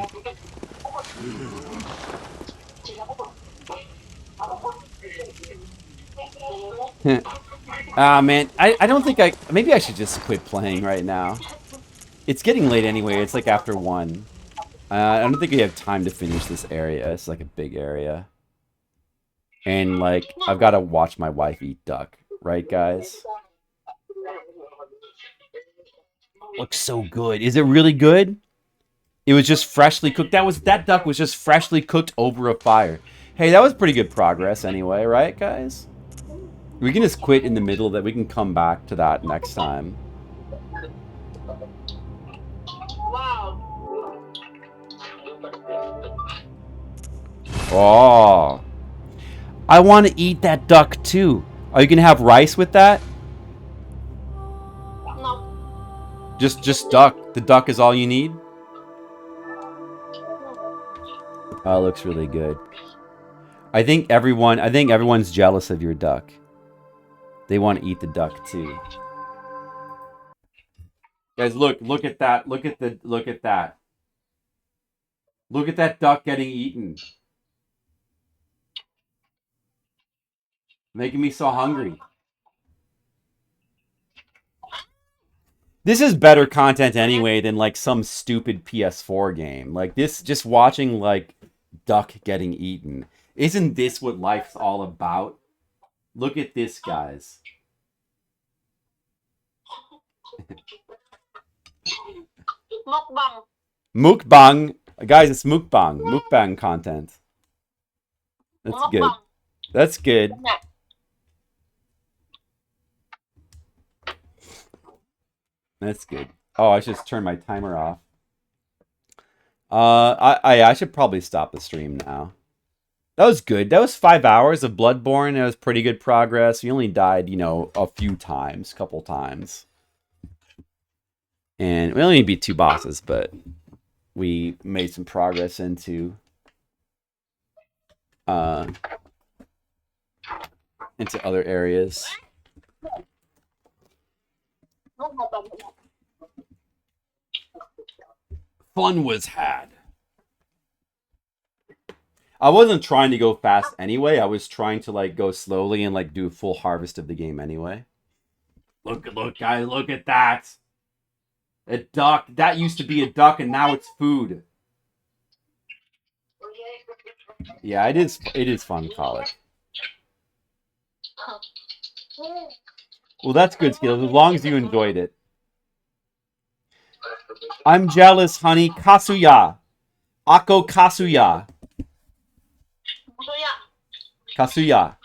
Man, I don't think maybe I should just quit playing right now. It's getting late anyway. It's like after 1. I don't think we have time to finish this area. It's like a big area. And like, I've got to watch my wife eat duck. Right, guys? Looks so good. Is it really good? It was just freshly cooked. That duck was just freshly cooked over a fire. Hey, that was pretty good progress anyway, right, guys? We can just quit in the middle of that. We can come back to that next time. Wow. Oh. I want to eat that duck too. Are you going to have rice with that? No. Just duck. The duck is all you need? Oh, it looks really good. I think everyone's jealous of your duck. They want to eat the duck too. Guys, look at that. Look at that. Look at that duck getting eaten. Making me so hungry. This is better content anyway than like some stupid PS4 game. Like this, just watching like duck getting eaten. Isn't this what life's all about? Look at this, guys. Mukbang. Mukbang. Guys, it's mukbang. Mukbang content. That's good. That's good. That's good. Oh, I should just turn my timer off. I should probably stop the stream now. That was good. That was 5 hours of Bloodborne. That was pretty good progress. We only died, you know, a few times, couple times. And we only beat 2 bosses, but we made some progress into other areas. Fun was had. I wasn't trying to go fast anyway. I was trying to like go slowly and like do a full harvest of the game anyway. Look, guys, look at that. A duck. That used to be a duck and now it's food. Yeah, it is fun, Colic. Well, that's good, Skills, as long as you enjoyed it. I'm jealous, honey. Kasuya. Ako Kasuya. Kasuya.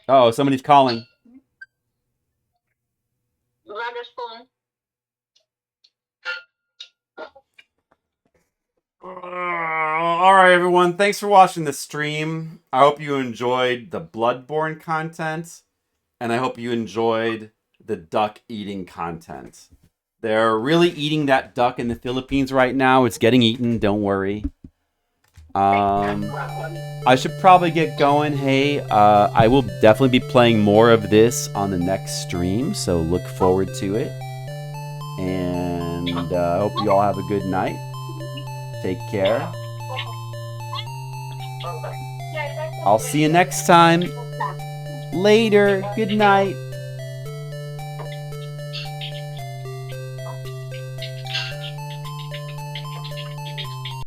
Oh, somebody's calling. All right, everyone. Thanks for watching the stream. I hope you enjoyed the Bloodborne content, and I hope you enjoyed the duck eating content. They're really eating that duck in the Philippines right now. It's getting eaten. Don't worry. I should probably get going. Hey, I will definitely be playing more of this on the next stream, so look forward to it. And I hope you all have a good night. Take care. I'll see you next time. Later. Good night.